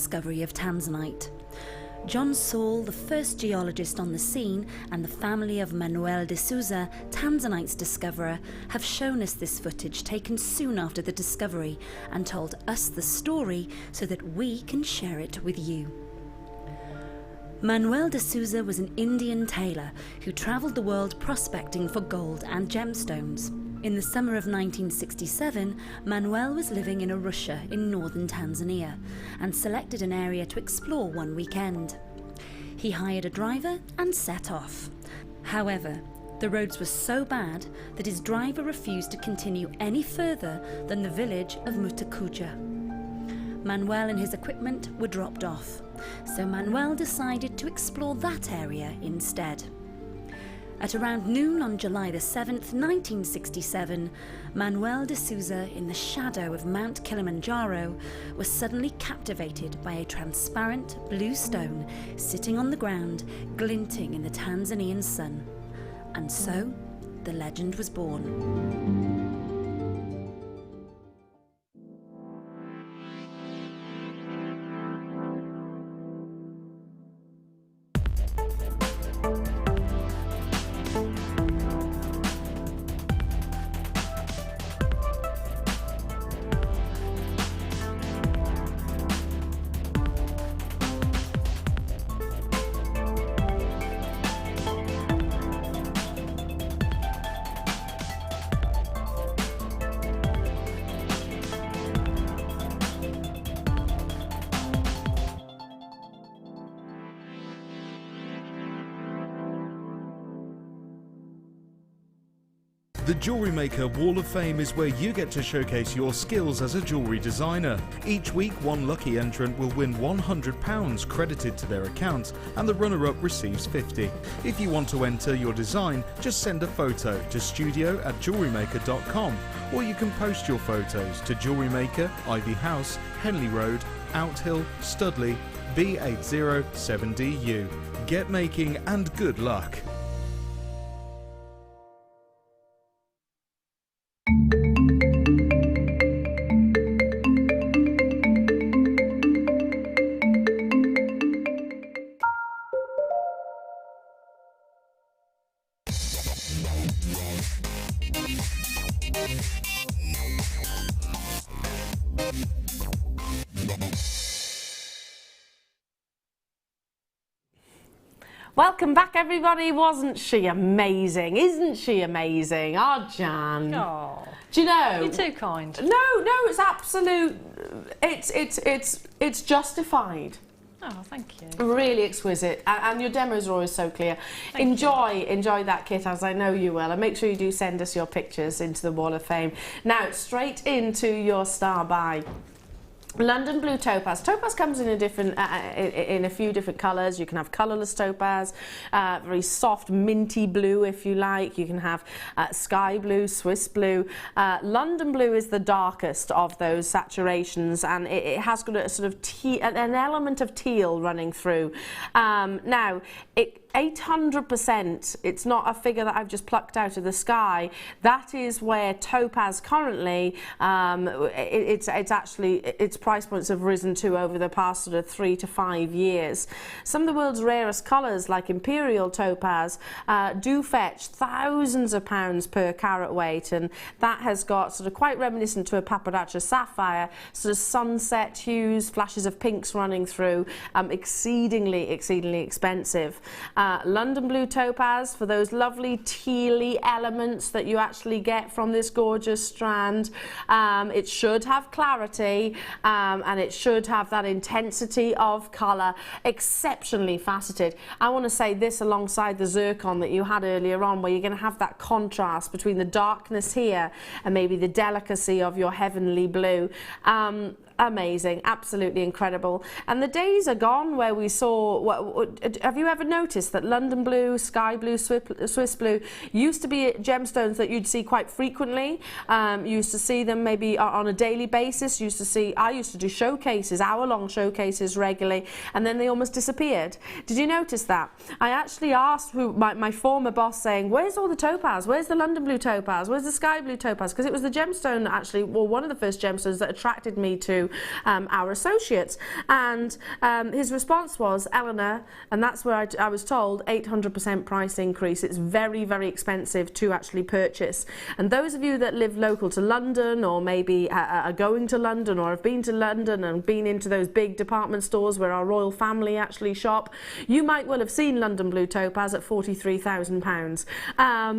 discovery of tanzanite. John Saul, the first geologist on the scene, and the family of Manuel de Souza, tanzanite's discoverer, have shown us this footage taken soon after the discovery and told us the story so that we can share it with you. Manuel de Souza was an Indian tailor who travelled the world prospecting for gold and gemstones. In the summer of 1967, Manuel was living in Arusha in northern Tanzania and selected an area to explore one weekend. He hired a driver and set off. However, the roads were so bad that his driver refused to continue any further than the village of Mutakuja. Manuel and his equipment were dropped off, so Manuel decided to explore that area instead. At around noon on July the 7th, 1967, Manuel de Souza, in the shadow of Mount Kilimanjaro, was suddenly captivated by a transparent blue stone sitting on the ground, glinting in the Tanzanian sun. And so, the legend was born. The Jewellery Maker Wall of Fame is where you get to showcase your skills as a jewellery designer. Each week, one lucky entrant will win £100 credited to their account, and the runner-up receives £50. If you want to enter your design, just send a photo to studio@jewellerymaker.com, or you can post your photos to Jewellery Maker, Ivy House, Henley Road, Outhill, Studley, B807DU. Get making and good luck. Welcome back, everybody. Wasn't she amazing? Isn't she amazing? Oh, Jan. Oh. Do you know? You're too kind. No, it's absolute. It's justified. Oh, thank you. Really exquisite, and your demos are always so clear. Enjoy that kit, as I know you will, and make sure you do send us your pictures into the Wall of Fame. Now, straight into your star buy. London Blue Topaz. Topaz comes in a few different colours. You can have colourless topaz, very soft minty blue if you like. You can have sky blue, Swiss blue. London Blue is the darkest of those saturations, and it has got a sort of an element of teal running through. Now, 800%, it's not a figure that I've just plucked out of the sky. That is where topaz currently, its price points have risen to over the past sort of 3 to 5 years. Some of the world's rarest colours, like imperial topaz, do fetch thousands of pounds per carat weight, and that has got sort of quite reminiscent to a paparazzi sapphire, sort of sunset hues, flashes of pinks running through, exceedingly expensive. London Blue Topaz, for those lovely tealy elements that you actually get from this gorgeous strand. It should have clarity, and it should have that intensity of colour, exceptionally faceted. I want to say this alongside the zircon that you had earlier on, where you're going to have that contrast between the darkness here and maybe the delicacy of your heavenly blue. Amazing, absolutely incredible. And the days are gone where we saw, have you ever noticed that London Blue, Sky Blue, Swiss Blue used to be gemstones that you'd see quite frequently? You used to see them maybe on a daily basis. I used to do showcases, hour-long showcases regularly, and then they almost disappeared. Did you notice that? I actually asked my former boss, saying, where's all the topaz? Where's the London Blue Topaz? Where's the Sky Blue Topaz? Because it was the gemstone, actually, well, one of the first gemstones that attracted me to to our associates. And his response was, Elena, and that's where I was told, 800% price increase. It's very, very expensive to actually purchase. And those of you that live local to London, or maybe are going to London, or have been to London and been into those big department stores where our royal family actually shop, you might well have seen London Blue Topaz at £43,000.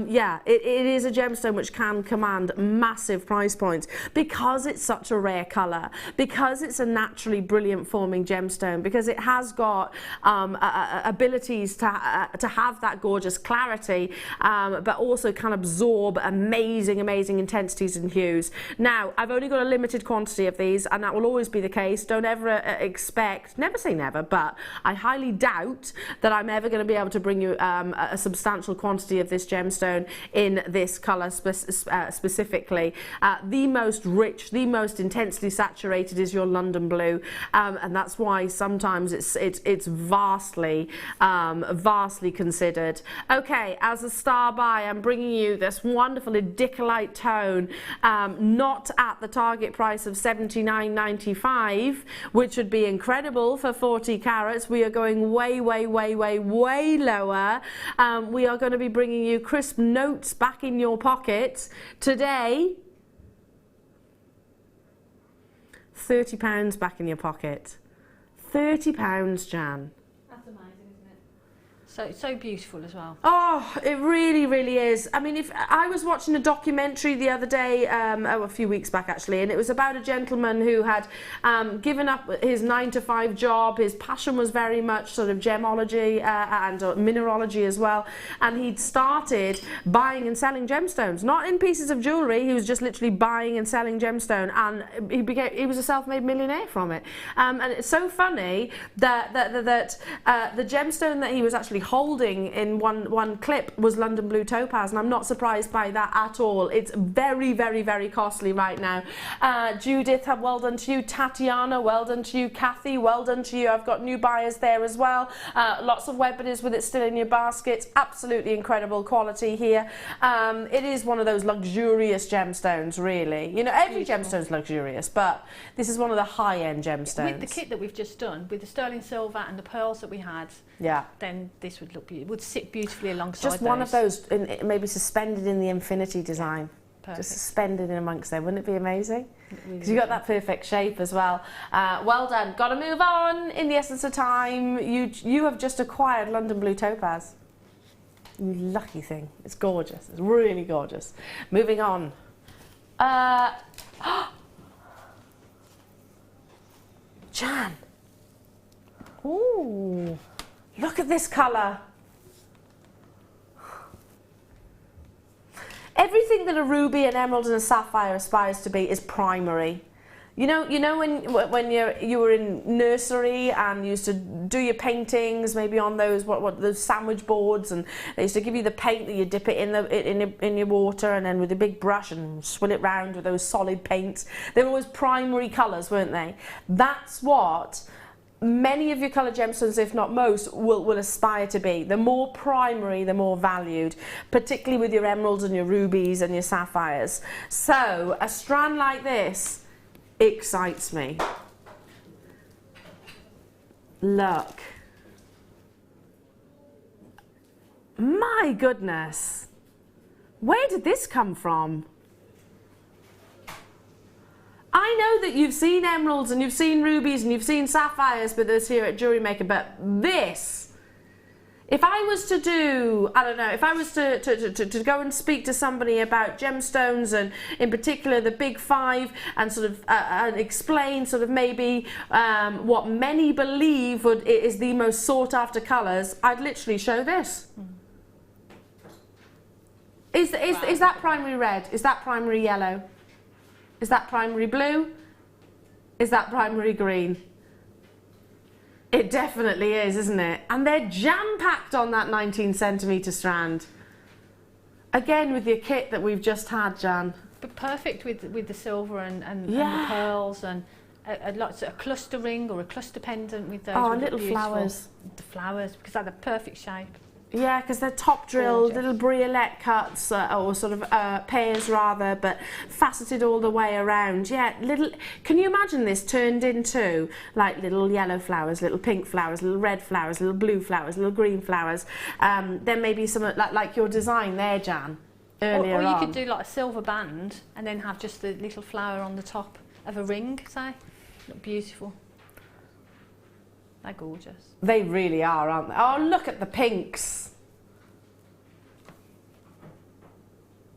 Yeah, it is a gemstone which can command massive price points because it's such a rare colour, because it's a naturally brilliant forming gemstone, because it has got abilities to have that gorgeous clarity, but also can absorb amazing intensities and hues. Now, I've only got a limited quantity of these, and that will always be the case. Don't ever expect, never say never, but I highly doubt that I'm ever going to be able to bring you a substantial quantity of this gemstone in this colour specifically. The most rich, the most intensely saturated is your London Blue, and that's why sometimes it's vastly considered. Okay, as a star buy, I'm bringing you this wonderful Edicolite tone, not at the target price of $79.95, which would be incredible for 40 carats. We are going way lower. We are going to be bringing you crisp notes back in your pocket today. £30 back in your pocket. £30, Jan. That's amazing, isn't it? So beautiful as well. Oh, it really is. I mean, if I was watching a documentary the other day, a few weeks back actually, and it was about a gentleman who had given up his 9-to-5 job. His passion was very much sort of gemology and mineralogy as well, and he'd started buying and selling gemstones, not in pieces of jewellery. He was just literally buying and selling gemstone, and he was a self-made millionaire from it. And it's so funny that the gemstone that he was actually holding in one clip was London Blue Topaz, and I'm not surprised by that at all. It's very costly right now. Judith, well done to you. Tatiana, well done to you. Kathy, well done to you. I've got new buyers there as well. Lots of webinars with it still in your baskets. Absolutely incredible quality here. It is one of those luxurious gemstones, really. You know, every gemstone's luxurious, but this is one of the high-end gemstones. With the kit that we've just done, with the sterling silver and the pearls that we had, yeah, then this would look beautiful. It would sit beautifully alongside just one of those, maybe suspended in the infinity design. Perfect. Just suspended in amongst there. Wouldn't it be amazing? Because you've got that perfect shape as well. Well done. Got to move on in the essence of time. You have just acquired London Blue Topaz. You lucky thing. It's gorgeous. It's really gorgeous. Moving on. Jan. Ooh. Look at this colour. Everything that a ruby, an emerald and a sapphire aspires to be is primary. You know when you were in nursery and you used to do your paintings maybe on those those sandwich boards, and they used to give you the paint that you dip it in your water, and then with a big brush and swill it round with those solid paints. They were always primary colours, weren't they? That's what many of your coloured gemstones, if not most, will aspire to be. The more primary, the more valued, particularly with your emeralds and your rubies and your sapphires. So a strand like this excites me. Look. My goodness. Where did this come from? I know that you've seen emeralds and you've seen rubies and you've seen sapphires with us here at Jewellery Maker, but this, if I was to do, I don't know, if I was to go and speak to somebody about gemstones, and in particular the big five, and sort of and explain sort of maybe what many believe is the most sought after colours, I'd literally show this. Is that primary red? Is that primary yellow? Is that primary blue? Is that primary green? It definitely is, isn't it? And they're jam-packed on that 19cm strand. Again, with your kit that we've just had, Jan. But perfect with the silver and the pearls, and a cluster ring or a cluster pendant with those. Oh, little flowers. The flowers, because they're the perfect shape. Yeah, because they're top drilled, Gorgeous. little briolette cuts, or sort of pairs rather, but faceted all the way around. Yeah, little. Can you imagine this turned into like little yellow flowers, little pink flowers, little red flowers, little blue flowers, little green flowers? Then maybe some like your design there, Jan, earlier or you on. could do like a silver band and then have just the little flower on the top of a ring, say. Look beautiful. They're gorgeous. They really are, aren't they? Oh, look at the pinks.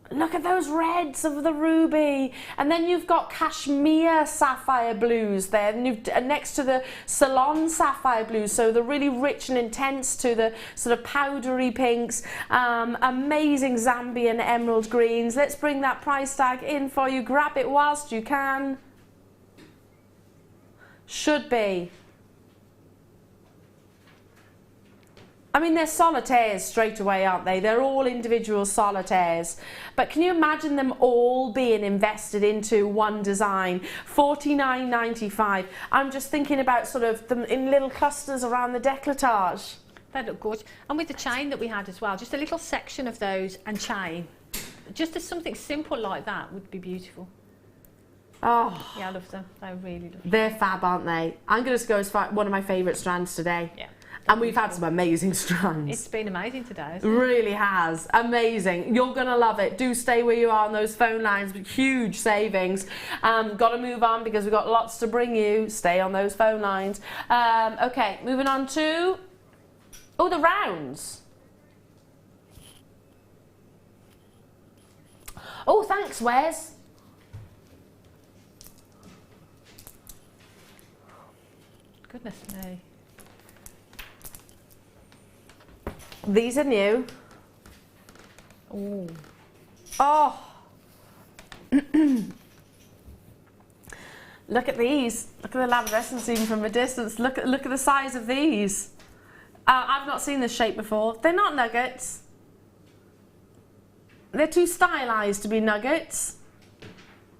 Look at those reds of the ruby. And then you've got cashmere sapphire blues there. And you've next to the salon sapphire blues. So the really rich and intense to the sort of powdery pinks. Amazing Zambian emerald greens. Let's bring that price tag in for you. Grab it whilst you can. Should be. I mean, they're solitaires straight away, aren't they? They're all individual solitaires. But can you imagine them all being invested into one design? $49.95. I'm just thinking about sort of them in little clusters around the décolletage. They look gorgeous. And with the chain that we had as well, just a little section of those and chain. Just as something simple like that would be beautiful. Oh, Yeah, I love them. They're really lovely. they're fab, aren't they? I'm going to go as far, one of my favourite strands today. Yeah. And we've had some amazing strands. It's been amazing today, isn't it? Really has. Amazing. You're going to love it. Do stay where you are on those phone lines. Huge savings. Got to move on because we've got lots to bring you. Stay on those phone lines. Okay, moving on to... Oh, the rounds. Oh, thanks, Wes. Goodness me. These are new. Ooh. Oh. Look at these. Look at the labradescence even from a distance. Look at the size of these. I've not seen this shape before. They're not nuggets. They're too stylized to be nuggets.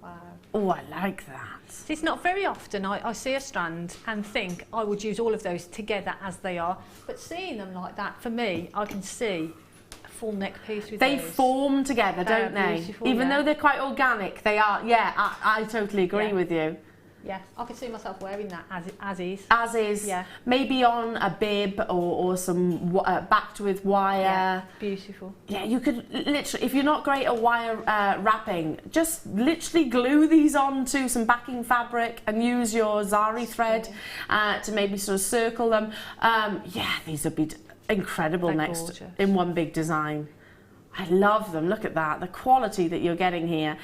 Wow. Oh, I like that. It's not very often I see a strand and think I would use all of those together as they are, but seeing them like that, for me, I can see a full neck piece with They those. form together, They are don't they? beautiful, Even yeah. though they're quite organic, they are. Yeah, I totally agree Yeah. with you. Yeah, I could see myself wearing that as is. As is, Yeah. maybe on a bib or some backed with wire. Yeah, beautiful. Yeah, you could literally, if you're not great at wire wrapping, just literally glue these onto some backing fabric and use your zari thread to maybe sort of circle them. Yeah, these would be incredible They're next gorgeous. in one big design. I love them. Look at that, the quality that you're getting here.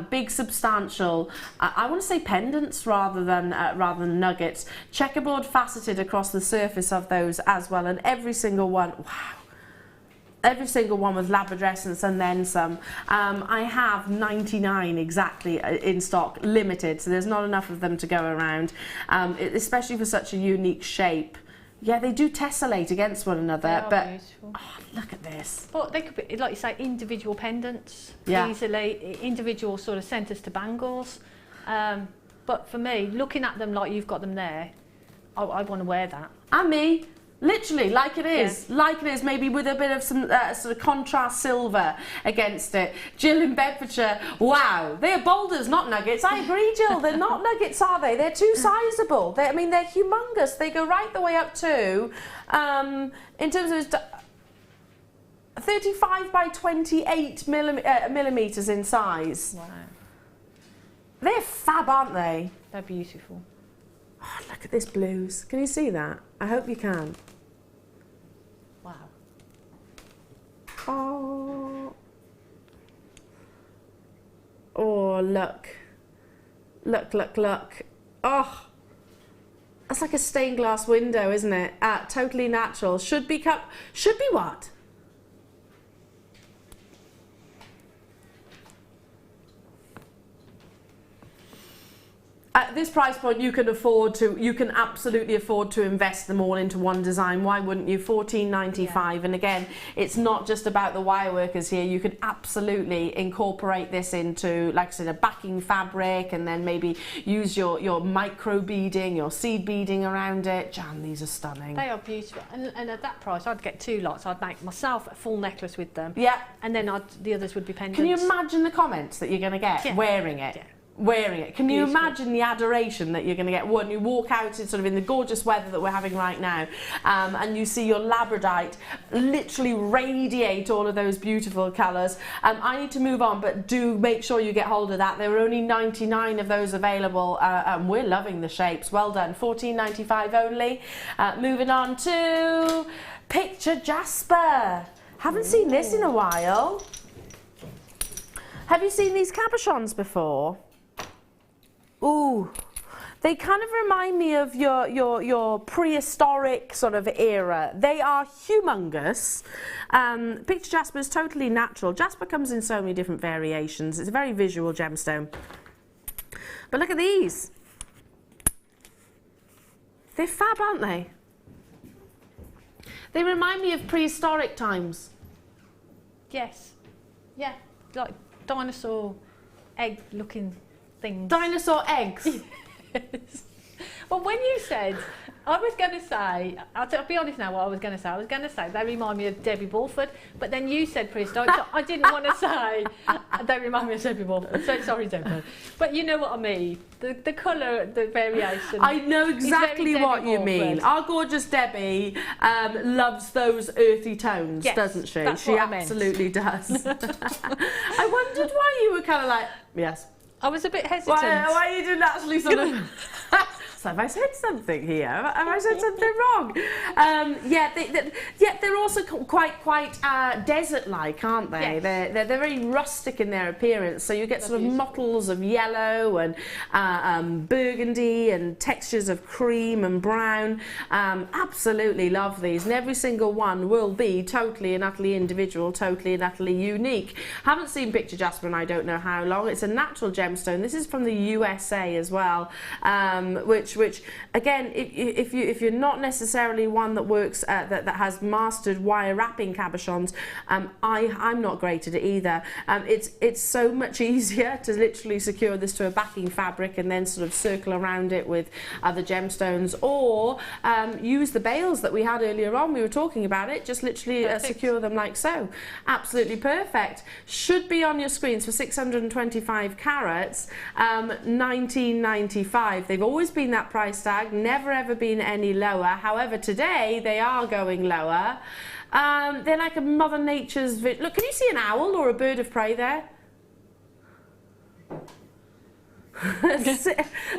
Big, substantial. I want to say pendants rather than nuggets. Checkerboard faceted across the surface of those as well, and every single one. Wow. Every single one with labradescence and then some. I have 99 exactly in stock, limited, so there's not enough of them to go around, especially for such a unique shape. Yeah, they do tessellate against one another, They are but beautiful. oh, look at this. But they could be, like you say, individual pendants, Yeah. easily, individual sort of centres to bangles. But for me, looking at them like you've got them there, I want to wear that. And me, literally, like it is. Yeah. Like it is, maybe with a bit of some sort of contrast silver against it. Jill in Bedfordshire, wow, they're boulders, not nuggets. I agree, Jill, they're not nuggets, are they? They're too sizable. I mean, they're humongous. They go right the way up to, in terms of 35 by 28 millimetres in size. Wow. They're fab, aren't they? They're beautiful. Oh, look at this blues. Can you see that? I hope you can. Wow. Oh. Oh, look. Look, look, look. Oh. That's like a stained glass window, isn't it? Totally natural. Should be what? At this price point, you can absolutely afford to invest them all into one design. Why wouldn't you? $14.95. And again, it's not just about the wire workers here. You could absolutely incorporate this into, like I said, a backing fabric, and then maybe use your micro beading, your seed beading around it. Jan, these are stunning. They are beautiful. And at that price, I'd get 2 lots. I'd make myself a full necklace with them. Yeah. And then the others would be pendants. Can you imagine the comments that you're going to get wearing it? Yeah. Wearing it. Can you imagine the adoration that you're going to get when you walk out in the gorgeous weather that we're having right now, and you see your labradite literally radiate all of those beautiful colours. I need to move on, but do make sure you get hold of that. There are only 99 of those available, and we're loving the shapes. Well done. $14.95 only. Moving on to Picture Jasper. Haven't seen this in a while. Have you seen these cabochons before? Ooh, they kind of remind me of your prehistoric sort of era. They are humongous. Picture Jasper is totally natural. Jasper comes in so many different variations. It's a very visual gemstone. But look at these. They're fab, aren't they? They remind me of prehistoric times. Yes. Yeah, like dinosaur egg-looking things. Dinosaur eggs. Yes. Well, when you said, I was going to say, I'll be honest now what I was going to say. I was going to say they remind me of Debbie Bulford, but then you said prehistoric, so I didn't want to say they remind me of Debbie Bulford. So sorry, Debbie. But you know what I mean. The colour, the variation. I know exactly what you mean. Our gorgeous Debbie loves those earthy tones, doesn't she? That's she what I absolutely does. I wondered why you were kind of like, yes. I was a bit hesitant. Why you didn't actually sort of... So have I said something here? Have I said something wrong? They're also quite desert-like, aren't they? Yes. They're very rustic in their appearance. So you get sort of mottles of yellow and burgundy and textures of cream and brown. Absolutely love these, and every single one will be totally and utterly individual, totally and utterly unique. Haven't seen Picture Jasper in I don't know how long. It's a natural gemstone. This is from the USA as well, which again, if you're not necessarily one that works that has mastered wire wrapping cabochons, I'm not great at it either. It's so much easier to literally secure this to a backing fabric and then sort of circle around it with other gemstones, or use the bales that we had earlier on. We were talking about it. Just literally secure them like so. Absolutely perfect. Should be on your screens for 625 carats, $19.95. They've always been that price tag, never ever been any lower. However, today they are going lower. They're like a Mother Nature's... Look, can you see an owl or a bird of prey there?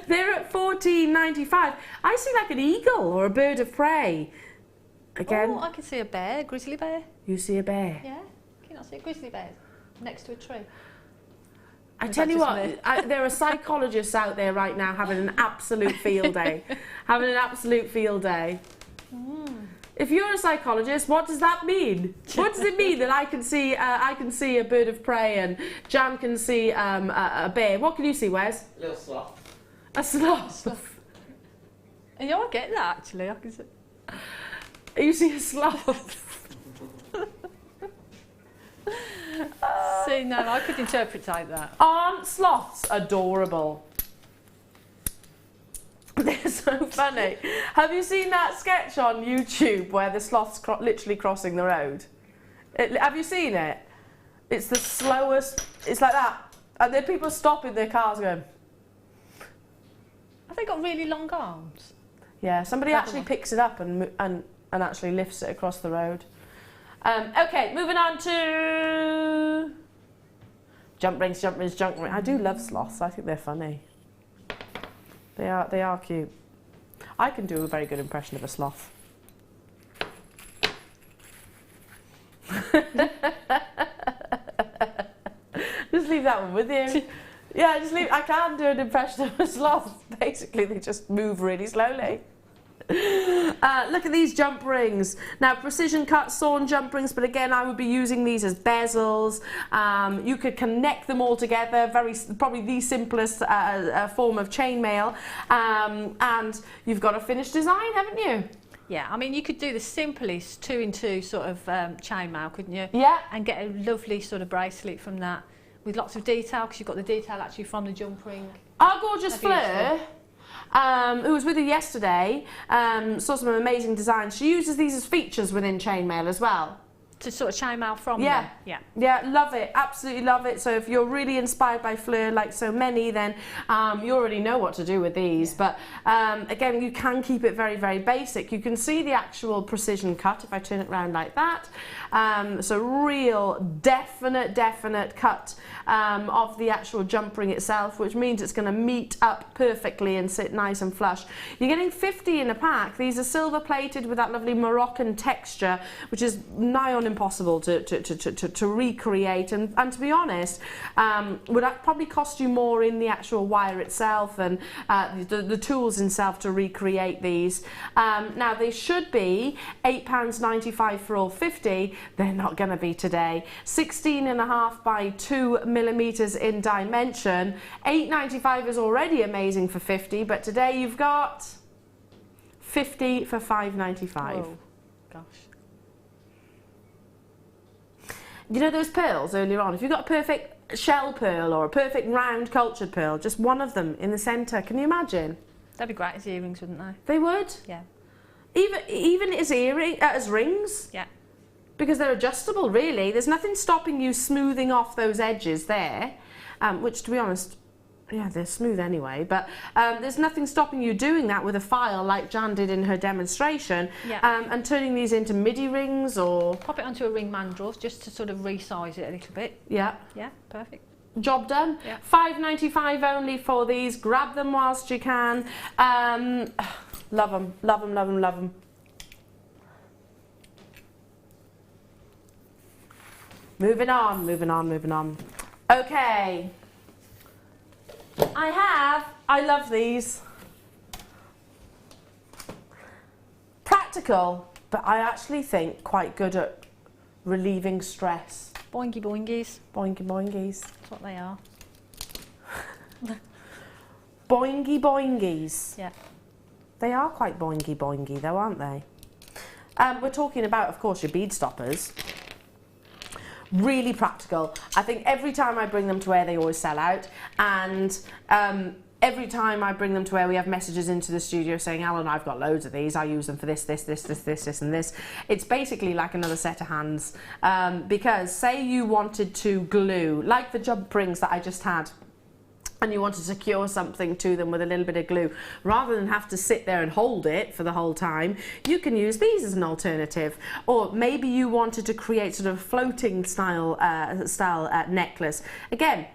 They're at $14.95. I see like an eagle or a bird of prey. Again. Oh, I can see a bear, a grizzly bear. You see a bear? Yeah. Can I see a grizzly bear next to a tree? I tell you what, there are psychologists out there right now having an absolute field day. Having an absolute field day. Mm. If you're a psychologist, what does that mean? What does it mean that I can see a bird of prey and Jan can see a bear? What can you see, Wes? A little sloth. A sloth. Yeah, I get that actually. I can see. You see a sloth. See, no, I could interpret like that. Aren't sloths adorable? They're so funny. Have you seen that sketch on YouTube where the sloth's literally crossing the road? Have you seen it? It's the slowest. It's like that, and then people stop in their cars going. Have they got really long arms? Yeah, somebody actually picks it up and actually lifts it across the road. Okay, moving on to jump rings, jump rings, jump rings. I do love sloths. I think they're funny. They are cute. I can do a very good impression of a sloth. Just leave that one with you. Yeah, just leave. I can do an impression of a sloth. Basically, they just move really slowly. Look at these jump rings. Now, precision cut sawn jump rings, but again, I would be using these as bezels. You could connect them all together, probably the simplest form of chainmail. And you've got a finished design, haven't you? Yeah, I mean, you could do the simplest 2-in-2 sort of chainmail, couldn't you? Yeah. And get a lovely sort of bracelet from that with lots of detail, because you've got the detail actually from the jump ring. Our gorgeous Fleur, who was with her yesterday, saw some amazing designs. She uses these as features within chainmail as well. To sort of chainmail from them. Yeah, love it, absolutely love it. So if you're really inspired by Fleur, like so many, then you already know what to do with these. But again, you can keep it very, very basic. You can see the actual precision cut if I turn it around like that. So real, definite cut of the actual jump ring itself, which means it's going to meet up perfectly and sit nice and flush. You're getting 50 in a pack. These are silver plated with that lovely Moroccan texture, which is nigh on impossible to recreate, and to be honest, would probably cost you more in the actual wire itself and the tools themselves to recreate these. Now they should be £8.95 for all 50. They're not going to be today. 16.5 by 2 millimeters in dimension. £8.95 is already amazing for 50, but today you've got 50 for £5.95. Oh, gosh. You know those pearls earlier on? If you've got a perfect shell pearl or a perfect round cultured pearl, just one of them in the centre, can you imagine? That'd be great as earrings, wouldn't they? They would? Yeah. Even as rings? Yeah. Because they're adjustable, really. There's nothing stopping you smoothing off those edges there, which, to be honest, yeah, they're smooth anyway, but there's nothing stopping you doing that with a file like Jan did in her demonstration, and turning these into midi rings or... Pop it onto a ring mandrel just to sort of resize it a little bit. Yeah. Yeah, perfect. Job done. Yeah. £5.95 only for these. Grab them whilst you can. Love them, love them, love them, love them. Moving on, moving on, moving on. Okay. I love these. Practical, but I actually think quite good at relieving stress. Boingy boingies. Boingy boingies. That's what they are. Boingy boingies. Yeah. They are quite boingy boingy though, aren't they? We're talking about, of course, your bead stoppers. Really practical. I think every time I bring them to where they always sell out, and every time I bring them to where we have messages into the studio saying, Alan, I've got loads of these, I use them for this and this. It's basically like another set of hands, because say you wanted to glue, like the jump rings that I just had, and you want to secure something to them with a little bit of glue, rather than have to sit there and hold it for the whole time, you can use these as an alternative. Or maybe you wanted to create sort of floating style necklace. Again,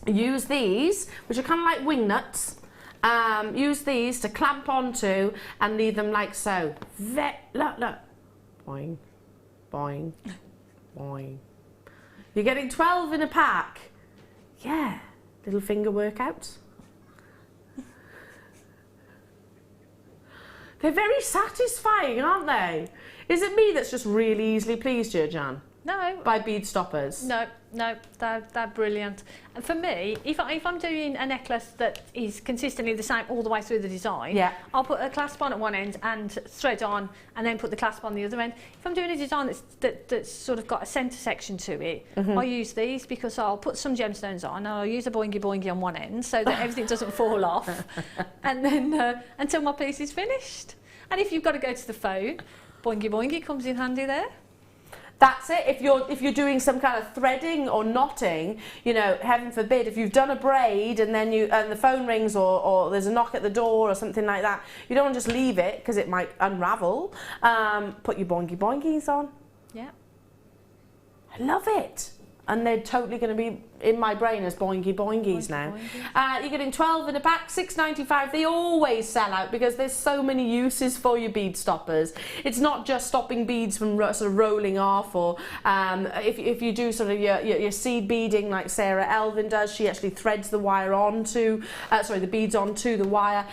use these, which are kind of like wing nuts. Use these to clamp onto and leave them like so. Look, look. Boing, boing, boing. You're getting 12 in a pack. Yeah. Little finger workouts. They're very satisfying, aren't they? Is it me that's just really easily pleased here, Jan? No. By bead stoppers? No, they're brilliant. And for me, if I'm doing a necklace that is consistently the same all the way through the design, I'll put a clasp on at one end and thread on, and then put the clasp on the other end. If I'm doing a design that's sort of got a centre section to it, I use these because I'll put some gemstones on, and I'll use a boingy boingy on one end so that everything doesn't fall off, and then until my piece is finished. And if you've got to go to the phone, boingy boingy comes in handy there. That's it. If you're doing some kind of threading or knotting, you know, heaven forbid, if you've done a braid and then the phone rings or there's a knock at the door or something like that, you don't want to just leave it because it might unravel. Put your boingy boingies on. Yeah. I love it. And they're totally going to be in my brain as boingy boingies now. You're getting 12 in a pack, $6.95. They always sell out because there's so many uses for your bead stoppers. It's not just stopping beads from sort of rolling off, or if you do sort of your seed beading like Sarah Elvin does, she actually threads the wire onto, the beads onto the wire.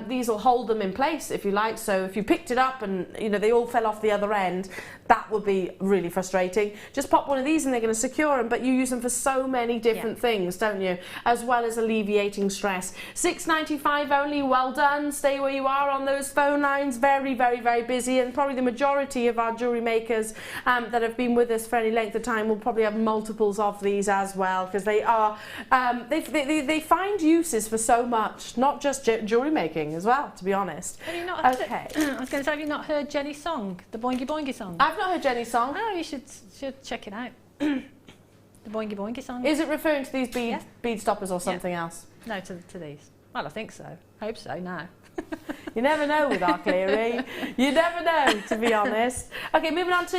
These will hold them in place if you like. So if you picked it up and they all fell off the other end, that would be really frustrating. Just pop one of these and they're going to secure them, but you use them for so many different things, don't you? As well as alleviating stress. $6.95 only, well done. Stay where you are on those phone lines. Very, very, very busy, and probably the majority of our jewellery makers that have been with us for any length of time will probably have multiples of these as well, because they are, they find uses for so much, not just jewellery making as well, to be honest. Have you not okay. I was going to say, have you not heard Jenny's song, the Boingy Boingy song? I've not heard Jenny's song. Oh, you should check it out. The Boingy Boingy song. Is it referring to these bead stoppers or something else? No, to these. Well, I think so. Hope so now. You never know with our Cleary. You never know, to be honest. Okay, moving on to...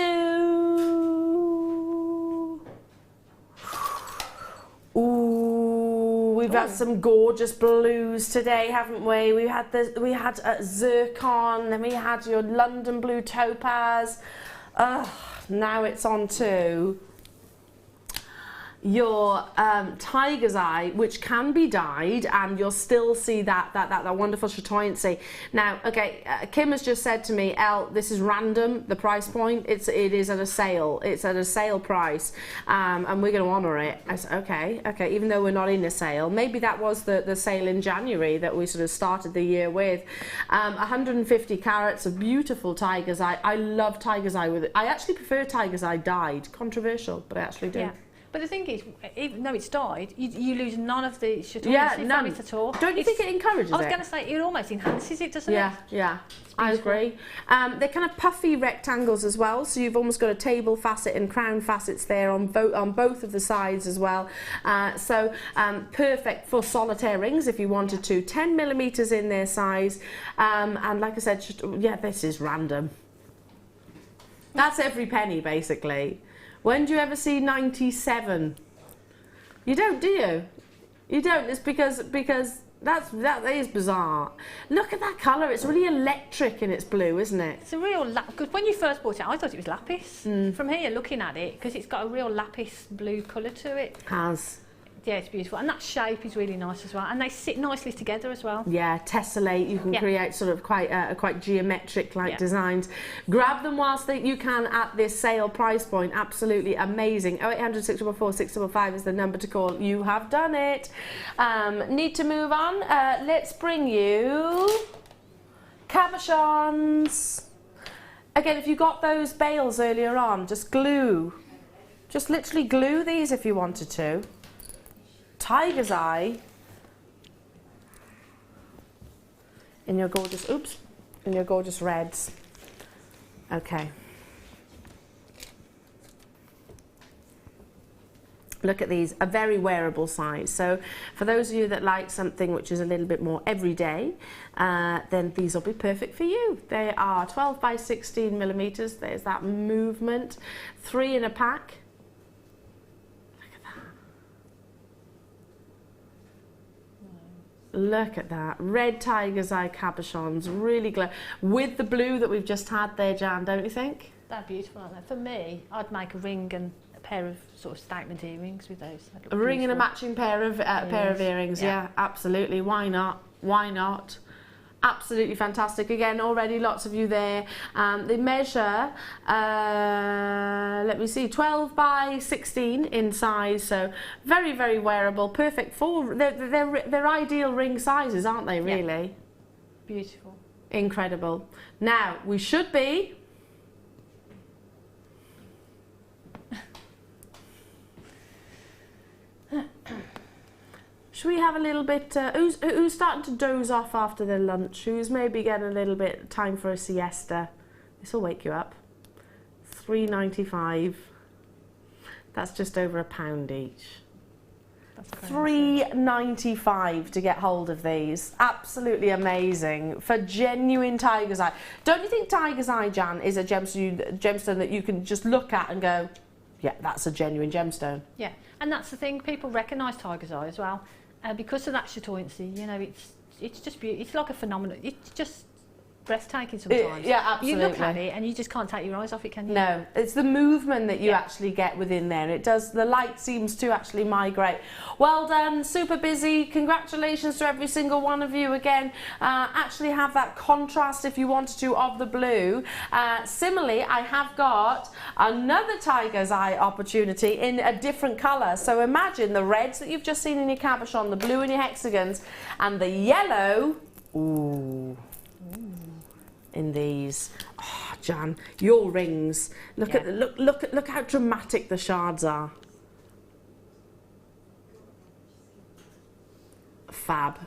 Ooh, we've had some gorgeous blues today, haven't we? We had zircon, then we had your London blue topaz. Now it's on to your tiger's eye, which can be dyed, and you'll still see that wonderful chatoyancy. Now, okay, Kim has just said to me, Elle, this is random, the price point. It is at a sale. It's at a sale price, and we're going to honour it. I said, okay, even though we're not in a sale. Maybe that was the sale in January that we sort of started the year with. 150 carats of beautiful tiger's eye. I love tiger's eye with it. I actually prefer tiger's eye dyed. Controversial, but I actually do. Yeah. But the thing is, even though it's dyed, you lose none of the chatoyancy from it at all. Don't you think it encourages it? I was going to say, it almost enhances it, doesn't it? Yeah, I agree. They're kind of puffy rectangles as well, so you've almost got a table facet and crown facets there on both of the sides as well. Perfect for solitaire rings if you wanted to. 10 millimeters in their size, and like I said, this is random. That's every penny, basically. When do you ever see 97? You don't, do you? You don't. It's because that is bizarre. Look at that colour. It's really electric in its blue, isn't it? It's a real because when you first bought it, I thought it was lapis. From here, looking at it, because it's got a real lapis blue colour to it. Has. Yeah, it's beautiful, and that shape is really nice as well, and they sit nicely together as well. Yeah, tessellate. You can create sort of quite geometric designs. Grab them whilst you can at this sale price point. Absolutely amazing. 0800 644 655 is the number to call. You have done it. Need to move on. Let's bring you cabochons. Again, if you got those bales earlier on, just literally glue these if you wanted to. Tiger's eye in your gorgeous reds. Okay. Look at these, a very wearable size. So for those of you that like something which is a little bit more everyday, then these will be perfect for you. They are 12 by 16 millimeters. There's that movement. 3 in a pack. Look at that. Red tiger's eye cabochons, really glow. With the blue that we've just had there, Jan, don't you think? They're beautiful, aren't they? For me, I'd make a ring and a pair of sort of statement earrings with those. A ring and a matching pair of earrings, yeah, absolutely. Why not? Why not? Absolutely fantastic. Again, already lots of you there. They measure, let me see, 12 by 16 in size, so very, very wearable, perfect for, they're ideal ring sizes, aren't they, really? Yeah. Beautiful. Incredible. Now, we should be... Should we have a little bit, who's starting to doze off after their lunch? Who's maybe getting a little bit time for a siesta? This will wake you up. $3.95. That's just over £1 each. $3.95 to get hold of these. Absolutely amazing. For genuine tiger's eye. Don't you think tiger's eye, Jan, is a gemstone that you can just look at and go, yeah, that's a genuine gemstone. Yeah, and that's the thing, people recognise tiger's eye as well, because of that chatoyancy. You know, it's just beautiful. It's like a phenomenon. It's just breathtaking sometimes. Yeah, absolutely. You look at it and you just can't take your eyes off it, can you? No, it's the movement that you actually get within there. It does, the light seems to actually migrate. Well done, super busy. Congratulations to every single one of you again. Actually have that contrast, if you wanted to, of the blue. Similarly, I have got another tiger's eye opportunity in a different colour. So imagine the reds that you've just seen in your cabochon, the blue in your hexagons, and the yellow. Ooh. In these. Oh, Jan, your rings. Look at the, look how dramatic the shards are. Fab.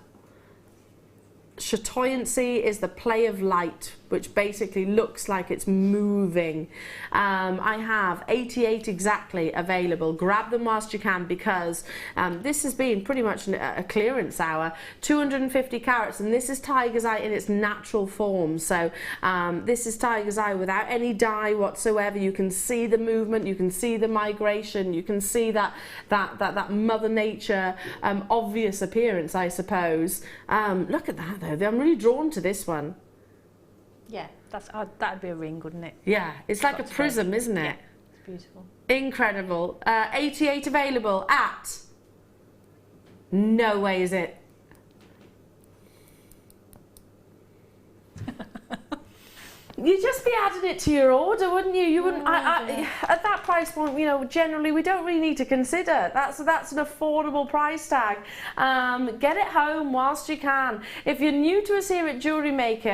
Chatoyancy is the play of light, which basically looks like it's moving. I have 88 exactly available. Grab them whilst you can, because this has been pretty much a clearance hour. 250 carats, and this is tiger's eye in its natural form. So this is tiger's eye without any dye whatsoever. You can see the movement, you can see the migration, you can see that Mother Nature obvious appearance, I suppose. Look at that though. I'm really drawn to this one. Yeah, that'd be a ring, wouldn't it? Yeah, it's like a prism, isn't it? Yeah, it's beautiful. Incredible. 88 available at... No way is it. You'd just be adding it to your order, wouldn't you? You wouldn't. At that price point, you know, generally we don't really need to consider. That's an affordable price tag. Get it home whilst you can. If you're new to us here at Jewellery Maker,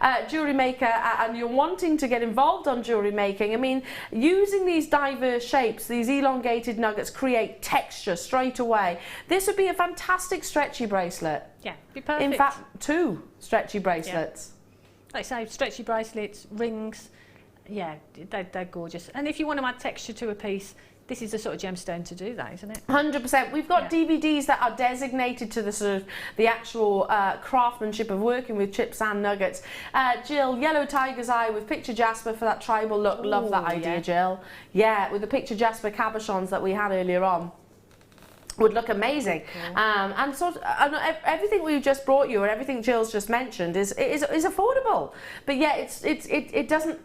and you're wanting to get involved on jewellery making, I mean, using these diverse shapes, these elongated nuggets, create texture straight away. This would be a fantastic stretchy bracelet. Yeah, be perfect. In fact, 2 stretchy bracelets. Yeah. Like I say, stretchy bracelets, rings, yeah, they're gorgeous. And if you want to add texture to a piece, this is the sort of gemstone to do that, isn't it? 100%. We've got DVDs that are designated to the sort of the actual craftsmanship of working with chips and nuggets. Jill, yellow tiger's eye with picture jasper for that tribal look. Ooh, love that idea, Jill. Yeah, with the picture jasper cabochons that we had earlier on. Would look amazing. Cool. And sort of, everything we've just brought you, or everything Jill's just mentioned, is affordable. But yeah, it doesn't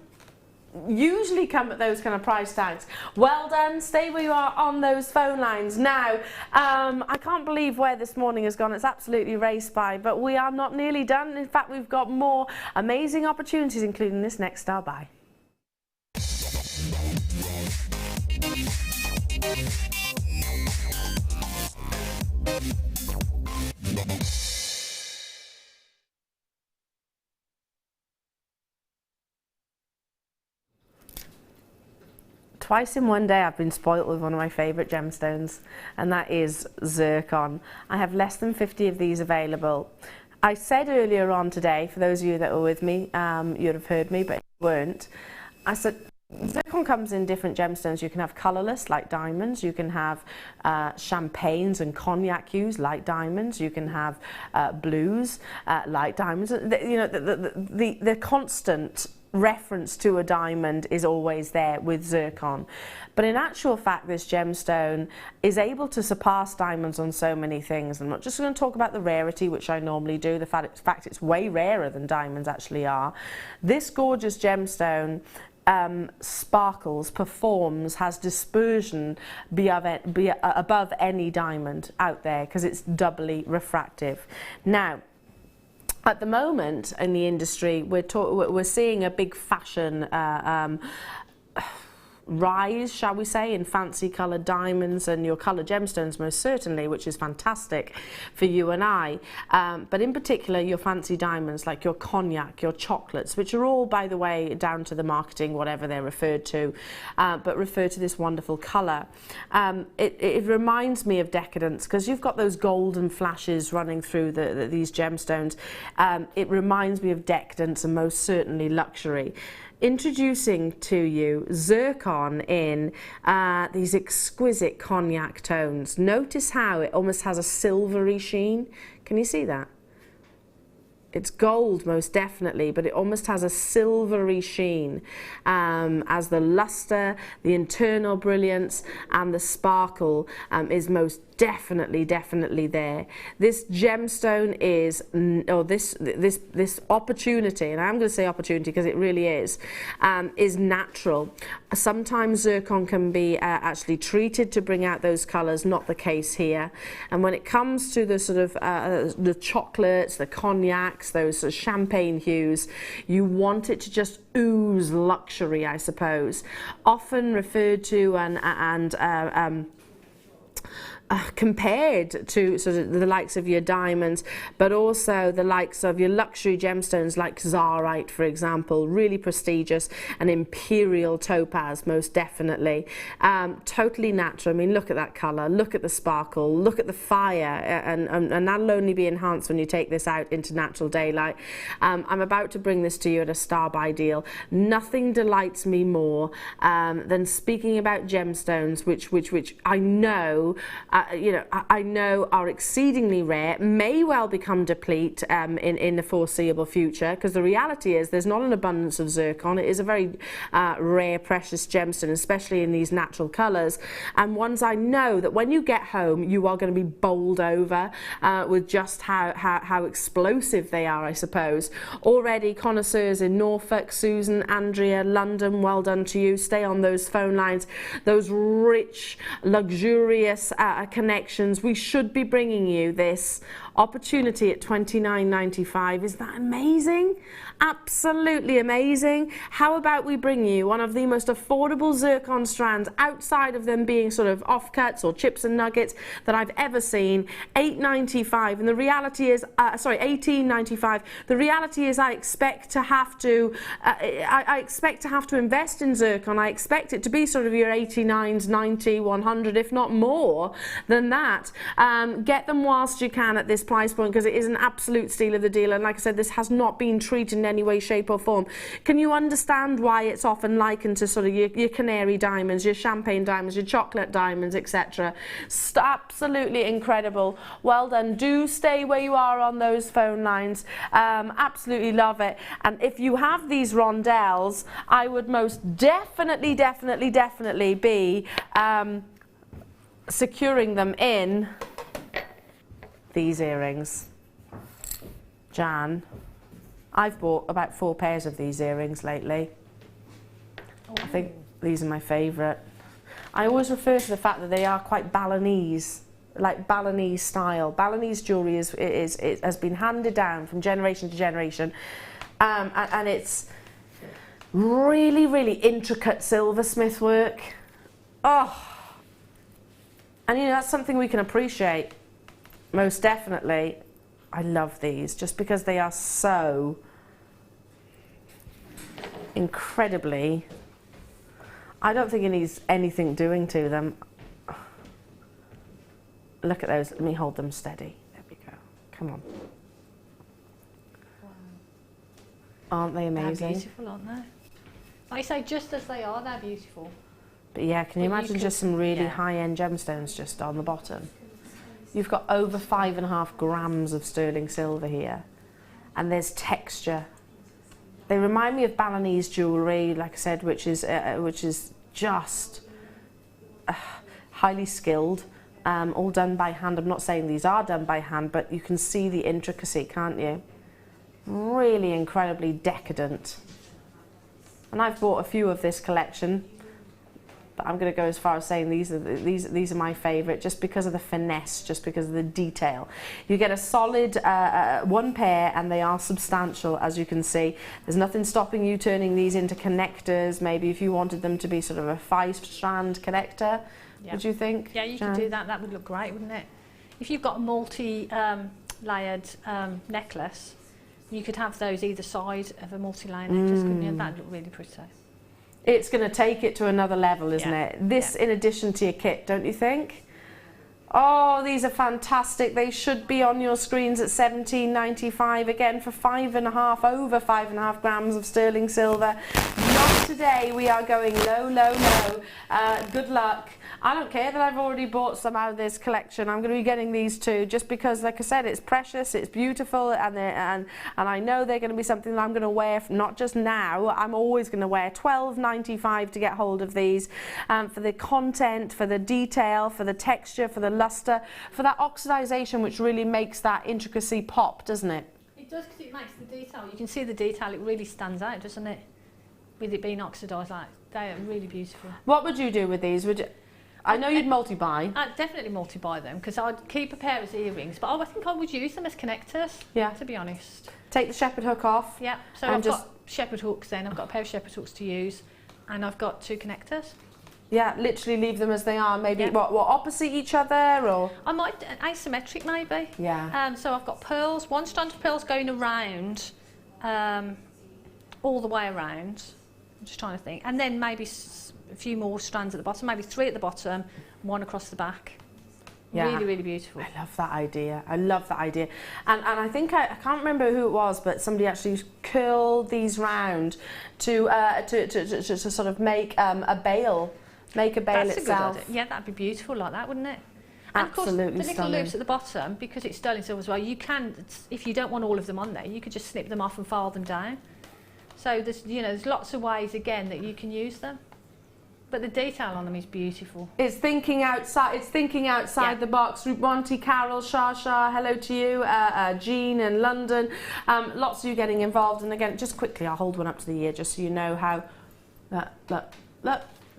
usually come at those kind of price tags. Well done. Stay where you are on those phone lines. Now, I can't believe where this morning has gone. It's absolutely raced by, but we are not nearly done. In fact, we've got more amazing opportunities, including this next star buy. Twice in one day I've been spoilt with one of my favourite gemstones, and that is zircon. I have less than 50 of these available. I said earlier on today, for those of you that were with me, you'd have heard me, but you weren't. I said zircon comes in different gemstones. You can have colourless, like diamonds. You can have champagnes and cognac hues, like diamonds. You can have blues, like diamonds. You know, the constant reference to a diamond is always there with zircon. But in actual fact, this gemstone is able to surpass diamonds on so many things. I'm not just going to talk about the rarity, which I normally do. The fact it's way rarer than diamonds actually are. This gorgeous gemstone sparkles, performs, has dispersion above any diamond out there, because it's doubly refractive. Now, at the moment in the industry, we're seeing a big fashion rise, shall we say, in fancy coloured diamonds and your coloured gemstones most certainly, which is fantastic for you and I. But in particular, your fancy diamonds like your cognac, your chocolates, which are all, by the way, down to the marketing, whatever they're referred to, but refer to this wonderful colour. It reminds me of decadence, because you've got those golden flashes running through these gemstones. It reminds me of decadence and most certainly luxury. Introducing to you zircon in these exquisite cognac tones. Notice how it almost has a silvery sheen. Can you see that? It's gold, most definitely, but it almost has a silvery sheen as the luster, the internal brilliance, and the sparkle is most definitely there. This gemstone is, or this opportunity, and I'm going to say opportunity because it really is natural. Sometimes zircon can be actually treated to bring out those colours, not the case here. And when it comes to the sort of the chocolates, the cognacs, those sort of champagne hues, you want it to just ooze luxury, I suppose. Often referred to and compared to sort of the likes of your diamonds, but also the likes of your luxury gemstones like Zarite, for example, really prestigious, and imperial topaz, most definitely. Totally natural. I mean, look at that colour, look at the sparkle, look at the fire, and that'll only be enhanced when you take this out into natural daylight. I'm about to bring this to you at a star buy deal. Nothing delights me more than speaking about gemstones, which I know I know are exceedingly rare, may well become deplete in the foreseeable future, because the reality is there's not an abundance of zircon. It is a very rare, precious gemstone, especially in these natural colours, and ones I know that when you get home you are going to be bowled over with just how explosive they are, I suppose. Already connoisseurs in Norfolk, Susan, Andrea, London, well done to you. Stay on those phone lines. Those rich, luxurious connections. We should be bringing you this opportunity at $29.95. Is that amazing? Absolutely amazing. How about we bring you one of the most affordable zircon strands, outside of them being sort of offcuts or chips and nuggets, that I've ever seen. $8.95, and the reality is $18.95. The reality is I expect to have to invest in zircon. I expect it to be sort of your 89s, 90, 100, if not more than that. Get them whilst you can at this price point, because it is an absolute steal of the deal, and like I said, this has not been treated in any way, shape or form. Can you understand why it's often likened to sort of your canary diamonds, your champagne diamonds, your chocolate diamonds, etc.? Absolutely incredible. Well done. Do stay where you are on those phone lines. Absolutely love it. And if you have these rondelles, I would most definitely be securing them in these earrings. Jan, I've bought about 4 pairs of these earrings lately. Oh. I think these are my favourite. I always refer to the fact that they are quite Balinese, like Balinese style. Balinese jewellery has been handed down from generation to generation, and it's really intricate silversmith work. Oh, and you know, that's something we can appreciate, most definitely. I love these just because they are so incredibly, I don't think it needs anything doing to them. Look at those. Let me hold them steady. There we go. Come on. Wow. Aren't they amazing? They're beautiful, aren't they? Like I say, just as they are, they're beautiful. But yeah, can you imagine just some really high-end gemstones just on the bottom? You've got over 5.5 grams of sterling silver here, and there's texture. They remind me of Balinese jewellery, like I said, which is just highly skilled, all done by hand. I'm not saying these are done by hand, but you can see the intricacy, can't you? Really incredibly decadent. And I've bought a few of this collection, but I'm going to go as far as saying these are my favourite, just because of the finesse, just because of the detail. You get a solid 1 pair, and they are substantial, as you can see. There's nothing stopping you turning these into connectors. Maybe if you wanted them to be sort of a 5-strand connector, would you think? Yeah, you could do that. That would look great, wouldn't it? If you've got a multi-layered necklace, you could have those either side of a multi-layer necklace, couldn't you? That'd look really pretty. It's going to take it to another level, isn't it? This in addition to your kit, don't you think? Oh, these are fantastic. They should be on your screens at $17.95, again for over 5.5 grams of sterling silver. Not today we are going low, low, low. Good luck. I don't care that I've already bought some out of this collection. I'm going to be getting these too, just because, like I said, it's precious, it's beautiful, and I know they're going to be something that I'm going to wear, not just now, I'm always going to wear. $12.95 to get hold of these, for the content, for the detail, for the texture, for the luster, for that oxidization, which really makes that intricacy pop, doesn't it? It does, because it makes the detail. You can see the detail, it really stands out, doesn't it? With it being oxidised, like, they are really beautiful. What would you do with these? Would you? I know you'd multi-buy. I'd definitely multi-buy them, because I'd keep a pair as earrings, but I think I would use them as connectors, to be honest. Take the shepherd hook off. Yeah, so I've got shepherd hooks then, I've got a pair of shepherd hooks to use, and I've got 2 connectors. Yeah, literally leave them as they are, maybe, what, opposite each other, or? I might, asymmetric maybe. Yeah. So I've got pearls, 1 strand of pearls going around, all the way around, I'm just trying to think, and then maybe a few more strands at the bottom, maybe 3 at the bottom, 1 across the back. Yeah. Really, really beautiful. I love that idea. I love that idea. And I think, I can't remember who it was, but somebody actually curled these round to sort of make a bail. Make a bail itself. A good idea. Yeah, that'd be beautiful like that, wouldn't it? And absolutely of course, the little stunning. loops at the bottom, because it's sterling silver as well, you can, if you don't want all of them on there, you could just snip them off and file them down. So there's, there's lots of ways, again, that you can use them. But the detail on them is beautiful. It's thinking outside. It's thinking outside the box. Monty, Carol, Shah, hello to you. Jean in London. Lots of you getting involved. And again, just quickly, I'll hold one up to the ear just so you know how.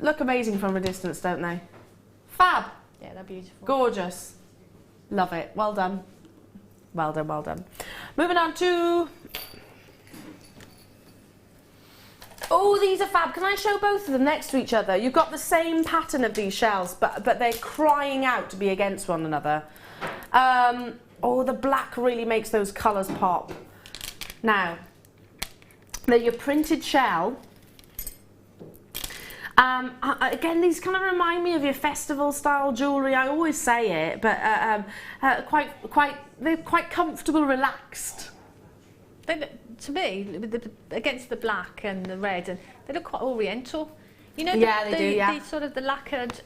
Look amazing from a distance, don't they? Fab. Yeah, they're beautiful. Gorgeous. Love it. Well done. Well done. Well done. Moving on to. Oh, these are fab. Can I show both of them next to each other? You've got the same pattern of these shells, but they're crying out to be against one another. Oh, the black really makes those colours pop. Now, they're your printed shell. Again, these kind of remind me of your festival style jewellery. I always say it, but they're quite comfortable, relaxed. To me, against the black and the red, and they look quite oriental. You know, the sort of the lacquered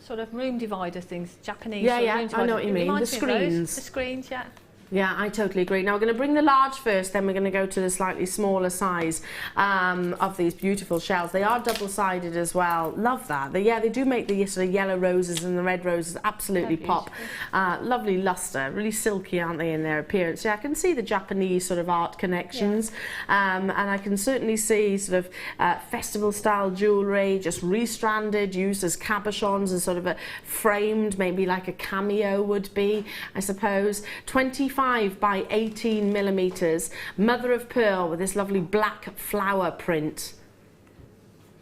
sort of room divider things, Japanese. Yeah, sort of yeah, room divider. I know what you mean. The screens. The screens, yeah. Yeah, I totally agree. Now we're going to bring the large first, then we're going to go to the slightly smaller size of these beautiful shells. They are double-sided as well. Love that. They do make the sort of yellow roses and the red roses absolutely pop. Lovely luster, really silky, aren't they, in their appearance? Yeah, I can see the Japanese sort of art connections, and I can certainly see sort of festival-style jewellery, just restranded, used as cabochons and sort of framed, maybe like a cameo would be, I suppose. 25 by 18 millimeters, mother of pearl with this lovely black flower print.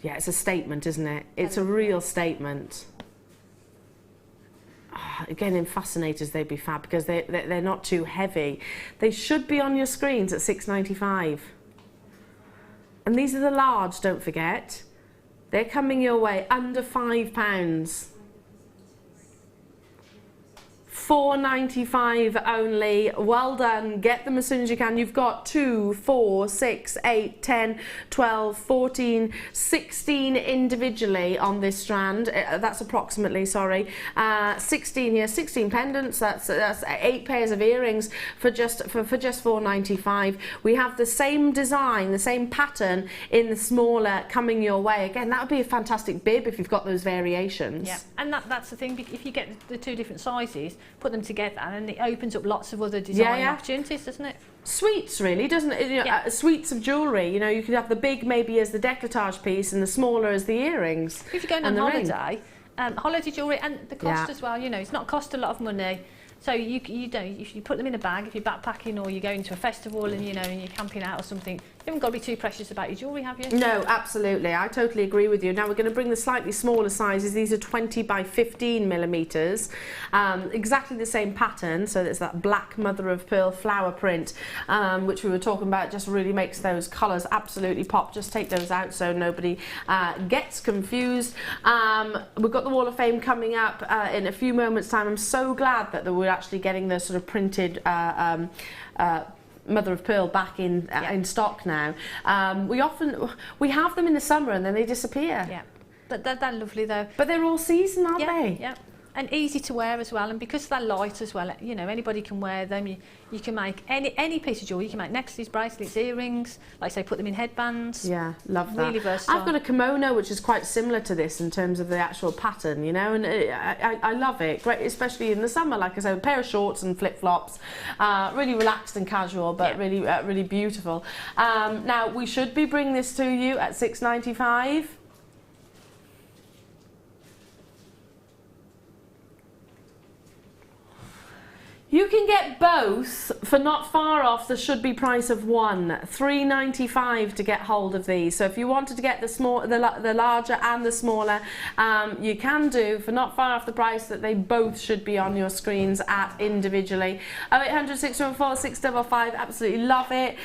Yeah, it's a statement, isn't it? It's a real statement. Again, in fascinators they'd be fab because they're not too heavy. They should be on your screens at $6.95. And these are the large, don't forget. They're coming your way under £5. $4.95 only. Well done. Get them as soon as you can. You've got 2, 4, 6, 8, 10, 12, 14, 16 individually on this strand. That's approximately, sorry. 16 here, 16 pendants. That's 8 pairs of earrings for just $4.95. We have the same design, the same pattern in the smaller coming your way. Again, that would be a fantastic bib if you've got those variations. Yeah, and that's the thing. If you get the 2 different sizes, put them together, and it opens up lots of other design opportunities, doesn't it? Sweets, really, doesn't it? You know, sweets of jewellery. You know, you could have the big maybe as the décolletage piece and the smaller as the earrings. If you're going on holiday, holiday jewellery, and the cost as well. You know, it's not cost a lot of money. So you don't, if you put them in a bag, if you're backpacking or you're going to a festival and and you're camping out or something, you haven't got to be too precious about your jewellery, have you? No, absolutely. I totally agree with you. Now we're going to bring the slightly smaller sizes. These are 20 by 15 millimeters. Exactly the same pattern. So there's that black mother of pearl flower print, which we were talking about. Just really makes those colours absolutely pop. Just take those out so nobody gets confused. We've got the Wall of Fame coming up in a few moments' time. I'm so glad that we're actually getting the sort of printed mother of pearl back in stock now. We have them in the summer and then they disappear. Yeah, but they're lovely though. But they're all season, aren't they? Yeah. And easy to wear as well, and because they're light as well, you know, anybody can wear them. You can make any piece of jewellery. You can make necklaces, bracelets, earrings, like I say, put them in headbands. Yeah, love that. Really versatile. I've got a kimono which is quite similar to this in terms of the actual pattern, you know, and I love it. Great, especially in the summer, like I said, a pair of shorts and flip-flops. Really relaxed and casual, but really beautiful. Now, we should be bringing this to you at £6.95. You can get both for not far off the should-be price of one, £3.95 to get hold of these. So if you wanted to get the larger and the smaller, you can do for not far off the price that they both should be on your screens at individually. 0800 614 655, absolutely love it.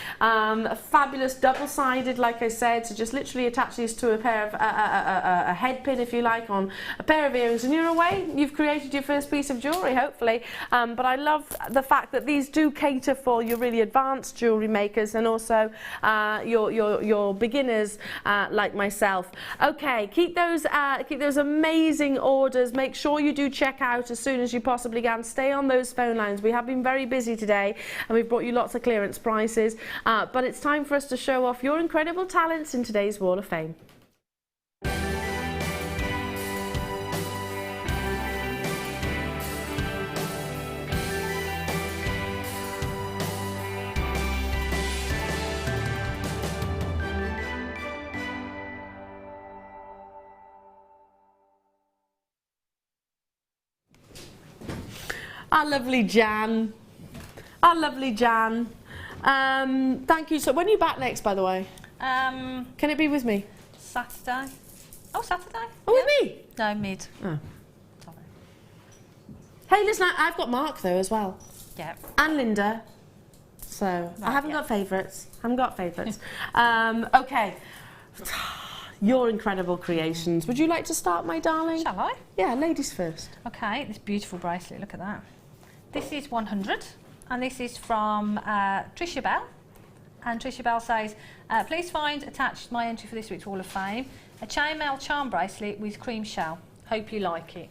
Fabulous double-sided, like I said, so just literally attach these to a pair of a head pin, if you like, on a pair of earrings, and you're away. You've created your first piece of jewellery, hopefully. But I love the fact that these do cater for your really advanced jewellery makers and also your beginners like myself. Okay, keep those amazing orders. Make sure you do check out as soon as you possibly can. Stay on those phone lines. We have been very busy today and we've brought you lots of clearance prices, but it's time for us to show off your incredible talents in today's Wall of Fame. Our lovely Jan. Our lovely Jan. Thank you. So when are you back next, by the way? Can it be with me? Saturday. Oh, Saturday? Oh, with me? No, mid. Oh. Hey, listen, I've got Mark, though, as well. Yeah. And Linda. So, right, I haven't got favourites. Okay. Your incredible creations. Would you like to start, my darling? Shall I? Yeah, ladies first. Okay, this beautiful bracelet, look at that. This is 100, and this is from Trisha Bell. And Trisha Bell says, please find attached my entry for this week's Wall of Fame, a chainmail charm bracelet with cream shell. Hope you like it.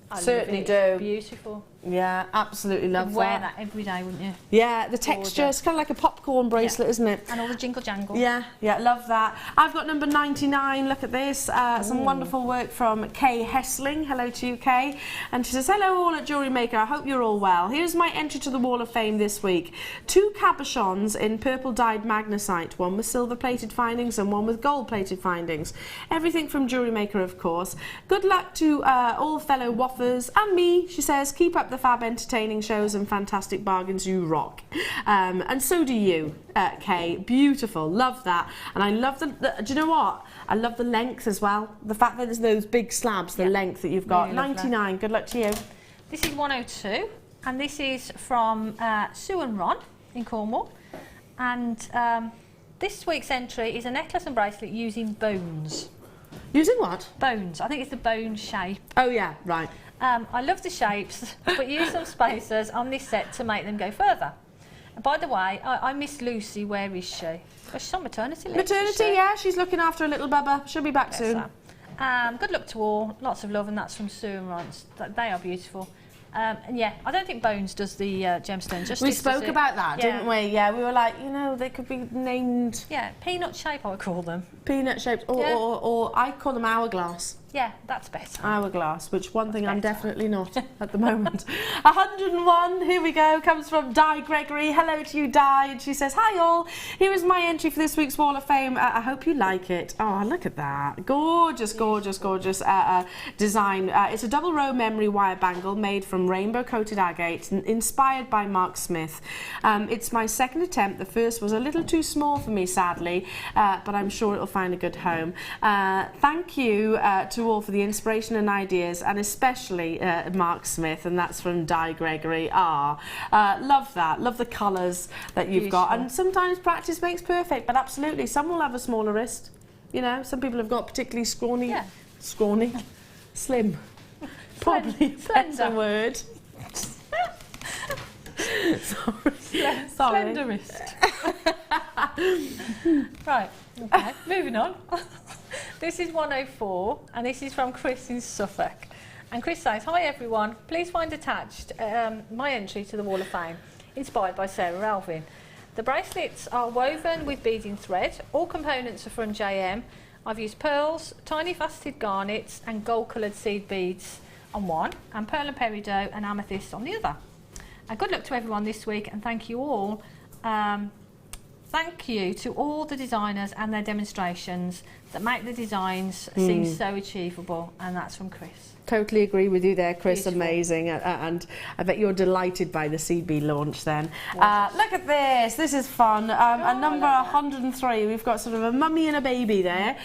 I certainly love it. do. Beautiful. Yeah, absolutely love You'd that. wear that every day, wouldn't you? Yeah, the texture, it's kind of like a popcorn bracelet, isn't it? And all the jingle jangle. Yeah, love that. I've got number 99, look at this. Some wonderful work from Kay Hessling. Hello to you, Kay. And she says, hello all at Jewellery Maker, I hope you're all well. Here's my entry to the Wall of Fame this week. 2 cabochons in purple dyed magnesite, one with silver plated findings and one with gold plated findings. Everything from Jewellery Maker, of course. Good luck to all fellow waffers and me, she says. Keep up the fab entertaining shows and fantastic bargains, you rock. And so do you, Kay. Beautiful, love that. And I love do you know what? I love the length as well. The fact that there's those big slabs, the length that you've got. Really 99, good luck to you. This is 102, and this is from Sue and Ron in Cornwall. And this week's entry is a necklace and bracelet using bones. Using what? Bones. I think it's the bone shape. Oh yeah, right. I love the shapes, but use some spacers on this set to make them go further. And by the way, I miss Lucy. Where is she? Oh, she's on maternity leave. Maternity, yeah, she's looking after a little bubba. She'll be back soon. Good luck to all. Lots of love, and that's from Sue and Ron. They are beautiful. And yeah, I don't think Bones does the gemstone justice. We spoke about that, didn't we? Yeah, we were like, you know, they could be named... Yeah, peanut shape, I would call them. Peanut shaped, or I call them hourglass. Yeah, that's better. Hourglass, which one thing I'm definitely not at the moment. 101, here we go, comes from Di Gregory. Hello to you, Di. And she says, hi all, here is my entry for this week's Wall of Fame. I hope you like it. Oh, look at that. Gorgeous, gorgeous, gorgeous design. It's a double row memory wire bangle made from rainbow coated agate, inspired by Mark Smith. It's my second attempt. The first was a little too small for me, sadly, but I'm sure it'll find a good home. Thank you to all for the inspiration and ideas, and especially Mark Smith, and that's from Di Gregory. Love that. Love the colours that you've got, and sometimes practice makes perfect, but absolutely, some will have a smaller wrist. You know, some people have got particularly scrawny, slim. Probably a better word. Sorry. Slender wrist. Right, okay, moving on. This is 104, and this is from Chris in Suffolk. And Chris says, "Hi everyone, please find attached my entry to the Wall of Fame, inspired by Sarah Alvin. The bracelets are woven with beading thread. All components are from JM. I've used pearls, tiny faceted garnets and gold-coloured seed beads on one, and pearl and peridot and amethyst on the other. Good luck to everyone this week, and thank you all. Thank you to all the designers and their demonstrations that make the designs seem so achievable." And that's from Chris. Totally agree with you there, Chris. Beautiful. Amazing. And I bet you're delighted by the CB launch then. Look at this. This is fun. At number 103, we've got sort of a mummy and a baby there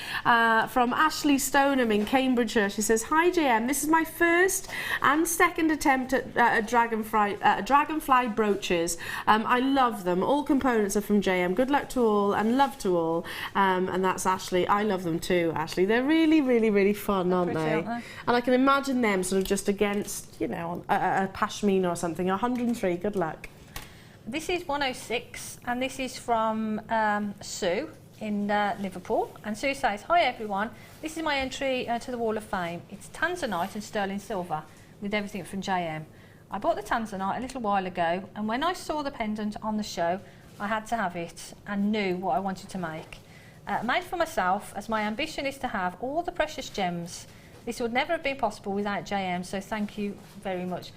from Ashley Stoneham in Cambridgeshire. She says, "Hi JM, this is my first and second attempt at dragonfly brooches. I love them. All components are from JM. Good luck to all and love to all." And that's Ashley. I love them too, Ashley. They're really, really, really fun, aren't they? And I can imagine them sort of just against, you know, a pashmina or something. 103, good luck. This is 106, and this is from Sue in Liverpool. And Sue says, "Hi everyone, this is my entry to the Wall of Fame. It's tanzanite and sterling silver with everything from JM. I bought the tanzanite a little while ago, and when I saw the pendant on the show, I had to have it and knew what I wanted to make. Made for myself, as my ambition is to have all the precious gems. This would never have been possible without JM, so thank you very much."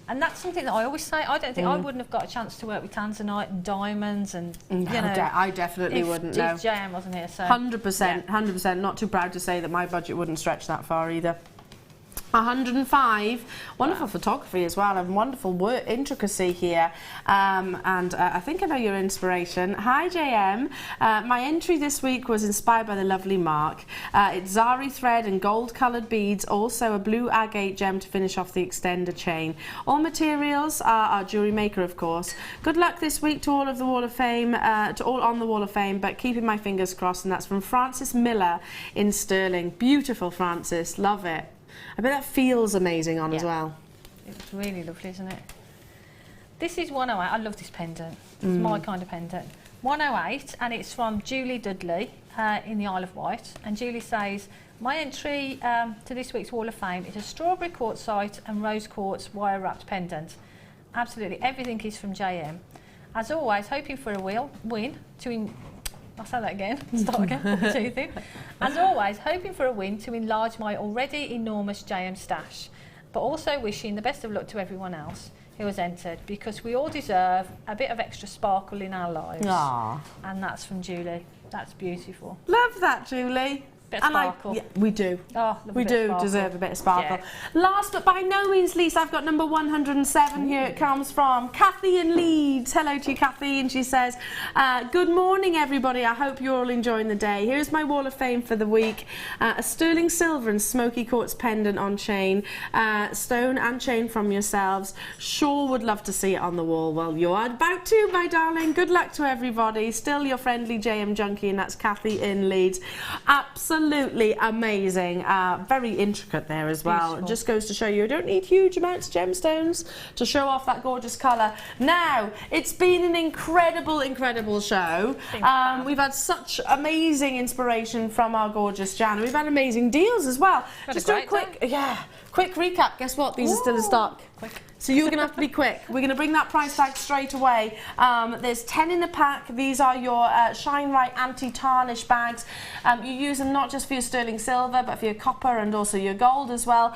And that's something that I always say. I don't think I wouldn't have got a chance to work with tanzanite and diamonds and, you know. I definitely wouldn't, no. If JM wasn't here, so. 100%, 100%. Not too proud to say that my budget wouldn't stretch that far either. 105, wonderful photography as well, and wonderful work, intricacy here, and I think I know your inspiration. "Hi JM, my entry this week was inspired by the lovely Mark. It's zari thread and gold coloured beads, also a blue agate gem to finish off the extender chain. All materials are Jewellery Maker, of course. Good luck this week to all of the Wall of Fame, to all on the Wall of Fame, but keeping my fingers crossed." And that's from Francis Miller in Stirling. Beautiful, Francis, love it. I bet that feels amazing on as well. It's really lovely, isn't it? This is 108. I love this pendant. It's my kind of pendant. 108, and it's from Julie Dudley in the Isle of Wight. And Julie says, "My entry to this week's Wall of Fame is a strawberry quartzite and rose quartz wire wrapped pendant. Absolutely everything is from JM. As always, hoping for a win to I'll say that again, start again, put my teeth in. As always, hoping for a win to enlarge my already enormous JM stash, but also wishing the best of luck to everyone else who has entered, because we all deserve a bit of extra sparkle in our lives." Aww. And that's from Julie. That's beautiful. Love that, Julie. Bit of sparkle. Yeah, we do. Oh, we do deserve a bit of sparkle. Yeah. Last but by no means least, I've got number 107 here. It comes from Kathy in Leeds. Hello to you, Kathy. And she says, "Good morning, everybody. I hope you're all enjoying the day. Here's my Wall of Fame for the week. A sterling silver and smoky quartz pendant on chain. Stone and chain from yourselves. Sure would love to see it on the wall." Well, you're about to, my darling. Good luck to everybody. Still your friendly JM junkie, and that's Kathy in Leeds. Absolutely amazing. Very intricate there as well. Beautiful. It just goes to show you don't need huge amounts of gemstones to show off that gorgeous colour. Now, it's been an incredible show. We've had such amazing inspiration from our gorgeous Jan. We've had amazing deals as well. Just do a quick recap. Guess what? These are still in stock. Quick. So you're going to have to be quick. We're going to bring that price tag straight away. There's 10 in the pack. These are your Shine Right anti-tarnish bags. You use them not just for your sterling silver, but for your copper and also your gold as well.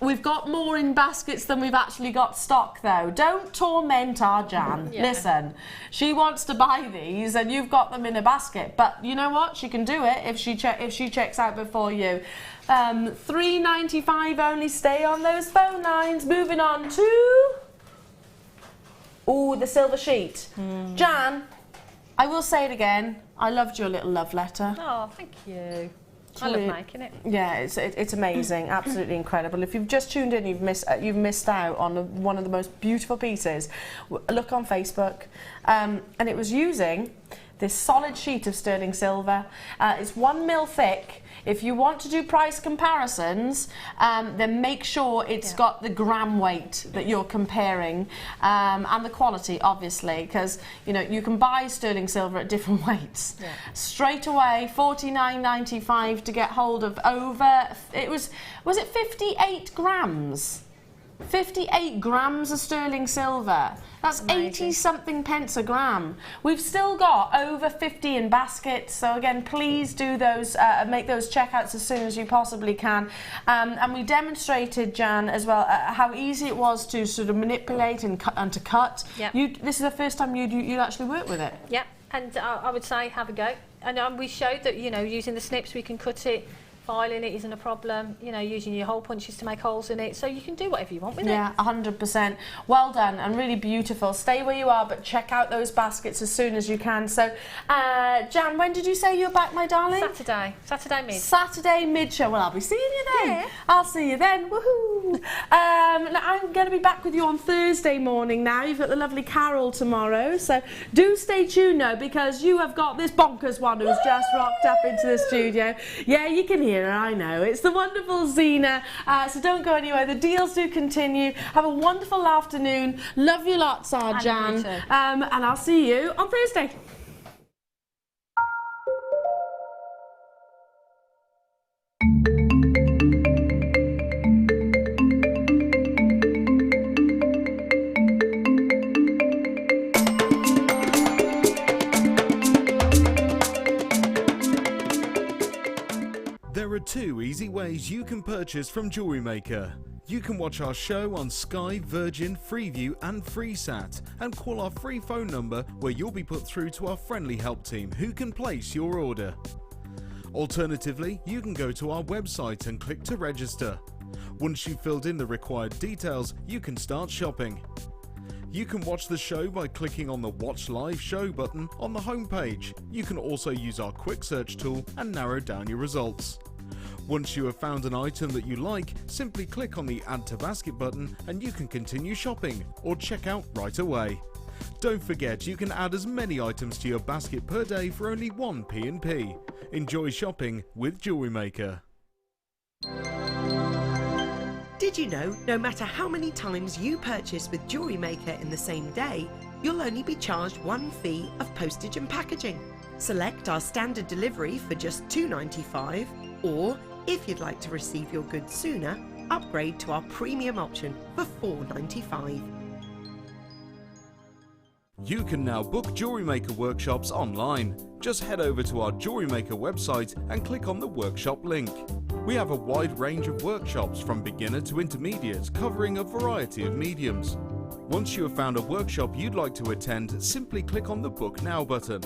We've got more in baskets than we've actually got stock, though. Don't torment our Jan. Yeah. Listen, she wants to buy these, and you've got them in a basket. But you know what? She can do it if she checks out before you. $3.95 only. Stay on those phone lines. Moving on to the silver sheet. Jan, I will say it again. I loved your little love letter. Oh, thank you. I love making it. Yeah, it's amazing, absolutely incredible. If you've just tuned in, you've missed out on one of the most beautiful pieces. Look on Facebook, and it was using this solid sheet of sterling silver. It's 1 mil thick. If you want to do price comparisons, then make sure it's got the gram weight that you're comparing, and the quality, obviously, because you know you can buy sterling silver at different weights. Straight away, $49.95 to get hold of over. It was it 58 grams? 58 grams of sterling silver. That's 80 something pence a gram. We've still got over 50 in baskets, so again, please do those, make those checkouts as soon as you possibly can. And we demonstrated, Jan, as well, how easy it was to sort of manipulate and to cut. This is the first time you actually worked with it. Yeah, and I would say have a go. And we showed that, you know, using the snips we can cut it. Filing it isn't a problem, you know, using your hole punches to make holes in it, so you can do whatever you want with it. Yeah, 100%. Well done and really beautiful. Stay where you are, but check out those baskets as soon as you can. So, Jan, when did you say you're back, my darling? Saturday mid. Saturday mid-show. Well, I'll be seeing you then. Yeah. I'll see you then. Woohoo! I'm going to be back with you on Thursday morning now. You've got the lovely Carol tomorrow, so do stay tuned now, because you have got this bonkers one who's just rocked up into the studio. Yeah, you can hear her, I know. It's the wonderful Zena, so don't go anywhere. The deals do continue. Have a wonderful afternoon. Love you lots, Jan. And I'll see you on Thursday. There are 2 easy ways you can purchase from Jewellery Maker. You can watch our show on Sky, Virgin, Freeview and FreeSat, and call our free phone number where you'll be put through to our friendly help team who can place your order. Alternatively, you can go to our website and click to register. Once you've filled in the required details, you can start shopping. You can watch the show by clicking on the Watch Live Show button on the homepage. You can also use our quick search tool and narrow down your results. Once you have found an item that you like, simply click on the Add to Basket button and you can continue shopping or check out right away. Don't forget, you can add as many items to your basket per day for only 1 P&P. Enjoy shopping with Jewellery Maker. Did you know, no matter how many times you purchase with Jewellery Maker in the same day, you'll only be charged 1 fee of postage and packaging. Select our standard delivery for just $2.95, or if you'd like to receive your goods sooner, upgrade to our premium option for $4.95. You can now book Jewellery Maker workshops online. Just head over to our Jewellery Maker website and click on the workshop link. We have a wide range of workshops from beginner to intermediate, covering a variety of mediums. Once you have found a workshop you'd like to attend, simply click on the Book Now button.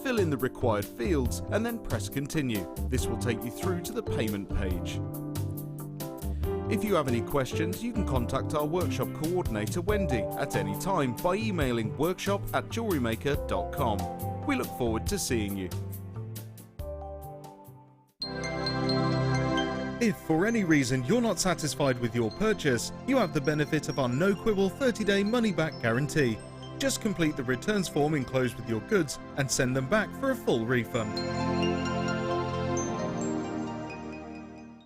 Fill in the required fields and then press Continue. This will take you through to the payment page. If you have any questions, you can contact our workshop coordinator Wendy at any time by emailing workshop@jewellerymaker.com. We look forward to seeing you. If for any reason you're not satisfied with your purchase, you have the benefit of our no-quibble 30-day money-back guarantee. Just complete the returns form enclosed with your goods and send them back for a full refund.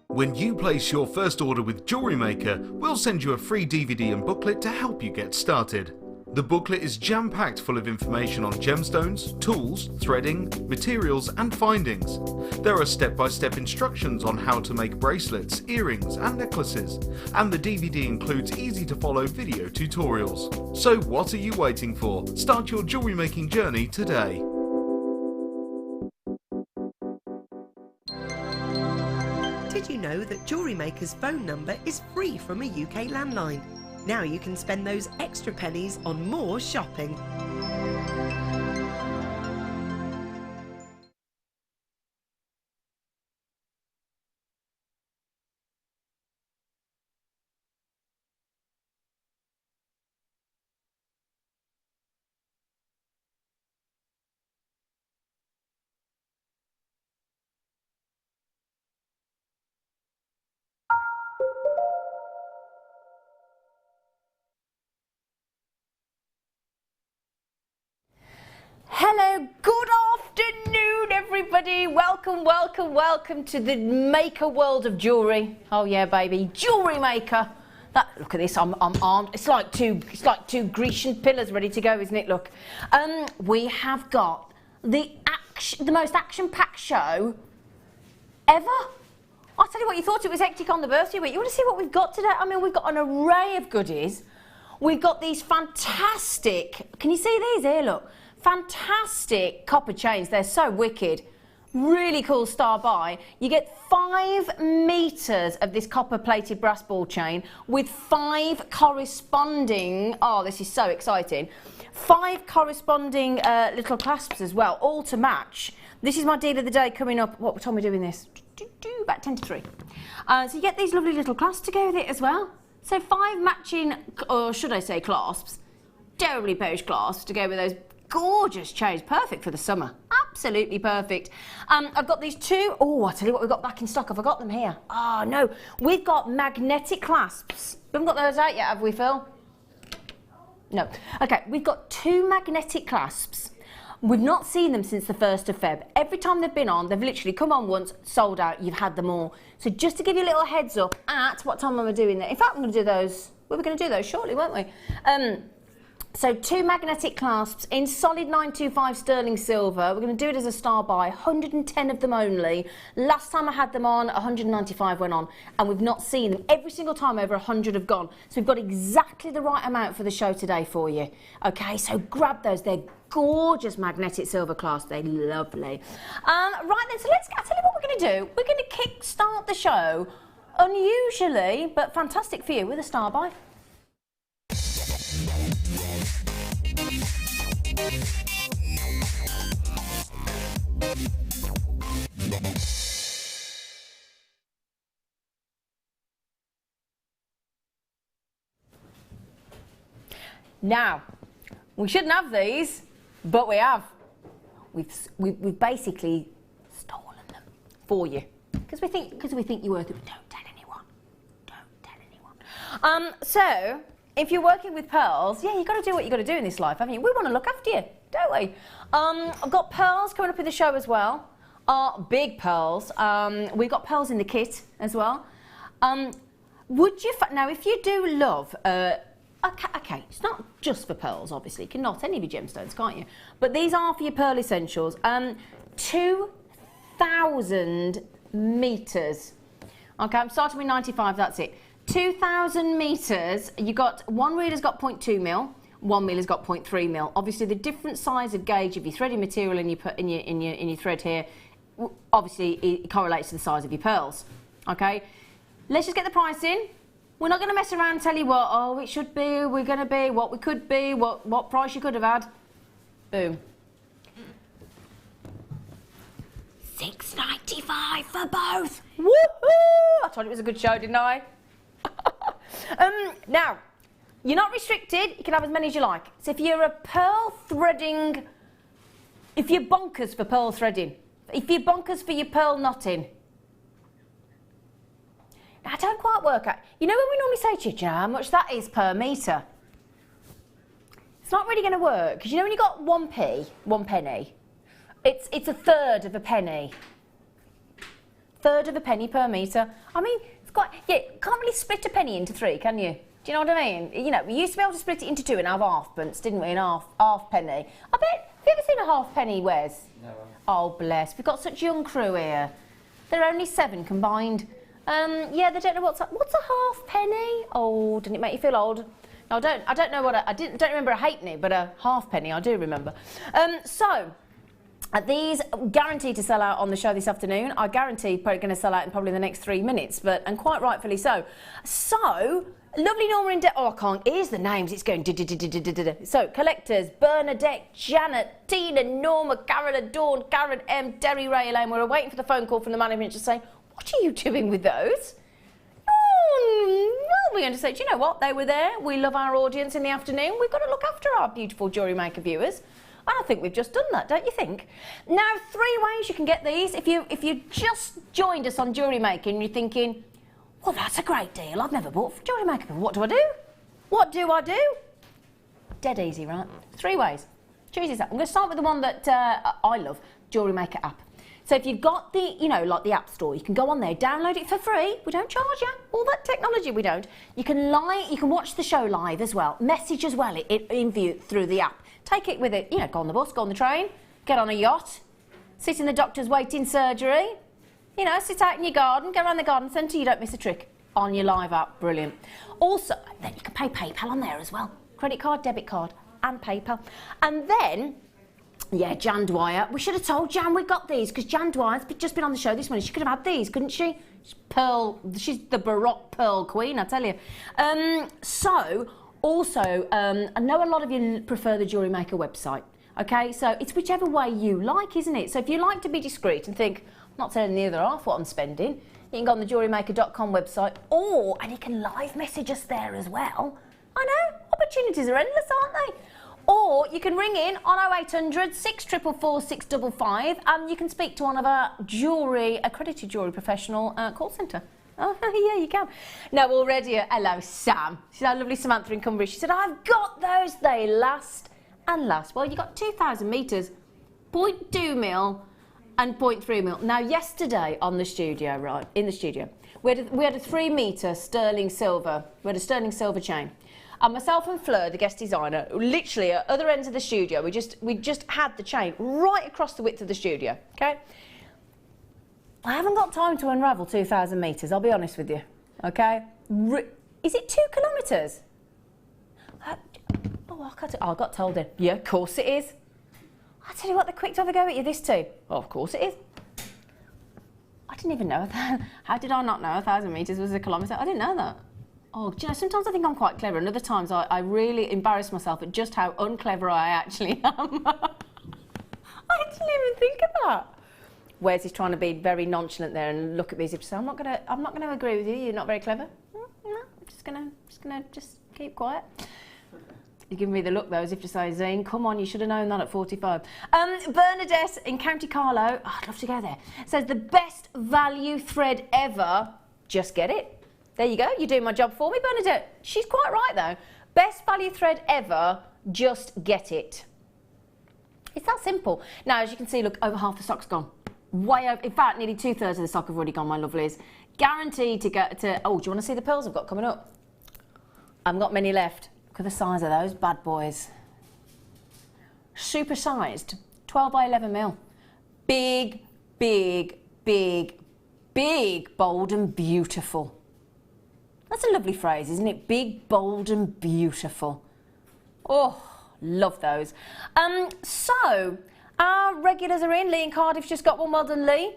When you place your first order with Jewellery Maker, we'll send you a free DVD and booklet to help you get started. The booklet is jam-packed full of information on gemstones, tools, threading, materials and findings. There are step-by-step instructions on how to make bracelets, earrings and necklaces, and the DVD includes easy-to-follow video tutorials. So what are you waiting for? Start your jewellery making journey today. Did you know that Jewellery Maker's phone number is free from a UK landline? Now you can spend those extra pennies on more shopping. Hello, good afternoon everybody. Welcome, welcome, welcome to the maker world of jewellery. Oh yeah, baby, Jewellery Maker. Look at this, I'm armed. It's like two Grecian pillars ready to go, isn't it? Look, we have got the most action-packed show ever. I'll tell you what, you thought it was hectic on the birthday week. You want to see what we've got today? I mean, we've got an array of goodies. We've got these fantastic, can you see these here, look? Fantastic copper chains, they're so wicked. Really cool star buy. You get 5 meters of this copper plated brass ball chain with 5 corresponding, oh this is so exciting, 5 corresponding little clasps as well, all to match. This is my deal of the day coming up. What time are we doing this? About 10 to 3. So you get these lovely little clasps to go with it as well. So 5 matching, or should I say clasps, terribly posh clasps to go with those gorgeous chains, perfect for the summer, absolutely perfect. I've got these 2, oh I'll tell you what we've got back in stock, have I got them here? Oh no, we've got magnetic clasps. We haven't got those out yet, have we, Phil? No. Okay, we've got 2 magnetic clasps. We've not seen them since the 1st of Feb. Every time they've been on, they've literally come on once, sold out, you've had them all. So just to give you a little heads up at what time am I doing that? In fact, I'm going to do those, we were going to do those shortly, weren't we? So 2 magnetic clasps in solid 925 sterling silver. We're going to do it as a star buy, 110 of them only. Last time I had them on, 195 went on, and we've not seen them. Every single time over 100 have gone. So we've got exactly the right amount for the show today for you. Okay, so grab those. They're gorgeous magnetic silver clasps. They're lovely. Right then, so I'll tell you what we're going to do. We're going to kick-start the show, unusually, but fantastic for you, with a star buy. Now, we shouldn't have these, but we have. We've basically stolen them for you because we think you're worth it. Don't tell anyone. Don't tell anyone. So if you're working with pearls, yeah, you've got to do what you've got to do in this life, haven't you? We want to look after you, don't we? I've got pearls coming up in the show as well. Big pearls. We've got pearls in the kit as well. Would you now, if you do love okay, it's not just for pearls, obviously. You can knot any of your gemstones, can't you? But these are for your pearl essentials. 2,000 meters. Okay, I'm starting with 95, that's it. 2,000 meters. You got, one reeler's got 0.2 mil, one reeler's got 0.3 mil. Obviously, the different size of gauge of your threading material and you put in your thread here, obviously it correlates to the size of your pearls. Okay, let's just get the price in. We're not going to mess around and tell you what, oh, it should be, we're going to be, what we could be, what price you could have had. Boom. $6.95 for both. Woohoo! I told you it was a good show, didn't I? Now, you're not restricted. You can have as many as you like. So if you're a pearl threading, if you're bonkers for pearl threading, if you're bonkers for your pearl knotting, I don't quite work out. You know when we normally say to you, do you know how much that is per metre? It's not really going to work, because you know when you got 1p, 1 penny, it's a third of a penny. Third of a penny per metre. I mean, it's quite, yeah, can't really split a penny into 3, can you? Do you know what I mean? You know, we used to be able to split it into 2 and have halfpence, didn't we, in half penny. I bet, have you ever seen a halfpenny, Wes? No. Oh, bless, we've got such young crew here. There are only 7 combined. Yeah, they don't know what's a halfpenny. Oh, didn't it make you feel old? No, I don't know what don't remember a halfpenny, but a halfpenny I do remember. So these guaranteed to sell out on the show this afternoon. I guarantee probably going to sell out in probably the next 3 minutes, and quite rightfully so. So lovely Norma and oh, I can't. Here's the names. It's going. So collectors: Bernadette, Janet, Tina, Norma, Karen, Dawn, Karen M, Derry, Ray, Elaine. We're waiting for the phone call from the management to say, what are you doing with those? Well, we're going to say, do you know what? They were there. We love our audience in the afternoon. We've got to look after our beautiful Jewellery Maker viewers. And I think we've just done that, don't you think? Now, 3 ways you can get these. If you just joined us on Jewellery Maker and you're thinking, well, that's a great deal. I've never bought Jewellery Maker. What do I do? What do I do? Dead easy, right? 3 ways. Choose yourself. I'm going to start with the one that I love, Jewellery Maker app. So if you've got the, like the App Store, you can go on there, download it for free. We don't charge you. All that technology, we don't. You can watch the show live as well. Message as well in view through the app. Take it with it. Go on the bus, go on the train, get on a yacht, sit in the doctor's waiting surgery. Sit out in your garden, go around the garden centre. You don't miss a trick on your live app. Brilliant. Also, then you can pay PayPal on there as well. Credit card, debit card, and PayPal. And then. Yeah, Jan Dwyer. We should have told Jan we got these because Jan Dwyer's just been on the show this morning. She could have had these, couldn't she? She's the Baroque Pearl Queen, I tell you. Also, I know a lot of you prefer the Jewellery Maker website. Okay, so it's whichever way you like, isn't it? So if you like to be discreet and think, I'm not telling the other half what I'm spending, you can go on the jewellerymaker.com website and you can live message us there as well. I know, opportunities are endless, aren't they? Or you can ring in on 0800 644 655 and you can speak to one of our accredited jewellery professional call centre. Oh, yeah, you can. Now, already, hello, Sam. She's our lovely Samantha in Cumbria. She said, I've got those. They last and last. Well, you got 2,000 metres, 0.2 mil and 0.3 mil. Now, yesterday in the studio, we had a 3 metre sterling silver. We had a sterling silver chain. And myself and Fleur, the guest designer, literally at other ends of the studio, we just had the chain right across the width of the studio, okay? I haven't got time to unravel 2,000 metres, I'll be honest with you, okay? Is it 2 kilometres? I got told it. Yeah, of course it is. I tell you what, they're quick to have a go at you, this too. Well, of course it is. I didn't even know that. How did I not know 1,000 metres was a kilometre? I didn't know that. Oh, do you know, sometimes I think I'm quite clever, and other times I really embarrass myself at just how unclever I actually am. I didn't even think of that. Wes is trying to be very nonchalant there and look at me as if to say, I'm not gonna agree with you. You're not very clever. No, I'm just gonna keep quiet. You're giving me the look though, as if to say, Zane, come on, you should have known that at 45. Bernadette in County Carlow, I'd love to go there, says the best value thread ever. Just get it. There you go, you're doing my job for me, Bernadette. She's quite right, though. Best value thread ever, just get it. It's that simple. Now, as you can see, look, over half the stock's gone. Way over, in fact, nearly 2/3 of the stock have already gone, my lovelies. Guaranteed to get to, oh, do you want to see the pearls I've got coming up? I haven't got many left. Look at the size of those bad boys. Super sized, 12 by 11 mil. Big, big, big, big, bold and beautiful. That's a lovely phrase, isn't it? Big, bold and beautiful. Oh, love those. So, our regulars are in. Lee in Cardiff's just got one. Well done, Lee.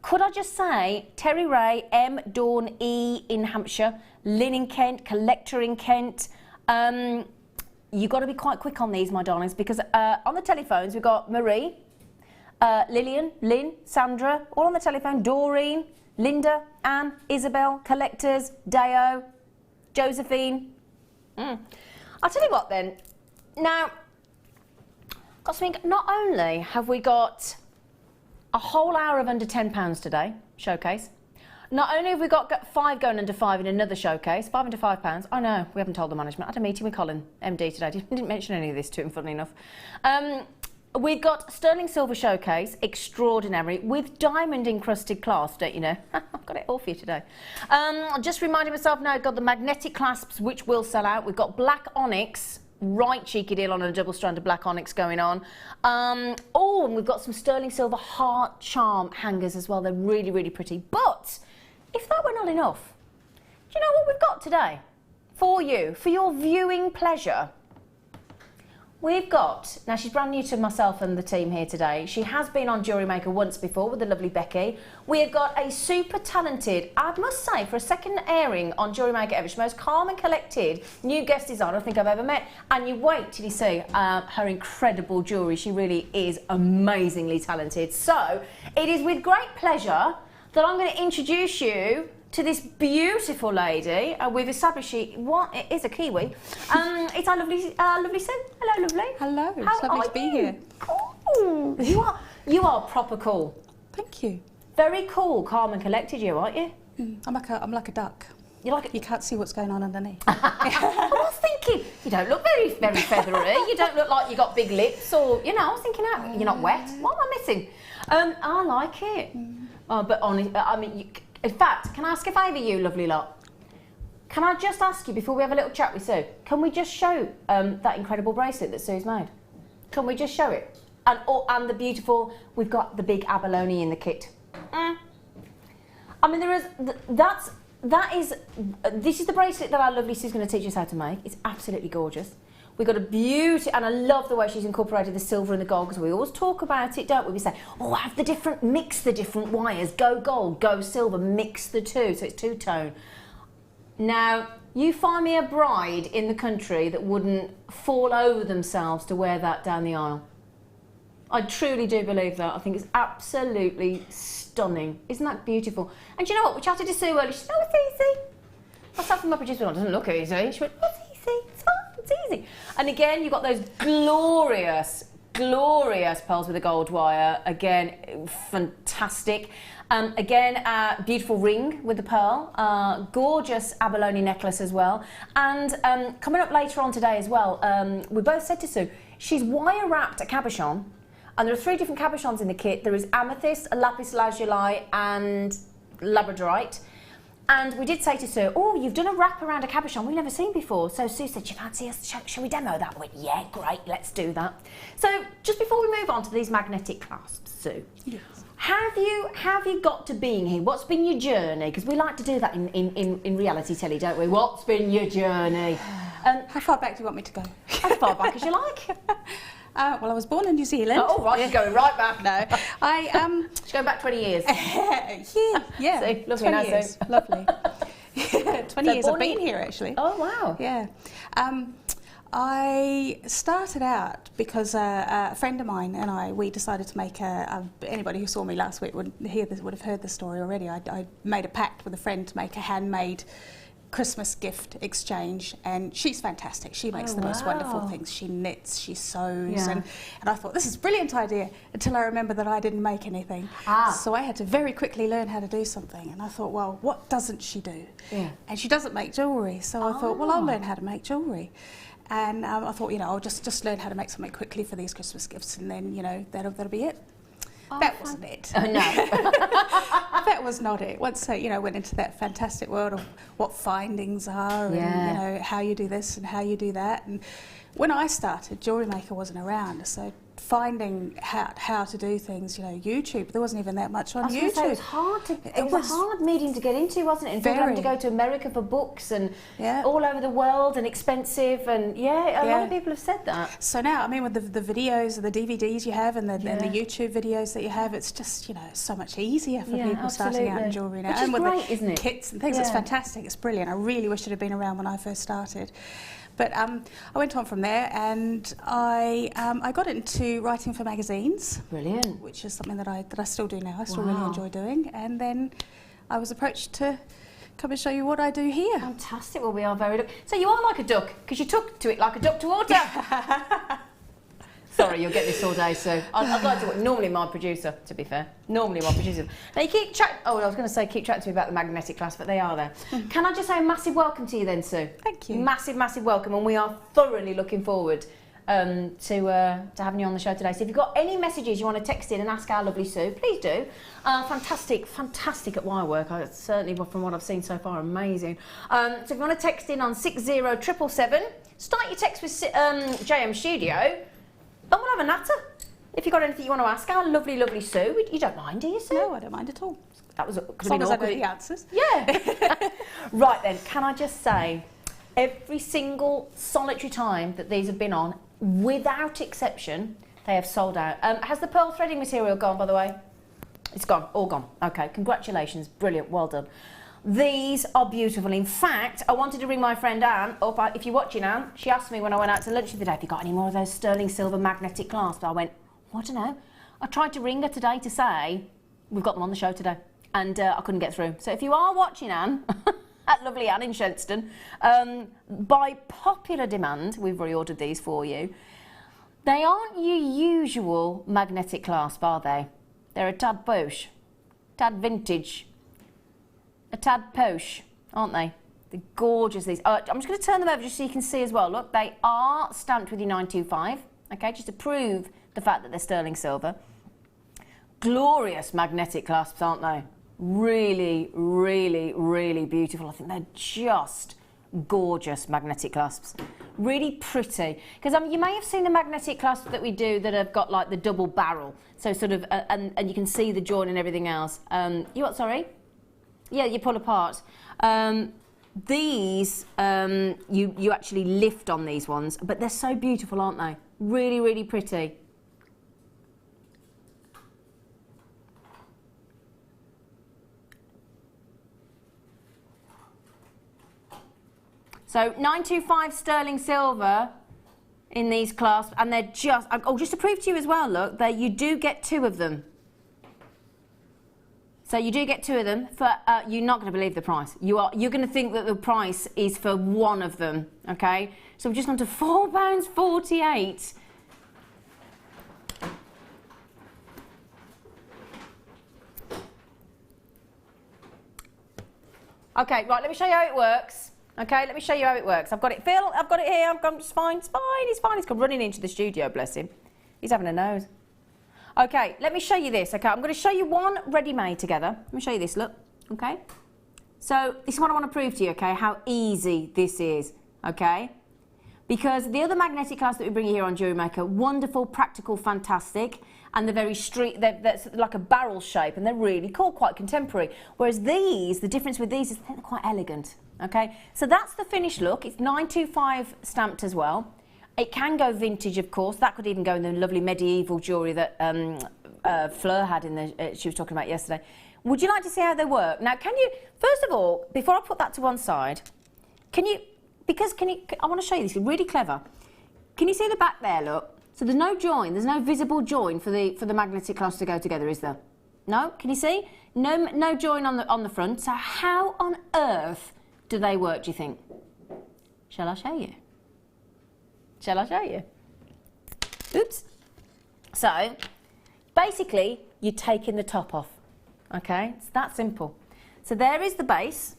Could I just say, Terry Ray, M, Dawn, E in Hampshire, Lynn in Kent, Collector in Kent. You've got to be quite quick on these, my darlings, because on the telephones we've got Marie, Lillian, Lynn, Sandra, all on the telephone, Doreen, Linda, Anne, Isabel, Collectors, Deo, Josephine. I'll tell you what then. Now, got something. Not only have we got a whole hour of under £10 today, showcase. Not only have we got 5 going under 5 in another showcase, 5 under £5. I know, we haven't told the management. I had a meeting with Colin, MD, today. Didn't mention any of this to him, funnily enough. We've got sterling silver showcase, extraordinary, with diamond encrusted clasp, don't you know? I've got it all for you today. Just reminding myself now, I've got the magnetic clasps, which will sell out. We've got black onyx, right cheeky deal on a double strand of black onyx going on. Oh, and we've got some sterling silver heart charm hangers as well. They're really, really pretty. But if that were not enough, do you know what we've got today for you, for your viewing pleasure? We've got, now she's brand new to myself and the team here today. She has been on Jewellery Maker once before with the lovely Becky. We've got a super talented, I must say, for a second airing on Jewellery Maker ever, she's the most calm and collected new guest designer I think I've ever met. And you wait till you see her incredible jewellery. She really is amazingly talented. So it is with great pleasure that I'm going to introduce you to this beautiful lady. We've established it is a Kiwi. It's our lovely Sue. Hello, lovely. Hello, it's lovely to be here. Oh, you are proper cool. Thank you. Very cool, calm and collected, you, aren't you? I'm like a duck. You like it? You can't see what's going on underneath. I was thinking thinking, you don't look very, very feathery. You don't look like you got big lips, or you know. I was thinking, you're not wet. What am I missing? I like it. But honestly, I mean, in fact, can I ask a favour, you lovely lot? Can I just ask you before we have a little chat with Sue? Can we just show that incredible bracelet that Sue's made? Can we just show it? And the beautiful. We've got the big abalone in the kit. I mean, there is this is the bracelet that our lovely Sue's going to teach us how to make. It's absolutely gorgeous. We've got a beauty, and I love the way she's incorporated the silver and the gold, because we always talk about it, don't we? We say, oh, mix the different wires, go gold, go silver, mix the two, so it's two-tone. Now, you find me a bride in the country that wouldn't fall over themselves to wear that down the aisle. I truly do believe that. I think it's absolutely stunning. Isn't that beautiful? And do you know what? We chatted to Sue earlier. She said, oh, it's easy. I sat from my producer, it doesn't look easy. She went, oh, it's easy. It's fine. It's easy. And again, you've got those glorious, glorious pearls with a gold wire. Again, fantastic. Again, beautiful ring with the pearl. Gorgeous abalone necklace as well. And coming up later on today as well, we both said to Sue, she's wire wrapped a cabochon. And there are 3 different cabochons in the kit. There is amethyst, lapis lazuli, and labradorite. And we did say to Sue, oh, you've done a wrap around a cabochon we've never seen before. So Sue said, do you fancy us? Shall we demo that? I went, yeah, great, let's do that. So just before we move on to these magnetic clasps, Sue, yes. Have you got to being here? What's been your journey? Because we like to do that in reality telly, don't we? What's been your journey? How far back do you want me to go? As far back as you like. Well, I was born in New Zealand. Oh, right, she's going right back. No, she's going back 20 years. yeah. See, lovely, 20 years. Lovely. 20 years I've been here, actually. Oh, wow. Yeah. I started out because a friend of mine and we decided to make anybody who saw me last week would have heard the story already. I made a pact with a friend to make a handmade Christmas gift exchange, and she's fantastic. She makes the most wonderful things. She knits, she sews, and I thought, this is a brilliant idea, until I remembered that I didn't make anything. So I had to very quickly learn how to do something, and I thought, well, what doesn't she do? And she doesn't make jewellery, so I thought, well, I'll learn how to make jewellery. And I thought, I'll just learn how to make something quickly for these Christmas gifts, and then, that'll be it. That wasn't it. Oh, no. That was not it. Once I, went into that fantastic world of what findings are, and how you do this and how you do that. And when I started, Jewellery Maker wasn't around, so finding how to do things, YouTube, there wasn't even that much on YouTube. Say, it was a hard medium to get into, wasn't it? And people having to go to America for books and all over the world, and expensive, and a lot of people have said that. So now, with the videos and the DVDs you have and the YouTube videos that you have, it's just, so much easier for people starting out in jewellery now. Which is great, isn't it? Kits and things, it's fantastic, it's brilliant. I really wish it had been around when I first started. But I went on from there, and I got into writing for magazines. Brilliant. Which is something that I still do now. I still really enjoy doing. And then I was approached to come and show you what I do here. Fantastic. Well, we are very lucky. So you are like a duck, because you took to it like a duck to water. Sorry, you'll get this all day, so I'd like to. Normally my producer, to be fair. Normally my producer. Now you keep chatting. Oh, I was going to say keep chatting to me about the magnetic clasp, but they are there. Can I just say a massive welcome to you then, Sue? Thank you. Massive, massive welcome, and we are thoroughly looking forward to having you on the show today. So if you've got any messages you want to text in and ask our lovely Sue, please do. Fantastic at wire work. Certainly from what I've seen so far, amazing. So if you want to text in on 60777, start your text with JM Studio. And we'll have a natter. If you've got anything you want to ask our lovely, lovely Sue, you don't mind, do you, Sue? No, I don't mind at all. That was as long as I know the answers. Yeah. Right then, can I just say, every single solitary time that these have been on, without exception, they have sold out. Has the pearl threading material gone, by the way? It's gone, all gone. Okay, congratulations, brilliant, well done. These are beautiful. In fact, I wanted to ring my friend Anne up. If you're watching, Anne, she asked me when I went out to lunch the other day, have you got any more of those sterling silver magnetic clasps? I went, I don't know. I tried to ring her today to say, we've got them on the show today. And I couldn't get through. So if you are watching, Anne, at lovely Anne in Shenstone, by popular demand, we've reordered these for you. They aren't your usual magnetic clasp, are they? They're a tad posh, tad vintage, a tad posh, aren't they? They're gorgeous, these. I'm just going to turn them over just so you can see as well. Look, they are stamped with your 925, okay, just to prove the fact that they're sterling silver. Glorious magnetic clasps, aren't they? Really, really, really beautiful. I think they're just gorgeous magnetic clasps. Really pretty. Because you may have seen the magnetic clasps that we do that have got like the double barrel. So sort of, and you can see the join and everything else. You what, sorry? Yeah, you pull apart. These, you actually lift on these ones, but they're so beautiful, aren't they? Really, really pretty. So 925 sterling silver in these clasps, and they're just, oh, just to prove to you as well, look, you do get 2 of them. So you do get 2 of them for, you're not going to believe the price. You're going to think that the price is for 1 of them, okay? So we've just gone to £4.48. Okay, right, let me show you how it works. Okay, let me show you how it works. I've got it, Phil, I've got it here, I'm just fine, it's fine, he's fine. He's come running into the studio, bless him. He's having a nose. Okay, let me show you this, okay? I'm going to show you one ready-made together. Let me show you this, look, okay? So, this is what I want to prove to you, okay, how easy this is, okay? Because the other magnetic clasp that we bring you here on Jewellery Maker, wonderful, practical, fantastic, and they're very that's like a barrel shape, and they're really cool, quite contemporary. Whereas these, the difference with these is I think they're quite elegant. Okay, so that's the finished look. It's 925 stamped as well. It can go vintage, of course. That could even go in the lovely medieval jewellery that Fleur had in the she was talking about yesterday. Would you like to see how they work? Now, can you, first of all, before I put that to one side, I want to show you this, it's really clever. Can you see the back there, look? So there's no join, there's no visible join for the magnetic clasp to go together, is there? No? Can you see? No join on the front. So how on earth do they work, do you think? Shall I show you? Shall I show you? Oops. So, basically, you're taking the top off, okay? It's that simple. So there is the base,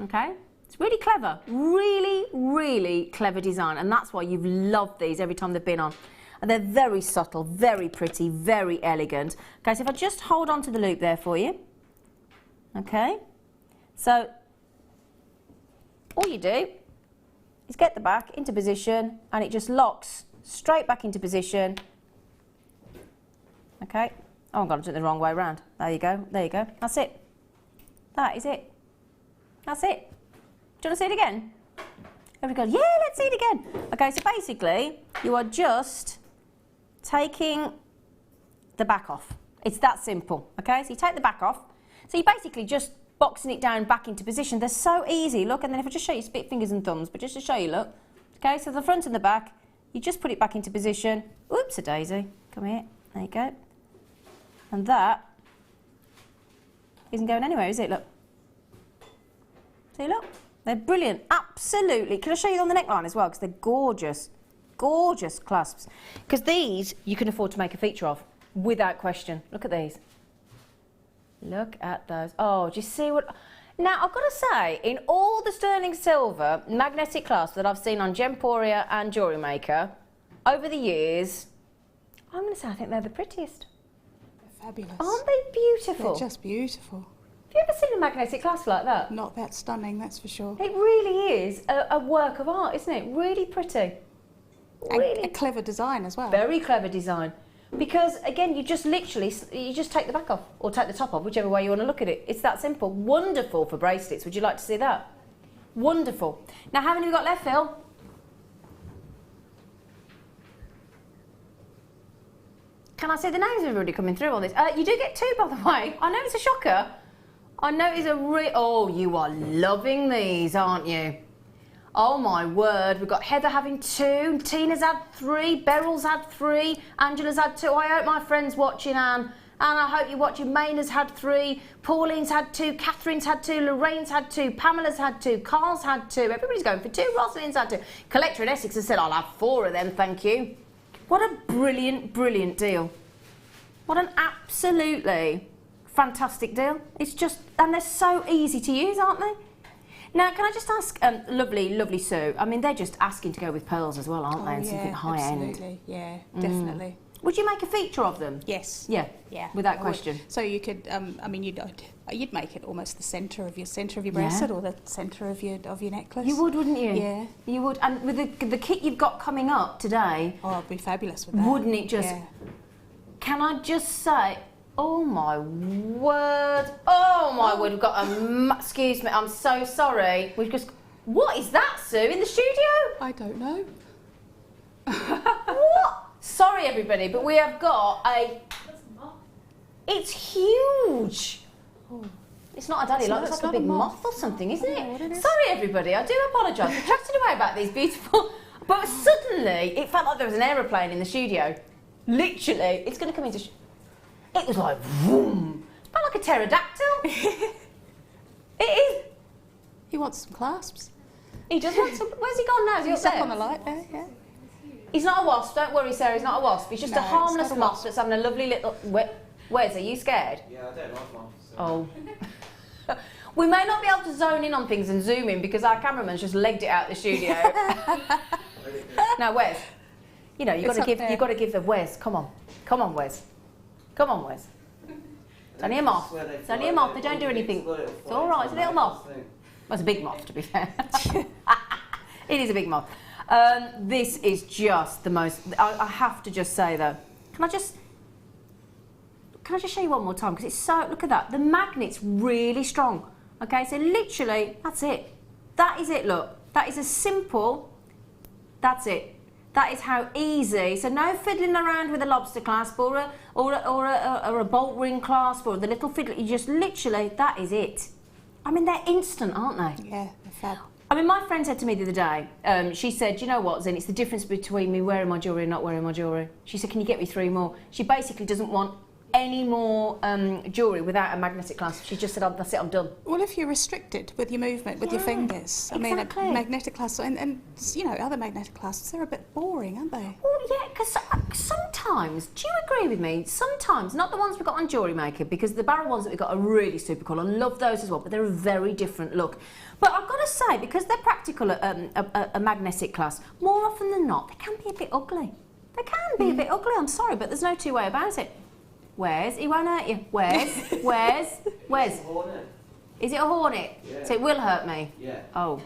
okay? It's really clever, really, really clever design, and that's why you've loved these every time they've been on. And they're very subtle, very pretty, very elegant. Okay, so if I just hold on to the loop there for you, okay? So, all you do is get the back into position and it just locks straight back into position. Okay. Oh, God, I've done it the wrong way around. There you go. There you go. That's it. That is it. That's it. Do you want to see it again? Everybody goes, yeah, let's see it again. Okay, so basically, you are just taking the back off. It's that simple. Okay, so you take the back off. So you basically just boxing it down back into position. They're so easy, look, and then if I just show you, spit fingers and thumbs, but just to show you, look. Okay, so the front and the back, you just put it back into position. Oops, a daisy. Come here. There you go. And that isn't going anywhere, is it? Look. See, look. They're brilliant. Absolutely. Can I show you on the neckline as well? Because they're gorgeous. Gorgeous clasps. Because these, you can afford to make a feature of, without question. Look at these. Look at those. Oh, do you see what... Now, I've got to say, in all the sterling silver magnetic clasps that I've seen on Gemporia and Jewellery Maker, over the years, I'm going to say I think they're the prettiest. They're fabulous. Aren't they beautiful? They're just beautiful. Have you ever seen a magnetic clasp like that? Not that stunning, that's for sure. It really is a work of art, isn't it? Really pretty. Really. A clever design as well. Very clever design. Because, again, you just literally, you just take the back off, or take the top off, whichever way you want to look at it. It's that simple. Wonderful for bracelets. Would you like to see that? Wonderful. Now, how many have we got left, Phil? Can I say the names have already coming through on this? You do get 2, by the way. I know it's a shocker. I know it's a oh, you are loving these, aren't you? Oh my word, we've got Heather having 2, Tina's had 3, Beryl's had 3, Angela's had 2. I hope my friend's watching, Anne. Anne, I hope you're watching. Maynard's had 3, Pauline's had 2, Catherine's had 2, Lorraine's had 2, Pamela's had 2, Carl's had 2. Everybody's going for 2, Rosalind's had 2. Collector in Essex has said, I'll have 4 of them, thank you. What a brilliant, brilliant deal. What an absolutely fantastic deal. It's just, and they're so easy to use, aren't they? Now, can I just ask, lovely Sue, I mean, they're just asking to go with pearls as well, aren't they? And something high absolutely. end. Yeah, definitely. Would you make a feature of them? Yes. Yeah. Yeah. Without I would. question. So you could, I mean, you'd make it almost the centre of your bracelet or the centre of your necklace. You would, wouldn't you? Yeah. You would. And with the kit you've got coming up today, Oh, it'd be fabulous with that. wouldn't it just? Yeah. Can I just say? Oh my word! Oh my word! We've got a. Excuse me. I'm so sorry. We've just. What is that, Sue? In the studio? I don't know. What? Sorry, everybody, but we have got a. It's huge. Oh. It's not a daddy, like, it's like a big moth or something, isn't I don't know what it? it is. Sorry, everybody. I do apologise. We're chatting away about these beautiful. But suddenly, it felt like there was an aeroplane in the studio. Literally, it's going to come into. It was like, vroom. It felt like a pterodactyl. It is. He wants some clasps. He just wants some. Where's he gone now? Is he He's up up there? on the light there, yeah. He's not a wasp. Don't worry, Sarah. He's not a wasp. He's just No, a harmless it's not a moth wasp. that's having a lovely little. Where's? Are you scared? Yeah, I don't like moths. So. Oh. We may not be able to zone in on things and zoom in because our cameraman's just legged it out the studio. Now, Wes, you know, you've got to give the Wes. Come on, Wes. Come on, Wes. It's only a moth. It's only a moth. They don't do anything. It's all right. It's a little moth. Well, it's a big moth, to be fair. It is a big moth. This is just the most. I have to just say though. Can I just show you one more time? Because it's so. Look at that. The magnet's really strong. Okay, so literally, that's it. That is it. Look, that is as simple. That's it. That is how easy. So no fiddling around with a lobster clasp or a bolt ring clasp or the little fiddle. You just literally. That is it. I mean, they're instant, aren't they? Yeah, they're fab. I mean, my friend said to me the other day, she said, you know what, Zen, it's the difference between me wearing my jewellery and not wearing my jewellery. She said, can you get me 3 more? She basically doesn't want any more jewellery without a magnetic clasp. She just said, oh, that's it, I'm done. Well, if you're restricted with your movement, with your fingers, I mean, exactly. a magnetic clasp, and you know, other magnetic clasps, they're a bit boring, aren't they? Well, yeah, because sometimes, do you agree with me? Sometimes, not the ones we've got on Jewellery Maker, because the barrel ones that we've got are really super cool. I love those as well, but they're a very different look. But I've got to say, because they're practical, a magnetic clasp, more often than not, they can be a bit ugly. They can be a bit ugly, I'm sorry, but there's no two way about it. Where's? He won't hurt you. Where's? It's a hornet. Is it a hornet? Yeah. So it will hurt me? Yeah. Oh.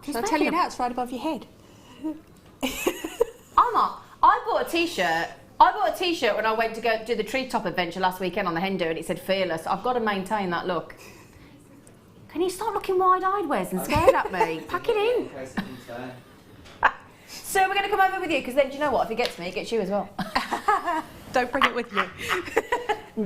Shall I tell you now? It's right above your head. I bought a t-shirt. I bought a t-shirt when I went to go do the treetop adventure last weekend on the Hendo, and it said fearless. I've got to maintain that look. Can you stop looking wide-eyed, Wes, and scared at me? Pack it in. case it comes down. So we're going to come over with you, because then, do you know what? If it gets me, it gets you as well. Don't bring it with you.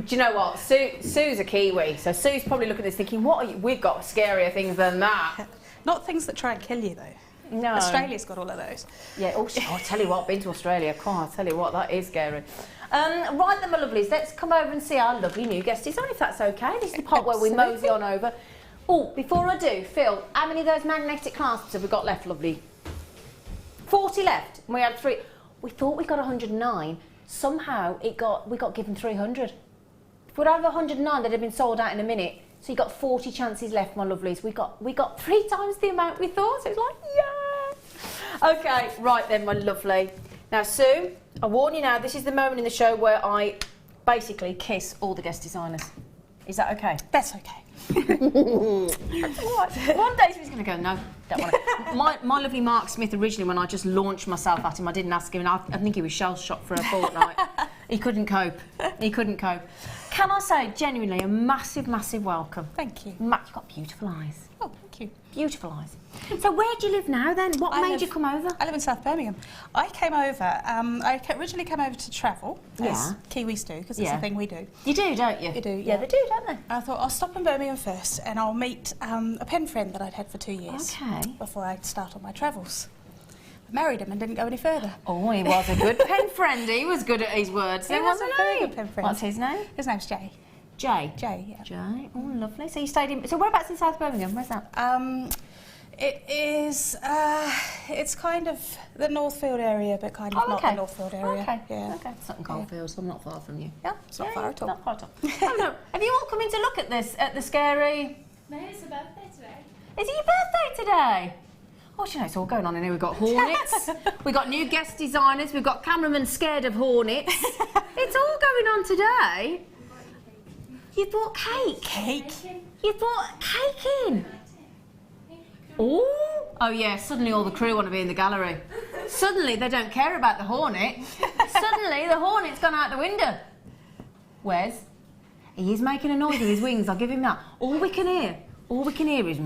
Do you know what? Sue's a Kiwi, so Sue's probably looking at this thinking, what are you? We've got scarier things than that. Not things that try and kill you, though. No. Australia's got all of those. Yeah, oh, I'll tell you what, I've been to Australia. Come on, I'll tell you what, that is scary. Right then, my lovelies, let's come over and see our lovely new guest designer, if that's okay. This is the part where we mosey on over. Oh, before I do, Phil, how many of those magnetic clasps have we got left, lovely? 40 left, and we had 3. We thought we got 109. Somehow we got given 300. If we'd had 109, they'd have been sold out in a minute. So you got 40 chances left, my lovelies. We got 3 times the amount we thought. So it's like, yeah. Okay, right then, my lovely. Now, Sue, I warn you now, this is the moment in the show where I basically kiss all the guest designers. Is that okay? That's okay. What? One day he's going to go, no, don't want it. My lovely Mark Smith, originally, when I just launched myself at him, I didn't ask him, and I think he was shell-shocked for a fortnight. He couldn't cope. He couldn't cope. Can I say, genuinely, a massive, massive welcome. Thank you. Matt, you've got beautiful eyes. Oh, thank you. Beautiful eyes. So where do you live now, then? What made you come over? I live in South Birmingham. I came over, originally came over to travel, as Kiwis do, because it's a thing we do. You do, don't you? You do, Yeah, they do, don't they? I thought I'll stop in Birmingham first and I'll meet a pen friend that I'd had for 2 years before I start on my travels. I married him and didn't go any further. Oh, he was a good pen friend. He was good at his words. He was a very good pen friend. What's his name? His name's Jay. Jay? Jay, yeah. Jay, oh lovely. So you stayed in, so whereabouts in South Birmingham? Where's that? It is, it's kind of the Northfield area, but kind of not the Northfield area. Okay, Yeah. okay. Sutton Coldfield, so I'm not far from you. Yeah, It's not far at all. Not far at all. Oh, no. Have you all come in to look at this, at the scary... No, it's a birthday today. Is it your birthday today? Oh, do you know, it's all going on in here. We've got hornets, we've got new guest designers, we've got cameramen scared of hornets. It's all going on today. You bought cake. Cake. You bought cake in. Oh yeah, suddenly all the crew want to be in the gallery. Suddenly they don't care about the hornet. Suddenly the hornet's gone out the window. Wes? He is making a noise with his wings, I'll give him that. All we can hear is...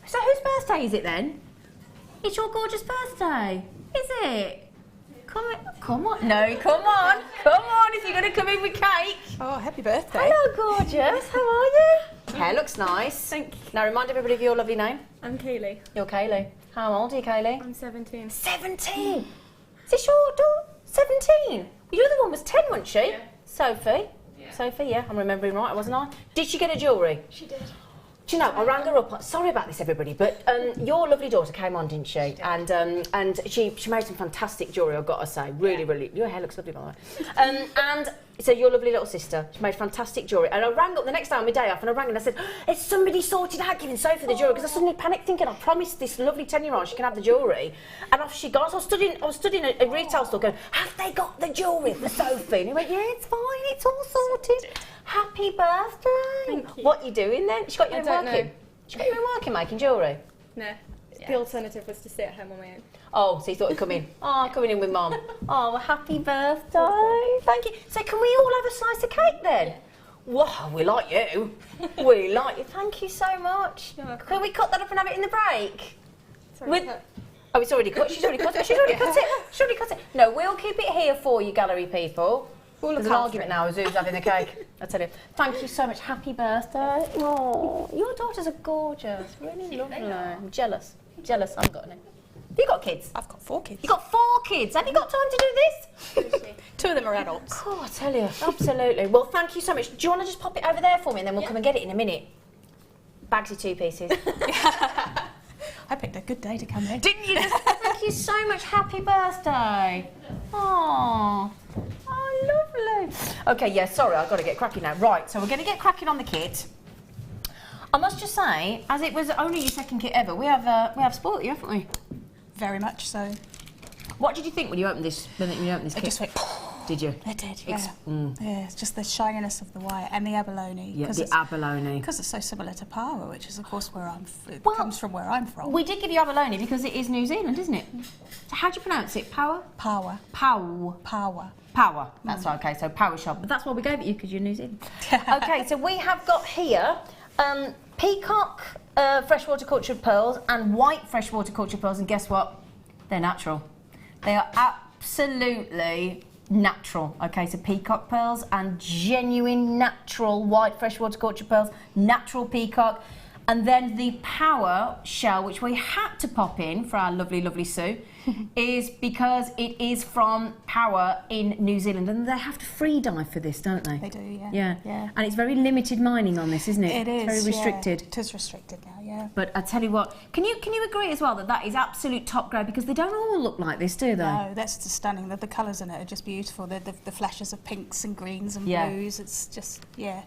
So whose birthday is it then? It's your gorgeous birthday, is it? Come on. No, come on, if you're going to come in with cake. Oh, happy birthday. Hello, gorgeous. How are you? Hair looks nice. Thank you. Now, remind everybody of your lovely name. I'm Kaylee. You're Kaylee. How old are you, Kaylee? I'm 17. 17. Is this your daughter? 17. Your other one was 10, wasn't she? Yeah. Sophie. Yeah. Sophie, yeah, I'm remembering right, wasn't I? Did she get a jewellery? She did. Do you know, I rang her up. Sorry about this, everybody, but your lovely daughter came on, didn't she? And she made some fantastic jewellery, I've got to say. Really. Your hair looks lovely, by the way. And so your lovely little sister, she made fantastic jewellery. And I rang up the next day on my day off, and I rang and I said, "Has somebody sorted out giving Sophie the jewellery?" Because I suddenly panicked, thinking I promised this lovely 10-year-old she can have the jewellery. And off she goes. I was studying a retail store, going, "Have they got the jewellery for Sophie?" And he went, "Yeah, it's fine. It's all sorted." Happy birthday! Thank you. What are you doing then? She got you I in don't working? know. She got you in working making jewellery? No. The alternative was to stay at home on my own. Oh, so you thought you'd come in. Oh, coming in with Mum. Oh, well, happy birthday. Thank you. So can we all have a slice of cake then? Wow, we like you. We like you. Thank you so much. You're welcome. Can we cut that up and have it in the break? Sorry, With- but- Oh, it's already cut. She's already cut it. She's already cut it. She's already cut it. No, we'll keep it here for you, gallery people. We'll look There's an after argument it. now as who's having the cake. I tell you. Thank you so much. Happy birthday. Oh, your daughters are gorgeous. Really lovely. I'm jealous. Jealous. I haven't got any. Have you got kids? I've got 4 kids. You got 4 kids. Have you got time to do this? 2 of them are adults. Oh, I tell you. Absolutely. Well, thank you so much. Do you want to just pop it over there for me and then we'll come and get it in a minute? Bagsy 2 pieces. I picked a good day to come in. Didn't you just? Thank you so much. Happy birthday. Oh, lovely. Okay, yeah, sorry, I've got to get cracking now. Right, so we're going to get cracking on the kit. I must just say, as it was only your second kit ever, we have spoilt you, haven't we? Very much so. What did you think when you opened this? When you opened this It kit? just went. Did you? It did, yeah. Ex- Yeah, it's just the shininess of the wire and the abalone. Yeah, the abalone. Because it's so similar to Power, which is, of course, where it Well, comes from where I'm from. We did give you abalone because it is New Zealand, isn't it? So how do you pronounce it? Power? Power. Pow. Power. Power. That's right, okay, so Power Shop. But that's why we gave it you, because you're New Zealand. Okay, so we have got here peacock freshwater cultured pearls and white freshwater cultured pearls, and guess what? They're natural. They are absolutely natural. Okay, so peacock pearls and genuine natural white freshwater cultured pearls, natural peacock. And then the Power shell, which we had to pop in for our lovely, lovely Sue, is because it is from Power in New Zealand. And they have to free dive for this, don't they? They do, yeah. Yeah. Yeah. And it's very limited mining on this, isn't it? It is. It's very restricted. Yeah. It is restricted now, yeah. But I tell you what, can you agree as well that that is absolute top grade, because they don't all look like this, do they? No, that's just stunning. The colours in it are just beautiful. The flashes of pinks and greens and Yeah. blues. It's just, yeah.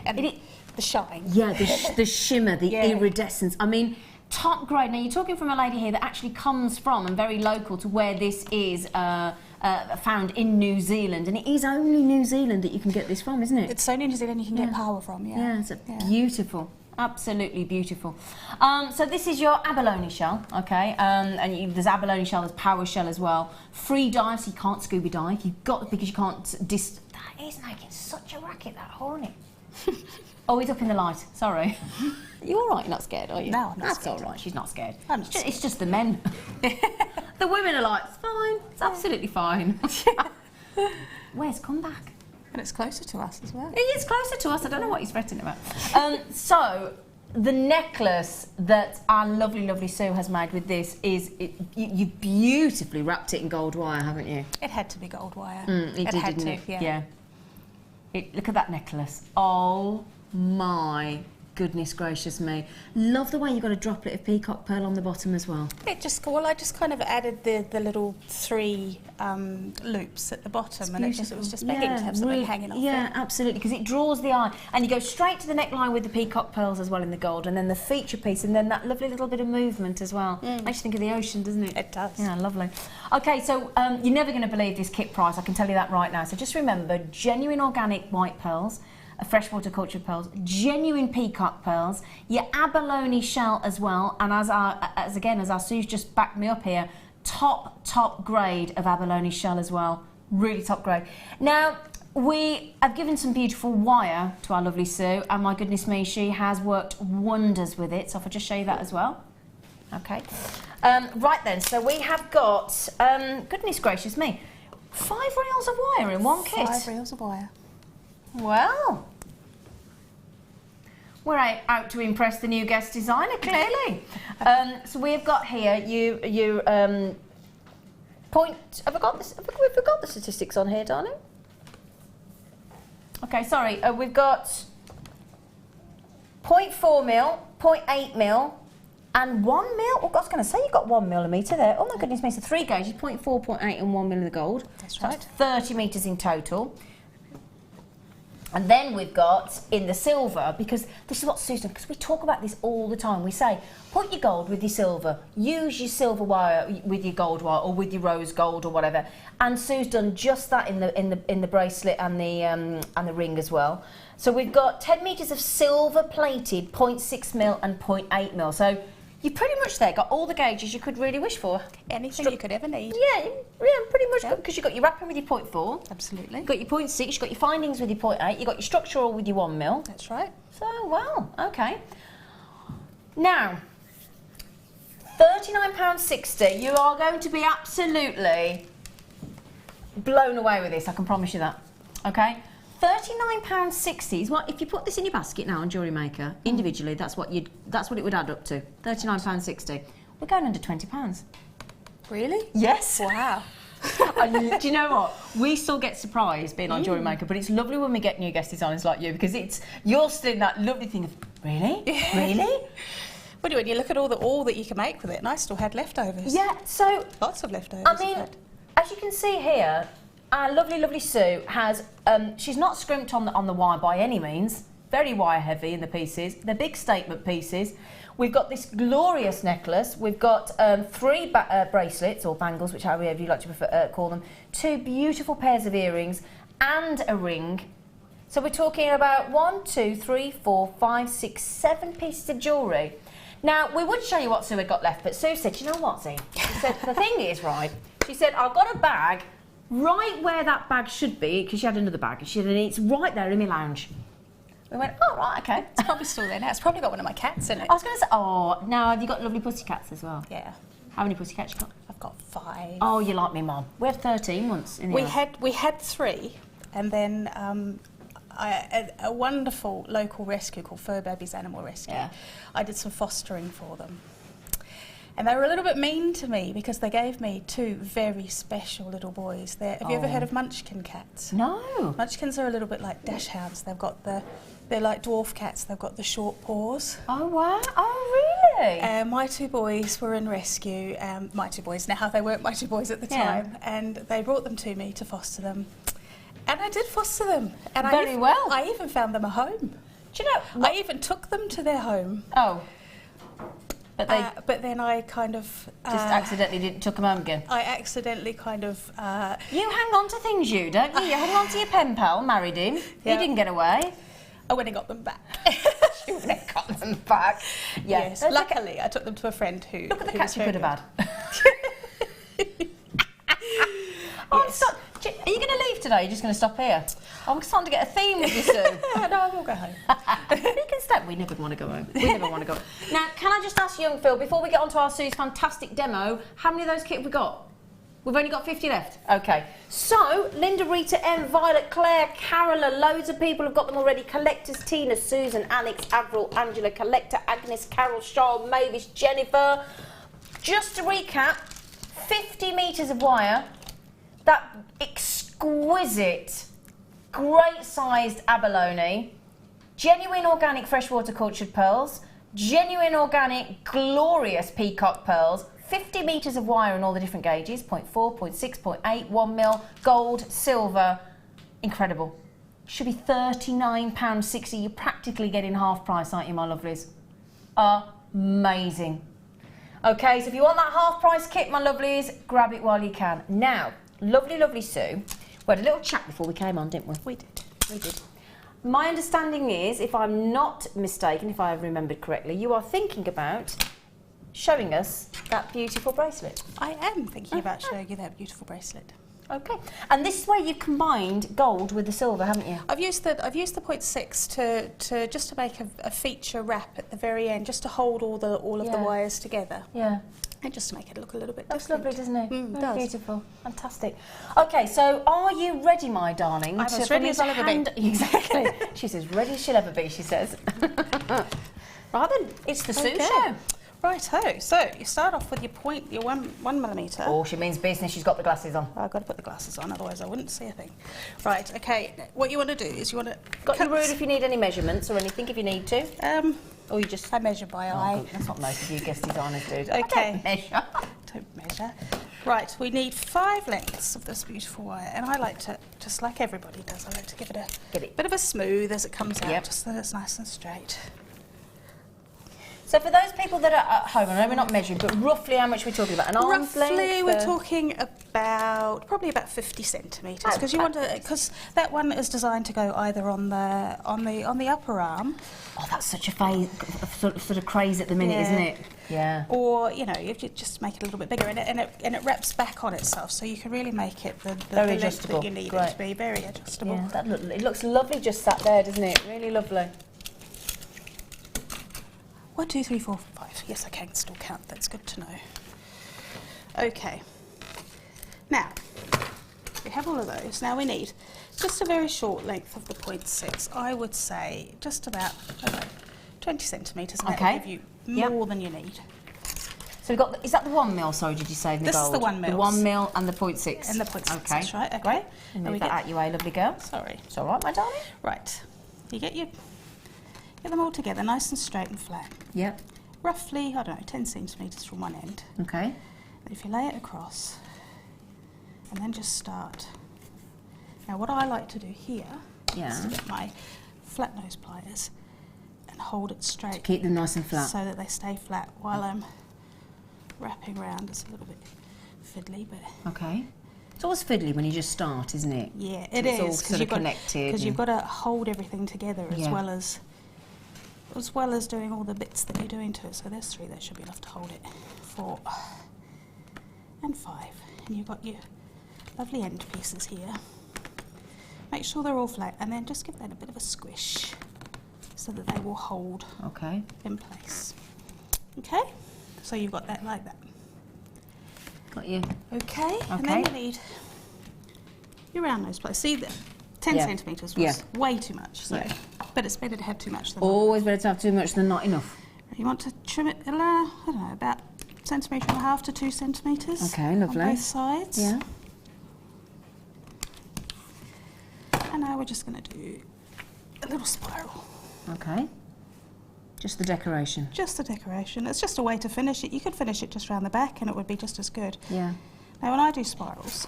And It- the shine. Yeah, the shimmer, the Yeah. iridescence. I mean, top grade. Now, you're talking from a lady here that actually comes from and very local to where this is found in New Zealand. And it is only New Zealand that you can get this from, isn't it? It's only New Zealand you can get Power from, yeah. Yeah, it's beautiful. Absolutely beautiful. So this is your abalone shell, okay? There's abalone shell, there's Power shell as well. Free dive, so you can't scuba dive. You've got, because you can't that is making such a racket, that hornet. Oh, he's up in the light. Sorry. You're all right. You're not scared, are you? No, I'm not That's scared. all right. She's not scared. I'm not It's just the men. The women are like, it's fine. It's absolutely fine. Where's come back? And it's closer to us as well. He is closer to us. I don't know what he's fretting about. So the necklace that our lovely, lovely Sue has made with this is you beautifully wrapped it in gold wire, haven't you? It had to be gold wire. It did, had didn't to, it? yeah. Look at that necklace. Oh my goodness gracious me. Love the way you've got a droplet of peacock pearl on the bottom as well. I just kind of added the little 3 loops at the bottom, and it was just begging to have something hanging off Yeah, it. absolutely, because it draws the eye. And you go straight to the neckline with the peacock pearls as well in the gold, and then the feature piece, and then that lovely little bit of movement as well. Makes you think of the ocean, doesn't it? It does. Yeah, lovely. Okay, so you're never going to believe this kit price, I can tell you that right now. So just remember, genuine organic white pearls, freshwater cultured pearls, genuine peacock pearls, your abalone shell as well, and as our Sue's just backed me up here, top grade of abalone shell as well, really top grade. Now, we have given some beautiful wire to our lovely Sue, and my goodness me, she has worked wonders with it, so if I just show you that as well. Okay. Right then, so we have got, goodness gracious me, 5 reels of wire in one kit. 5 reels of wire. Well, we're out to impress the new guest designer, clearly. So we've got here you point. Have we got the statistics on here, darling? Okay, sorry. We've got 0.4 mil, 0.8 mil, and 1 mil. Oh, I was going to say you've got 1 millimetre there. Oh my goodness me! So 3 gauges, 0.4, 0.8, and 1 mil in the gold. That's right. So 30 metres in total. And then we've got in the silver, because this is what Susan, because we talk about this all the time. We say, put your gold with your silver, use your silver wire with your gold wire, or with your rose gold or whatever. And Sue's done just that in the bracelet and the ring as well. So we've got 10 metres of silver plated, 0.6 mil and 0.8 mil. So you've pretty much there got all the gauges you could really wish for. Anything you could ever need. Yeah, pretty much, because you've got your wrapping with your 0.4. Absolutely. You've got your 0.6, you've got your findings with your 0.8, you've got your structural with your 1 mil. That's right. So, well, okay. Now, £39.60, you are going to be absolutely blown away with this, I can promise you that. Okay? £39.60 is what, if you put this in your basket now on Jewellery Maker, individually, that's what it would add up to. £39.60. We're going under £20. Really? Yes. Wow. And do you know what? We still get surprised being on Jewellery Maker, but it's lovely when we get new guest designers like you, because you're still in that lovely thing of, really? Really? Well, when you look at all that you can make with it, and I still had leftovers. Yeah, so... Lots of leftovers. I mean, as you can see here, our lovely Sue has, she's not scrimped on the wire by any means. Very wire heavy in the pieces. They're big statement pieces. We've got this glorious necklace. We've got 3 bracelets, or bangles, whichever you like to call them. 2 beautiful pairs of earrings and a ring. So we're talking about 1, 2, 3, 4, 5, 6, 7 pieces of jewellery. Now, we would show you what Sue had got left, but Sue said, you know what, Zee? She said, the thing is, right, she said, I've got a bag right where that bag should be, because she had another bag, and she said, and it's right there in my lounge. We went, oh, right, okay. It's probably still there now. It's probably got one of my cats in it. I was going to say, oh, now have you got lovely pussycats as well? Yeah. How many pussycats you got? I've got 5. Oh, you like me, Mum. We had 13 once in the house. We had 3, and then a wonderful local rescue called Fur Babies Animal Rescue. Yeah. I did some fostering for them. And they were a little bit mean to me because they gave me 2 very special little boys. Have you ever heard of Munchkin cats? No. Munchkins are a little bit like dashhounds. They're like dwarf cats. They've got the short paws. Oh, wow. Oh, really? My 2 boys were in rescue. My 2 boys now, they weren't my 2 boys at the time. And they brought them to me to foster them. And I did foster them. And I even found them a home. Do you know? I even took them to their home. Oh. But then I kind of... just accidentally took them home again? I accidentally kind of... you hang on to things, you, don't you? You hang on to your pen pal, married him. Yeah. He didn't get away. I went and got them back. You went and got them back. Yeah. Yes, luckily I took them to a friend who... Look at the cats you could have had. Yes. Are you going to leave today? Are you just going to stop here? I'm starting to get a theme with you soon. No, I will go home. You can stop. We never want to go home. We never want to go. Now, can I just ask young Phil, before we get on to our Sue's fantastic demo, how many of those kits have we got? We've only got 50 left. Okay. So, Linda, Rita, M, Violet, Claire, Carola, loads of people have got them already. Collectors, Tina, Susan, Alex, Avril, Angela, Collector, Agnes, Carol, Charles, Mavis, Jennifer. Just to recap, 50 metres of wire, that exquisite, great-sized abalone, genuine organic freshwater cultured pearls, genuine organic glorious peacock pearls, 50 metres of wire in all the different gauges, 0.4, 0.6, 0.8, 1 mil, gold, silver, incredible. Should be £39.60. You're practically getting half price, aren't you, my lovelies? Amazing. Okay, so if you want that half price kit, my lovelies, grab it while you can. Now, lovely Sue, we had a little chat before we came on, didn't we? We did. We did. My understanding is, if I'm not mistaken, if I have remembered correctly, you are thinking about showing us that beautiful bracelet. I am thinking about showing you that beautiful bracelet. Okay, and this is where you've combined gold with the silver, haven't you? I've used the 0.6 to just to make a feature wrap at the very end, just to hold all of the wires together. Yeah. And just to make it look a little bit That's different. lovely, doesn't it? It does. Beautiful. Fantastic. Okay, so are you ready, my darling? I'm as ready as I'll ever be. Exactly. She's as ready as she'll ever be, she says. Right then, it's the Sue show. Righto, so you start off with your your 1 millimetre. Oh, she means business, she's got the glasses on. I've got to put the glasses on, otherwise I wouldn't see a thing. Right, okay, what you want to do is you want to... Got your ruler if you need any measurements or anything, if you need to. Or you just... I measure by eye. Good. That's not nice of you guest designers, dude. Okay. I don't measure. Don't measure. Right, we need 5 lengths of this beautiful wire, and I like to, just like everybody does, I like to give it a bit of a smooth as it comes out, just so that it's nice and straight. So for those people that are at home, I know we're not measuring, but roughly how much we're talking about? An arm's length? Roughly, we're talking about probably about 50 centimetres, because you want to, because that one is designed to go either on the upper arm. Oh, that's such a sort of craze at the minute, isn't it? Yeah. Or you know, you just make it a little bit bigger, and it wraps back on itself, so you can really make it the very length adjustable. that you need it to be, very adjustable. Yeah, it looks lovely just sat there, doesn't it? Really lovely. 1, 2, 3, 4, 5. Yes, I can still count. That's good to know. Okay. Now, we have all of those. Now we need just a very short length of the 0.6. I would say just about, I don't know, 20 centimetres, and that will give you more than you need. So we've got, is that the 1 mil, sorry, did you say, in the gold? This is the 1 mil. The 1 mil and the 0.6. And the 0.6, okay. that's right. Okay. Great. Move that out your way, lovely girl. Sorry. It's all right, my darling. Right. You get them all together, nice and straight and flat. Yep. Roughly, I don't know, 10 centimetres from one end. Okay. And if you lay it across, and then just start. Now what I like to do here is to get my flat nose pliers and hold it straight. Keep them nice and flat. So that they stay flat while I'm wrapping around. It's a little bit fiddly, but... Okay. It's always fiddly when you just start, isn't it? Yeah, it is. is. It's all sort of connected. Because you've got to hold everything together as well as doing all the bits that you're doing to it. So there's 3, that should be enough to hold it. 4 and 5. And you've got your lovely end pieces here. Make sure they're all flat, and then just give that a bit of a squish so that they will hold in place. Okay? So you've got that like that. Got you. Okay, and then you need your round nose pliers. See, 10 centimetres was way too much, so, but it's better to have too much than always better to have too much than not enough. You want to trim it, I don't know, about 1.5 to 2 centimetres. Okay, lovely. On both sides. Yeah. And now we're just going to do a little spiral. Okay. Just the decoration. Just the decoration. It's just a way to finish it. You could finish it just around the back and it would be just as good. Yeah. Now when I do spirals,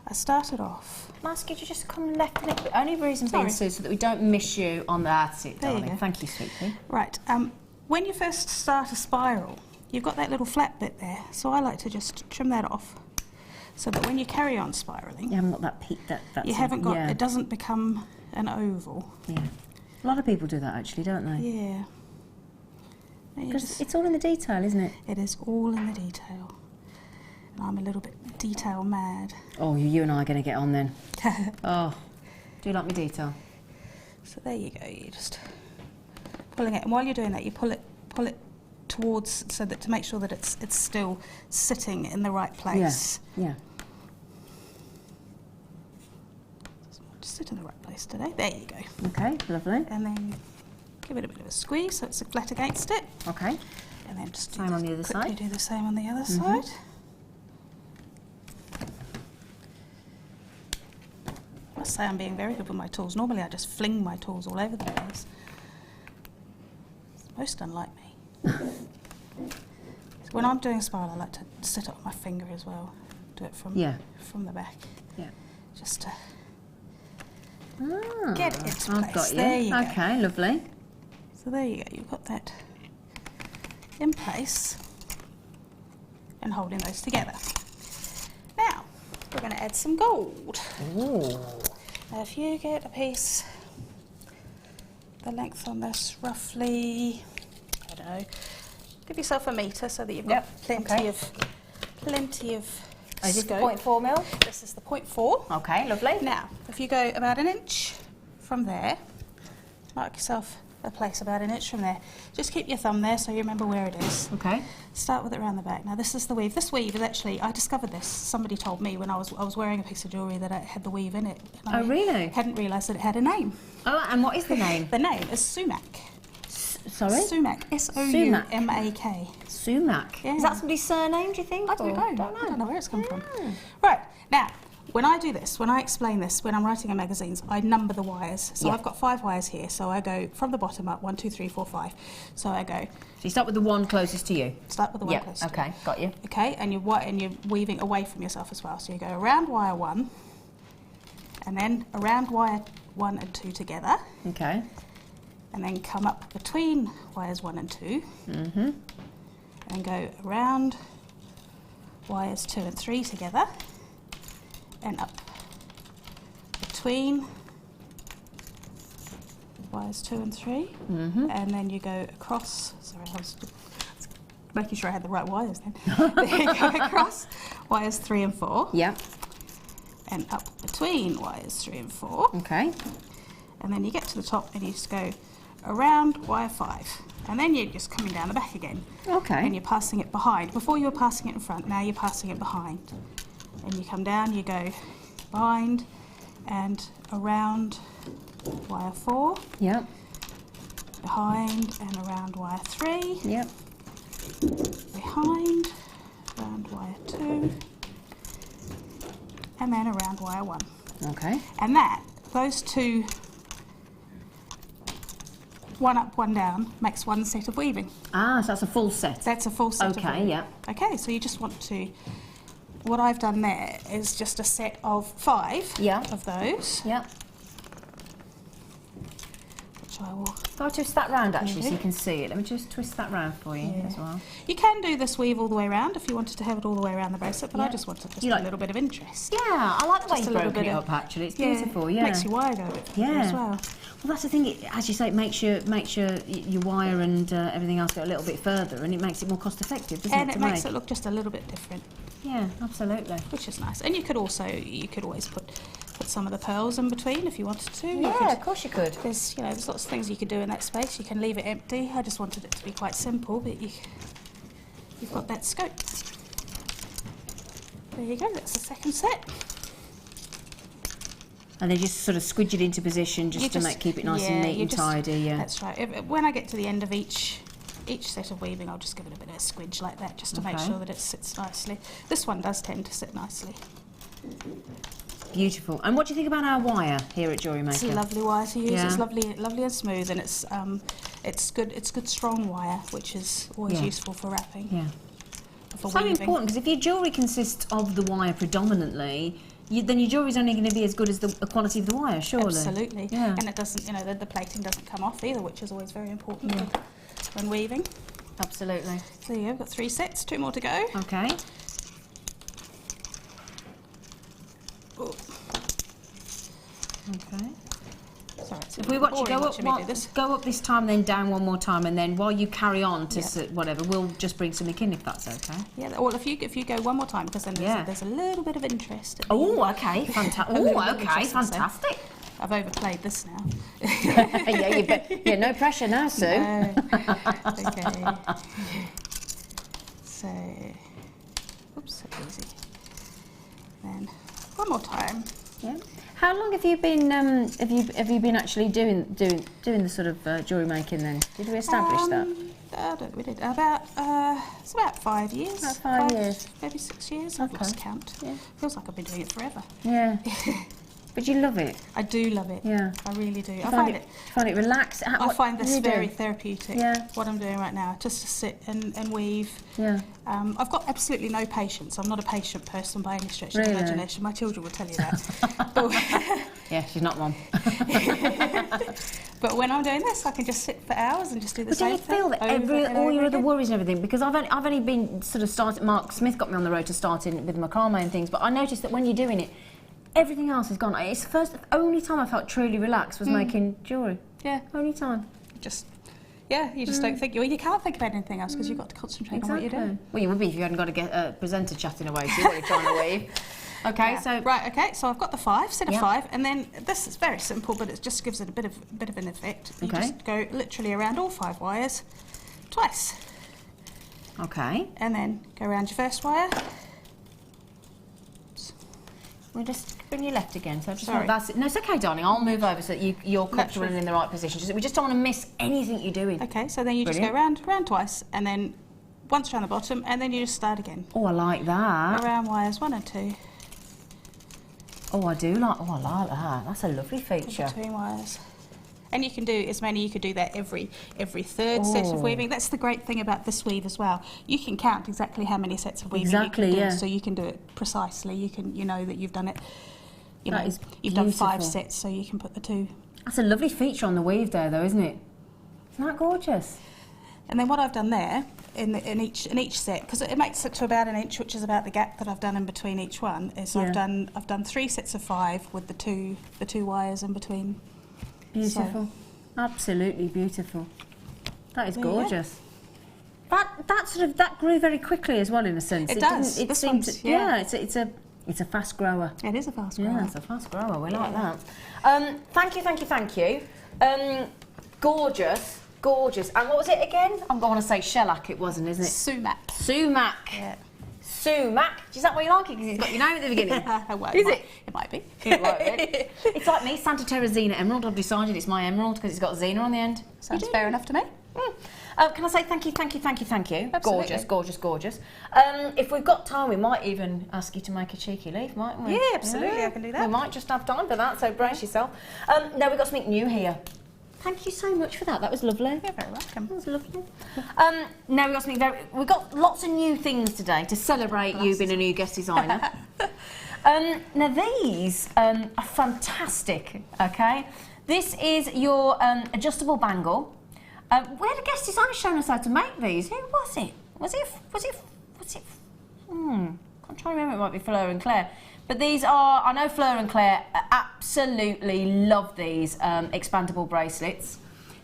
I started off... Can I ask you to just come left a little bit? Only reason being, Sue, so that we don't miss you on the... That's it, darling. There you go. Thank you, sweetie. Right. When you first start a spiral, you've got that little flat bit there, so I like to just trim that off, so that when you carry on spiralling, you haven't got that peak. You haven't got. It doesn't become an oval. Yeah. A lot of people do that actually, don't they? Yeah. Because it's all in the detail, isn't it? It is all in the detail. And I'm a little bit detail mad. Oh, you and I are going to get on then. Oh, do you like me detail? So there you go. You're just pulling it, and while you're doing that, you pull it towards, so that to make sure that it's still sitting in the right place. Yeah. Just sit in the right place today. There you go. Okay, lovely. And then give it a bit of a squeeze so it's flat against it. Okay. And then just same on the other side. Do the same on the other side. say I'm being very good with my tools. Normally I just fling my tools all over the place. It's most unlike me. So when I'm doing a spiral, I like to sit it on my finger as well. Do it from the back. Yeah. Just to get it into place. I've got you. There you go. Okay, lovely. So there you go, you've got that in place and holding those together. Now, we're going to add some gold. Ooh. Now if you get a piece, the length on this roughly, I don't know, give yourself a metre so that you've got plenty of Is this the scope. 0.4 mil? This is the 0.4. Okay, lovely. Now, if you go about 1 inch from there, mark yourself a place about 1 inch from there. Just keep your thumb there so you remember where it is. Okay. Start with it around the back. Now this is the weave. This weave is actually, I discovered this. Somebody told me when I was wearing a piece of jewellery that it had the weave in it. And Oh, really? Hadn't realised that it had a name. Oh, and what is the name? The name is sumac. Sorry? Sumac. S-O-U-M-A-K. Sumac. Yeah. Is that somebody's surname, do you think? I don't know. Don't know. I don't know where it's come from. Right, now, when I do this, when I explain this, when I'm writing in magazines, I number the wires. So I've got 5 wires here, so I go from the bottom up, 1, 2, 3, 4, 5. So I go... So you start with the one closest to you? Start with the one closest to okay, got you. Okay, and you're weaving away from yourself as well. So you go around wire 1, and then around wire 1 and 2 together. Okay. And then come up between wires 1 and 2. Mm-hmm. And go around wires 2 and 3 together. And up between wires 2 and 3. Mm-hmm. And then you go across. Sorry, I was making sure I had the right wires then. There you go across wires 3 and 4. Yeah. And up between wires 3 and 4. Okay. And then you get to the top and you just go around wire 5. And then you're just coming down the back again. Okay. And you're passing it behind. Before you were passing it in front, now you're passing it behind. And you come down, you go behind and around wire 4. Yep. Behind and around wire 3. Yep. Behind, around wire 2. And then around wire 1. Okay. And those two, one up, one down, makes one set of weaving. Ah, so that's a full set. That's a full set of weaving. Okay, yeah. Okay, so you just want to, what I've done there is just a set of 5 of those. Yeah. Which I will... If I twist that round actually so you can see it. Let me just twist that round for you as well. You can do this weave all the way around if you wanted to have it all the way around the bracelet, but I just wanted just a little bit of interest. Yeah, I like the way Just you've a little broken bit it of- up actually. It's beautiful, yeah. Makes your wire go a bit further as well. Well, that's the thing. As you say, it makes your your wire and everything else go a little bit further, and it makes it more cost effective, doesn't And it? it makes it look just a little bit different. Yeah, absolutely. Which is nice. And you could always put some of the pearls in between if you wanted to. Yeah, of course you could. There's lots of things you could do in that space. You can leave it empty. I just wanted it to be quite simple, but you've got that scope. There you go. That's the second set. And they just sort of squidge it into position just to keep it nice and neat and tidy. Yeah, that's right. When I get to the end of each set of weaving, I'll just give it a bit of a squidge like that, just to make sure that it sits nicely. This one does tend to sit nicely. Beautiful. And what do you think about our wire here at Jewellery Maker? It's a lovely wire to use. Yeah. It's lovely and smooth, and it's good strong wire, which is always useful for wrapping. Yeah. For So weaving. important, because if your jewellery consists of the wire predominantly, then your jewellery's only going to be as good as the quality of the wire, surely. Absolutely. Yeah. And it doesn't, the plating doesn't come off either, which is always very important when weaving. Absolutely. So yeah, we've got 3 sets, 2 more to go. Okay. Oh. Okay. Sorry, it's If we watch you boring go up, watching me do this. go up this time, then down one more time, and then while you carry on to whatever, we'll just bring something in if that's okay. Yeah, well, if you go one more time, because then there's a little bit of interest. Oh, okay, fantastic. Oh, okay, fantastic. I've overplayed this now. Yeah, no pressure now, Sue. Okay. So, oops, so easy. Then one more time. Yeah. How long have you been have you been actually doing the sort of jewellery making then? Did we establish that? We did about it's about 5 years. About 5 years. Maybe 6 years. I've lost count. Yeah. Feels like I've been doing it forever. Yeah. But you love it. I do love it. Yeah. I really do. I find it relaxed. I find this very therapeutic. Yeah. What I'm doing right now, just to sit and weave. Yeah. I've got absolutely no patience. I'm not a patient person by any stretch of the imagination. My children will tell you that. But yeah, she's not one. But when I'm doing this, I can just sit for hours and just do the same thing. But do you feel that all your other worries and everything? Because I've only been sort of starting. Mark Smith got me on the road to starting with macrame and things. But I noticed that when you're doing it, everything else has gone. It's the only time I felt truly relaxed was making jewellery. Yeah. Only time. You just don't think. You can't think about anything else because you've got to concentrate on what you're doing. Well, you would be if you hadn't got to get a presenter chatting away. See what you're trying to weave. Okay, so so I've got the 5 set of 5, and then this is very simple, but it just gives it a bit of an effect. You just go literally around all 5 wires twice. Okay. And then go around your first wire. We'll just bring your left again. So I just Sorry. want that's it. No, it's okay, darling. I'll move over so that you're comfortable and in the right position. We just don't want to miss anything you're doing. Okay, so then you just go round twice, and then once around the bottom, and then you just start again. Oh, I like that. Around wires 1 and 2. Oh, I do like. Oh, I like that. That's a lovely feature. Between wires. And you can do as many. You could do that every third set of weaving. That's the great thing about this weave as well. You can count exactly how many sets of weaving you can do. So you can do it precisely. You know that you've done it. You've done 5 sets, so you can put the 2. That's a lovely feature on the weave there, though, isn't it? Isn't that gorgeous? And then what I've done there in each set, because it makes it to about 1 inch, which is about the gap that I've done in between each one. Is I've done 3 sets of 5 with the two wires in between. Beautiful, absolutely beautiful. That is gorgeous. That grew very quickly as well, in a sense. It does. It's a fast grower. It is a fast grower. Yeah, it's a fast grower. We like that. Thank you. Gorgeous. And what was it again? I'm going to say shellac. It wasn't, isn't it? Sumac. Yeah. Sumac. Is that what you like it? Because it's got your name at the beginning. It might be. It's like me, Santa Terra Zena Emerald. I've decided it's my emerald because it's got Zena on the end. Sounds fair enough to me. Can I say thank you? Absolutely. Gorgeous. If we've got time, we might even ask you to make a cheeky leaf, mightn't we? Yeah, absolutely. I can do that. We might just have time for that, so brace yourself. Now we've got something new here. Thank you so much for that. That was lovely. You're very welcome. That was lovely. Now we've got something we've got lots of new things today to celebrate you being a new guest designer. Now these are fantastic. Okay, this is your adjustable bangle. Where the guest designer showing us how to make these? Who was it? Was it? I'm trying to remember. It might be Fleur and Claire. But these are, I know Fleur and Claire absolutely love these expandable bracelets.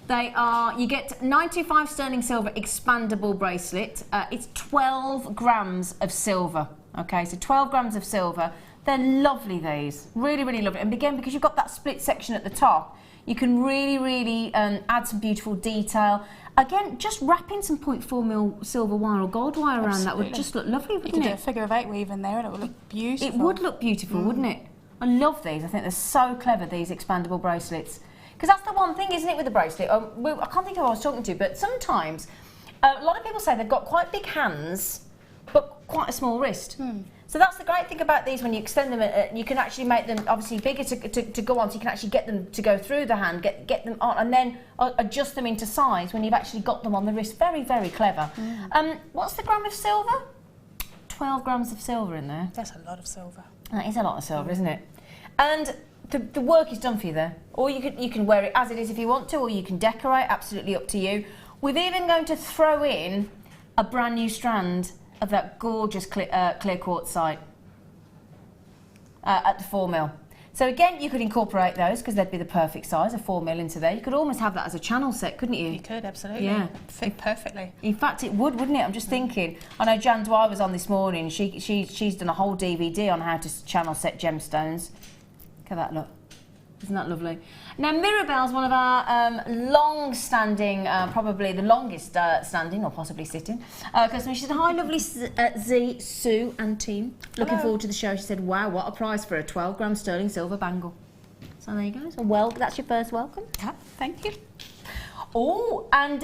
They are, you get 925 sterling silver expandable bracelet. It's 12 grams of silver. Okay, so 12 grams of silver. They're lovely, these. Really, really lovely. And again, because you've got that split section at the top, you can really add some beautiful detail. Again, just wrapping some 0.4mm silver wire or gold wire around that would just look lovely, wouldn't it? You could do a figure of 8 weave in there and it would look beautiful. It would look beautiful, wouldn't it? I love these. I think they're so clever, these expandable bracelets. Because that's the one thing, isn't it, with the bracelet? I can't think of who I was talking to, but sometimes a lot of people say they've got quite big hands, but quite a small wrist. So that's the great thing about these. When you extend them, you can actually make them obviously bigger to go on, so you can actually get them to go through the hand, get them on, and then adjust them into size when you've actually got them on the wrist. Very, very clever. What's the gram of silver? 12 grams of silver in there. That's a lot of silver. That is a lot of silver, isn't it? And the work is done for you there. Or you can wear it as it is if you want to, or you can decorate. Absolutely up to you. We're even going to throw in a brand new strand of that gorgeous clear quartzite at the 4mm. So again, you could incorporate those because they'd be the perfect size, a 4mm into there. You could almost have that as a channel set, couldn't you? You could, absolutely. Yeah. Fit perfectly. In fact, it would, wouldn't it? I'm just thinking. I know Jan Dwyer was on this morning. She's done a whole DVD on how to channel set gemstones. Look at that, look. Isn't that lovely? Now, Mirabelle's one of our long-standing, probably the longest standing, or possibly sitting, customer. She said, hi, lovely Z, Sue and team. Looking forward to the show. She said, wow, what a price for a 12-gram sterling silver bangle. So there you go. So that's your first welcome. Yeah, thank you. Oh, and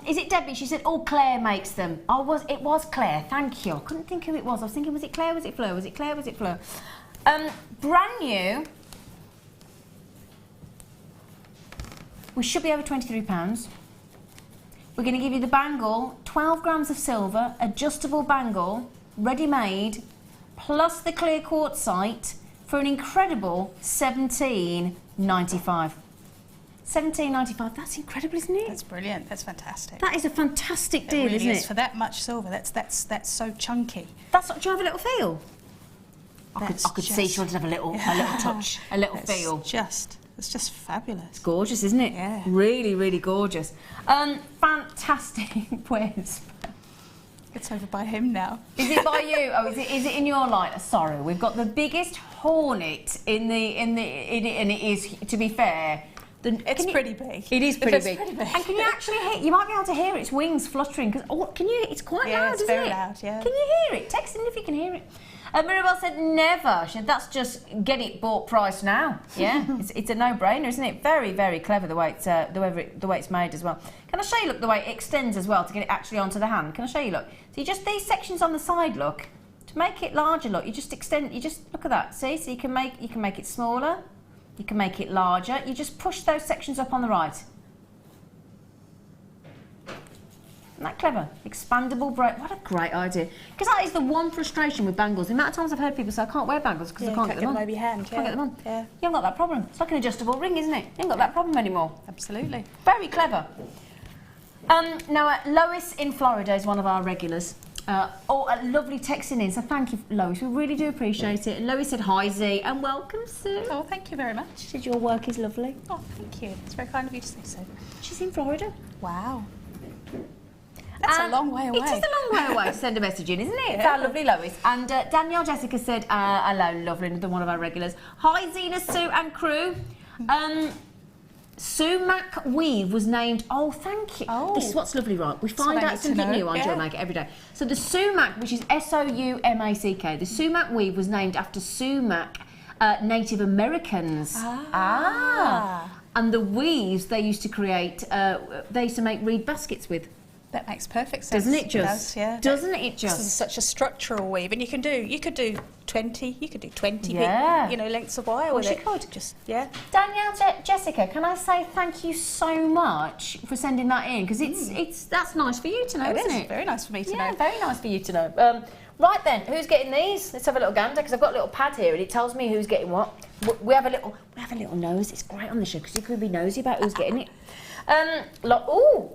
is it Debbie? She said, oh, Claire makes them. It was Claire, thank you. I couldn't think who it was. I was thinking, was it Claire, was it Fleur? Was it Claire, was it Fleur? Brand new We should be over £23. We're going to give you the bangle, 12 grams of silver, adjustable bangle, ready-made, plus the clear quartzite for an incredible £17.95. £17.95. That's incredible, isn't it? That's brilliant. That's fantastic. That is a fantastic deal, really isn't is it? for that much silver. That's so chunky. Do you have a little feel? I could see she wanted to have a little touch, a little feel. It's just fabulous. It's gorgeous, isn't it? Yeah. Really, really gorgeous. Fantastic. Where's? It's over by him now. Is it by you? Oh, is it in your line? Sorry, we've got the biggest hornet in it, and it is, to be fair. It's pretty big. It is pretty big. Pretty big. And can you actually hear? You might be able to hear its wings fluttering. Cause can you? It's quite loud, it's isn't very it? loud. Yeah. Can you hear it? Text in if you can hear it. Mirabelle said never. She said that's just get it bought price now. Yeah, it's a no-brainer, isn't it? Very, very clever the way it's made as well. Can I show you? Look, the way it extends as well to get it actually onto the hand. Can I show you? Look. So you just these sections on the side. Look, to make it larger. Look, you just extend. You just look at that. See, so you can make it smaller. You can make it larger. You just push those sections up on the right. Isn't that clever? Expandable braid. What a great idea. Because that is the one frustration with bangles. The amount of times I've heard people say, I can't wear bangles because I can't get them on. over your hand. Can't get them on. Yeah. You haven't got that problem. It's like an adjustable ring, isn't it? You haven't got that problem anymore. Absolutely. Very clever. Now, Lois in Florida is one of our regulars. A lovely texting in, so thank you, Lois. We really do appreciate it. And Lois said, hi, Z, and welcome, Sue. Oh, thank you very much. She said your work is lovely. Oh, thank you. It's very kind of you to say so. She's in Florida. Wow. That's a long way away. It is a long way away to send a message in, isn't it? It's our lovely Lois. And Danielle Jessica said, hello, lovely, another one of our regulars. Hi, Zena, Sue and crew. Sumac weave was named, oh, thank you. Oh. This is what's lovely, right? We find out something new on Jewellery Maker every day. So the sumac, which is S-O-U-M-A-C-K, the sumac weave was named after Sumac Native Americans. And the weaves they used to create, they used to make reed baskets with. That makes perfect sense. Doesn't it just? It does, yeah. Doesn't it just? This is such a structural weave, and you could do 20 lengths of wire with it. Could. Just, yeah. Danielle Jessica, can I say thank you so much for sending that in? Because that's nice for you to know, isn't it? Very nice for me to know. Yeah, very nice for you to know. Right then, who's getting these? Let's have a little gander, because I've got a little pad here and it tells me who's getting what. We have a little nose. It's great on the show because you could be nosy about who's getting it. Ooh.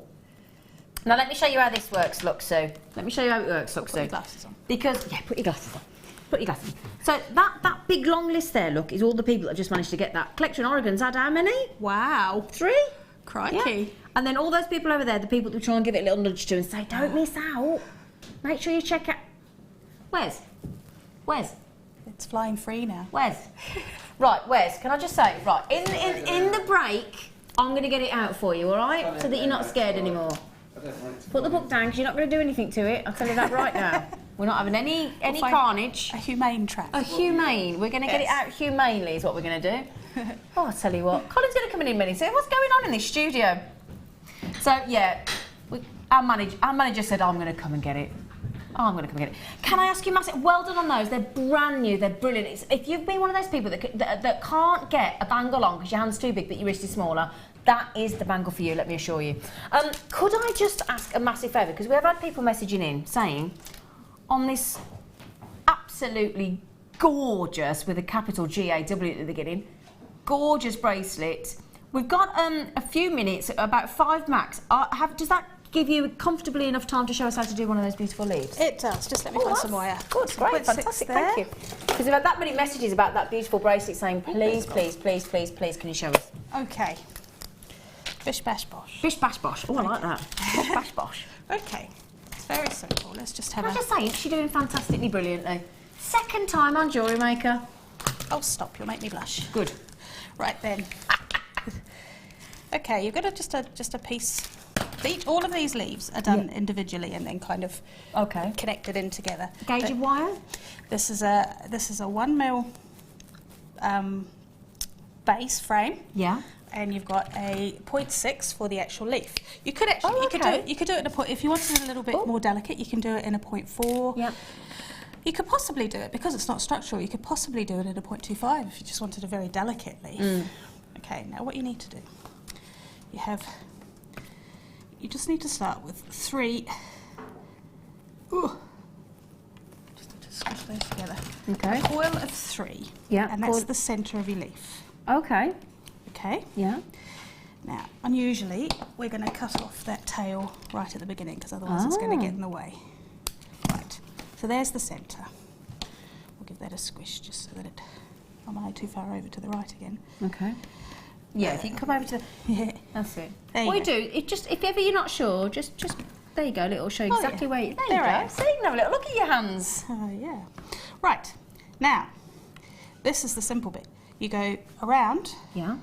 Now let me show you how this works, look, Sue. Let me show you how it works, look, Sue. Put your glasses on. Because, yeah, put your glasses on. Put your glasses on. So that big long list there, look, is all the people that have just managed to get that. Collection Oregon's had how many? Wow. 3? Crikey. Yeah. And then all those people over there, the people that try and give it a little nudge to and say, don't miss out. Make sure you check out. Wes? It's flying free now. Wes? Right, Wes, can I just say, right, in the break, I'm going to get it out for you, all right? So that you're not scared anymore. Put the book down because you're not going to do anything to it. I'll tell you that right now. We're not having any carnage. A humane trap. A humane. We're going to get it out humanely is what we're going to do. Oh, I'll tell you what. Colin's going to come in a minute and say, what's going on in this studio? So, yeah, our manager said, I'm going to come and get it. Oh, I'm going to come and get it. Can I ask you, massive, well done on those. They're brand new. They're brilliant. If you've been one of those people that can't get a bangle on because your hand's too big but your wrist is smaller, that is the bangle for you, let me assure you. Could I just ask a massive favour? Because we have had people messaging in saying, on this absolutely gorgeous, with a capital G-A-W at the beginning, gorgeous bracelet, we've got a few minutes, about 5 max. Does that give you comfortably enough time to show us how to do one of those beautiful leaves? It does. Just let me find some wire. Good, great, fantastic, thank you. Because we've had that many messages about that beautiful bracelet saying, please, please, please, please, please, can you show us? Okay. Bish bash bosh. Bish bash bosh. Oh, I like that. Bish bash bosh. Okay. It's very simple. Let's just have I'm just saying, she's doing fantastically brilliantly. Second time on Jewellery Maker. Oh, stop. You'll make me blush. Good. Right then. Okay, you've got just a piece. All of these leaves are done individually and then kind of connected in together. Gauge of wire. This is a 1mm base frame. Yeah. And you've got a 0.6 for the actual leaf. You could actually you could do it in a point if you wanted it a little bit more delicate. You can do it in a 0.4. Yeah. You could possibly do it because it's not structural. You could possibly do it in a 0.25 if you just wanted a very delicate leaf. Okay. Now what you need to do, you just need to start with 3. Ooh. Just need to squish those together. Okay. A coil of 3. Yeah. And that's the centre of your leaf. Okay. Okay. Yeah. Now, unusually, we're going to cut off that tail right at the beginning because otherwise it's going to get in the way. Right. So there's the centre. We'll give that a squish just so that it... Am I too far over to the right again? Okay. Yeah, if you can come over to the... Yeah. That's it. There What you you do, it just, if ever you're not sure, just there you go, it'll show you Oh, exactly yeah. where you... There There you I go. am. So you can have a little look at your hands. Yeah. Right. Now, this is the simple bit. You go around Yeah.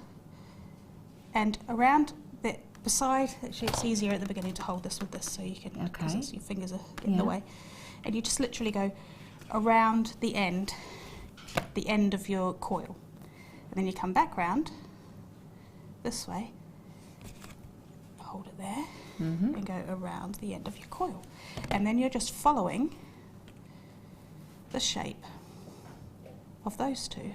and around the beside. Actually, it's easier at the beginning to hold this with this so you can, because Okay. your fingers are in the Yeah. way. And you just literally go around the end of your coil. And then you come back round this way, hold it there, and go around the end of your coil. And then you're just following the shape of those two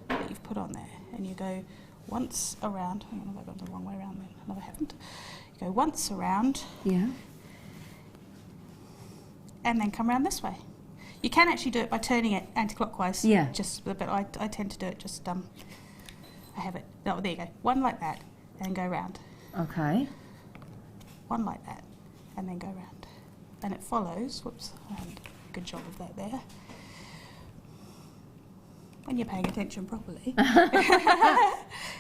that you've put on there. And you go once around, hang on, I've gone the wrong way around then, no I haven't. You go once around Yeah. and then come around this way. You can actually do it by turning it anti-clockwise. Yeah. But I tend to do it just, I have it, oh, there you go. One like that, and go round. Okay. One like that, and then go round. And it follows, whoops, I haven't done a good job of that there. When you're paying attention properly.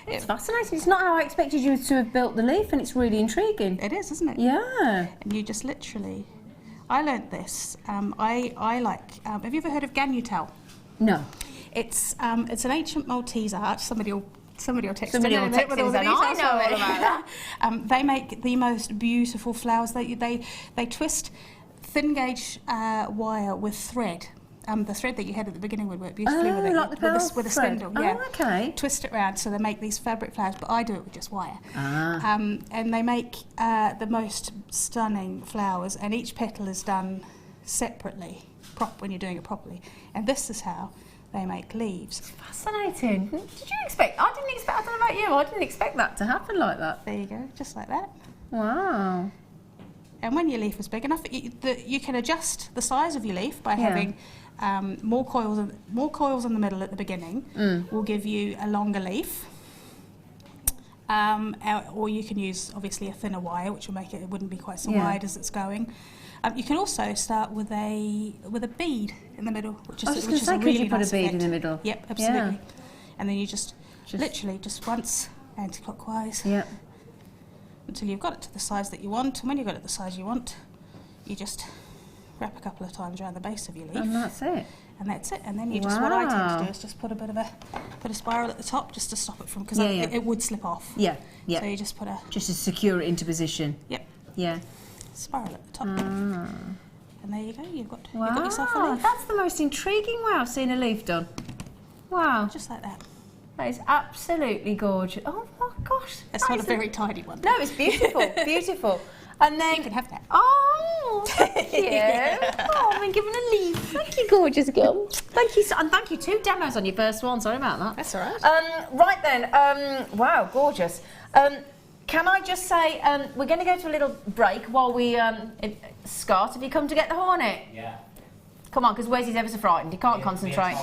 It's fascinating. It's not how I expected you to have built the leaf, and it's really intriguing. It is, isn't it? Yeah. And you just literally, I learnt this, I like, have you ever heard of Ganutel? No. It's an ancient Maltese art. Somebody will text Somebody in will a minute text with in all the and say, "I details. know all about that." They make the most beautiful flowers. They twist thin gauge wire with thread. The thread that you had at the beginning would work beautifully with it. like the pearl with a thread. spindle. Oh, Yeah. okay. Twist it round so they make these fabric flowers, but I do it with just wire. Ah. And they make the most stunning flowers, and each petal is done separately, when you're doing it properly. And this is how they make leaves. Fascinating. Did you expect? I don't know about you. I didn't expect that to happen like that. There you go, just like that. Wow. And when your leaf is big enough, you can adjust the size of your leaf by having more coils in the middle at the beginning. Will give you a longer leaf. Or you can use obviously a thinner wire, which will make it wouldn't be quite so wide as it's going. You can also start with a bead in the middle, which is a really put nice a bead effect. in the middle. Yep, absolutely. Yeah. And then you just literally just once anti-clockwise. Yep. Until you've got it to the size that you want, and when you've got it the size you want, you just wrap a couple of times around the base of your leaf. And that's it. And that's it. And then you just, what I tend to do is just put a bit of a spiral at the top just to stop it from, because it would slip off. Yeah, yeah. So you just put just to secure it into position. Yep. Yeah. Spiral at the top. And there you go, you've got Wow, yourself a leaf. that's the most intriguing way I've seen a leaf done. Wow. Just like that. That is absolutely gorgeous. Oh my gosh. It's not a very tidy one. No, it's beautiful, beautiful. And then You can have that. Oh, thank you. Oh, I've been given a leaf. Thank you, gorgeous girl. Thank you, and thank you. 2 demos on your first one. Sorry about that. That's all right. Right then. Wow, gorgeous. Can I just say we're going to go to a little break while we. Scott, have you come to get the hornet? Yeah. Come on, because Wes is ever so frightened. He can't concentrate.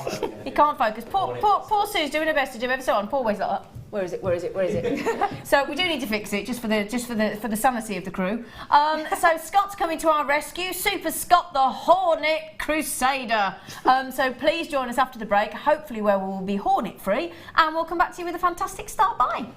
He can't focus. Poor Sue's doing her best to do ever so on. Poor Wes like that. Where is it? So we do need to fix it just for the sanity of the crew. So Scott's coming to our rescue. Super Scott, the Hornet Crusader. So please join us after the break, hopefully where we will be hornet free, and we'll come back to you with a fantastic start. Bye.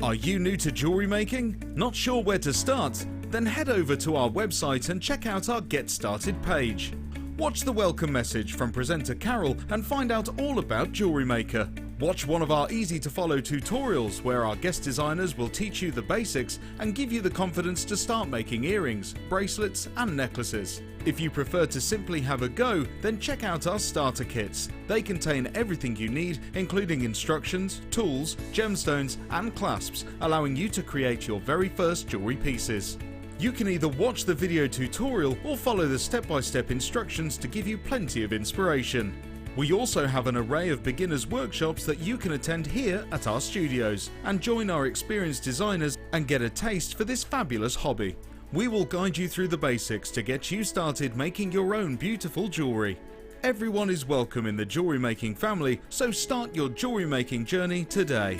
Are you new to jewellery making? Not sure where to start? Then head over to our website and check out our Get Started page. Watch the welcome message from presenter Carol and find out all about Jewellery Maker. Watch one of our easy-to-follow tutorials where our guest designers will teach you the basics and give you the confidence to start making earrings, bracelets and necklaces. If you prefer to simply have a go, then check out our starter kits. They contain everything you need, including instructions, tools, gemstones and clasps, allowing you to create your very first jewellery pieces. You can either watch the video tutorial or follow the step-by-step instructions to give you plenty of inspiration. We also have an array of beginners workshops that you can attend here at our studios and join our experienced designers and get a taste for this fabulous hobby. We will guide you through the basics to get you started making your own beautiful jewellery. Everyone is welcome in the jewellery making family, so start your jewellery making journey today.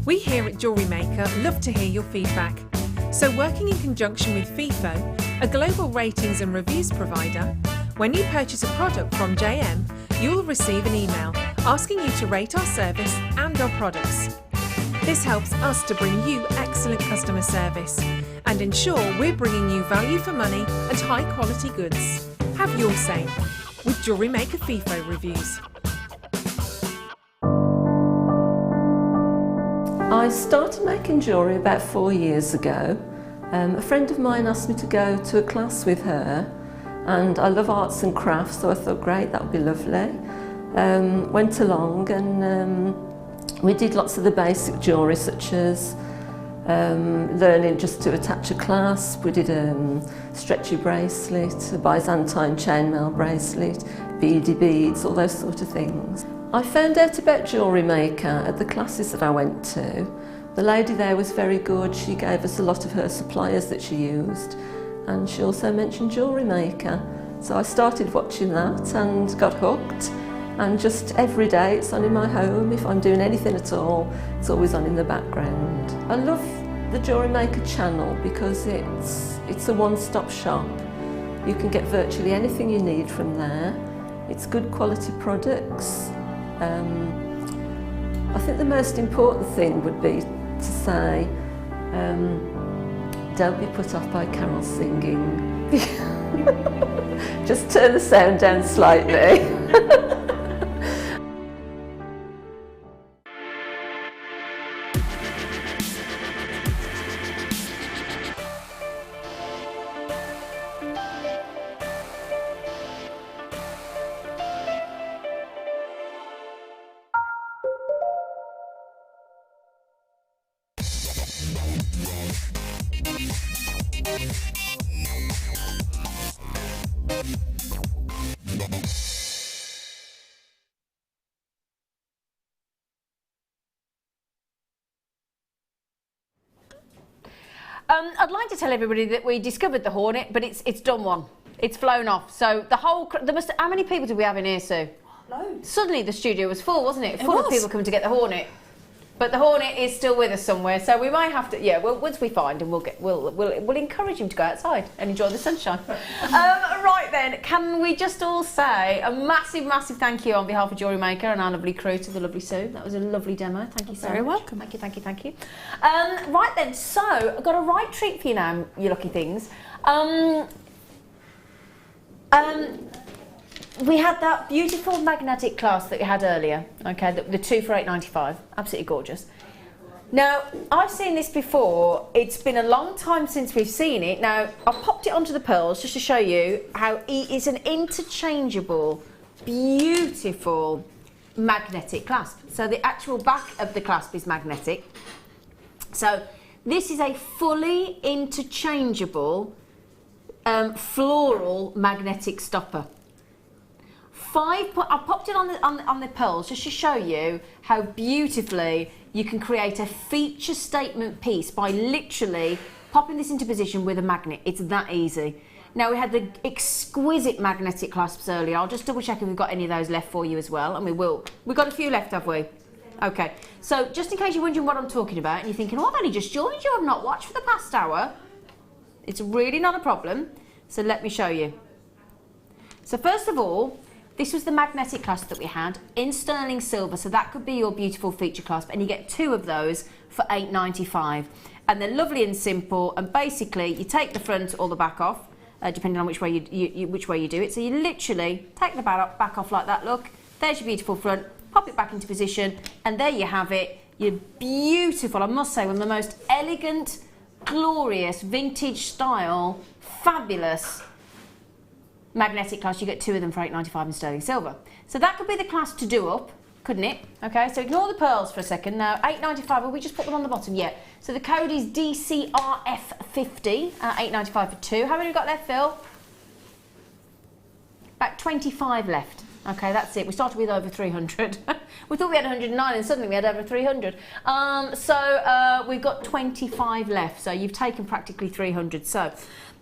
We here at Jewellery Maker love to hear your feedback. So working in conjunction with FIFO, a global ratings and reviews provider, when you purchase a product from JM, you'll receive an email asking you to rate our service and our products. This helps us to bring you excellent customer service and ensure we're bringing you value for money and high quality goods. Have your say with Jewellery Maker FIFO reviews. I started making jewellery about 4 years ago. A friend of mine asked me to go to a class with her, and I love arts and crafts, so I thought, great, that would be lovely. Went along and we did lots of the basic jewellery, such as learning just to attach a clasp. We did a stretchy bracelet, a Byzantine chainmail bracelet, beady beads, all those sort of things. I found out about Jewellery Maker at the classes that I went to. The lady there was very good. She gave us a lot of her suppliers that she used, and she also mentioned Jewellery Maker. So I started watching that and got hooked, and just every day it's on in my home. If I'm doing anything at all, it's always on in the background. I love the Jewellery Maker channel because it's a one-stop shop. You can get virtually anything you need from there. It's good quality products. I think the most important thing would be to say, don't be put off by Carol singing. Just turn the sound down slightly. I'd like to tell everybody that we discovered the Hornet, but it's done one. It's flown off. So the whole, how many people did we have in here, Sue? Loads. Suddenly the studio was full, wasn't it? Full was. of people coming to get the Hornet. But the Hornet is still with us somewhere, so we might have to. Yeah, well, once we find him, we'll encourage him to go outside and enjoy the sunshine. Right then, can we just all say a massive, massive thank you on behalf of Jewellery Maker and our lovely crew to the lovely Sue. That was a lovely demo. Thank you so much. Very welcome. Thank you, thank you, thank you. Right then, so I've got a right treat for you now, you lucky things. We had that beautiful magnetic clasp that we had earlier, okay, the 2 for £8.95, absolutely gorgeous. Now, I've seen this before, it's been a long time since we've seen it. Now, I popped it onto the pearls just to show you how it is an interchangeable, beautiful magnetic clasp. So the actual back of the clasp is magnetic. So this is a fully interchangeable floral magnetic stopper. I popped it on the pearls just to show you how beautifully you can create a feature statement piece by literally popping this into position with a magnet. It's that easy. Now, we had the exquisite magnetic clasps earlier. I'll just double check if we've got any of those left for you as well, and we will. We've got a few left, have we? Okay, so just in case you're wondering what I'm talking about and you're thinking, oh, I've only just joined you, I've not watched for the past hour, it's really not a problem. So let me show you. So first of all, this was the magnetic clasp that we had in sterling silver, so that could be your beautiful feature clasp, and you get 2 of those for £8.95. And they're lovely and simple, and basically you take the front or the back off, depending on which way you do it. So you literally take the back off like that. Look, there's your beautiful front. Pop it back into position, and there you have it. You're beautiful. I must say, one of the most elegant, glorious, vintage style, fabulous magnetic clasp. You get 2 of them for £8.95 in sterling silver. So that could be the clasp to do up, couldn't it? Okay, so ignore the pearls for a second. Now, £8.95, will we just put them on the bottom? Yeah. So the code is DCRF50, £8.95 for 2. How many have we got left, Phil? About 25 left. Okay, that's it. We started with over 300. We thought we had 109 and suddenly we had over 300. So we've got 25 left. So you've taken practically 300. So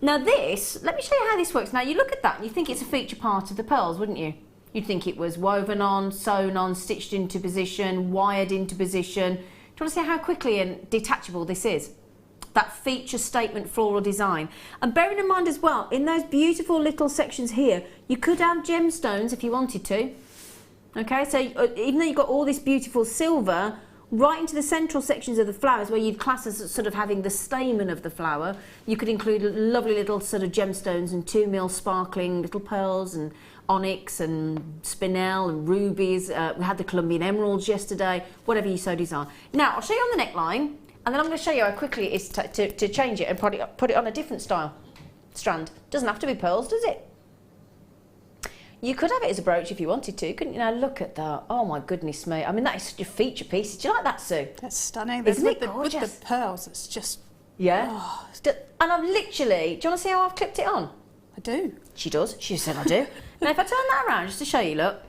now this, let me show you how this works. Now you look at that and you think it's a feature part of the pearls, wouldn't you? You'd think it was woven on, sewn on, stitched into position, wired into position. Do you want to see how quickly and detachable this is? That feature statement floral design. And bearing in mind as well, in those beautiful little sections here, you could add gemstones if you wanted to. Okay, so even though you've got all this beautiful silver, right into the central sections of the flowers where you'd class as sort of having the stamen of the flower, you could include lovely little sort of gemstones and 2mm sparkling little pearls and onyx and spinel and rubies. We had the Colombian emeralds yesterday, whatever you so desire. Now, I'll show you on the neckline, and then I'm going to show you how quickly it is to change it and put it on a different style strand. Doesn't have to be pearls, does it? You could have it as a brooch if you wanted to, couldn't you? Now look at that. Oh my goodness me. I mean, that is such a feature piece. Do you like that, Sue? That's stunning. Isn't it gorgeous? With the pearls, it's just... Yeah. Oh. And I've literally... Do you want to see how I've clipped it on? I do. She does. She said I do. Now if I turn that around just to show you, look.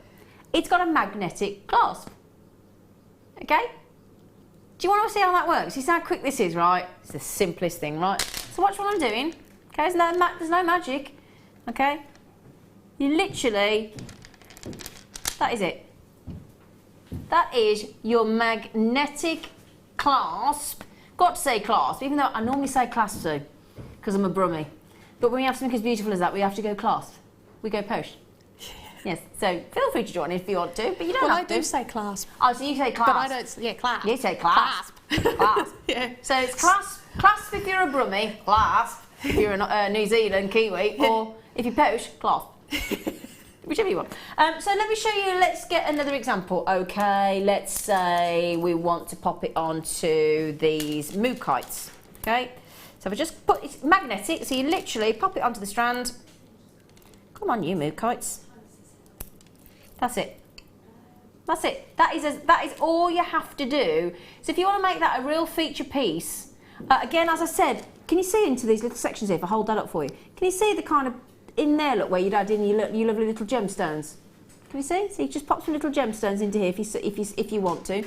It's got a magnetic clasp. Okay? Do you want to see how that works? You see how quick this is, right? It's the simplest thing, right? So watch what I'm doing. Okay, there's no magic. Okay? You literally, that is it. That is your magnetic clasp. Got to say clasp, even though I normally say clasp too, because I'm a brummie. But when we have something as beautiful as that, we have to go clasp. We go post. Yes, so feel free to join if you want to, but you don't have to. I do say clasp. Oh, so you say clasp. But I don't, yeah, clasp. You say clasp. Clasp. Yeah. So it's clasp if you're a brummie, clasp if you're a New Zealand Kiwi, or if you posh, clasp. Whichever you want. So let me show you, let's get another example. Okay, let's say we want to pop it onto these moo kites. Okay, so if I just put, it's magnetic, so you literally pop it onto the strand. Come on, you moo kites. That's it. That's it. That is all you have to do. So if you want to make that a real feature piece, again, as I said, can you see into these little sections here? If I hold that up for you, can you see the kind of in there, look, where you'd add in your lovely little gemstones? Can you see? So you just pop some little gemstones into here if you want to,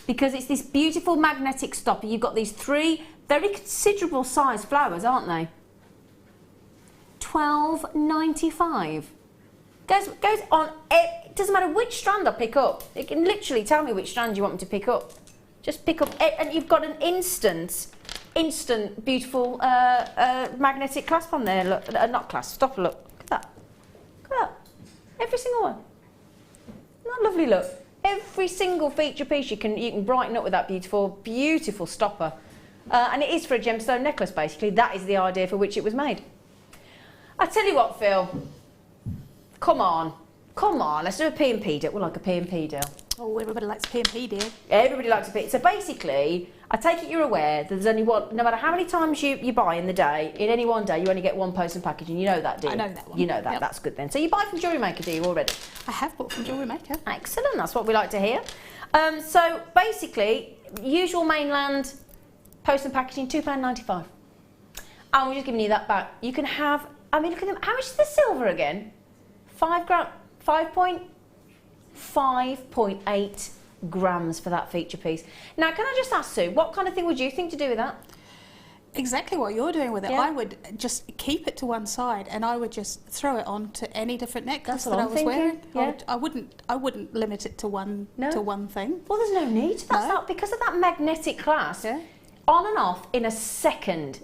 because it's this beautiful magnetic stopper. You've got these 3 very considerable size flowers, aren't they? £12.95. Goes on. It doesn't matter which strand I pick up. It can literally tell me which strand you want me to pick up. Just pick up, and you've got an instant beautiful magnetic clasp on there. Look, not clasp, stopper. Look at that. Look at that. Every single one. Not lovely. Look. Every single feature piece you can brighten up with that beautiful stopper. And it is for a gemstone necklace, basically. That is the idea for which it was made. I tell you what, Phil. Come on, let's do a P&P deal. We like a P&P deal. Oh, everybody likes a P&P deal. Everybody likes a P. So basically, I take it you're aware that there's only one, no matter how many times you buy in the day, in any one day, you only get one post and packaging. You know that, do you? I know that one. You know that, that's good then. So you buy from Jewellery Maker, do you already? I have bought from Jewellery Maker. Excellent, that's what we like to hear. So basically, usual mainland post and packaging, £2.95. And we're just giving you that back. You can have, I mean, look at them. How much is the silver again? 5 grams, 5.8 grams for that feature piece. Now, can I just ask Sue, what kind of thing would you think to do with that? Exactly what you're doing with it. Yeah. I would just keep it to one side and I would just throw it on to any different necklace That's what that I I'm was thinking, wearing. yeah. I wouldn't limit it to one thing. Well, there's no need. That's not, because of that magnetic clasp, on and off in a second.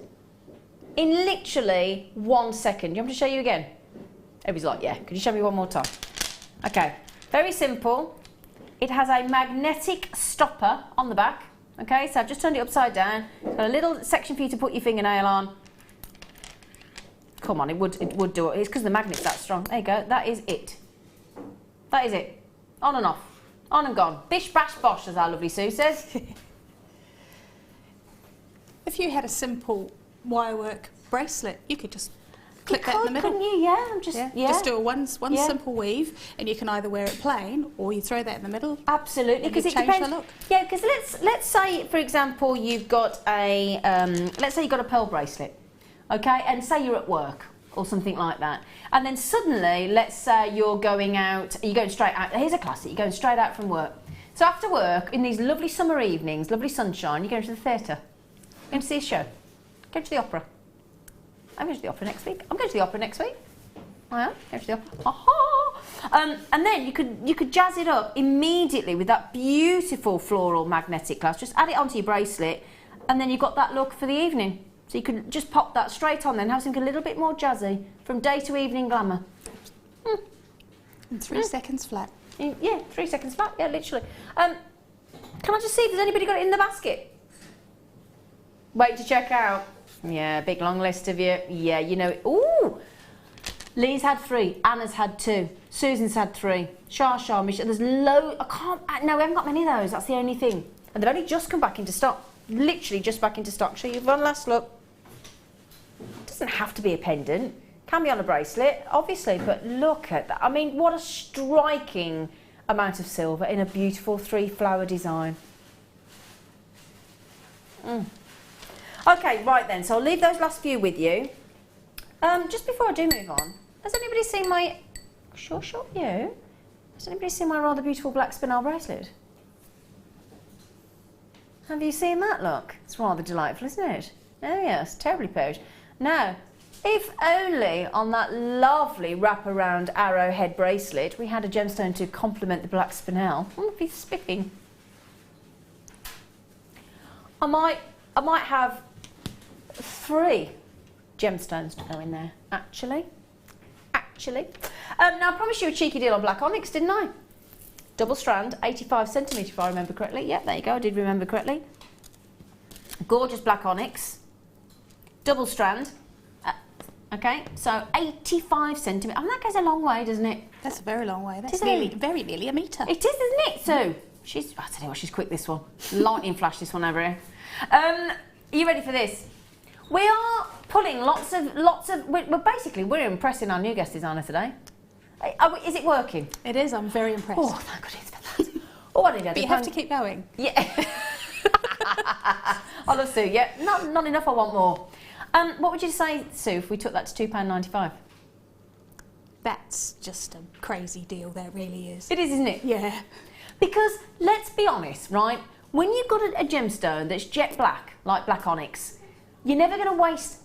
In literally 1 second. You want me to show you again? Everybody's like, yeah. Could you show me one more time? Okay. Very simple. It has a magnetic stopper on the back. Okay, so I've just turned it upside down. Got a little section for you to put your fingernail on. Come on, it would do it. It's because the magnet's that strong. There you go. That is it. That is it. On and off. On and gone. Bish, bash, bosh, as our lovely Sue says. If you had a simple wirework bracelet, you could just clip that in the middle. Couldn't you? Yeah, Just do a one simple weave, and you can either wear it plain or you throw that in the middle. Absolutely, because it change depends. the look. Yeah, because let's say, for example, you've got a let's say you've got a pearl bracelet, okay, and say you're at work or something like that, and then suddenly, let's say you're going straight out. Here's a classic: you're going straight out from work. So after work, in these lovely summer evenings, lovely sunshine, you're going to the theatre, going to see a show, going to the opera. I'm going to the opera next week. I'm going to the opera next week. I am going to the opera. Aha! And then you could jazz it up immediately with that beautiful floral magnetic clasp. Just add it onto your bracelet, and then you've got that look for the evening. So you can just pop that straight on, then have something a little bit more jazzy from day to evening glamour. In 3 seconds flat. Yeah, 3 seconds flat. Yeah, literally. Can I just see if there's anybody got it in the basket? Wait to check out. Yeah, big long list of you. Yeah, you know it. Ooh! Lee's had 3, Anna's had 2, Susan's had 3, Shah, Michelle. There's no, we haven't got many of those. That's the only thing. And they've only just come back into stock. Literally just back into stock. Show you one last look. Doesn't have to be a pendant. Can be on a bracelet, obviously, but look at that. I mean, what a striking amount of silver in a beautiful 3-flower design. Okay, right then, so I'll leave those last few with you. Just before I do move on, has anybody seen my... Sure, you? Has anybody seen my rather beautiful black spinel bracelet? Have you seen that look? It's rather delightful, isn't it? Oh yes, terribly posh. Now, if only on that lovely wraparound arrowhead bracelet we had a gemstone to complement the black spinel. It would be spiffing. I might have 3 gemstones to go in there, actually. Now I promised you a cheeky deal on black onyx, didn't I? Double strand, 85 centimetre if I remember correctly. Yep, there you go, I did remember correctly. Gorgeous black onyx. Double strand. Okay, so 85 centimetres. I mean, that goes a long way, doesn't it? That's a very long way. That's very nearly a metre. It is, isn't it? So, I tell you what, she's quick, this one. Lightning flash, this one over here. Are you ready for this? We are pulling lots of, we're impressing our new guest designer today. Is it working? It is, I'm very impressed. Oh, thank goodness for that. Oh, I need But you have to keep going. Yeah. I love Sue, yeah. Not enough, I want more. What would you say, Sue, if we took that to £2.95? That's just a crazy deal, that really is. It is, isn't it? Yeah. Because, let's be honest, right? When you've got a gemstone that's jet black, like black onyx, you're never going to waste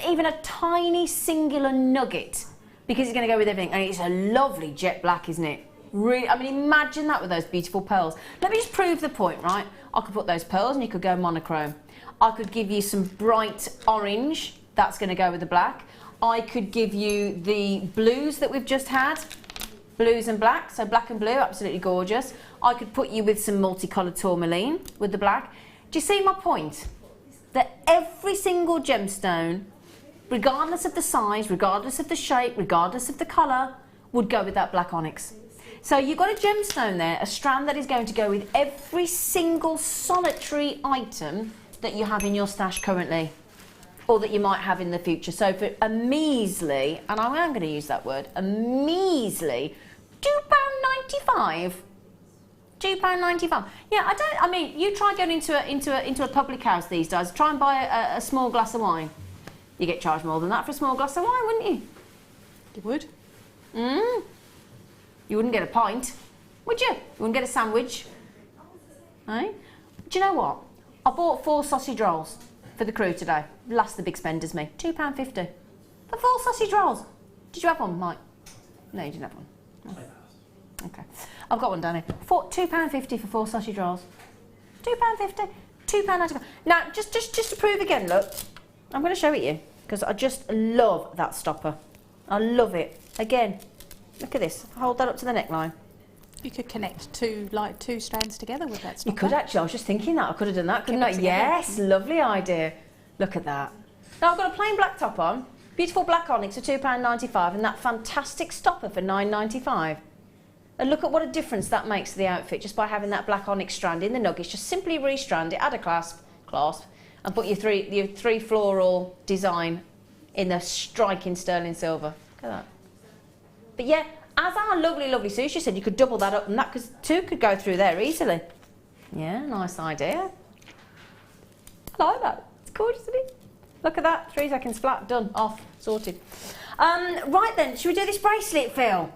even a tiny singular nugget because it's going to go with everything. And it's a lovely jet black, isn't it? Really, I mean, imagine that with those beautiful pearls. Let me just prove the point, right? I could put those pearls and you could go monochrome. I could give you some bright orange. That's going to go with the black. I could give you the blues that we've just had. Blues and black, so black and blue, absolutely gorgeous. I could put you with some multicoloured tourmaline with the black. Do you see my point? That every single gemstone, regardless of the size, regardless of the shape, regardless of the colour, would go with that black onyx. So you've got a gemstone there, a strand that is going to go with every single solitary item that you have in your stash currently, or that you might have in the future. So for a measly, and I am going to use that word, a measly £2.95. £2.95. Yeah, I mean, you try going into a public house these days, try and buy a small glass of wine. You get charged more than that for a small glass of wine, wouldn't you? You would. You wouldn't get a pint, would you? You wouldn't get a sandwich. Eh? Do you know what? I bought 4 sausage rolls for the crew today. Last the big spenders, me. £2.50 for 4 sausage rolls. Did you have one, Mike? No, you didn't have one. Oh. Okay. I've got one down here. £2.50 for 4 sausage rolls. £2.50. £2.95. Now, just to prove again, look. I'm going to show it you because I just love that stopper. I love it. Again, look at this. Hold that up to the neckline. You could connect two strands together with that stopper. You could actually. I was just thinking that. I could have done that, couldn't I? Yes, lovely idea. Look at that. Now I've got a plain black top on. Beautiful black onyx for £2.95 and that fantastic stopper for £9.95. And look at what a difference that makes to the outfit just by having that black onyx strand in the nuggets. Just simply restrand it, add a clasp, and put your three floral design in the striking sterling silver. Look at that. But yeah, as our lovely, lovely Sushi said, you could double that up and that two could go through there easily. Yeah, nice idea. I like that. It's gorgeous, isn't it? Look at that. 3 seconds flat, done, off, sorted. Right then, should we do this bracelet, Phil?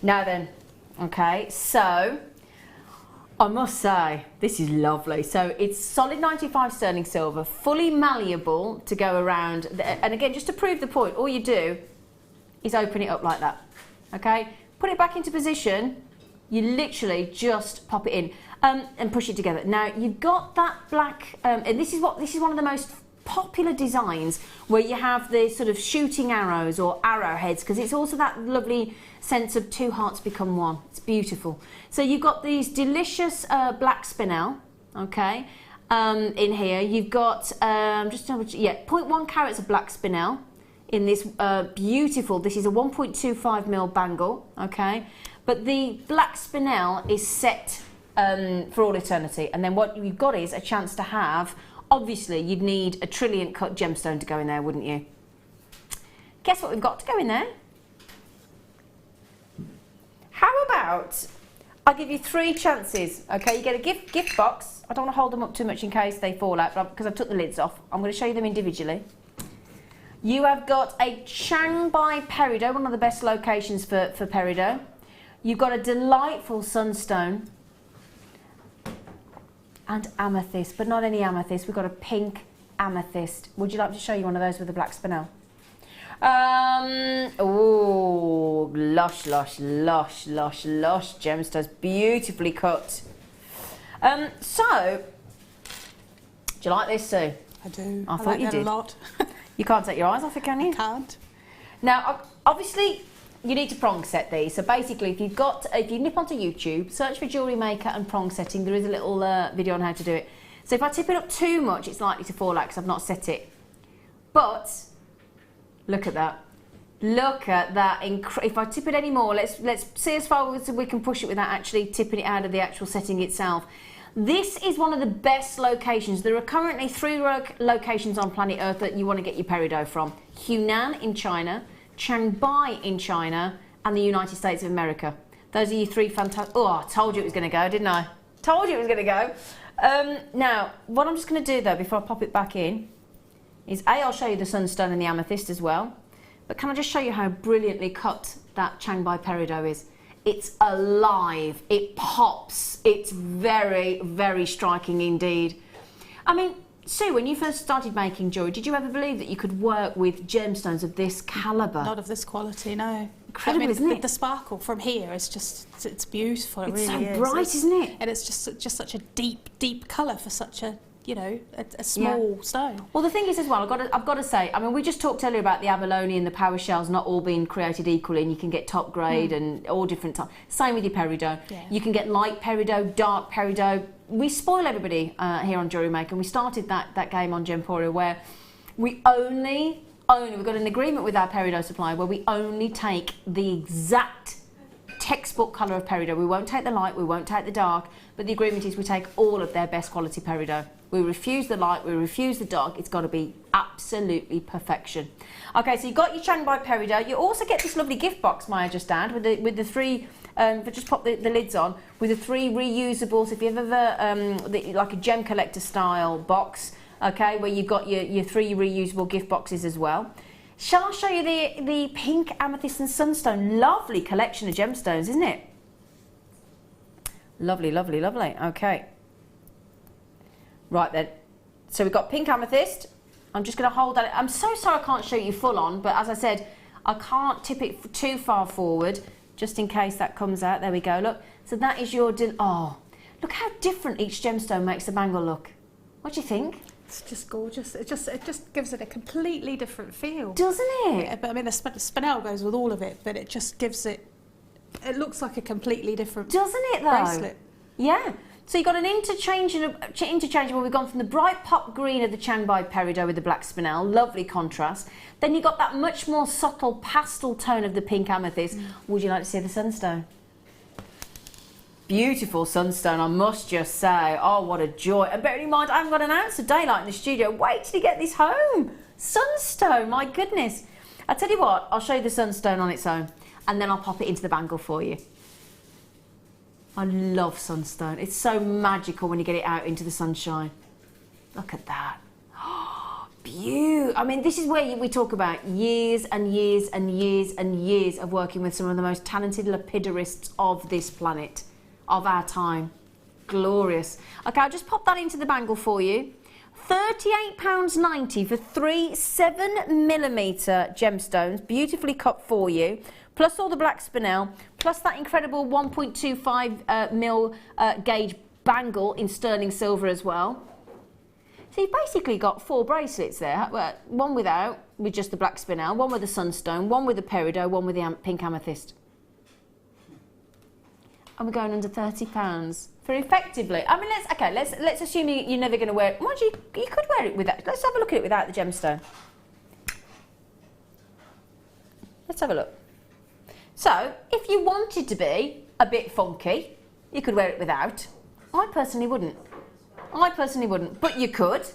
Now then, okay, so I must say, this is lovely. So it's solid 95 sterling silver, fully malleable to go around. And again, just to prove the point, all you do is open it up like that, okay? Put it back into position. You literally just pop it in and push it together. Now you've got that black, and this is one of the most popular designs where you have the sort of shooting arrows or arrowheads, because it's also that lovely sense of two hearts become one. It's beautiful. So you've got these delicious black spinel, okay, in here. You've got just 0.1 carats of black spinel in this beautiful. This is a 1.25mm bangle, okay. But the black spinel is set for all eternity, and then what you've got is a chance to have. Obviously, you'd need a trillion cut gemstone to go in there, wouldn't you? Guess what we've got to go in there? How about I'll give you 3 chances, okay? You get a gift box. I don't want to hold them up too much in case they fall out, but because I've took the lids off, I'm going to show you them individually. You have got a Chiangbai peridot, one of the best locations for peridot. You've got a delightful sunstone and amethyst, but not any amethyst. We've got a pink amethyst. Would you like to show you one of those with a black spinel? Oh, lush, lush, lush, lush, lush gemstones, beautifully cut. So, do you like this, Sue? I do. I thought you did. A lot. You can't take your eyes off it, can you? I can't. Now, obviously, you need to prong set these. So basically, if you nip onto YouTube, search for Jewellery Maker and prong setting, there is a little video on how to do it. So if I tip it up too much, it's likely to fall out because I've not set it. But look at that. Look at that. If I tip it any more, let's see as far as we can push it without actually tipping it out of the actual setting itself. This is one of the best locations. There are currently 3 locations on planet Earth that you want to get your peridot from. Hunan in China, Chiangbai in China, and the United States of America. Those are your 3 fantastic. Oh, I told you it was going to go, didn't I? Told you it was going to go. Now, what I'm just going to do though, before I pop it back in, is I'll show you the sunstone and the amethyst as well. But can I just show you how brilliantly cut that Chiangbai peridot is? It's alive. It pops. It's very, very striking indeed. I mean, Sue, when you first started making jewellery, did you ever believe that you could work with gemstones of this calibre? Not of this quality, no. Incredible, isn't it? The sparkle from here is just, it's beautiful. It's really so bright, isn't it? And it's just such a deep colour for such a, you know, a small stone. Well, the thing is as well, I've got to say, I mean, we just talked earlier about the abalone and the power shells not all being created equally, and you can get top grade and all different types. Same with your peridot. Yeah. You can get light peridot, dark peridot. We spoil everybody here on Jewellery Maker, and we started that game on Gemporia where we we've got an agreement with our peridot supplier where we only take the exact textbook colour of peridot. We won't take the light, we won't take the dark, but the agreement is we take all of their best quality peridot. We refuse the light, we refuse the dark. It's got to be absolutely perfection. Okay, so you've got your Chiangbai peridot. You also get this lovely gift box, might I just add, with the 3. Just pop the lids on with the 3 reusables. If you've ever like a gem collector style box, okay, where you've got your 3 reusable gift boxes as well. Shall I show you the pink amethyst and sunstone? Lovely collection of gemstones, isn't it? Lovely, lovely, lovely. Okay. Right then. So we've got pink amethyst. I'm just going to hold that. I'm so sorry I can't show you full on, but as I said, I can't tip it too far forward, just in case that comes out. There we go, look. So that is your... Oh, look how different each gemstone makes the bangle look. What do you think? It's just gorgeous. It just gives it a completely different feel. Doesn't it? Yeah, but I mean, the spinel goes with all of it, but it just gives it... It looks like a completely different Doesn't it, though? bracelet. Yeah. So you've got an interchangeable. We've gone from the bright pop green of the Changbai peridot with the black spinel, lovely contrast. Then you've got that much more subtle pastel tone of the pink amethyst. Would you like to see the sunstone? Beautiful sunstone, I must just say. Oh, what a joy. And bearing in mind, I haven't got an ounce of daylight in the studio. Wait till you get this home. Sunstone, my goodness. I'll tell you what, I'll show you the sunstone on its own, and then I'll pop it into the bangle for you. I love sunstone. It's so magical when you get it out into the sunshine. Look at that. Oh, beautiful. I mean, this is where we talk about years and years and years and years of working with some of the most talented lapidarists of this planet, of our time. Glorious. Okay, I'll just pop that into the bangle for you. £38.90 for 3 7mm gemstones, beautifully cut for you, plus all the black spinel, plus that incredible 1.25 gauge bangle in sterling silver as well. So you've basically got 4 bracelets there, one without, with just the black spinel, one with the sunstone, one with the peridot, one with the pink amethyst. And we're going under £30 for effectively. I mean, let's assume you're never going to wear it. Mind you, you could wear it without. Let's have a look at it without the gemstone. Let's have a look. So, if you wanted to be a bit funky, you could wear it without. I personally wouldn't. But you could.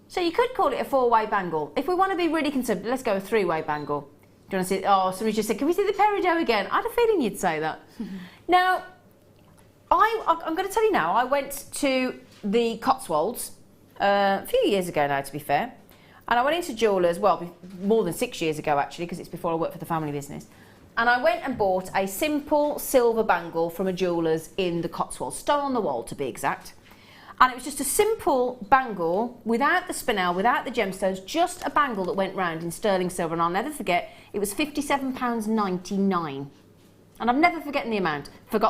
So you could call it a 4-way bangle. If we want to be really conservative, let's go a 3-way bangle. Do you want to see? Oh, somebody just said, can we see the peridot again? I had a feeling you'd say that. Now, I'm going to tell you now, I went to the Cotswolds a few years ago now, to be fair. And I went into jewellers, well, more than 6 years ago, actually, because it's before I worked for the family business. And I went and bought a simple silver bangle from a jeweller's in the Cotswolds, Stow on the Wall, to be exact. And it was just a simple bangle, without the spinel, without the gemstones, just a bangle that went round in sterling silver. And I'll never forget, it was £57.99. And I've never forgotten the amount. And do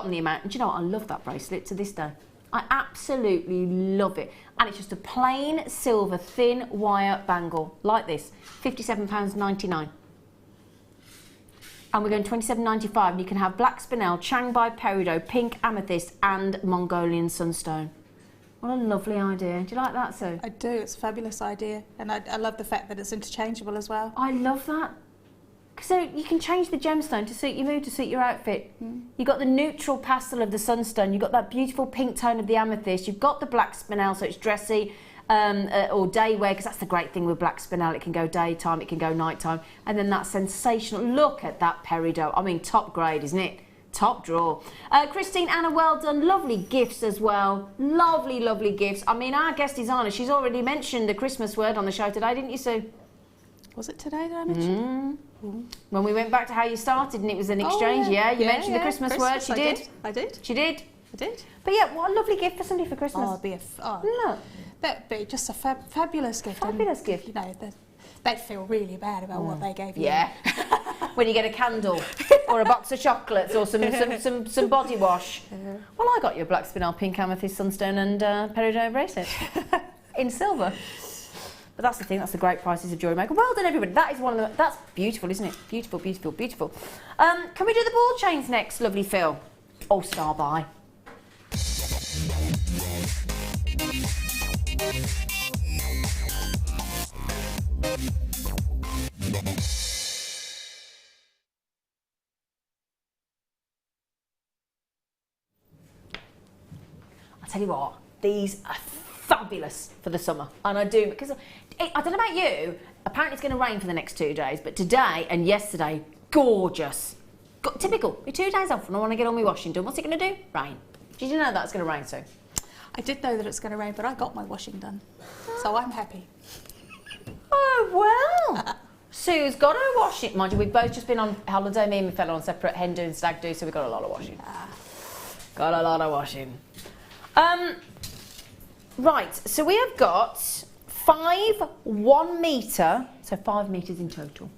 you know what? I love that bracelet to this day. I absolutely love it. And it's just a plain silver thin wire bangle, like this. £57.99. And we're going £27.95, and you can have black spinel, Changbai peridot, pink amethyst, and Mongolian sunstone. What a lovely idea. Do you like that, Sue? I do. It's a fabulous idea. And I love the fact that it's interchangeable as well. I love that. So you can change the gemstone to suit your mood, to suit your outfit. You've got the neutral pastel of the sunstone. You've got that beautiful pink tone of the amethyst. You've got the black spinel, so it's dressy or day wear, because that's the great thing with black spinel. It can go daytime, it can go nighttime. And then that sensational, look at that peridot. I mean, top grade, isn't it? Top draw. Christine, Anna, well done. Lovely gifts as well. Lovely, lovely gifts. I mean, our guest designer, she's already mentioned the Christmas word on the show today, didn't you, Sue? Was it today that I mentioned? When we went back to how you started and it was an exchange, you mentioned the Christmas word. She did. I did. She did. I did. But yeah, what a lovely gift for somebody for Christmas. Oh, look. That'd be just a fabulous gift. Fabulous gift. You know, they'd feel really bad about what they gave you. Yeah. When you get a candle or a box of chocolates or some body wash. Well, I got you a black spinel, pink amethyst, sunstone and peridot bracelet in silver. But that's the thing, that's the great prices of Jewellery Maker. Well done, everybody. That is one of the, that's beautiful, isn't it? Beautiful, beautiful, beautiful. Can we do the ball chains next, lovely Phil? All star by. I'll tell you what, these are fabulous for the summer, and I do, because I don't know about you, apparently it's going to rain for the next 2 days, but today and yesterday, gorgeous. Typical, you're 2 days off and I want to get all my washing done. What's it going to do? Rain. Did you know that it's going to rain soon? I did know that it's going to rain, but I got my washing done, so I'm happy. Oh, well. Sue's got her washing. Mind you, we've both just been on holiday, me and my fella on separate hen do and stag do, so we've got a lot of washing. Got a lot of washing. Right, so we have got 5 1 metre, so 5 metres in total,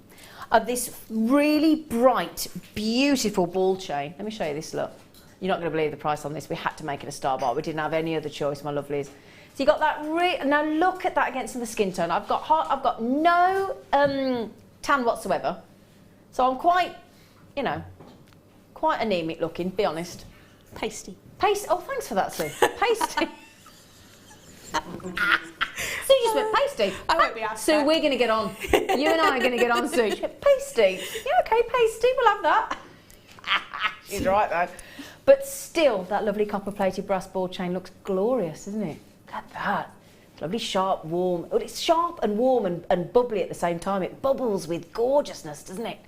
of this really bright, beautiful ball chain. Let me show you this, look. You're not going to believe the price on this. We had to make it a star bar. We didn't have any other choice, my lovelies. So you got that, now look at that against the skin tone. I've got no tan whatsoever. So I'm quite, you know, quite anemic looking, be honest. Pasty. Paste. Oh, thanks for that, Sue. Pasty. Sue just went pasty. I won't be asked. Sue, we're going to get on. You and I are going to get on, Sue. She went, pasty. Yeah, okay, pasty. We'll have that. She's right, though. But still, that lovely copper-plated brass ball chain looks glorious, doesn't it? Look at that. Lovely, sharp, warm. Oh, it's sharp and warm and bubbly at the same time. It bubbles with gorgeousness, doesn't it?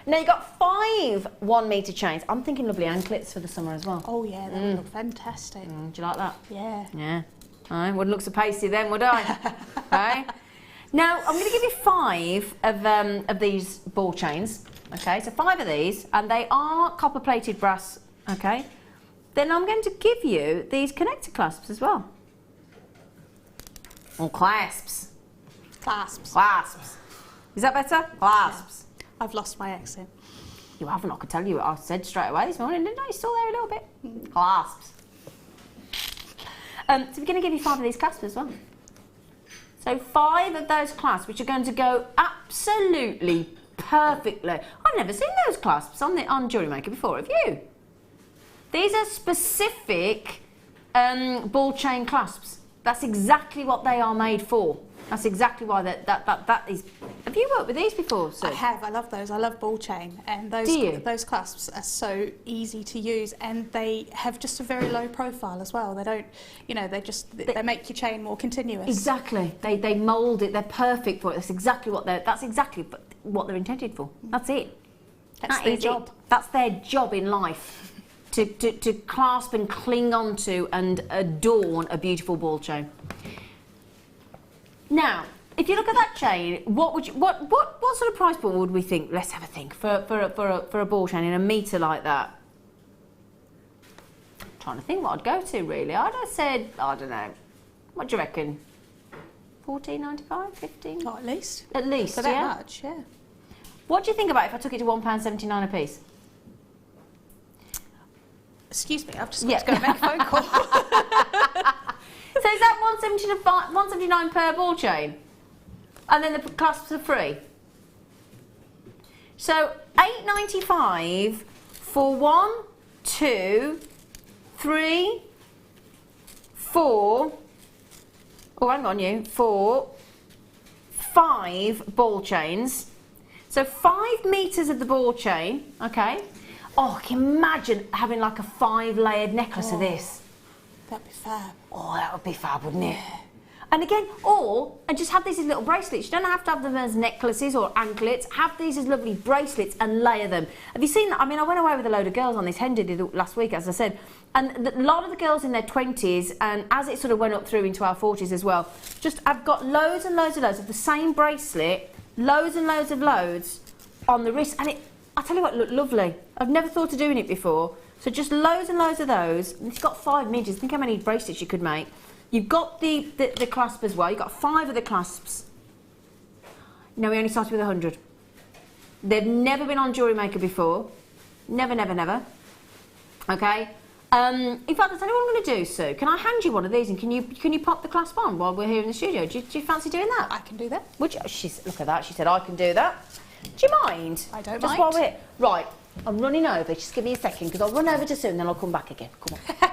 Now, you've got 5 1-metre chains. I'm thinking lovely anklets for the summer as well. Oh, yeah, that would look fantastic. Do you like that? Yeah. Yeah. I wouldn't look so pasty then, would I? Okay. Now, I'm going to give you 5 of these ball chains. Okay, so 5 of these, and they are copper-plated brass. Okay. Then I'm going to give you these connector clasps as well. Or clasps. Clasps. Clasps. Is that better? Clasps. Yeah. I've lost my accent. You haven't, I could tell you. I said straight away this morning, didn't I? You're still there a little bit. Clasps. So we're going to give you 5 of these clasps as well. So 5 of those clasps, which are going to go absolutely perfectly. I've never seen those clasps on Jewellery Maker before, have you? These are specific ball chain clasps. That's exactly what they are made for. That's exactly why that is. Have you worked with these before, Sue? I have. I love those. I love ball chain, and those clasps are so easy to use, and they have just a very low profile as well. They don't, you know, they make your chain more continuous. Exactly. They mould it. They're perfect for it. That's exactly what they're intended for. That's it. That's their job. That's their job in life. To clasp and cling onto and adorn a beautiful ball chain. Now, if you look at that chain, what sort of price point would we think? Let's have a think for a ball chain in a metre like that. I'm trying to think what I'd go to really. I'd have said, I don't know. What do you reckon? $14.95, $15? Not at least. At least, for that much, yeah. What do you think about if I took it to £1.79 a piece? Excuse me, I've just got to go make a phone call. So is that $1.79 per ball chain? And then the clasps are free? So $8.95 for 1, 2, 3, 4, oh hang on you, 4, 5 ball chains. So 5 metres of the ball chain, okay? Oh, I can imagine having like a 5-layered necklace of this. That'd be fab. Oh, that would be fab, wouldn't it? And again, and just have these as little bracelets. You don't have to have them as necklaces or anklets. Have these as lovely bracelets and layer them. Have you seen that? I mean, I went away with a load of girls on this hen did last week, as I said. And a lot of the girls in their 20s, and as it sort of went up through into our 40s as well, I've got loads and loads of the same bracelet, loads and loads of loads on the wrist. And I tell you what, look lovely. I've never thought of doing it before. So just loads and loads of those. And it's got 5 midges. Think how many bracelets you could make. You've got the clasp as well. You've got 5 of the clasps. No, we only started with 100. They've never been on Jewellery Maker before. Never, never, never. Okay. In fact, I'll tell you what I'm going to do, Sue. Can I hand you one of these and can you pop the clasp on while we're here in the studio? Do you fancy doing that? I can do that. Would you? Look at that. She said I can do that. Do you mind? I don't mind. Just while we're here. Right. I'm running over. Just give me a second because I'll run over to Sue and then I'll come back again. Come on.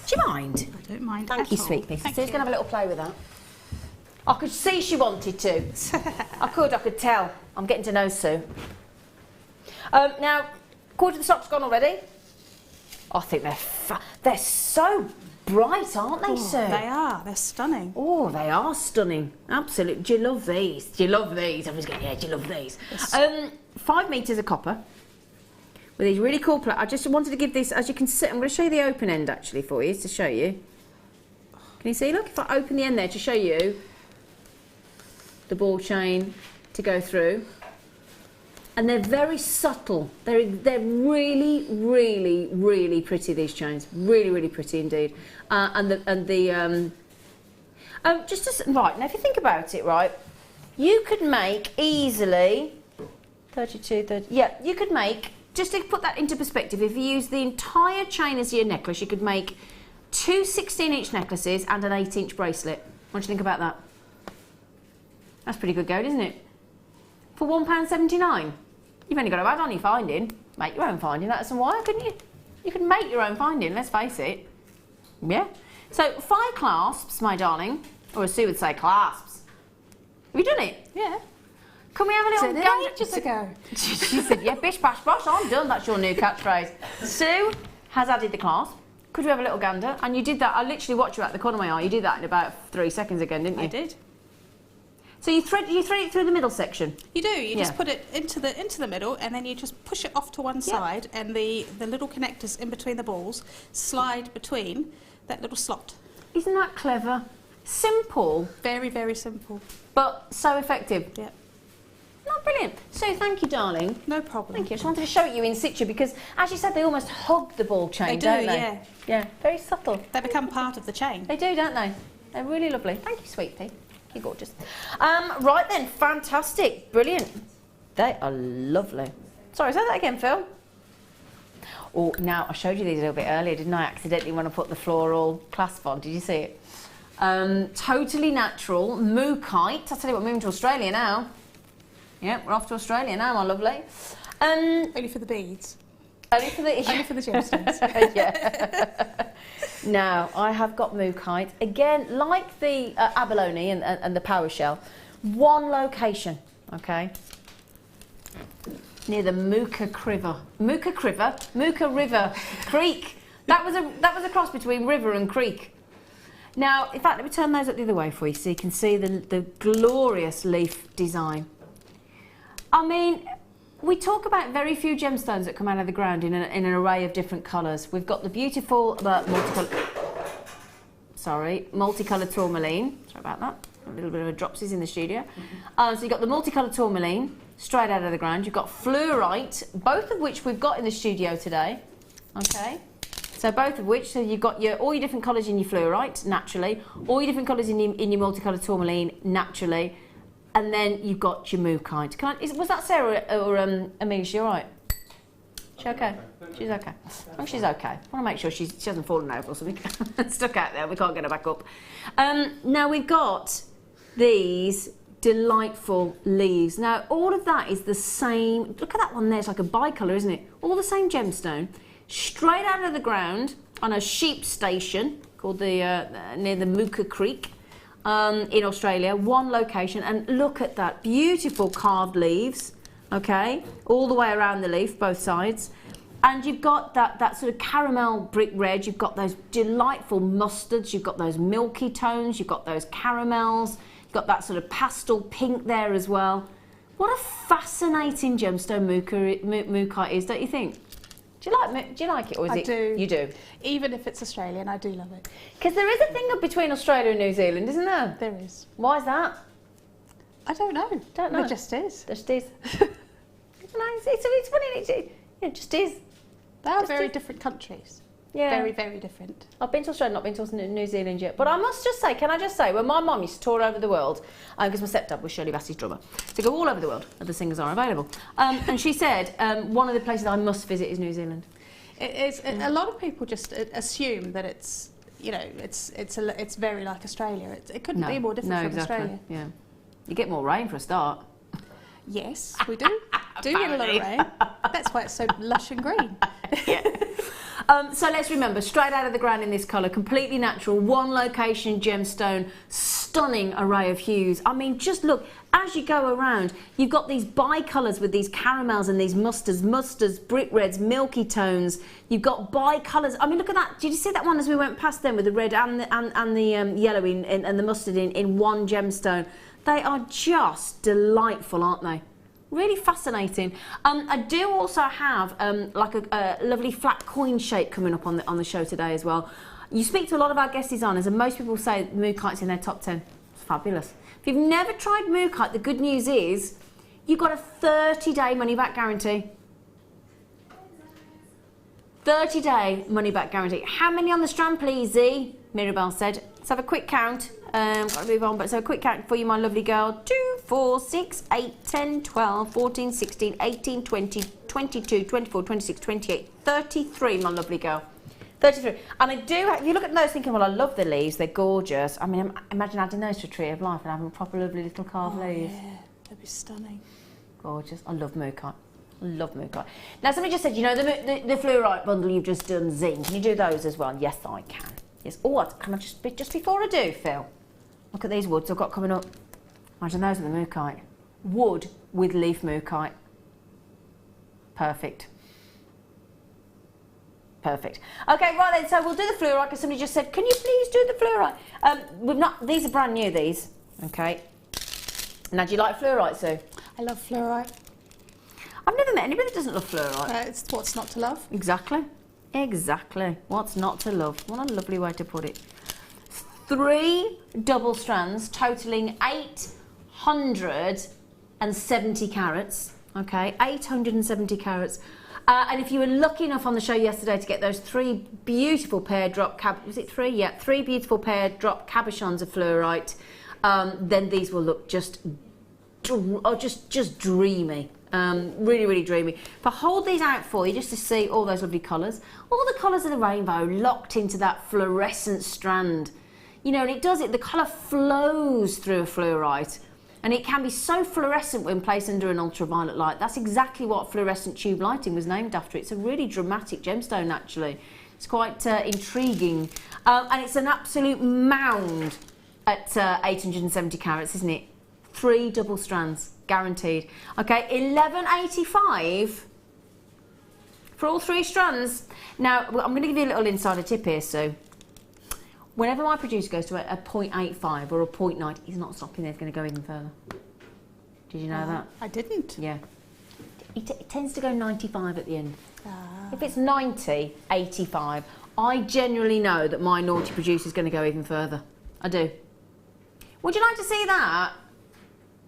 Do you mind? I don't mind. Thank you, sweet pea. Sue's going to have a little play with that. I could see she wanted to. I could tell. I'm getting to know Sue. Now, quarter of the stock's gone already. I think they're so bright, aren't they, Sue? They are. They're stunning. Oh, they are stunning. Absolutely. Do you love these? Do you love these? Everyone's going, yeah, do you love these? Yes. 5 metres of copper with these really cool I just wanted to give this, as you can see, I'm going to show you the open end actually for you, to show you. Can you see? Look, if I open the end there to show you the ball chain to go through. And they're very subtle. They're really, really, really pretty, these chains. Really, really pretty indeed. Right, now if you think about it, right, you could make easily 32, 30, yeah, you could make, just to put that into perspective, if you use the entire chain as your necklace, you could make 2 16-inch necklaces and an 8-inch bracelet. What do you think about that? That's pretty good going, isn't it? For £1.79. You've only got to add on your finding. Make your own finding, that's some wire, couldn't you? You can make your own finding, let's face it. Yeah. So 5 clasps, my darling, or as Sue would say, clasps. Have you done it? Yeah. Can we have a little Did go? it ages ago. She said, yeah, bish, bash, bosh, I'm done. That's your new catchphrase. Sue has added the clasp. Could we have a little gander? And you did that. I literally watched you out the corner of my eye. You did that in about 3 seconds again, didn't you? I did. So you thread it through the middle section. You do. You Yeah. just put it into the middle, and then you just push it off to one side, and the little connectors in between the balls slide between that little slot. Isn't that clever? Simple, Very, very simple. but so effective. Yeah. Oh, brilliant. So thank you, darling. No problem. Thank you. I just wanted to show it you in situ because, as you said, they almost hug the ball chain, They do, don't they? yeah. Yeah, very subtle. They become part of the chain. They do, don't they? They're really lovely. Thank you, sweet pea. You're gorgeous. Right then, fantastic. Brilliant. They are lovely. Sorry, say that again, Phil. Oh, now, I showed you these a little bit earlier, didn't I? Accidentally when I put the floral clasp on. Did you see it? Totally natural. Mookite. I'll tell you what, moving to Australia now. Yeah, we're off to Australia now, my lovely. Only for the beads. Only for the gemstones. Yeah. Now, I have got Mookite. Again, like the abalone and the power shell, one location, okay? Near the Mooka River Creek. That was a cross between river and creek. Now, in fact, let me turn those up the other way for you so you can see the glorious leaf design. I mean, we talk about very few gemstones that come out of the ground in an array of different colours. We've got the beautiful multicoloured tourmaline. Sorry about that. A little bit of a dropsies in the studio. So you've got the multicoloured tourmaline straight out of the ground. You've got fluorite, both of which we've got in the studio today. Okay. So both of which, so you've got all your different colours in your fluorite, naturally. All your different colours in your multicoloured tourmaline, naturally. And then you've got your Mookite. Was that Sarah or Amelia? She all right? She okay? She's okay. I think she's okay. I want to make sure she hasn't fallen over or something. Stuck out there. We can't get her back up. Now we've got these delightful leaves. Now all of that is the same. Look at that one there. It's like a bicolour, isn't it? All the same gemstone, straight out of the ground on a sheep station called near the Mooka Creek. In Australia, one location, and look at that beautiful carved leaves, okay, all the way around the leaf, both sides, and you've got that sort of caramel brick red, you've got those delightful mustards, you've got those milky tones, you've got those caramels, you've got that sort of pastel pink there as well. What a fascinating gemstone Mookite is, don't you think? Do you like it, or is I do. You do? Even if it's Australian, I do love it. Because there is a thing between Australia and New Zealand, isn't there? There is. Why is that? I don't know. Don't know. It just is. Just is. It's funny. It just is. They are Just very is. different countries. Yeah. Very, very different. I've been to Australia, not been to New Zealand yet. But I must just say, can I just say, when my mum used to tour over the world, because my stepdad was Shirley Bassey's drummer, to go all over the world, other singers are available. And she said, one of the places I must visit is New Zealand. It is. A lot of people just assume that it's, it's very like Australia. It couldn't be more different from Australia. Yeah. You get more rain for a start. Yes, we do. Do get a lot of rain. That's why it's so lush and green. Yeah. So let's remember, straight out of the ground in this colour, completely natural, one location gemstone, stunning array of hues. I mean, just look, as you go around, you've got these bi-colours with these caramels and these mustards, brick reds, milky tones. You've got bi-colours. I mean, look at that. Did you see that one as we went past them with the red and the yellow and the mustard in one gemstone? They are just delightful, aren't they? Really fascinating. I do also have like a lovely flat coin shape coming up on the show today as well. You speak to a lot of our guest designers and most people say Mookite's in their top 10. It's fabulous. If you've never tried Mookite, the good news is you've got a 30-day money-back guarantee. 30-day money-back guarantee. How many on the strand, please, Z? Mirabelle said. Let's have a quick count. Got to move on, but so a quick count for you, my lovely girl. 2, 4, 6, 8, 10, 12, 14, 16, 18, 20, 22, 24, 26, 28, 33, my lovely girl. 33. And I do, if you look at those thinking, well, I love the leaves, they're gorgeous. I mean, imagine adding those to a tree of life and having proper lovely little carved leaves. Yeah, that'd be stunning. Gorgeous. I love Mookite. Love mookaite. Now, somebody just said, you know, the fluorite bundle you've just done, Zine, can you do those as well? Yes, I can. Yes. Oh, can I just before I do, Phil, look at these woods I've got coming up. Imagine those with the mookaite. Wood with leaf mookaite. Perfect. Perfect. Okay, right then, so we'll do the fluorite because somebody just said, can you please do the fluorite? These are brand new, these. Okay. Now, do you like fluorite, Sue? I love fluorite. I've never met anybody that doesn't love fluorite. It's what's not to love. Exactly. Exactly. What's not to love? What a lovely way to put it. 3 double strands totaling 870 carats. Okay, 870 carats. And if you were lucky enough on the show yesterday to get those 3 beautiful pair drop was it 3? Yeah, 3 beautiful pair drop cabochons of fluorite. Then these will look just dreamy. Really, really dreamy. If I hold these out for you just to see all those lovely colours, all the colours of the rainbow locked into that fluorescent strand. You know, and it does it, the colour flows through a fluorite, and it can be so fluorescent when placed under an ultraviolet light. That's exactly what fluorescent tube lighting was named after. It's a really dramatic gemstone, actually. It's quite intriguing. And it's an absolute mound at 870 carats, isn't it? 3 double strands, guaranteed. Okay, $11.85 for all 3 strands. Now, I'm going to give you a little insider tip here, Sue. Whenever my producer goes to a 0.85 or a 0.9, he's not stopping there, he's going to go even further. Did you know that? I didn't. Yeah. It tends to go 95 at the end. If it's 90, 85, I generally know that my naughty producer is going to go even further. I do. Would you like to see that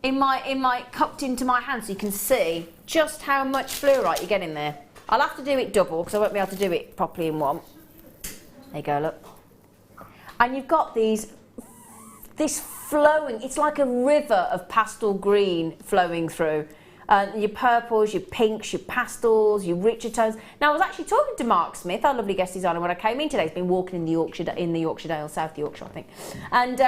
in my cupped into my hand so you can see just how much fluorite you get in there? I'll have to do it double because I won't be able to do it properly in one. There you go, look. And you've got this flowing, it's like a river of pastel green flowing through. Your purples, your pinks, your pastels, your richer tones. Now, I was actually talking to Mark Smith, our lovely guest designer, when I came in today. He's been walking in the Yorkshire Dale, South Yorkshire, I think. And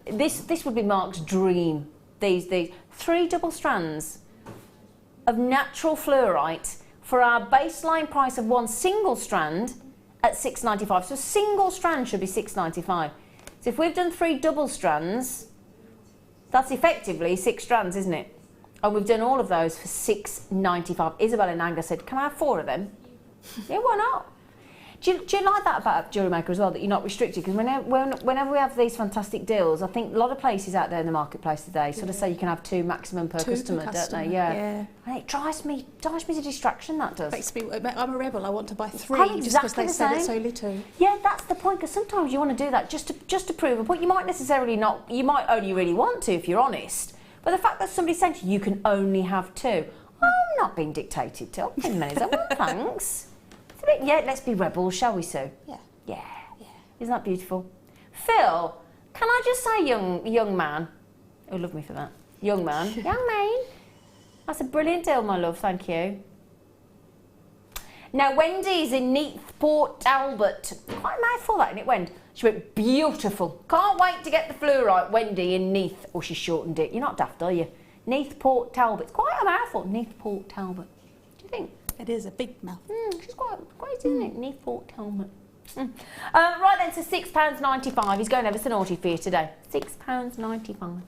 this would be Mark's dream. These 3 double strands of natural fluorite for our baseline price of 1 single strand at $6.95. So a single strand should be $6.95. So if we've done 3 double strands, that's effectively 6 strands, isn't it? And we've done all of those for $6.95. Isabel in anger said, can I have 4 of them? Yeah, why not? Do you like that about Jewellery Maker as well, that you're not restricted? Because whenever we have these fantastic deals, I think a lot of places out there in the marketplace today sort of say you can have 2 maximum per customer, don't they? Yeah. And it drives me to distraction, that does. Makes me, I'm a rebel, I want to buy 3 I'm just because exactly they said it so little. Yeah, that's the point, because sometimes you want to do that just to prove a point. You might necessarily not, you might only really want to if you're honest. But the fact that somebody's saying to you, you can only have 2, I'm not being dictated to. I'm many, thanks. Yeah, let's be rebels, shall we, Sue? Yeah. Yeah. Isn't that beautiful? Phil, can I just say young man? Oh, love me for that. Young man. Young man. That's a brilliant deal, my love, thank you. Now, Wendy's in Neath, Port Talbot. Quite a mouthful, that, isn't it, Wendy? She went, beautiful. Can't wait to get the fluorite, Wendy in Neath. Oh, she shortened it. You're not daft, are you? Neath, Port Talbot. It's quite a mouthful, Neath, Port Talbot. What do you think? It is a big mouth. She's quite, isn't it? Neath, Port Talbot. Right then, so £6.95. He's going ever so naughty for you today. £6.95. £6.95.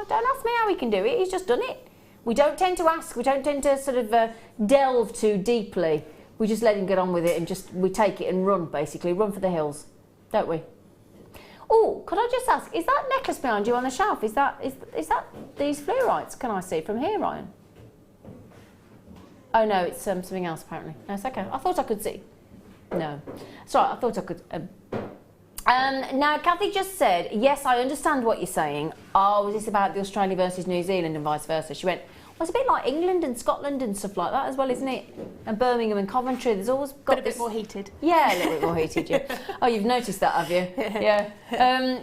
Don't ask me how he can do it. He's just done it. We don't tend to ask. We don't tend to sort of delve too deeply. We just let him get on with it and we take it and run, basically. Run for the hills, don't we? Oh, could I just ask, is that necklace behind you on the shelf, is that these fluorites? Can I see from here, Ryan? Oh no, it's something else apparently. No, it's okay. I thought I could see. No. Sorry, I thought I could. Now, Kathy just said, yes, I understand what you're saying. Oh, was this about the Australia versus New Zealand and vice versa? She went, well, it's a bit like England and Scotland and stuff like that as well, isn't it? And Birmingham and Coventry, there's always got a bit more heated. Yeah, a little bit more heated, yeah. Oh, you've noticed that, have you? Yeah.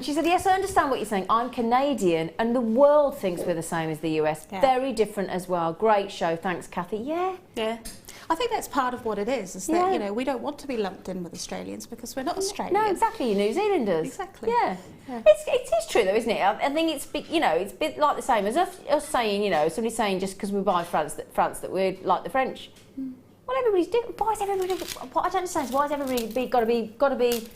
She said, yes, I understand what you're saying. I'm Canadian and the world thinks we're the same as the US. Yeah. Very different as well. Great show. Thanks, Kathy. Yeah. Yeah. I think that's part of what it is that, you know, we don't want to be lumped in with Australians because we're not Australian. No, exactly, New Zealanders. Exactly. Yeah. It is true though, isn't it? I think it's, you know, it's a bit like the same as us saying, you know, somebody saying just because we buy France that we're like the French. Well, everybody's different. Why is everybody, what I don't understand is why has everybody got to be,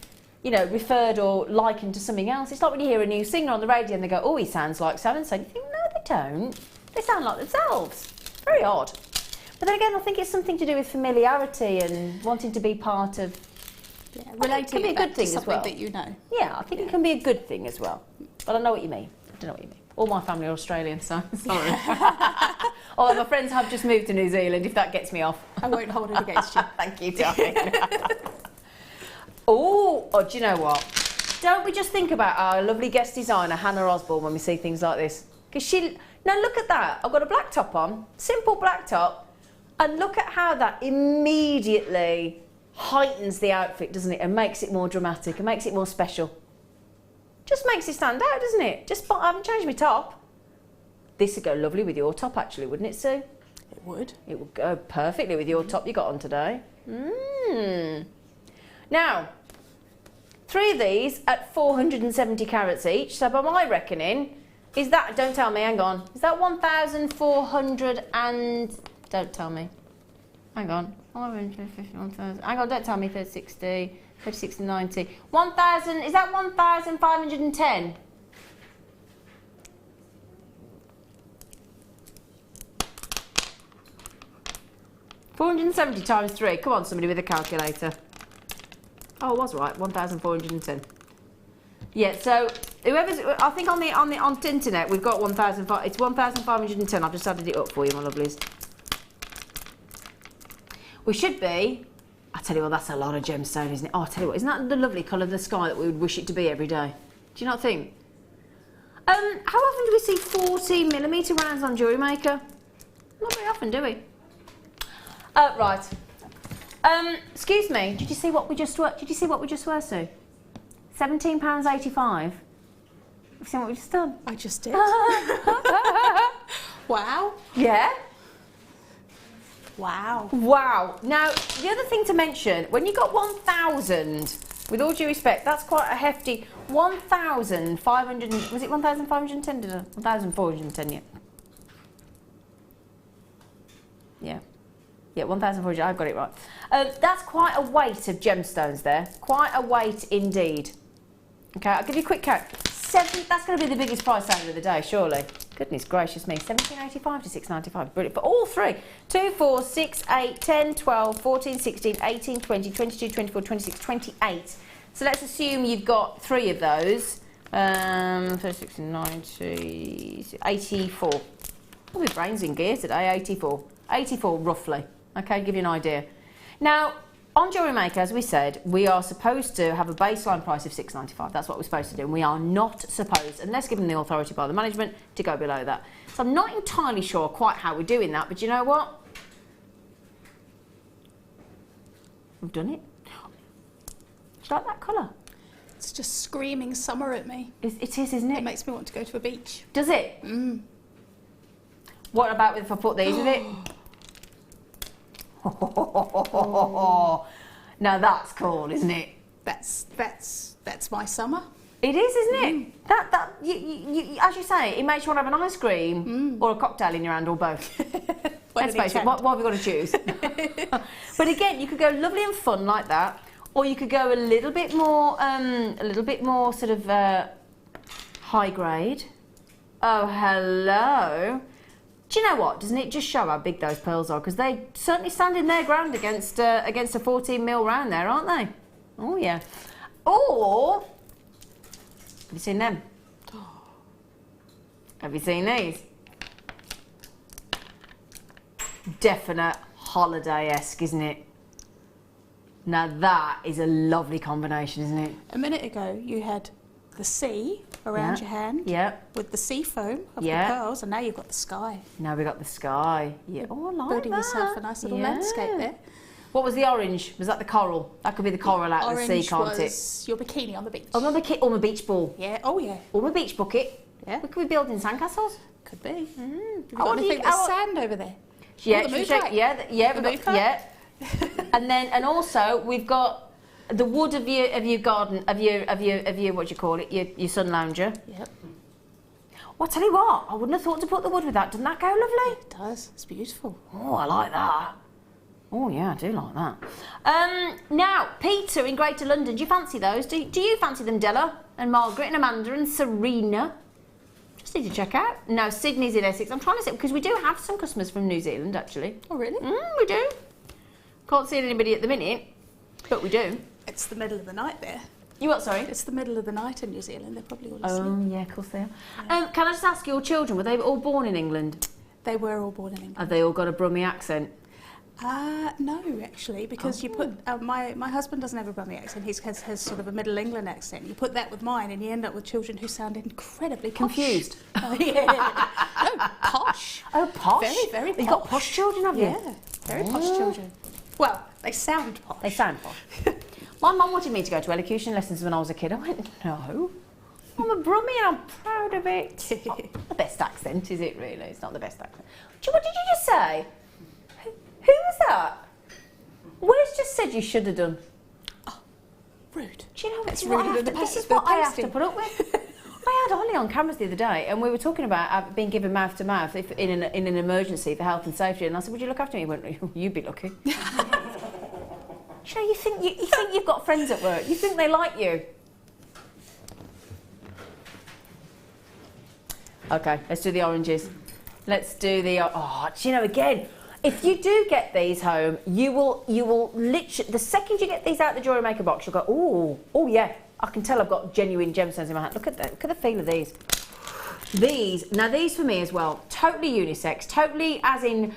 you know, referred or likened to something else? It's like when you hear a new singer on the radio and they go, oh, he sounds like so-and-so. You think, no, they don't. They sound like themselves. Very odd. But then again, I think it's something to do with familiarity and wanting to be part of... Yeah, relating it can be a good thing as well. That you know. Yeah, I think it can be a good thing as well. But I know what you mean. I don't know what you mean. All my family are Australian, so sorry. Although my friends have just moved to New Zealand, if that gets me off. I won't hold it against you. Thank you, darling. Oh, do you know what? Don't we just think about our lovely guest designer, Hannah Osborne, when we see things like this? Because she... Now look at that. I've got a black top on, simple black top, and look at how that immediately heightens the outfit, doesn't it? And makes it more dramatic and makes it more special. Just makes it stand out, doesn't it? I haven't changed my top. This would go lovely with your top, actually, wouldn't it, Sue? It would. It would go perfectly with your top you got on today. Now, 3 of these at 470 carats each. So by my reckoning, is that, don't tell me, hang on. Is that 1,400 and, don't tell me. Hang on. 150, 1,000. Hang on, don't tell me 3060. 36 and 90. 1,000, is that 1,510? $470 times 3. Come on, somebody with a calculator. Oh, I was right. 1,410. Yeah. So whoever's, I think on the internet we've got 1,500. It's 1,510. I've just added it up for you, my lovelies. We should be. I tell you what, that's a lot of gemstone, isn't it? Oh, I tell you what, isn't that the lovely colour of the sky that we would wish it to be every day? Do you not think? How often do we see 40mm rounds on Jewellery Maker? Not very often, do we? Right. Excuse me. Did you see what we just were? Did you see what we just were, Sue? £17.85. Have you seen what we just done? I just did. Wow. Yeah. Wow. Wow. Now, the other thing to mention, when you got 1,000, with all due respect, that's quite a hefty 1,500, was it 1,510? 1,410, yeah. Yeah. Yeah, 1,400, I've got it right. That's quite a weight of gemstones there. Quite a weight indeed. Okay, I'll give you a quick count. That's going to be the biggest price out of the day, surely. Goodness gracious me, $17.85 to $6.95. Brilliant. For all 3. 2, 4, 6, 8, 10, 12, 14, 16, 18, 20, 22, 24, 26, 28. So let's assume you've got 3 of those. 36, 90, 84. Oh, my brain's in gear today, 84. 84 roughly. Okay, to give you an idea. Now, on Jewellery Maker, as we said, we are supposed to have a baseline price of $6.95. That's what we're supposed to do. And we are not supposed, unless given the authority by the management, to go below that. So I'm not entirely sure quite how we're doing that, but you know what? We've done it. Do you like that colour? It's just screaming summer at me. It is, isn't it? It makes me want to go to a beach. Does it? Mm. What about if I put these with it? Now that's cool, isn't it? That's my summer. It is, isn't it? That you, as you say, it makes you want to have an ice cream or a cocktail in your hand or both. Let's face it, what have we got to choose? But again, you could go lovely and fun like that, or you could go a little bit more sort of high grade. Oh, hello. Do you know what? Doesn't it just show how big those pearls are? Because they certainly stand in their ground against a 14mm round there, aren't they? Oh, yeah. Or, have you seen them? Have you seen these? Definite holiday-esque, isn't it? Now that is a lovely combination, isn't it? A minute ago, you had the sea around your hand with the sea foam of the pearls, and now you've got the sky. Now we've got the sky. Yeah. Oh, I like building that. yourself a nice little landscape there. What was the orange? Was that the coral? That could be the coral out of the sea, can't it? Was your bikini on the beach. Or my beach ball. Yeah. Oh, yeah. Or my beach bucket. Yeah. We could be building sandcastles. Could be. Mm. Have you got anything that's sand over there? Yeah, the mood check, light. yeah, The mood light. yeah. and also we've got the wood of your garden, of your what do you call it, your sun lounger. Yep. Well, I'll tell you what, I wouldn't have thought to put the wood with that. Doesn't that go lovely? It does. It's beautiful. Oh, I like that. Oh yeah, I do like that. Now, Peter in Greater London, do you fancy those? Do you fancy them, Della and Margaret and Amanda and Serena? Just need to check out. No, Sydney's in Essex. I'm trying to say, because we do have some customers from New Zealand, actually. Oh, really? We do. Can't see anybody at the minute, but we do. It's the middle of the night there. You what, sorry? It's the middle of the night in New Zealand. They're probably all asleep. Oh, yeah, of course they are. Can I just ask, your children, were they all born in England? They were all born in England. Have they all got a Brummie accent? No, actually, because you put my husband doesn't have a Brummie accent. He has sort of a Middle England accent. You put that with mine, and you end up with children who sound incredibly posh. Confused. Yeah. No, posh. Oh, posh. Very, very posh. You've got posh children, have you? Yeah, very posh children. Well, they sound posh. They sound posh. My mum wanted me to go to elocution lessons when I was a kid. I went, no. I'm a Brummie and I'm proud of it. It's not the best accent, is it really? It's not the best accent. What did you just say? Who was that? Wes just said you should have done. Oh, rude. Do you know That's what rude. this is what I have to put up with. I had Ollie on cameras the other day, and we were talking about being given mouth to mouth in an emergency for health and safety. And I said, "Would you look after me?" He went, "You'd be lucky." You know, you think you've got friends at work. You think they like you. Okay, let's do the oranges. Let's do the. Oh, do you know, again, if you do get these home, you will literally, the second you get these out of the Jewellery Maker box, you'll go, oh yeah, I can tell I've got genuine gemstones in my hand. Look at that. Look at the feel of these. These for me as well, totally unisex, totally as in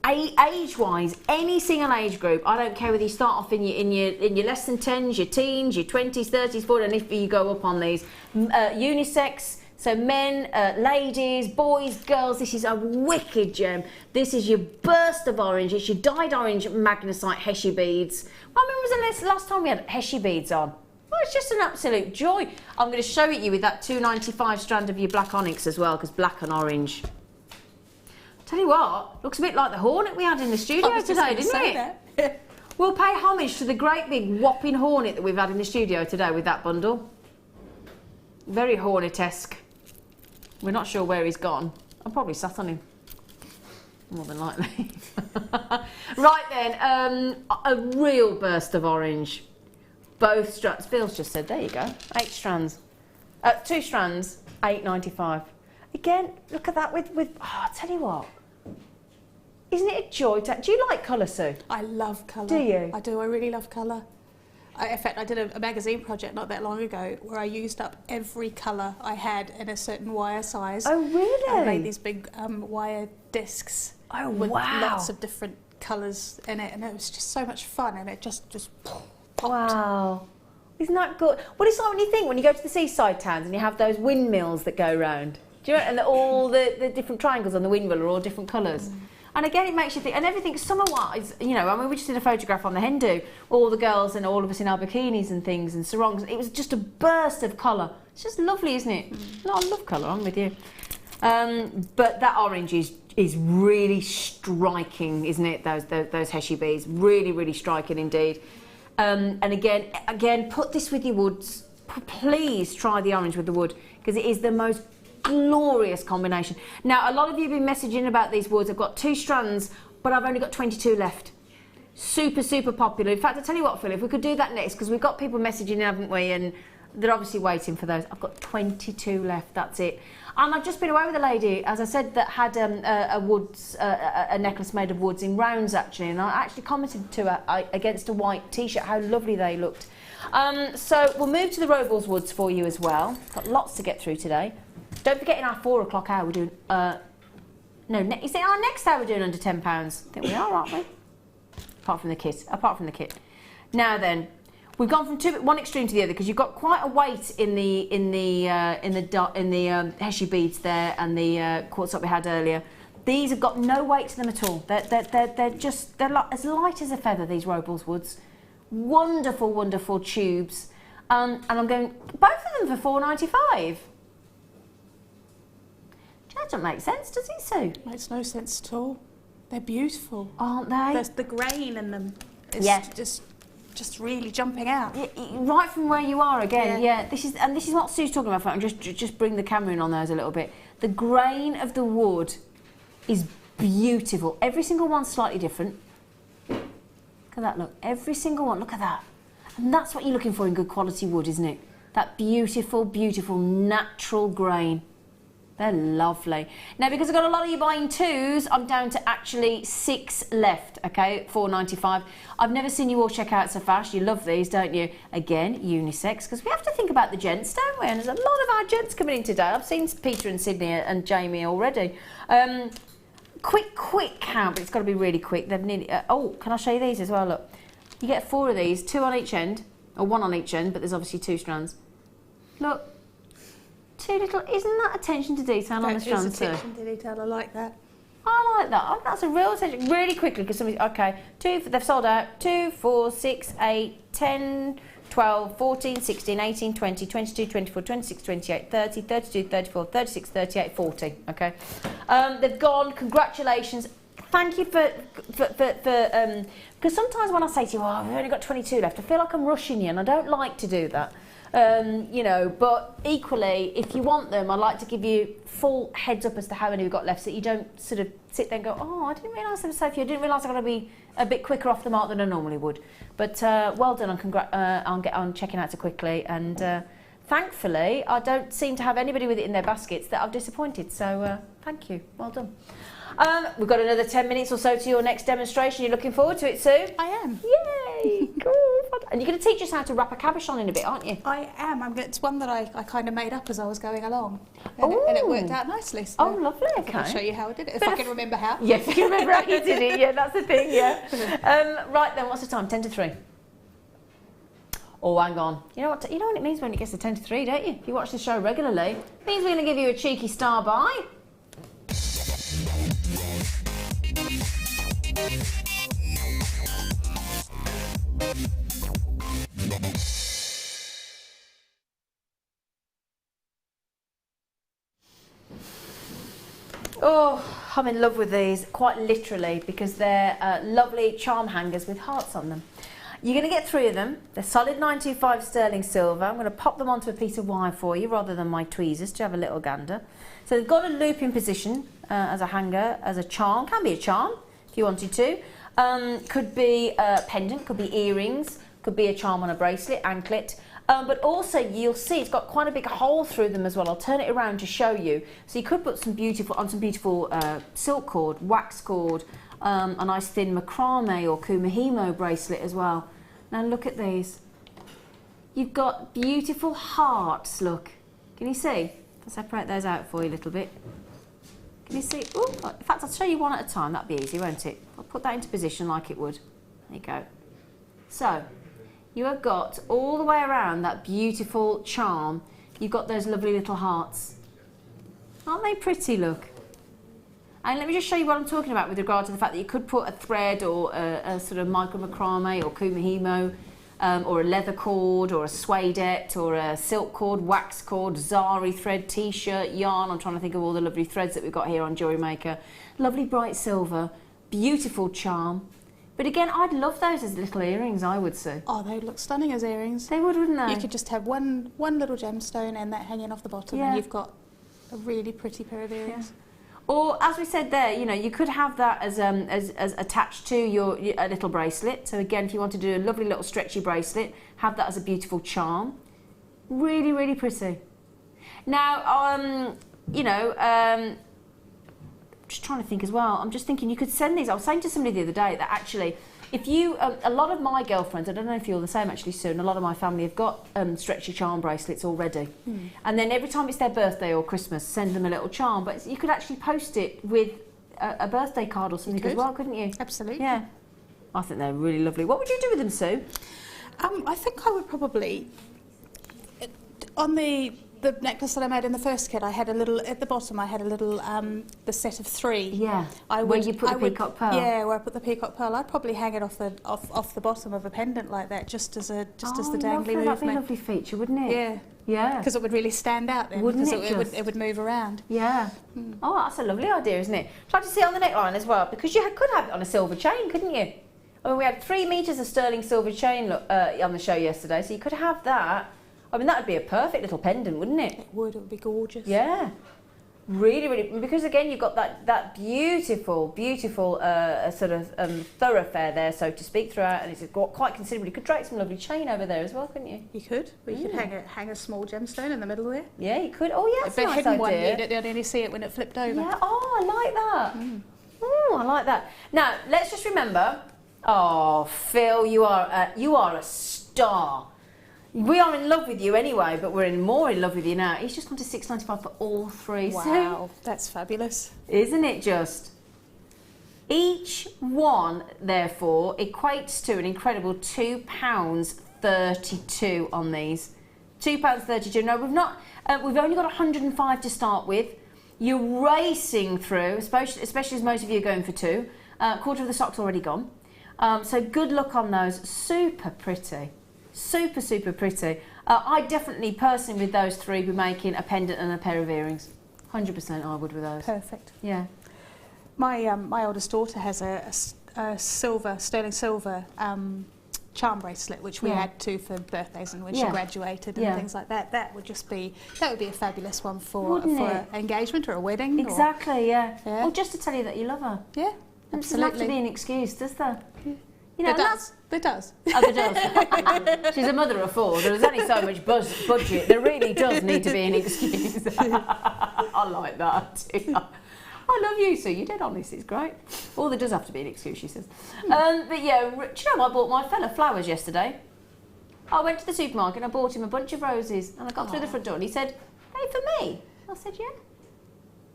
age-wise, any single age group. I don't care whether you start off in your less than 10s, your teens, your 20s, 30s, 40s, and if you go up on these. Unisex, so men, ladies, boys, girls, this is a wicked gem. This is your burst of orange. It's your dyed orange magnesite Heshy beads. When was the last time we had Heshy beads on? Well, it's just an absolute joy. I'm going to show it you with that 295 strand of your black onyx as well, because black and orange. Tell you what, looks a bit like the hornet we had in the studio today, didn't it? We'll pay homage to the great big whopping hornet that we've had in the studio today with that bundle. Very hornet-esque. We're not sure where he's gone. I'm probably sat on him. More than likely. Right then, a real burst of orange. Both strands. Phil's just said, there you go, 8 strands. 2 strands, £8.95. Again, look at that with I'll tell you what. Isn't it a joy to... Do you like colour, Sue? I love colour. Do you? I do. I really love colour. In fact, I did a magazine project not that long ago where I used up every colour I had in a certain wire size. Oh, really? I made these big wire discs with lots of different colours in it, and it was just so much fun, and it just popped. Wow. Isn't that good? Well, it's like when you go to the seaside towns and you have those windmills that go round. Do you know? And all the different triangles on the windmill are all different colours. And again, it makes you think, and everything summer-wise, you know, I mean, we just did a photograph on the Hindu, all the girls and all of us in our bikinis and things and sarongs. It was just a burst of colour. It's just lovely, isn't it? No, I love colour, I'm with you. But that orange is really striking, isn't it? Those Heshy beads, really, really striking indeed. And again, put this with your woods. Please try the orange with the wood, because it is the most glorious combination. Now, a lot of you have been messaging about these woods. I've got 2 strands, but I've only got 22 left. Super, super popular. In fact, I'll tell you what, Phil, if we could do that next, because we've got people messaging, haven't we? And they're obviously waiting for those. I've got 22 left, that's it. And I've just been away with a lady, as I said, that had a necklace made of woods in rounds, actually. And I actually commented to her against a white T-shirt how lovely they looked. So we'll move to the Robles woods for you as well. Got lots to get through today. Don't forget, in our 4 o'clock hour we're doing... is it our next hour we're doing under £10? I think we are, aren't we? Apart from the kit. Now then, we've gone from one extreme to the other, because you've got quite a weight in the Heshy beads there and the quartz that we had earlier. These have got no weight to them at all. They're like as light as a feather, these Robles woods. Wonderful, wonderful tubes. And I'm going, both of them for £4.95. That doesn't make sense, does it, Sue? Makes no sense at all. They're beautiful, aren't they? There's the grain in them is just really jumping out. Right from where you are again. Yeah. This is what Sue's talking about. And just bring the camera in on those a little bit. The grain of the wood is beautiful. Every single one's slightly different. Look at that, look. Every single one, look at that. And that's what you're looking for in good quality wood, isn't it? That beautiful, beautiful, natural grain. They're lovely. Now, because I've got a lot of you buying 2s, I'm down to actually 6 left, okay, $4.95. I've never seen you all check out so fast. You love these, don't you? Again, unisex, because we have to think about the gents, don't we? And there's a lot of our gents coming in today. I've seen Peter and Sydney and Jamie already. Quick count, but it's got to be really quick. They've nearly, oh, can I show you these as well? Look, you get 4 of these, 2 on each end, or 1 on each end, but there's obviously 2 strands. Look, 2 little, isn't that attention to detail on the strands too? Attention to detail, I like that. I like that. Oh, that's a real attention. Really quickly, because somebody, okay, 2, they've sold out. 2, 4, 6, 8, 10, 12, 14, 16, 18, 20, 22, 24, 26, 28, 30, 32, 34, 36, 38, 40, okay? They've gone, congratulations. Thank you for because sometimes when I say to you, oh, we've only got 22 left, I feel like I'm rushing you, and I don't like to do that. You know, but equally, if you want them, I'd like to give you full heads up as to how many we've got left, so you don't sort of sit there and go, oh, I didn't realise there was so few. I didn't realise I've got to be a bit quicker off the mark than I normally would. But well done on checking out so quickly, and thankfully, I don't seem to have anybody with it in their baskets that I've disappointed. So thank you, well done. We've got another 10 minutes or so to your next demonstration. You're looking forward to it, Sue? I am. Yay! Cool. And you're going to teach us how to wrap a cabochon in a bit, aren't you? I am. It's one that I kind of made up as I was going along. And it worked out nicely. So oh, lovely. Okay. I'll show you how I did it, if I can remember how. Yes, you can remember how you did it. Yeah, that's the thing, yeah. Right then, what's the time? 10 to 3. Oh, hang on. You know what it means when it gets to 10 to 3, don't you? If you watch the show regularly, it means we're going to give you a cheeky star by. Oh, I'm in love with these, quite literally, because they're lovely charm hangers with hearts on them. You're going to get 3 of them. They're solid 925 sterling silver. I'm going to pop them onto a piece of wire for you rather than my tweezers to have a little gander. So they've got a loop in position as a hanger, as a charm. Can be a charm if you wanted to. Could be a pendant, could be earrings, could be a charm on a bracelet, anklet. But also you'll see it's got quite a big hole through them as well. I'll turn it around to show you. So you could put some beautiful silk cord, wax cord, a nice thin macrame or kumihimo bracelet as well. Now look at these. You've got beautiful hearts, look. Can you see? I'll separate those out for you a little bit. Can you see? Ooh, in fact, I'll show you one at a time. That'd be easy, won't it? I'll put that into position like it would. There you go. So, you have got all the way around that beautiful charm. You've got those lovely little hearts. Aren't they pretty, look? And let me just show you what I'm talking about with regard to the fact that you could put a thread or a sort of micro macrame or kumihimo or a leather cord or a suedette or a silk cord, wax cord, zari thread, t-shirt, yarn. I'm trying to think of all the lovely threads that we've got here on Jewellery Maker. Lovely bright silver, beautiful charm. But again, I'd love those as little earrings, I would say. Oh, they look stunning as earrings. They would, wouldn't they? You could just have one little gemstone and that hanging off the bottom, and you've got a really pretty pair of earrings. Yeah. Or, as we said there, you know, you could have that as attached to a little bracelet. So again, if you want to do a lovely little stretchy bracelet, have that as a beautiful charm. Really, really pretty. Now, you know, just trying to think as well. I'm just thinking you could send these. I was saying to somebody the other day that actually, if you, a lot of my girlfriends, I don't know if you're the same actually soon, a lot of my family have got stretchy charm bracelets already. And then every time it's their birthday or Christmas, send them a little charm. But you could actually post it with a birthday card or something as well, couldn't you? Absolutely. Yeah. I think they're really lovely. What would you do with them, Sue? I think I would probably, on the necklace that I made in the first kit, I had a little, at the bottom I had a little, the set of 3. Yeah, where you put the peacock pearl. Yeah, where I put the peacock pearl. I'd probably hang it off the bottom of a pendant like that, just as the dangly movement. That'd be a lovely feature, wouldn't it? Yeah. Yeah. Because it would really stand out then. Wouldn't because it it would move around. Yeah. Oh, that's a lovely idea, isn't it? Try to see it on the neckline as well, because you could have it on a silver chain, couldn't you? I mean, we had 3 metres of sterling silver chain on the show yesterday, so you could have that. I mean, that would be a perfect little pendant, wouldn't it? It would be gorgeous. Yeah. Really, really, because again, you've got that beautiful sort of thoroughfare there, so to speak, throughout, and it's got quite considerably. You could drape some lovely chain over there as well, couldn't you? You could. But you could hang a small gemstone in the middle there. Yeah, you could. Oh, yeah, that's a But nice hidden one, idea. you'd only see it when it flipped over. Yeah. Oh, I like that. Oh, I like that. Now, let's just remember. Oh, Phil, you are a star. We are in love with you anyway, but we're more in love with you now. He's just gone to $6.95 for all 3. Wow, that's fabulous. Isn't it just? Each one, therefore, equates to an incredible £2.32 on these. £2.32. No, we've only got 105 to start with. You're racing through, especially as most of you are going for 2. A quarter of the stock's already gone. So good luck on those. Super pretty. Super, super pretty. I definitely, personally, with those 3, be making a pendant and a pair of earrings. 100% I would with those. Perfect. Yeah. My oldest daughter has a sterling silver charm bracelet, which we had to for birthdays and when she graduated and things like that. That would be a fabulous one for an engagement or a wedding. Exactly, yeah. Or just to tell you that you love her. Yeah, absolutely. It doesn't have to be an excuse, does there? Yeah. You know, It does. It does. Oh, it does. She's a mother of 4. There's only so much budget. There really does need to be an excuse. I like that too. I love you, Sue. You're dead honest. It's great. Well, there does have to be an excuse, she says. But yeah, do you know, I bought my fella flowers yesterday. I went to the supermarket and I bought him a bunch of roses, and I got through the front door and he said, "Hey, for me?" I said, "Yeah."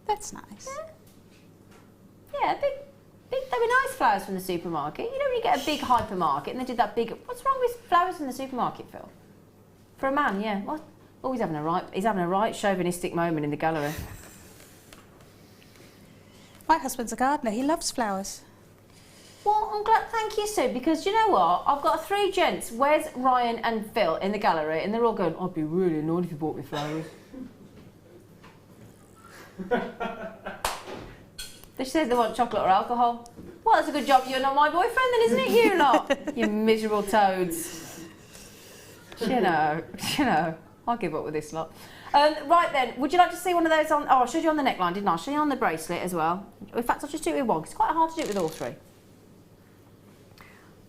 That's nice. Yeah, big. They were nice flowers from the supermarket. You know when you get a big hypermarket and they did that big... What's wrong with flowers in the supermarket, Phil? For a man, yeah. What? Oh, he's having a right chauvinistic moment in the gallery. My husband's a gardener. He loves flowers. Well, I'm glad... Thank you, Sue, because you know what? I've got 3 gents, Wes, Ryan and Phil, in the gallery, and they're all going, "I'd be really annoyed if you bought me flowers." They said they want chocolate or alcohol. Well, that's a good job you're not my boyfriend then, isn't it, you lot? You miserable toads. You know, I'll give up with this lot. Right then, would you like to see one of those on... Oh, I showed you on the neckline, didn't I? I'll show you on the bracelet as well. In fact, I'll just do it with one, because it's quite hard to do it with all 3.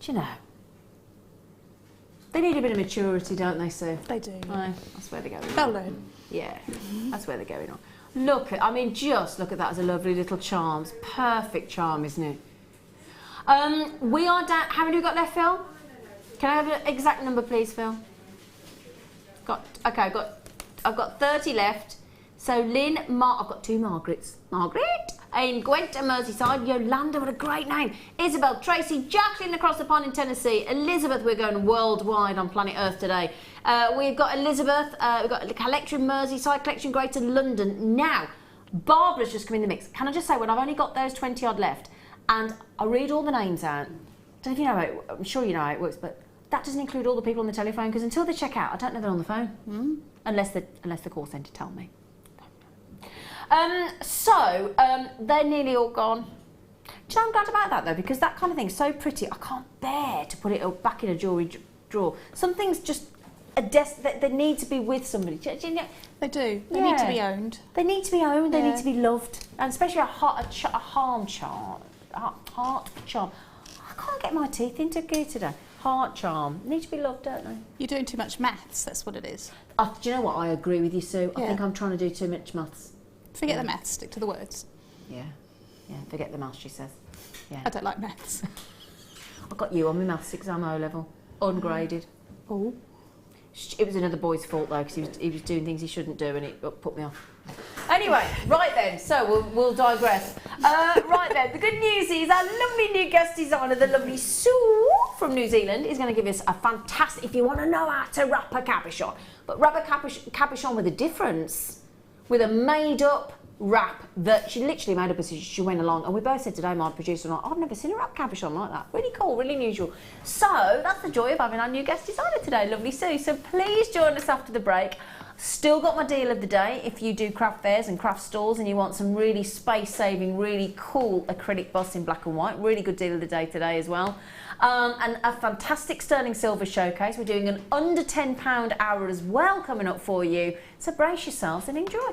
Do you know? They need a bit of maturity, don't they, Sue? They do. Aye, that's where they're going. They'll learn. Yeah, that's where they're going on. Look at, I mean, just look at that as a lovely little charm. It's perfect charm, isn't it? We are down. How many have we got left, Phil? Can I have an exact number, please, Phil? I've got 30 left. So Lynn, I've got 2 Margarets. Margaret in Gwent and Merseyside. Yolanda, what a great name. Isabel, Tracy, Jacqueline across the pond in Tennessee. Elizabeth, we're going worldwide on planet Earth today. We've got Elizabeth, we've got Collection Merseyside, Collection Greater London. Now, Barbara's just come in the mix. Can I just say, when I've only got those 20 odd left, and I read all the names out, don't know if you know how it, I'm sure you know how it works, but that doesn't include all the people on the telephone, because until they check out, I don't know they're on the phone. Unless the call centre tell me. They're nearly all gone. Do you know, I'm glad about that though, because that kind of thing is so pretty. I can't bear to put it back in a jewellery drawer. Some things just they need to be with somebody. Do you know? They do. They need to be owned. They need to be owned. They need to be loved, and especially a heart charm. I can't get my teeth into gear today. Heart charm. Need to be loved, don't they? You're doing too much maths. That's what it is. Do you know what? I agree with you, Sue. I think I'm trying to do too much maths. Forget the maths. Stick to the words. Yeah. Forget the maths, she says. Yeah. I don't like maths. I got you on my maths exam O level, ungraded. Oh. It was another boy's fault though, because he was doing things he shouldn't do, and it put me off. Anyway, right then, so we'll digress. Right then, the good news is our lovely new guest designer, the lovely Sue from New Zealand, is going to give us a fantastic, if you want to know how to wrap a capuchon, but wrap a capuchon with a difference, with a made-up wrap that she literally made up as she went along, and we both said today, my producer and I, I've never seen a wrap capuchon like that. Really cool, really unusual. So that's the joy of having our new guest designer today, lovely Sue. So please join us after the break. Still got my deal of the day if you do craft fairs and craft stalls and you want some really space-saving, really cool acrylic bust in black and white. Really good deal of the day today as well. And a fantastic sterling silver showcase. We're doing an under £10 hour as well coming up for you. So brace yourselves and enjoy.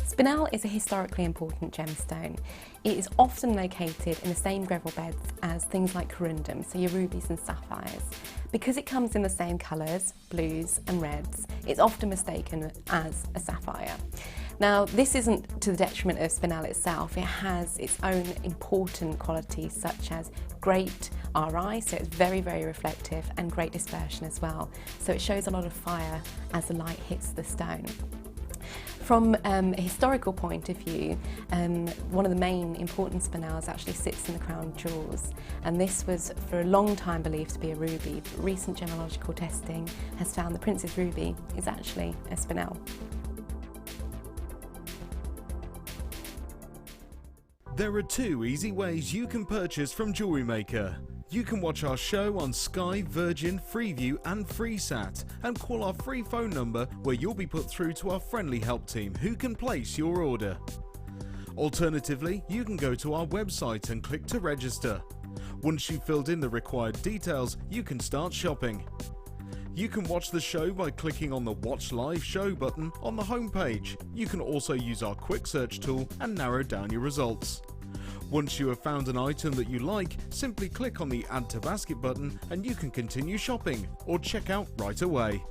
Spinel is a historically important gemstone. It is often located in the same gravel beds as things like corundum, so your rubies and sapphires. Because it comes in the same colours, blues and reds, it's often mistaken as a sapphire. Now, this isn't to the detriment of Spinel itself. It has its own important qualities such as great RI, so it's very, very reflective, and great dispersion as well. So it shows a lot of fire as the light hits the stone. From a historical point of view, one of the main important spinels actually sits in the crown jewels, and this was for a long time believed to be a ruby, but recent gemological testing has found the Prince's Ruby is actually a spinel. There are 2 easy ways you can purchase from Jewellery Maker. You can watch our show on Sky, Virgin, Freeview and FreeSat, and call our free phone number where you'll be put through to our friendly help team who can place your order. Alternatively, you can go to our website and click to register. Once you've filled in the required details, you can start shopping. You can watch the show by clicking on the Watch Live Show button on the homepage. You can also use our quick search tool and narrow down your results. Once you have found an item that you like, simply click on the Add to Basket button and you can continue shopping or check out right away.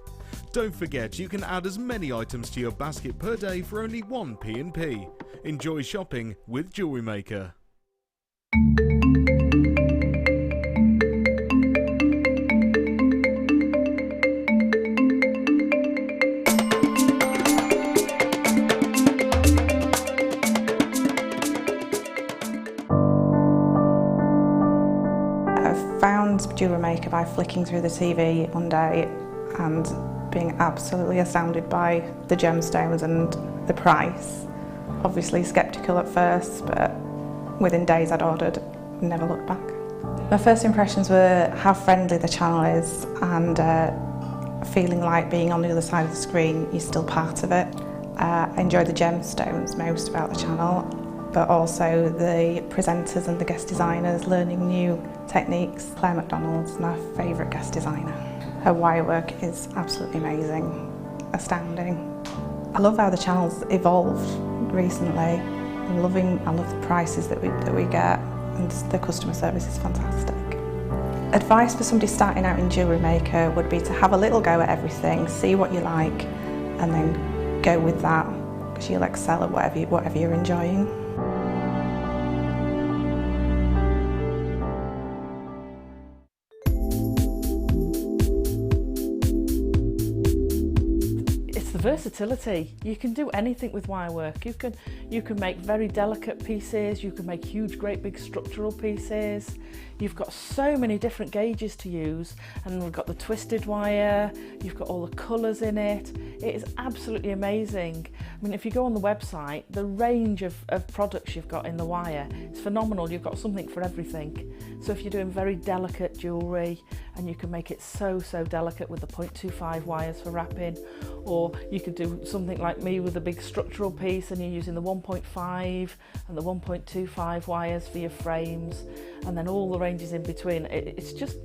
Don't forget, you can add as many items to your basket per day for only 1 P&P. Enjoy shopping with Jewellery Maker. Found Jewellery Maker by flicking through the TV one day and being absolutely astounded by the gemstones and the price. Obviously sceptical at first, but within days I'd ordered, never looked back. My first impressions were how friendly the channel is and feeling like being on the other side of the screen, you're still part of it. I enjoy the gemstones most about the channel, but also the presenters and the guest designers learning new techniques. Claire McDonald's my favourite guest designer. Her wire work is absolutely amazing, astounding. I love how the channel's evolved recently. I love the prices that we get, and the customer service is fantastic. Advice for somebody starting out in Jewellery Maker would be to have a little go at everything, see what you like, and then go with that, because you'll excel at whatever you're enjoying. Versatility. You can do anything with wire work. You can make very delicate pieces, you can make huge great big structural pieces. You've got so many different gauges to use, and we've got the twisted wire, you've got all the colours in it. It is absolutely amazing. I mean, if you go on the website, the range of products you've got in the wire is phenomenal. You've got something for everything. So if you're doing very delicate jewellery, and you can make it so delicate with the 0.25 wires for wrapping, or you could do something like me with a big structural piece and you're using the 1.5 and the 1.25 wires for your frames, and then all the ranges in between. It's just,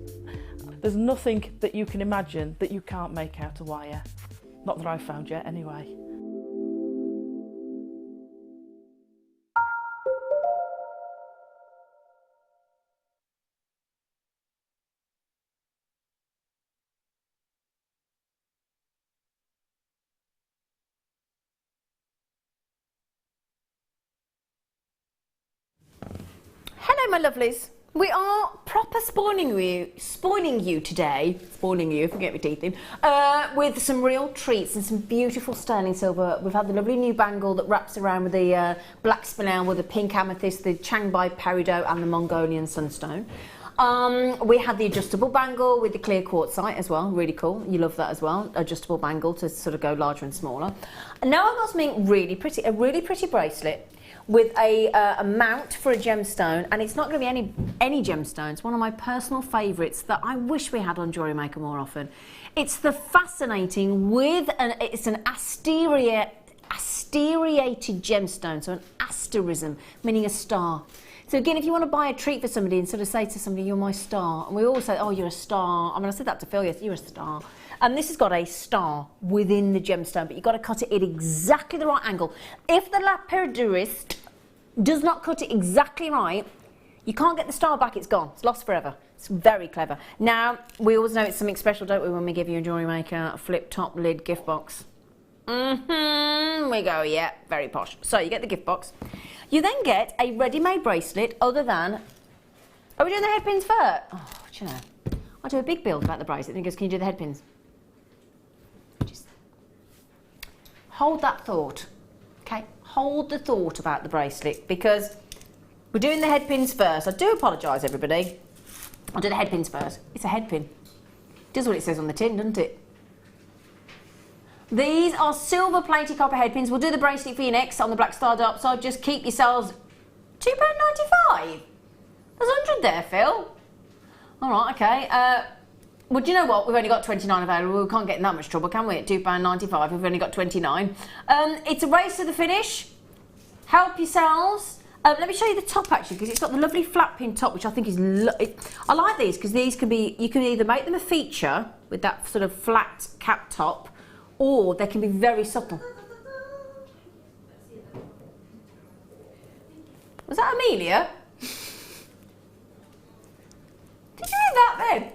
there's nothing that you can imagine that you can't make out of wire. Not that I've found yet anyway. Hello my lovelies, We are proper spoiling you today, if I get my teeth in, with some real treats and some beautiful sterling silver. We've had the lovely new bangle that wraps around with the black spinel with the pink amethyst, the Chiangbai peridot and the Mongolian sunstone. We had the adjustable bangle with the clear quartzite as well, really cool. You love that as well, adjustable bangle to sort of go larger and smaller. And now I've got something really pretty, a really pretty bracelet with a mount for a gemstone, and it's not going to be any gemstone. It's one of my personal favourites that I wish we had on Jewellery Maker more often. It's the fascinating it's an asteriated gemstone, so an asterism, meaning a star. So again, if you want to buy a treat for somebody and sort of say to somebody, you're my star, and we all say, oh, you're a star. I mean, I said that to Phil, yes, you're a star. And this has got a star within the gemstone, but you've got to cut it at exactly the right angle. If the lapidurist does not cut it exactly right, you can't get the star back, it's gone. It's lost forever. It's very clever. Now, we always know it's something special, don't we, when we give you a Jewellery Maker a flip top lid gift box. We go, yeah, very posh. So you get the gift box. You then get a ready-made bracelet other than... Are we doing the headpins first? Oh, do you know, I'll do a big build about the bracelet and he goes, can you do the headpins? Just hold that thought, okay? Hold the thought about the bracelet because we're doing the headpins first. I do apologise, everybody. I'll do the headpins first. It's a headpin. It does what it says on the tin, doesn't it? These are silver plated copper headpins. We'll do the bracelet for you next on the Black Star Dark side. Just keep yourselves £2.95. There's 100 there, Phil. All right, okay. Well, do you know what? We've only got 29 available. We can't get in that much trouble, can we? At £2.95, we've only got 29. It's a race to the finish. Help yourselves. Let me show you the top actually, because it's got the lovely flat pin top, which I think is. I like these because these can be. You can either make them a feature with that sort of flat cap top, or they can be very subtle. Was that Amelia? Did you hear that then?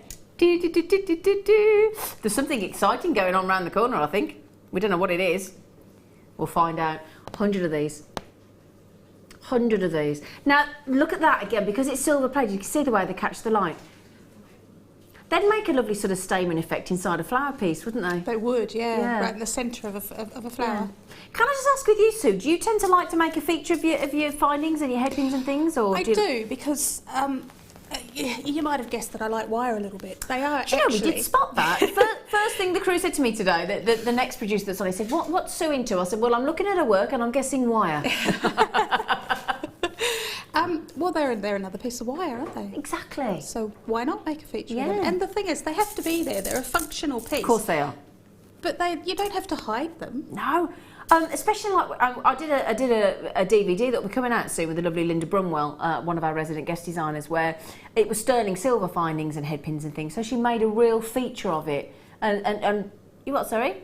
There's something exciting going on around the corner, I think. We don't know what it is. We'll find out. 100 of these. 100 of these. Now, look at that again, because it's silver plated, you can see the way they catch the light. They'd make a lovely sort of stamen effect inside a flower piece, wouldn't they? They would, yeah. Right in the centre of a flower. Yeah. Can I just ask with you, Sue, do you tend to like to make a feature of your findings and your headpins and things? Or I do, because you might have guessed that I like wire a little bit. They are actually... You know, we did spot that. First thing the crew said to me today, the next producer that's on, he said, what's Sue into? I said, well, I'm looking at her work and I'm guessing wire. Well, they're another piece of wire, aren't they? Exactly. So why not make a feature of them? And the thing is, they have to be there. They're a functional piece. Of course they are. But you don't have to hide them. No. Especially like I did a DVD that will be coming out soon with the lovely Linda Brumwell, one of our resident guest designers, where it was sterling silver findings and headpins and things. So she made a real feature of it. And you what? Sorry?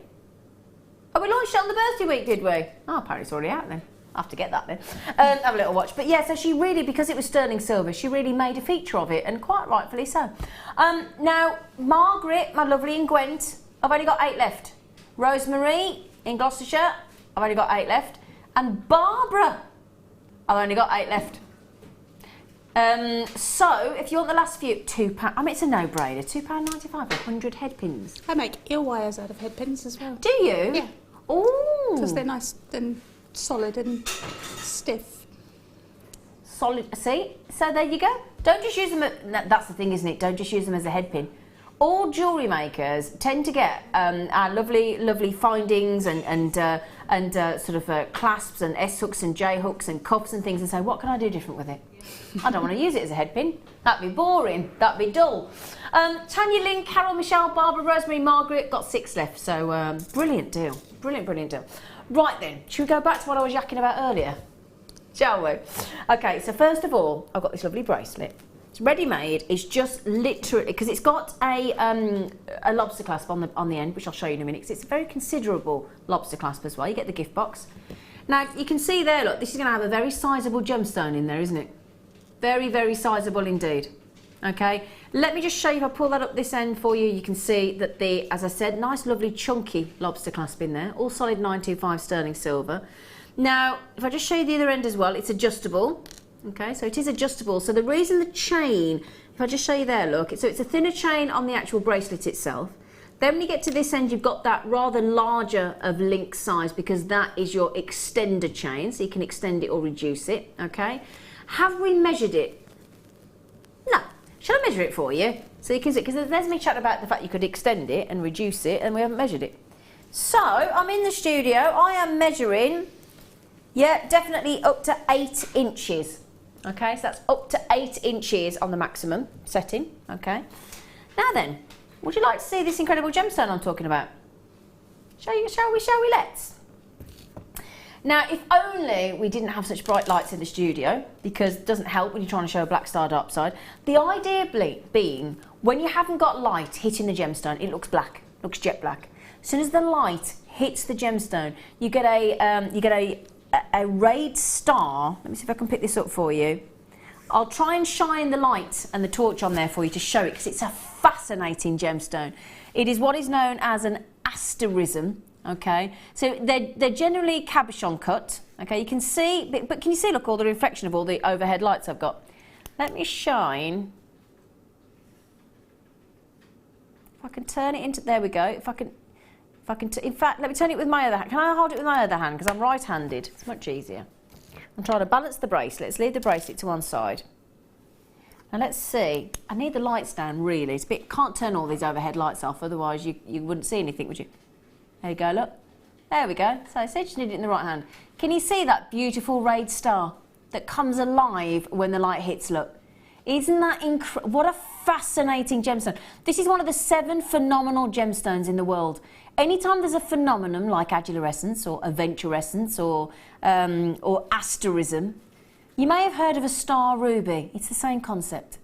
Oh, we launched it on the birthday week, did we? Oh, apparently it's already out then. I'll have to get that then. Have a little watch. But yeah, so she really, because it was sterling silver, she really made a feature of it, and quite rightfully so. Now, Margaret, my lovely in Gwent, I've only got 8 left. Rosemary in Gloucestershire, I've only got 8 left. And Barbara, I've only got 8 left. So, if you want the last few, £2, I mean, it's a no-brainer, £2.95 for 100 headpins. I make eel wires out of headpins as well. Do you? Yeah. Oh. Because they're nice and solid and stiff. Solid, see? So there you go. Don't just use them, that's the thing, isn't it? Don't just use them as a headpin. All jewellery makers tend to get our lovely findings and sort of clasps and S-hooks and J-hooks and cuffs and things and say, what can I do different with it? I don't want to use it as a headpin. That'd be boring. That'd be dull. Tanya, Lynn, Carol, Michelle, Barbara, Rosemary, Margaret, got 6 left. So brilliant deal. Brilliant deal. Right then, should we go back to what I was yakking about earlier? Shall we? Okay, so first of all, I've got this lovely bracelet. It's ready-made. It's just literally, because it's got a lobster clasp on the end, which I'll show you in a minute, because it's a very considerable lobster clasp as well. You get the gift box. Now, you can see there, look, this is going to have a very sizable gemstone in there, isn't it? Very, very sizable indeed. Okay, let me just show you, if I pull that up this end for you, you can see that the, as I said, nice lovely chunky lobster clasp in there, all solid 925 sterling silver. Now, if I just show you the other end as well, it's adjustable, Okay, so it is adjustable. So the reason the chain, if I just show you there, look, so it's a thinner chain on the actual bracelet itself. Then when you get to this end, you've got that rather larger of link size because that is your extender chain, so you can extend it or reduce it, okay? Have we measured it? No. Shall I measure it for you? So you can see, because there's me chat about the fact you could extend it and reduce it, and we haven't measured it. So, I'm in the studio, I am measuring, yeah, definitely up to 8 inches. Okay, so that's up to 8 inches on the maximum setting, okay? Now then, would you like to see this incredible gemstone I'm talking about? Shall we, let's? Now, if only we didn't have such bright lights in the studio, because it doesn't help when you're trying to show a black star diopside. The idea being, when you haven't got light hitting the gemstone, it looks black, looks jet black. As soon as the light hits the gemstone, you get a rayed star. Let me see if I can pick this up for you. I'll try and shine the light and the torch on there for you to show it, because it's a fascinating gemstone. It is what is known as an asterism. Okay, so they're generally cabochon cut. Okay, you can see, but can you see, look, all the reflection of all the overhead lights I've got? Let me shine. If I can turn it into, there we go. If I can, in fact, let me turn it with my other hand. Can I hold it with my other hand? Because I'm right-handed. It's much easier. I'm trying to balance the bracelet. Let's leave the bracelet to one side. Now let's see. I need the lights down, really. It's a bit, can't turn all these overhead lights off, otherwise you wouldn't see anything, would you? There you go, look. There we go. So I said just need it in the right hand. Can you see that beautiful rayed star that comes alive when the light hits, look? Isn't that incredible? What a fascinating gemstone. This is one of the 7 phenomenal gemstones in the world. Anytime there's a phenomenon like adulorescence or aventurescence or asterism, you may have heard of a star ruby. It's the same concept.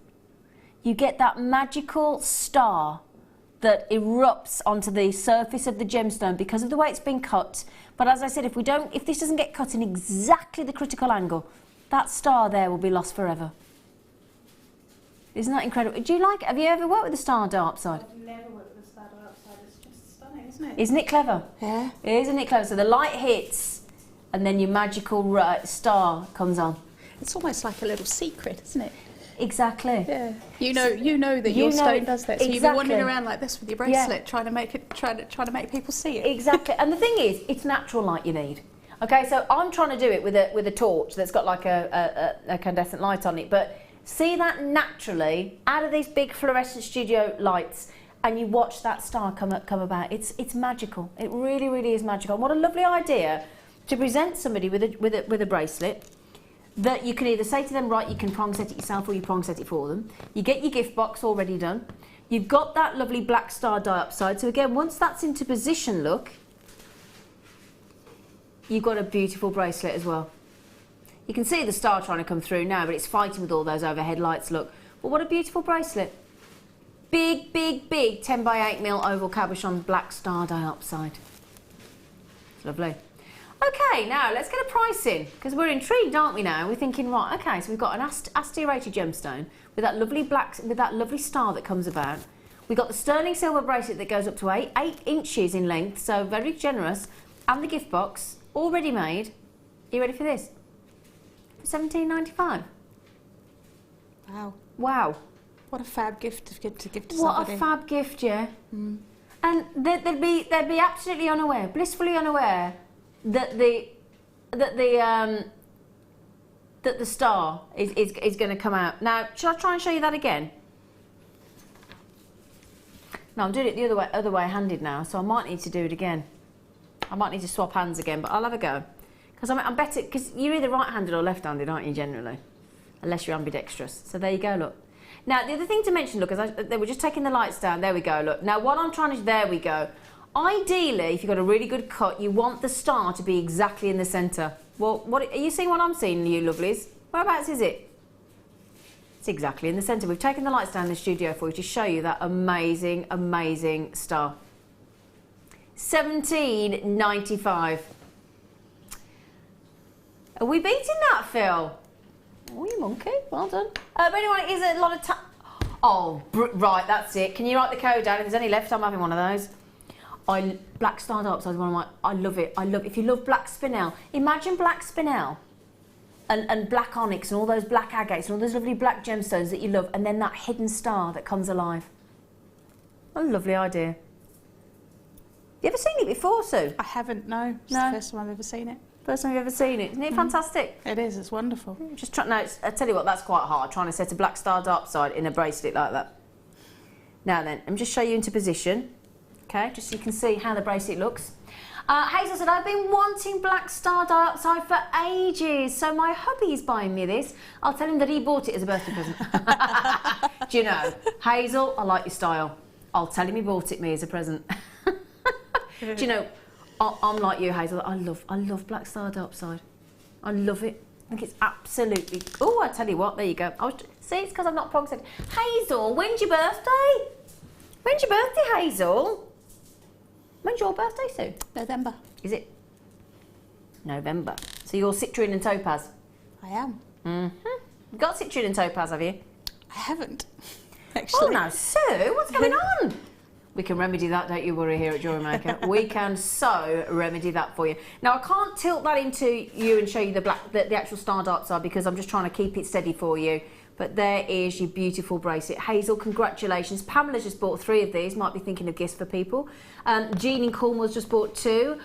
You get that magical star that erupts onto the surface of the gemstone because of the way it's been cut. But as I said, if this doesn't get cut in exactly the critical angle, that star there will be lost forever. Isn't that incredible? Have you ever worked with a star diopside? I've never worked with a star diopside. It's just stunning, isn't it? Isn't it clever? Yeah. Isn't it clever? So the light hits and then your magical star comes on. It's almost like a little secret, isn't it? Exactly. Yeah. You know that your stone does that. So exactly. you'll be wandering around like this with your bracelet, trying to make people see it. Exactly. And the thing is, it's natural light you need. Okay, so I'm trying to do it with a torch that's got like a incandescent light on it, but see that naturally out of these big fluorescent studio lights, and you watch that star come about. It's magical. It really, really is magical. And what a lovely idea to present somebody with a bracelet that you can either say to them, right, you can prong set it yourself or you prong set it for them. You get your gift box already done. You've got that lovely black star diopside. So again, once that's into position, look, you've got a beautiful bracelet as well. You can see the star trying to come through now, but it's fighting with all those overhead lights, look. But what a beautiful bracelet. Big, big, big 10 by 8 mil oval cabochon black star diopside. It's lovely. Okay, now let's get a price in, because we're intrigued, aren't we now? We're thinking, right, okay, so we've got an asterated gemstone with that lovely star that comes about. We've got the sterling silver bracelet that goes up to 8 inches in length, so very generous, and the gift box, all ready made. Are you ready for this? $17.95. Wow. Wow. What a fab gift to give to somebody. What a fab gift, yeah. Mm. And they'd be absolutely unaware, blissfully unaware, that the star is going to come out. Now, shall I try and show you that again? No, I'm doing it the other way handed now, so I might need to do it again. I might need to swap hands again, but I'll have a go. Because I'm better, because you're either right-handed or left-handed, aren't you, generally? Unless you're ambidextrous. So there you go, look. Now, the other thing to mention, look, they were just taking the lights down. There we go, look. Now, what I'm trying to, there we go. Ideally, if you've got a really good cut, you want the star to be exactly in the centre. Well, what are you seeing what I'm seeing, you lovelies? Whereabouts is it? It's exactly in the centre. We've taken the lights down in the studio for you to show you that amazing, amazing star. $17.95. Are we beating that, Phil? Oh, you monkey. Well done. But anyway, it is a lot of time. Oh, right, that's it. Can you write the code down? If there's any left, I'm having one of those. Black star diopside is one of my, I love it. If you love black spinel, imagine black spinel and black onyx and all those black agates and all those lovely black gemstones that you love, and then that hidden star that comes alive. What a lovely idea. You ever seen it before, Sue? I haven't, no. It's No. the first time I've ever seen it. First time you've ever seen it. Isn't it fantastic? It is, it's wonderful. Just try, no, I tell you what, that's quite hard, trying to set a black star dark side in a bracelet like that. Now then, let me just show you into position, okay, just so you can see how the bracelet looks. Hazel said, I've been wanting black star dark side for ages, so my hubby's buying me this. I'll tell him that he bought it as a birthday present. Do you know, Hazel, I like your style. I'll tell him he bought it me as a present. Do you know, I'm like you, Hazel. I love black star dark side. I love it. I think it's absolutely. Oh, I tell you what. There you go. See, it's because I'm not prong said. Hazel, when's your birthday? When's your birthday, Hazel? When's your birthday, Sue? November. Is it November? So you're citrine and topaz. I am. You got citrine and topaz, have you? I haven't, actually. Oh no, Sue, what's going on? We can remedy that, don't you worry, here at Jewellery Maker. We can so remedy that for you. Now, I can't tilt that into you and show you the actual star dark side because I'm just trying to keep it steady for you. But there is your beautiful bracelet. Hazel, congratulations. Pamela just bought 3 of these. Might be thinking of gifts for people. Jean in Cornwall's just bought 2.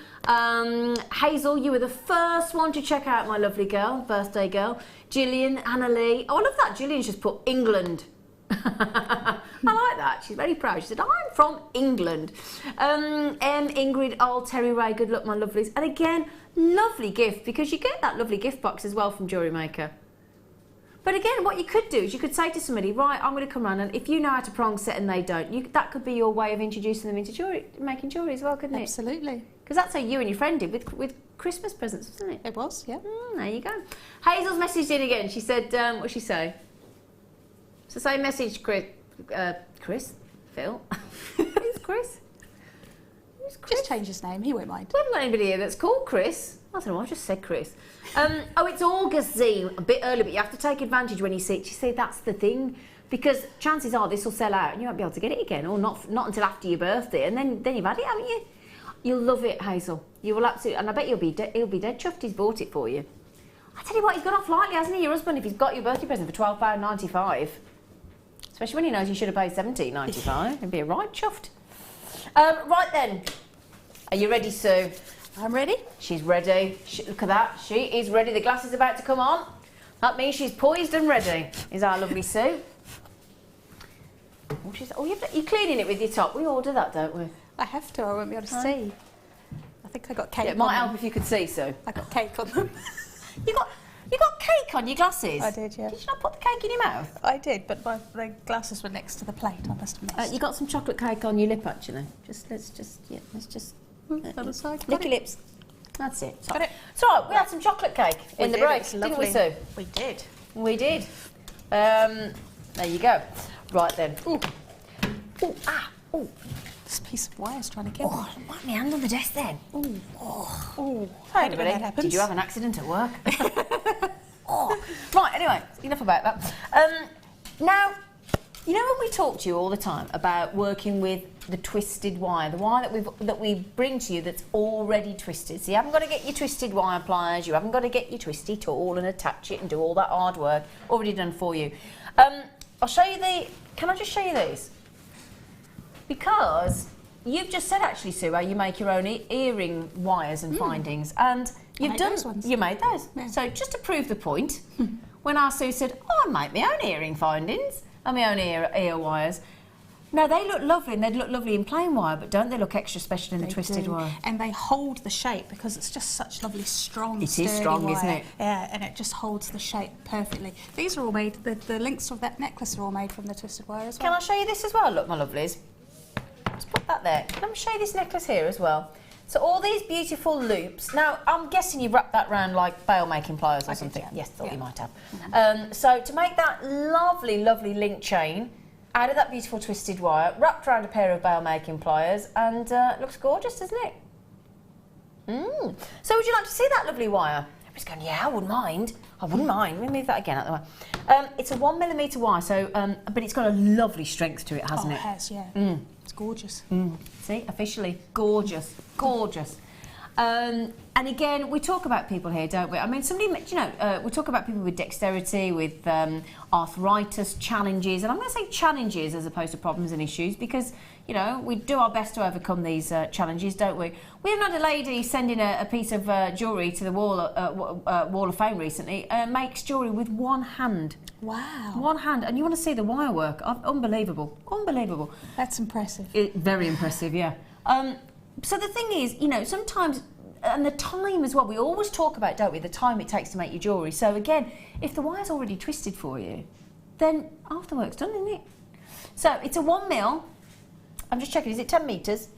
Hazel, you were the first one to check out, my lovely girl, birthday girl. Gillian, Annalie. Oh, I love that. Gillian's just put England. I like that. She's very proud. She said, I'm from England. Ingrid, oh, Terry Ray, good luck, my lovelies. And again, lovely gift, because you get that lovely gift box as well from Jewellery Maker. But again, what you could do is you could say to somebody, right, I'm going to come round, and if you know how to prong set and they don't, that could be your way of introducing them into jewellery, making jewellery as well, couldn't it? Absolutely. Because that's how you and your friend did with Christmas presents, wasn't it? It was, yeah. There you go. Hazel's messaged in again. She said, what did she say? It's the same message, Chris. Phil? Who's Chris? Who's Chris? Just change his name, he won't mind. We haven't got anybody here that's called Chris. I don't know, I just said Chris. Oh, it's August, Z, a bit early, but you have to take advantage when you see it. You see, that's the thing, because chances are this will sell out and you won't be able to get it again, or not until after your birthday, and then you've had it, haven't you? You'll love it, Hazel. You will absolutely, and I bet he'll be dead chuffed he's bought it for you. I tell you what, he's gone off lightly, hasn't he, your husband, if he's got your birthday present for £12.95. Especially when he knows you should have paid $17.95. He'd be right chuffed. Right then. Are you ready, Sue? I'm ready. She's ready. Look at that. She is ready. The glass is about to come on. That means she's poised and ready. Is our lovely Sue. Oh, you're cleaning it with your top. We all do that, don't we? I have to. I won't be able to see. I think I got cake on them. It might help if you could see, Sue. I got cake on them. You got cake on your glasses? I did, yeah. Did you not put the cake in your mouth? I did, but the glasses were next to the plate. I must have missed. You got some chocolate cake on your lip, actually. Let's just. Other side. Lick your lips. That's it. Got it. It's all right. We had some chocolate cake in the break, didn't we, Sue? We did. We did. There you go. Right then. Ooh. Ooh. Ah. Ooh. This piece of wire is trying to kill me. Oh, whack my hand on the desk then. Ooh. Oh. Ooh. Hey, When that happens. did you have an accident at work? Oh. Right, anyway, enough about that. Now, you know when we talk to you all the time about working with the twisted wire, the wire that we bring to you that's already twisted. So you haven't got to get your twisted wire pliers, you haven't got to get your twisty tool and attach it and do all that hard work, already done for you. I'll show you can I just show you these? Because you've just said actually, Sue, how you make your own earring wires and findings, and you've done those ones. You made those. Yeah. So just to prove the point, when our Sue said, "Oh, I make my own earring findings and my own ear wires." Now they look lovely, and they'd look lovely in plain wire, but don't they look extra special in the twisted wire? And they hold the shape because it's just such lovely, strong, It is strong, wire. isn't it? Yeah, and it just holds the shape perfectly. These are all made. The links of that necklace are all made from the twisted wire as well. Can I show you this as well? Look, my lovelies. Let's put that there. Let me show you this necklace here as well. So all these beautiful loops. Now, I'm guessing you've wrapped that round like bail making pliers or something. Did, yeah. Yes, thought Yeah. you might have. So to make that lovely, lovely link chain out of that beautiful twisted wire, wrapped around a pair of bail making pliers, and looks gorgeous, doesn't it? So would you like to see that lovely wire? Everybody's going, yeah, I wouldn't mind. I wouldn't mind. Let me move that again out of the way. It's a 1mm wire, so but it's got a lovely strength to it, hasn't Oh, it? it has, yeah. It's gorgeous. See, officially gorgeous, gorgeous. And again, we talk about people here, don't we? I mean, we talk about people with dexterity, with arthritis, challenges, and I'm going to say challenges as opposed to problems and issues because, you know, we do our best to overcome these challenges, don't we? We even had a lady send in a piece of jewellery to the Wall of Fame recently, makes jewellery with one hand. Wow. One hand, and you want to see the wire work? Unbelievable, unbelievable. That's impressive. Very impressive, yeah. So the thing is, you know, sometimes, and the time as well, we always talk about, don't we, the time it takes to make your jewellery. So again, if the wire's already twisted for you, then half the work's done, isn't it? So it's a 1 mil. I'm just checking, is it 10 metres?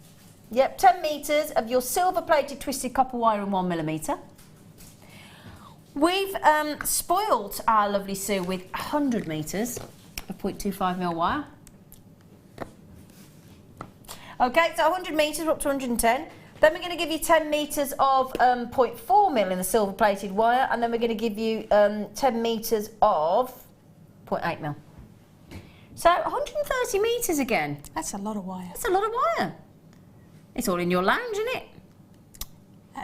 Yep, 10 metres of your silver-plated twisted copper wire in 1 millimetre. We've spoilt our lovely Sue with 100 metres of 0.25 mil wire. Okay, so 100 metres, we're up to 110. Then we're going to give you 10 metres of 0.4 mil in the silver-plated wire, and then we're going to give you 10 metres of 0.8 mil. So 130 metres again. That's a lot of wire. That's a lot of wire. It's all in your lounge, isn't it?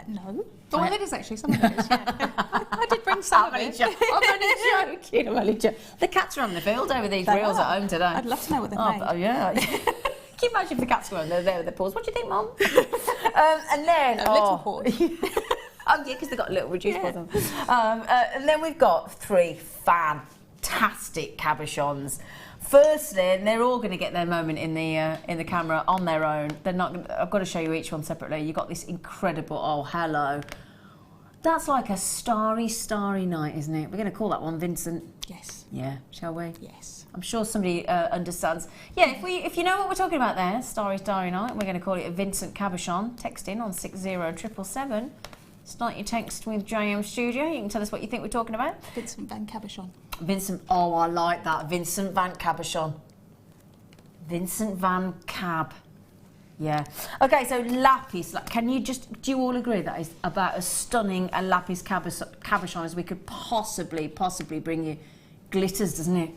No. Oh, well, it is actually. Some of it is, yeah. I did bring some of it. I'm only joking. The cats are on the field over these reels at home today. I'd love to know what they're made. Oh, yeah. Can you imagine if the cats were on there with their paws? What do you think, Mum? And then... little paws. Oh, yeah, because they've got little reduced paws on. And then we've got 3 fantastic cabochons. Firstly, and they're all going to get their moment in the camera on their own. They're not. I've got to show you each one separately. You've got this incredible. Oh, hello. That's like a starry, starry night, isn't it? We're going to call that one Vincent. Yes. Yeah. Shall we? Yes. I'm sure somebody understands. Yeah. If you know what we're talking about there, starry, starry night. We're going to call it a Vincent cabochon. Text in on 60777. Start your text with JM Studio. You can tell us what you think we're talking about. Vincent van Cabochon. Vincent, oh, I like that. Vincent van Cabochon. Vincent van Cab. Yeah. Okay, so lapis. Do you all agree that is about as stunning a lapis cabochon as we could possibly bring you? Glitters, doesn't it?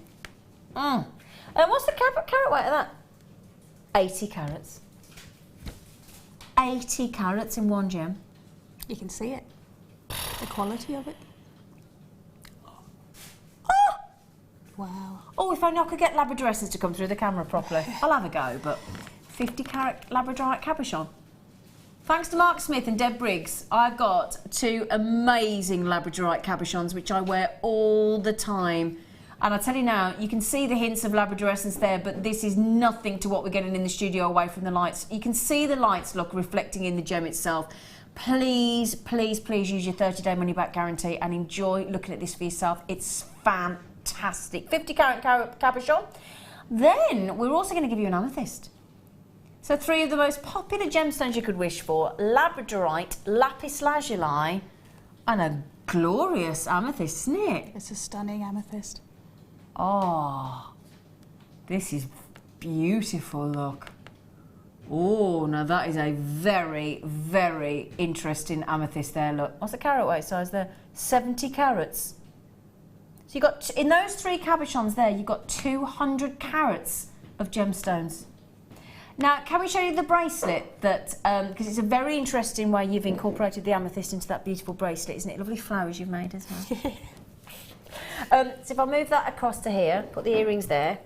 And what's the carat weight of that? 80 carats. 80 carats in one gem. You can see it. The quality of it. Oh! Wow. Oh, if only I could get labradoresses to come through the camera properly. I'll have a go, but 50 carat labradorite cabochon. Thanks to Mark Smith and Deb Briggs, I've got 2 amazing labradorite cabochons which I wear all the time. And I tell you now, you can see the hints of labradorescence there, but this is nothing to what we're getting in the studio away from the lights. You can see the lights, look, reflecting in the gem itself. Please, please, please use your 30-day money-back guarantee and enjoy looking at this for yourself. It's fantastic. 50 carat cabochon. Then we're also going to give you an amethyst. So 3 of the most popular gemstones you could wish for: labradorite, lapis lazuli, and a glorious amethyst, isn't it? It's a stunning amethyst. Oh, this is beautiful, look. Oh, now that is a very, very interesting amethyst there, look. What's the carat weight size there? 70 carats. So you got, in those 3 cabochons there, you've got 200 carats of gemstones. Now, can we show you the bracelet that, because it's a very interesting way you've incorporated the amethyst into that beautiful bracelet, isn't it? Lovely flowers you've made as well. So if I move that across to here, put the earrings there.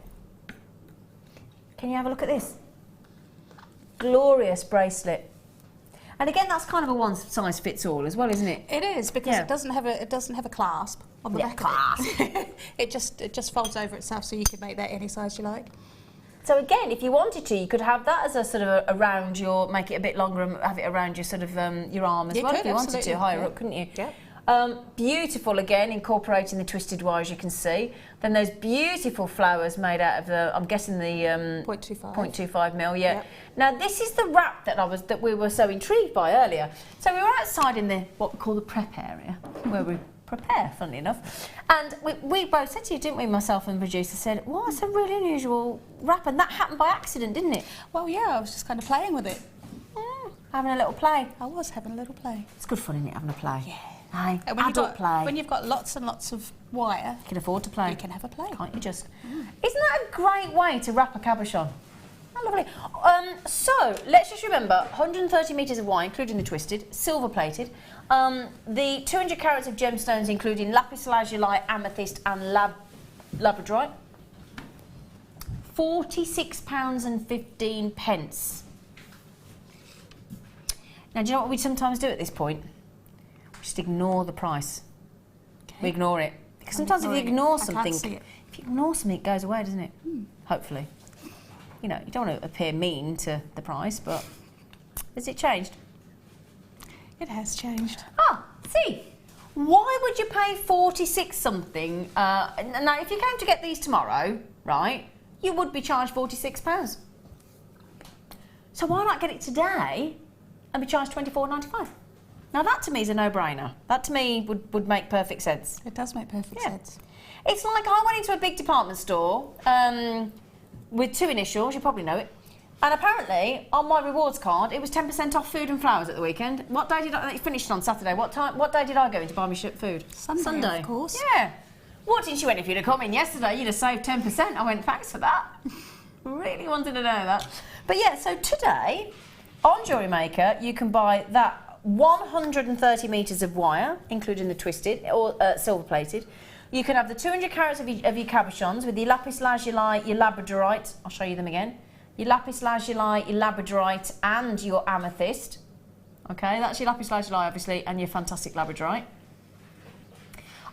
Can you have a look at this? Glorious bracelet. And again, that's kind of a one-size-fits-all as well, isn't it? It is, because it doesn't have a clasp on the back of it. it just folds over itself, so you can make that any size you like. So again, if you wanted to, you could have that as a sort of around your, make it a bit longer and have it around your sort of your arm as well, if you wanted to, higher up, couldn't you? Yeah. Beautiful again, incorporating the twisted wire, as you can see. Then those beautiful flowers made out of the, I'm guessing the 0.25 mil, yeah. Yep. Now this is the wrap that we were so intrigued by earlier. So we were outside in the what we call the prep area, where we prepare, funnily enough. And we both said to you, didn't we, myself and the producer said, well, it's a really unusual wrap, and that happened by accident, didn't it? Well, yeah, I was just kind of playing with it. Having a little play. I was having a little play. It's good fun, isn't it, having a play? Yeah. Aye, and when you've got lots and lots of wire, you can afford to play. You can have a play. Can't you just? Isn't that a great way to wrap a cabochon? I lovely. So let's just remember 130 metres of wire, including the twisted, silver plated. The 200 carats of gemstones, including lapis lazuli, amethyst, and labradorite. £46.15. Now, do you know what we sometimes do at this point? We just ignore the price. Okay. We ignore it. Because sometimes if you ignore something, it goes away, doesn't it? Hopefully. You know, you don't want to appear mean to the price, but has it changed? It has changed. Ah, see, why would you pay 46 something? Now, if you came to get these tomorrow, right, you would be charged £46. So why not get it today and be charged £24.95? Now that to me is a no-brainer. That to me would make perfect sense. It does make perfect sense. It's like I went into a big department store with 2 initials, you probably know it, and apparently on my rewards card it was 10% off food and flowers at the weekend. What day did it finished on Saturday? What day did I go in to buy me food? Sunday, of course. Yeah. What didn't you went if you'd have come in yesterday? You'd have saved 10%. I went, thanks for that. Really wanted to know that. But yeah, so today on Jewellery Maker you can buy that 130 metres of wire, including the twisted or silver plated. You can have the 200 carats of your cabochons with your lapis lazuli, your labradorite. I'll show you them again. Your lapis lazuli, your labradorite, and your amethyst. Okay, that's your lapis lazuli, obviously, and your fantastic labradorite.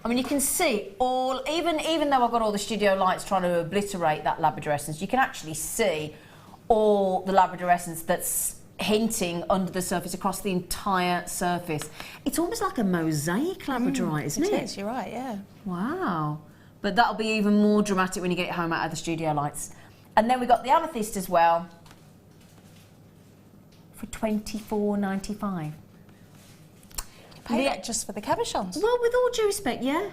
I mean, you can see all, even though I've got all the studio lights trying to obliterate that labrador essence, you can actually see all the labrador essence that's hinting under the surface across the entire surface. It's almost like a mosaic labradorite, isn't it? It is, you're right, yeah. Wow. But that'll be even more dramatic when you get it home out of the studio lights. And then we've got the amethyst as well for £24.95. Pay that just for the cabochons. Well, with all due respect, yeah.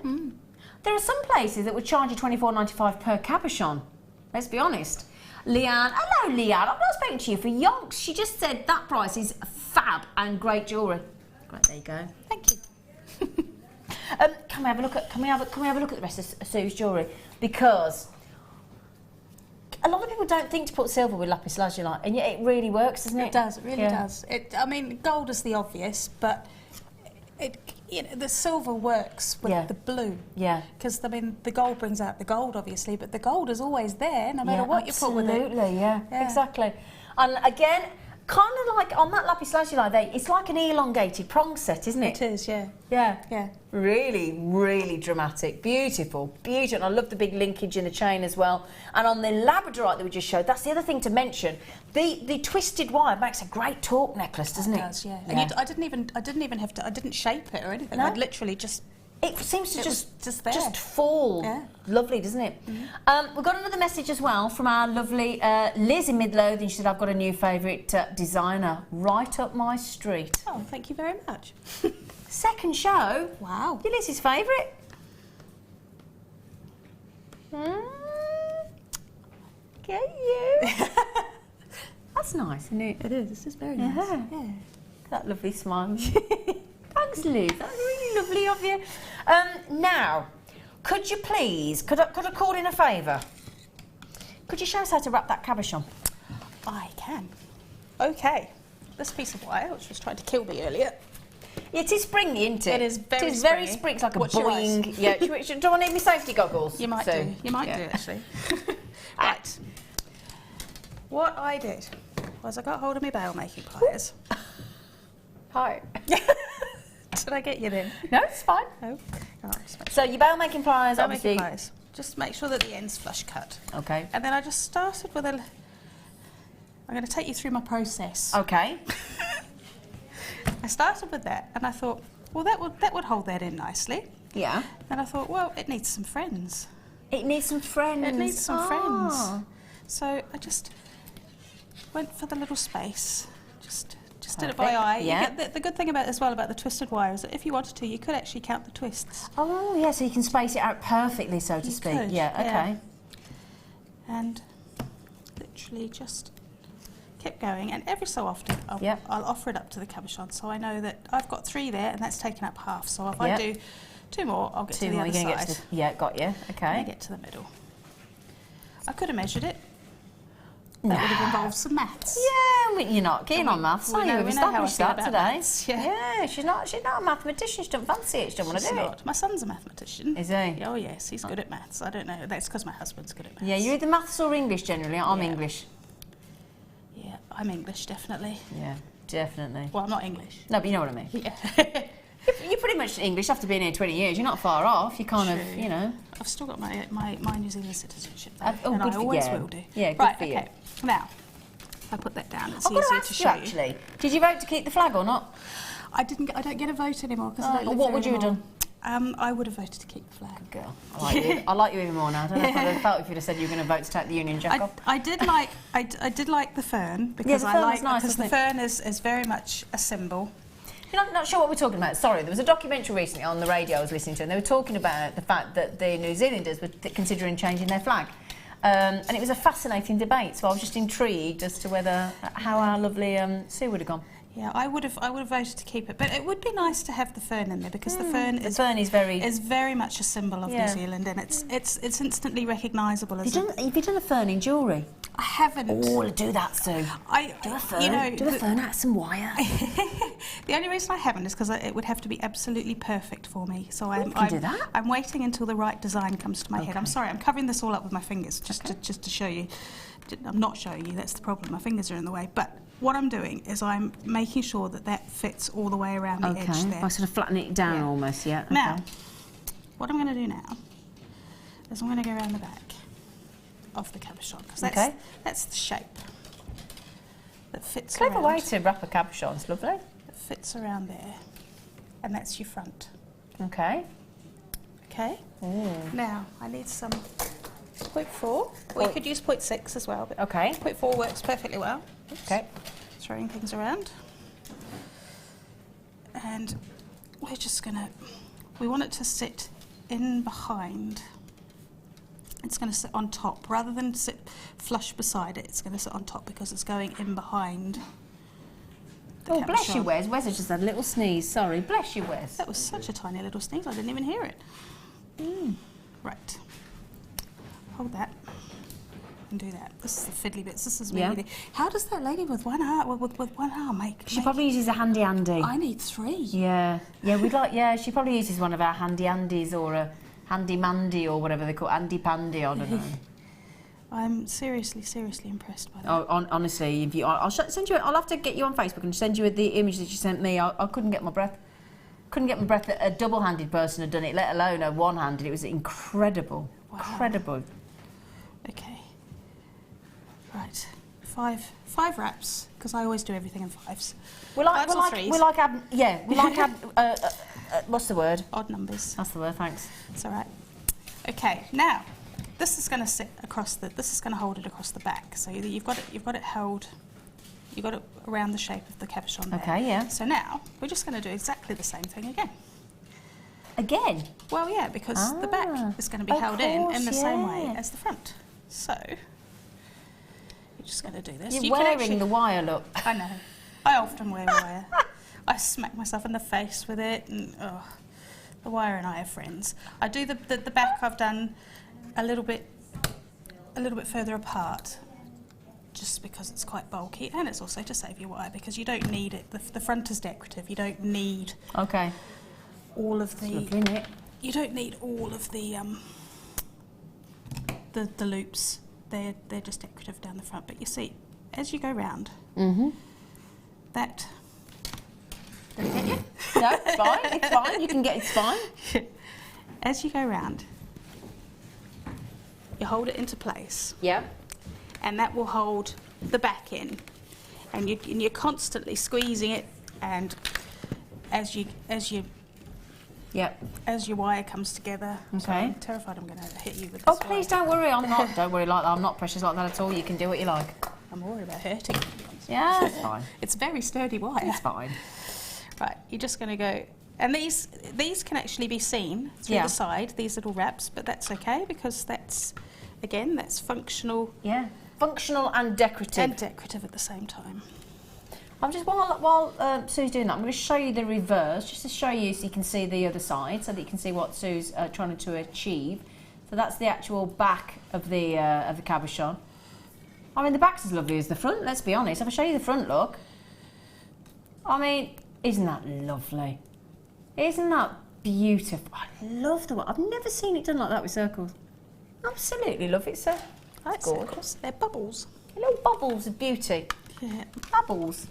There are some places that would charge you £24.95 per cabochon. Let's be honest. Leanne, hello Leanne, I've not spoken to you for yonks. She just said that price is fab and great jewellery. Great, there you go. Thank you. Can we have a look at the rest of Sue's jewellery? Because a lot of people don't think to put silver with lapis lazuli, and yet it really works, doesn't it? It does, it really does. I mean, gold is the obvious, but the silver works with the blue. Yeah. Because, I mean, the gold brings out the gold, obviously, but the gold is always there, no matter what you put with it. Absolutely, yeah, exactly. And again, kind of like on that lapis lazuli there, it's like an elongated prong set, isn't it? It is, yeah. Yeah. Yeah. Really, really dramatic. Beautiful, beautiful. And I love the big linkage in the chain as well. And on the labradorite that we just showed, that's the other thing to mention. The twisted wire makes a great torque necklace, doesn't it? It does, yeah. And I didn't even have to. I didn't shape it or anything. No? I'd literally just. It seems to just fall. Yeah. Lovely, doesn't it? We've got another message as well from our lovely Liz in Midlothian. She said, I've got a new favourite designer right up my street. Oh, thank you very much. Second show. Wow. You're Liz's favourite. Get you. That's nice, isn't it? It is. This is very nice. Yeah. That lovely smile. Thanks, Liz. That was really lovely of you. Now, could you please, could I call in a favour? Could you show us how to wrap that cabochon? I can. Okay. This piece of wire, which was trying to kill me earlier. It is springy, isn't it? It is very It is very springy. It's like a Watch your boing. eyes. Yeah. Do I need my safety goggles? You might do. You might do, actually. Right. What I did was I got hold of my bail making pliers. Hi. Did I get you then? No, it's fine. No. Oh, so your bail making pliers, obviously. Pliers. Just make sure that the end's flush cut. Okay. And then I just started with I'm going to take you through my process. Okay. I started with that, and I thought, well, that would hold that in nicely. Yeah. And I thought, well, it needs some friends. It needs some friends. It needs some friends. So I just went for the little space. Just did it by eye. Yeah. You get the good thing about the twisted wire is that if you wanted to, you could actually count the twists. Oh, yeah, so you can space it out perfectly, so to speak. Could, yeah, okay. And literally just kept going, and every so often I'll offer it up to the cabochon, so I know that I've got 3 there, and that's taken up half. So if I do 2 more, I'll get to the other side. Yeah, got you. Okay. And I get to the middle. I could have measured it. That would have involved some maths. Yeah, you're not keen on maths, are you? We've established that today. Maths, yeah, she's not a mathematician. She doesn't fancy it. She doesn't want to do it. My son's a mathematician. Is he? Oh yes, he's good at maths. I don't know. That's because my husband's good at maths. Yeah, you're either maths or English generally. I'm English. Yeah, I'm English, definitely. Yeah, definitely. Well, I'm not English. No, but you know what I mean. Yeah. You're pretty much English after being here 20 years. You're not far off. You kind of, you know. I've still got my New Zealand citizenship, though, Oh, and good I for always you. will do. Yeah, good right, for you. okay. Now, I put that down. It's I've got to easier ask to you, show you. actually. Did you vote to keep the flag or not? I don't get a vote anymore because I don't live what there would you have anymore. done? I would have voted to keep the flag. Girl, I like you even more now. I don't know if I'd have felt if you'd have said you were going to vote to take the Union Jack off. I did like the fern because the fern was nice, because the wasn't it? fern is very much a symbol. You're not sure what we're talking about. Sorry, there was a documentary recently on the radio I was listening to, and they were talking about the fact that the New Zealanders were considering changing their flag. And it was a fascinating debate, so I was just intrigued as to how our lovely Sue would have gone. Yeah, I would have voted to keep it, but it would be nice to have the fern in there because the fern is very much a symbol of New Zealand, and it's instantly recognisable as. Have you done a fern in jewellery? I haven't. Oh, do that, Sue. Do a fern. Do a fern out of some wire. The only reason I haven't is because it would have to be absolutely perfect for me. So you can do that. I'm waiting until the right design comes to my head. I'm sorry, I'm covering this all up with my fingers just to show you. I'm not showing you. That's the problem. My fingers are in the way. But what I'm doing is I'm making sure that fits all the way around the edge there. By sort of flattening it down almost, yeah. Okay. Now, what I'm going to do now is I'm going to go around the back of the cabochon because that's the shape that fits around. Clever way to wrap a cabochon, it's lovely. It fits around there, and that's your front. Okay. Okay. Now I need some 0.4, or you could use 0.6 as well. But 0.4 works perfectly well. Okay. Throwing things around, and we're just we want it to sit in behind. It's going to sit on top rather than sit flush beside it. It's going to sit on top because it's going in behind. Oh, bless you, Wes. Wes has just had a little sneeze. Sorry, bless you, Wes. That was such a tiny little sneeze. I didn't even hear it. Right. Hold that. And do that. This is the fiddly bits. This is really. How does that lady with one arm make? She probably uses a handy andy. I need 3. Yeah. Yeah, we'd like. Yeah, she probably uses one of our handy andies or a handy mandy or whatever they call it, Andy Pandy. I don't know. I'm seriously impressed by that. Oh, honestly, if you, I'll send you. I'll have to get you on Facebook and send you the image that you sent me. I couldn't get my breath. Couldn't get my breath that a double-handed person had done it, let alone a one-handed. It was incredible. Wow. Incredible. Okay. Right. Five wraps because I always do everything in 5s. We like what's the word? Odd numbers. That's the word. Thanks. It's all right. Okay. Now, this is going to sit across this is going to hold it across the back. So you've got it held. You've got it around the shape of the cabochon there. Okay. Yeah. So now we're just going to do exactly the same thing again. Again? Well, yeah, because the back is going to be held in the same way as the front. So you're just going to do this. You're wearing the wire, look. I know. I often wear wire. I smack myself in the face with it, and the wire and I are friends. I do the back. I've done a little bit further apart, just because it's quite bulky, and it's also to save your wire because you don't need it. The front is decorative. You don't need. Okay. All of the. You don't need all of the loops. They're just decorative down the front. But you see, as you go round, that. Did I get you? No, it's fine. It's fine. You can get. It's fine. As you go round, you hold it into place. Yeah. And that will hold the back in, and you're constantly squeezing it, and as your wire comes together. Okay. So I'm terrified I'm going to hit you with this. Oh, please don't worry. I'm not. Don't worry like that. I'm not precious like that at all. You can do what you like. I'm worried about hurting you. Yeah, it's fine. It's very sturdy wire. It's fine. Right, you're just going to go, and these can actually be seen through the side. These little wraps, but that's okay because that's functional. Yeah. Functional and decorative. And decorative at the same time. I'm just while Sue's doing that, I'm going to show you the reverse, just to show you so you can see the other side, so that you can see what Sue's trying to achieve. So that's the actual back of the cabochon. I mean, the back's as lovely as the front, let's be honest. If I show you the front look, I mean, isn't that lovely? Isn't that beautiful? I love the way, I've never seen it done like that with circles. Absolutely love it, sir. That's gorgeous. They're bubbles. Little bubbles of beauty. Yeah. Bubbles.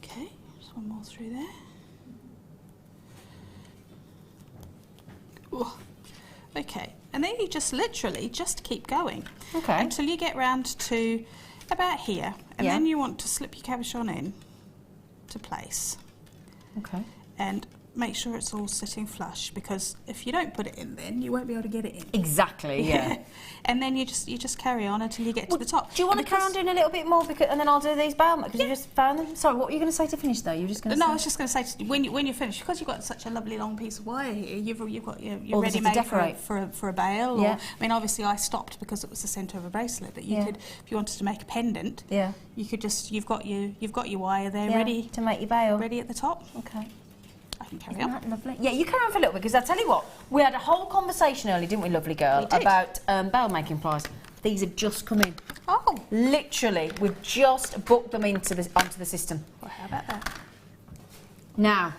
Okay, just one more through there. Ooh. Okay, and then you just literally just keep going. Okay. Until you get round to about here, and then you want to slip your cabochon in to place. Okay. And make sure it's all sitting flush, because if you don't put it in, then you won't be able to get it in. Exactly, yeah. And then you just carry on until you get to the top. Do you want to carry on doing a little bit more, and then I'll do these bail because you just found them? Sorry, what were you going to say to finish though? You were just going to No, say? I was just going to say, when you're finished, because you've got such a lovely long piece of wire here, you've got your Or ready is it to made decorate? for a bail. Yeah. Or, I mean, obviously I stopped because it was the centre of a bracelet, but you could, if you wanted to make a pendant, you could just, you've got your wire there ready to make your bail, ready at the top. Okay. I can carry Isn't on. that lovely? Yeah, you carry on for a little bit, because I tell you what, we had a whole conversation earlier, didn't we, lovely girl, about bail making pliers. These have just come in. Oh. Literally, we've just booked them onto the system. Well, how about that? Now.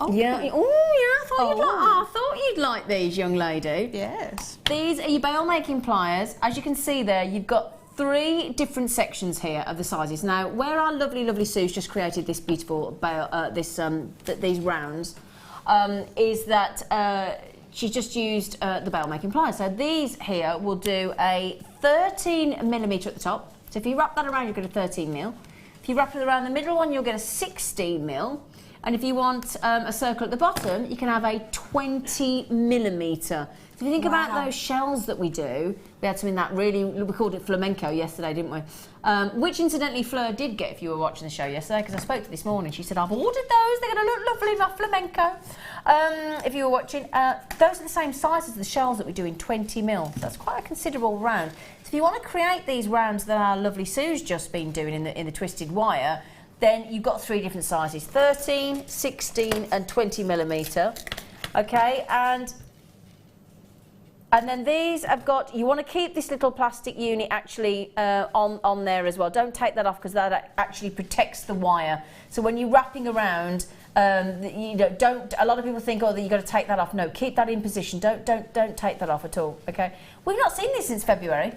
Oh. Yeah. Oh, yeah. I thought you'd like these, young lady. Yes. These are your bail making pliers. As you can see there, you've got 3 different sections here of the sizes. Now, where our lovely, lovely Sue's just created this beautiful bail, these rounds, is that she's just used the bail making pliers. So these here will do a 13mm at the top. So if you wrap that around, you'll get a 13mm. If you wrap it around the middle one, you'll get a 16mm. And if you want a circle at the bottom, you can have a 20mm. So if you think about those shells that we do, we had some in that really, we called it flamenco yesterday, didn't we? Which incidentally Fleur did get if you were watching the show yesterday, because I spoke to her this morning. She said, I've ordered those, they're going to look lovely, my flamenco. If you were watching, those are the same size as the shells that we do in 20mm. So that's quite a considerable round. So if you want to create these rounds that our lovely Sue's just been doing in the twisted wire, then you've got 3 different sizes, 13, 16 and 20mm. Okay, and then these have got, you want to keep this little plastic unit actually on there as well. Don't take that off, because that actually protects the wire. So when you're wrapping around, you know, don't, a lot of people think, oh, that you've got to take that off. No, keep that in position. Don't take that off at all, okay? We've not seen this since February.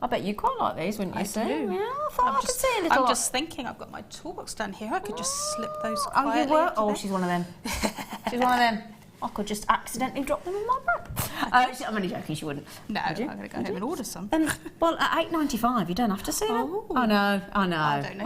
I bet you quite like these, wouldn't you, Sue? Yeah, I thought I could see a little. I'm just thinking, I've got my toolbox down here. I could just slip those Oh, quietly. you were? Oh, into she's one of them. She's one of them. I could just accidentally drop them in my bag. I'm only joking, she wouldn't. No, I'm you? going to go home and order some. Well, at $8.95, you don't have to see them. I know.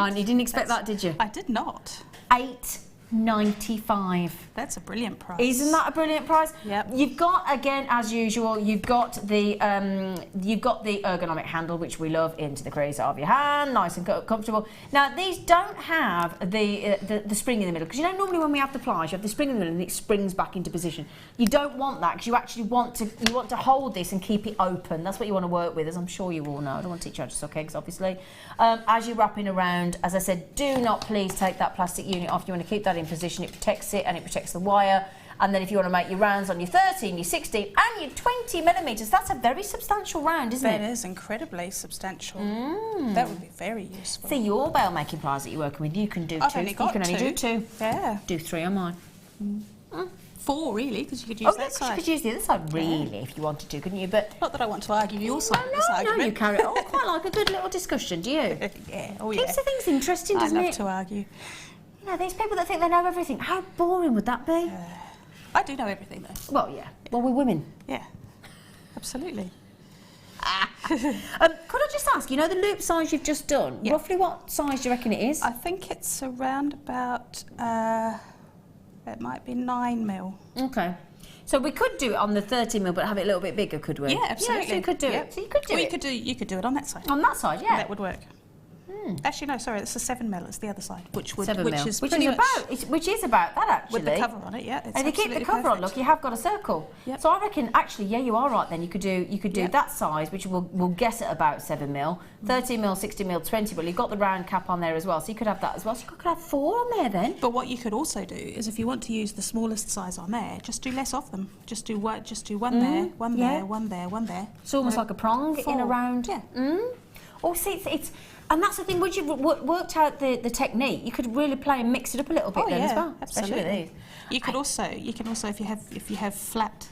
You didn't expect that, did you? I did not. $8.95. That's a brilliant price. Isn't that a brilliant price? Yep. You've got, again, as usual, you've got the ergonomic handle, which we love, into the crease of your hand, nice and comfortable. Now, these don't have the spring in the middle, because you know normally when we have the pliers, you have the spring in the middle and it springs back into position. You don't want that, because you actually want to hold this and keep it open. That's what you want to work with, as I'm sure you all know. I don't want to teach you how to suck eggs, obviously. As you're wrapping around, as I said, do not please take that plastic unit off. You want to keep that in position. It protects it and it protects the wire. And then if you want to make your rounds on your 13, your 16 and your 20mm, that's a very substantial round, isn't it? That is incredibly substantial. That would be very useful. See, your bail making pliers that you're working with, you can do I've 2. only got you can only do 2. 2. Yeah. Do 3 on mine. 4 really, because you could use that side. You could use the other side really if you wanted to, couldn't you? But not that I want to argue your side of this argument. No, you carry it on. Quite like a good little discussion, do you? Yeah, oh yeah. Keeps the things interesting, doesn't it? I love to argue. Yeah, these people that think they know everything, how boring would that be? I do know everything though. Well, yeah. Well, we're women. Yeah, absolutely. Could I just ask, you know the loop size you've just done, roughly what size do you reckon it is? I think it's around about, it might be 9mm. Okay. So we could do it on the 30mm, but have it a little bit bigger, could we? Yeah, absolutely. Yeah, so you could do it. So you could do it. You could do it on that side. On that side, yeah. That would work. Actually, no, sorry, it's a 7mm. It's the other side, which is which pretty is much about that actually. with the cover on it. Yeah, it's and if you keep the cover on, look, you have got a circle. Yep. So I reckon, actually, yeah, you are right. Then you could do Yep. that size, which we'll guess at about 7mm, 13mm, 60mm, 20mm. You've got the round cap on there as well, so you could have that as well. So you could have 4 on there then. But what you could also do is, if you want to use the smallest size on there, just do less of them. Just do one there, one there, one there, one there. It's almost like a prong 4. in a round. Yeah. Oh, see, it's and that's the thing. Once you've worked out the technique, you could really play and mix it up a little bit then as well. Absolutely. Especially with these. You can also if you have flat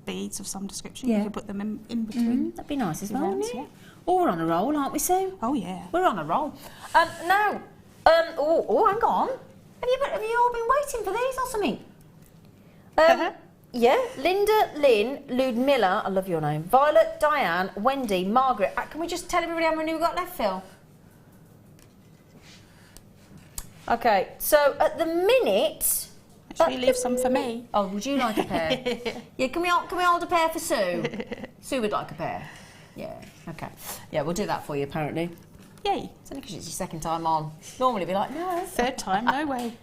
beads of some description, you can put them in between. That'd be nice as well, rounds, wouldn't it? Oh, we're on a roll, aren't we, Sue? Oh yeah, we're on a roll. Now, hang on. Have you all been waiting for these or something? Yeah, Linda, Lynn, Ludmilla, I love your name, Violet, Diane, Wendy, Margaret. Can we just tell everybody how many we've got left, Phil? Okay, so at the minute... Should we leave some for me? Oh, would you like a pair? Yeah, can we hold a pair for Sue? Sue would like a pair. Yeah, okay. Yeah, we'll do that for you, apparently. Yay. It's only because it's your second time on. Normally it'd be like, no. Third time, no way.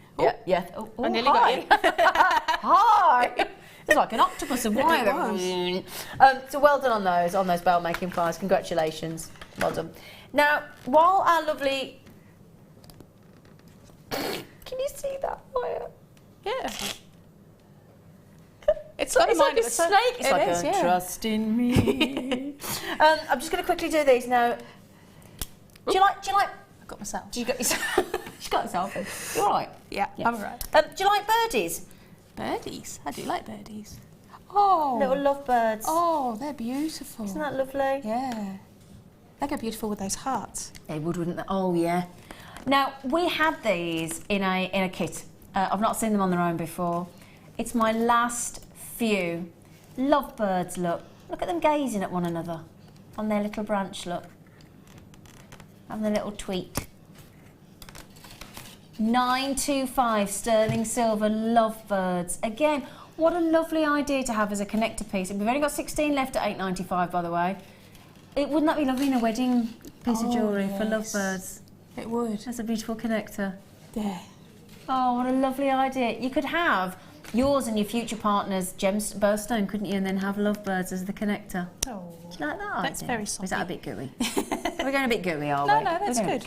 Yeah. Oh, I nearly hi. got you. Hi. It's like an octopus of wire. So well done on those bell making pliers. Congratulations. Well done. Now, while our lovely... Can you see that wire? Yeah. It's like a snake. It's like a trust in me. I'm just going to quickly do these now. Do you like? I got myself. You got yourself. She got herself in. You all right? Yeah, I'm all right. Do you like birdies? Birdies? I do like birdies. Oh. Little lovebirds. Oh, they're beautiful. Isn't that lovely? Yeah. They go beautiful with those hearts. They would, wouldn't they? Oh, yeah. Now, we had these in a kit. I've not seen them on their own before. It's my last few. Lovebirds, look. Look at them gazing at one another on their little branch, look. And the little tweet. 925 sterling silver lovebirds. Again, what a lovely idea to have as a connector piece. We've only got 16 left at £8.95, by the way. Wouldn't that be lovely in a wedding piece of jewellery for lovebirds? It would. That's a beautiful connector. Yeah. Oh, what a lovely idea. You could have yours and your future partner's birthstone, couldn't you? And then have lovebirds as the connector. Oh. Do you like that That's idea? very soft. Is that a bit gooey? We're going a bit gooey, are we? No, that's good.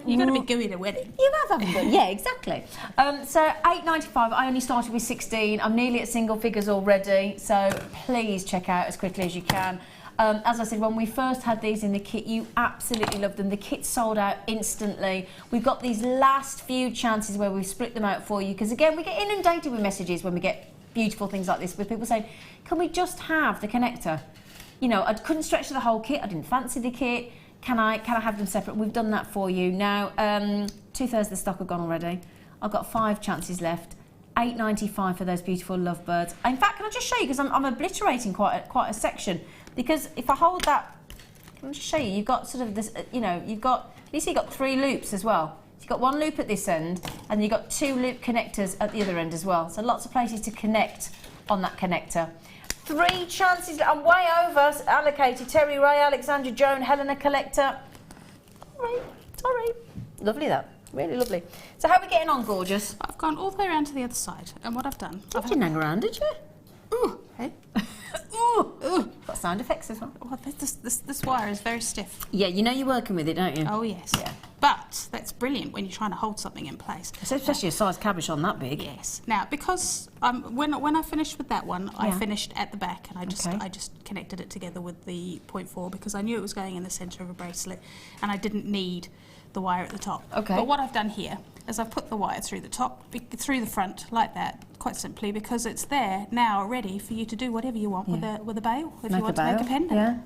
You've got to be gooey at a wedding. You have, haven't you? Yeah, exactly. So £8.95. I only started with 16. I'm nearly at single figures already. So please check out as quickly as you can. As I said, when we first had these in the kit, you absolutely loved them. The kit sold out instantly. We've got these last few chances where we've split them out for you. Because again, we get inundated with messages when we get beautiful things like this with people saying, can we just have the connector? You know, I couldn't stretch to the whole kit. I didn't fancy the kit. Can I have them separate? We've done that for you. Now, 2/3 of the stock have gone already. I've got 5 chances left. £8.95 for those beautiful lovebirds. In fact, can I just show you, because I'm obliterating quite a section. Because if I hold that, can I just show you? You've got sort of this, you know, you see you've got 3 loops as well. So you've got 1 loop at this end, and you've got 2 loop connectors at the other end as well. So lots of places to connect on that connector. 3 chances, I'm way over, allocated. Terry, Ray, Alexandra, Joan, Helena, Collector. Sorry. Lovely that, really lovely. So how are we getting on, gorgeous? I've gone all the way around to the other side, and what I've done... You didn't hang around, did you? Ooh, hey? Ooh. Got sound effects as well. Well, this wire is very stiff. Yeah, you know you're working with it, don't you? Oh, yes. Yeah. But that's brilliant when you're trying to hold something in place. Especially a size cabochon that big. Yes. Now, because when I finished with that one, I finished at the back, and I just connected it together with the 0.4 because I knew it was going in the centre of a bracelet, and I didn't need the wire at the top. Okay. But what I've done here is I've put the wire through the top, through the front, like that, quite simply, because it's there now ready for you to do whatever you want with a bail, if you want to make a pendant. Yeah.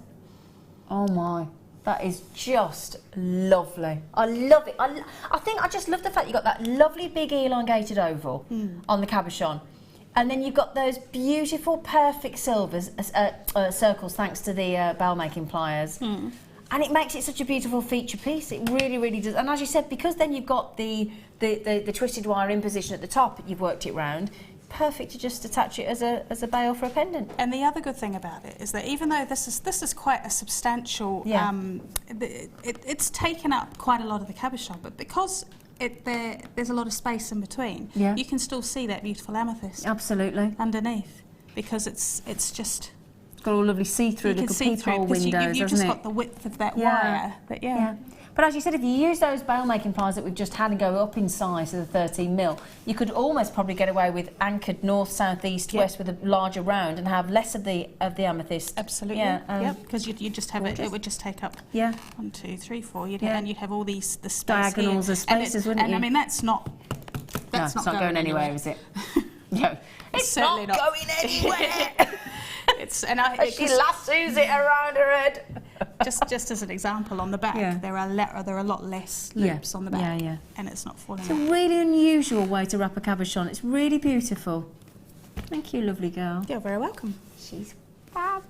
Oh my, that is just lovely. I love it. I think I just love the fact you got that lovely big elongated oval on the cabochon. And then you've got those beautiful, perfect silvers, circles, thanks to the bell making pliers. And it makes it such a beautiful feature piece. It really, really does. And as you said, because then you've got the twisted wire in position at the top, you've worked it round, perfect to just attach it as a bail for a pendant. And the other good thing about it is that even though this is quite a substantial, it's taken up quite a lot of the cabochon, but because there's a lot of space in between, you can still see that beautiful amethyst. Absolutely. Underneath, because it's just... It's got all lovely see-through little peephole windows, you've just got the width of that wire. But But as you said, if you use those bail-making pliers that we've just had and go up in size to the 13mm, you could almost probably get away with anchored north, south, east, west with a larger round and have less of the amethyst. Absolutely. Because you just have it would just take up 1, 2, 3, 4, and you'd have all the space diagonals here. of spaces, wouldn't you? And I mean, that's not going anywhere, is it? No, it's certainly not going anywhere. She lassos it around her head. just as an example, on the back there are a lot less loops on the back, and it's not falling It's a out. really unusual way to wrap a cabochon. It's really beautiful. Thank you, lovely girl. You're very welcome. She's fab.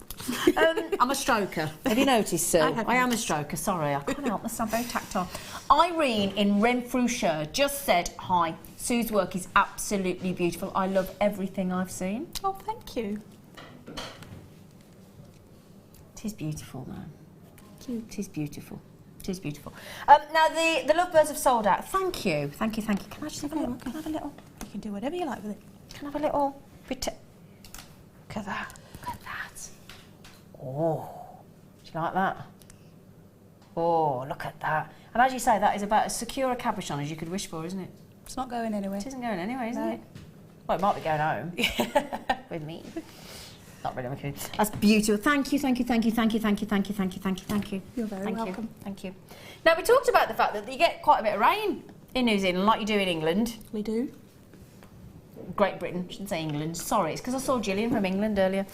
I'm a stroker. Have you noticed, Sue? I am a stroker. Sorry, I can't help myself. Very tactile. Irene in Renfrewshire just said, hi, Sue's work is absolutely beautiful. I love everything I've seen. Oh, thank you. It is beautiful, man. It is beautiful. It is beautiful. Now, the lovebirds have sold out. Thank you. Thank you, thank you. Can I just have a little? Can I have a little? You can do whatever you like with it. Can I have a little bit? Look at that. Look at that. Oh, do you like that? Oh, look at that. And as you say, that is about as secure a cabochon as you could wish for, isn't it? It's not going anywhere. It isn't going anywhere, isn't it? Well, it might be going home. With me. Not really, okay. That's beautiful. Thank you, thank you, thank you, thank you, thank you, thank you, thank you, thank you, thank you. You're very welcome. Thank you. Now, we talked about the fact that you get quite a bit of rain in New Zealand, like you do in England. We do. Great Britain, shouldn't say England. Sorry, it's because I saw Gillian from England earlier.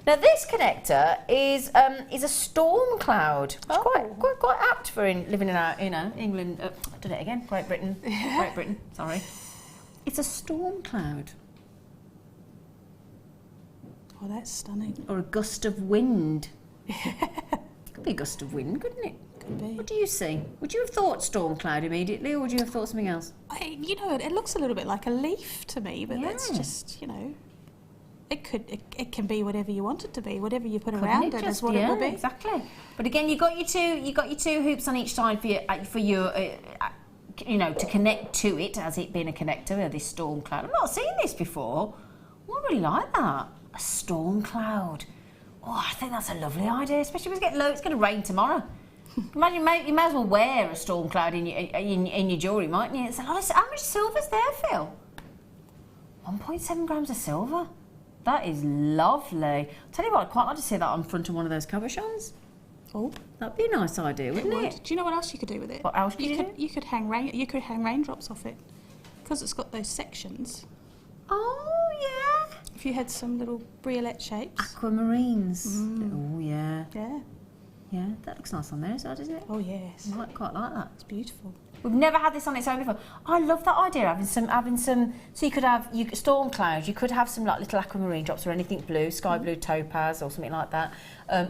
Now, this connector is a storm cloud. It's quite apt for living in our, England. I've done it again. Great Britain. Great Britain. Sorry. It's a storm cloud. Oh, that's stunning. Or a gust of wind. Could be a gust of wind, couldn't it? Could be. What do you see? Would you have thought storm cloud immediately, or would you have thought something else? It looks a little bit like a leaf to me, but that's just, it can be whatever you want it to be. Whatever you put around it is what it will be. Exactly. But again, you got your two hoops on each side for your to connect to it, as it being a connector. This storm cloud. I've not seen this before. I really like that. A storm cloud. Oh, I think that's a lovely idea, especially when it's getting low. It's going to rain tomorrow. Imagine, you may as well wear a storm cloud in your jewellery, mightn't you? It's how much silver's there, Phil? 1.7 grams of silver. That is lovely. I'll tell you what, I'd quite like to see that on front of one of those cabochons. Oh, that'd be a nice idea, wouldn't it? Do you know what else you could do with it? What else could you could hang raindrops off it, because it's got those sections. Oh yeah. If you had some little briolette shapes. Aquamarines. Oh yeah. Yeah. Yeah, that looks nice on there as well, doesn't it? Oh yes. I quite like that. It's beautiful. We've never had this on its own before. I love that idea, having some. So you could have storm clouds. You could have some like little aquamarine drops or anything blue, sky blue topaz or something like that.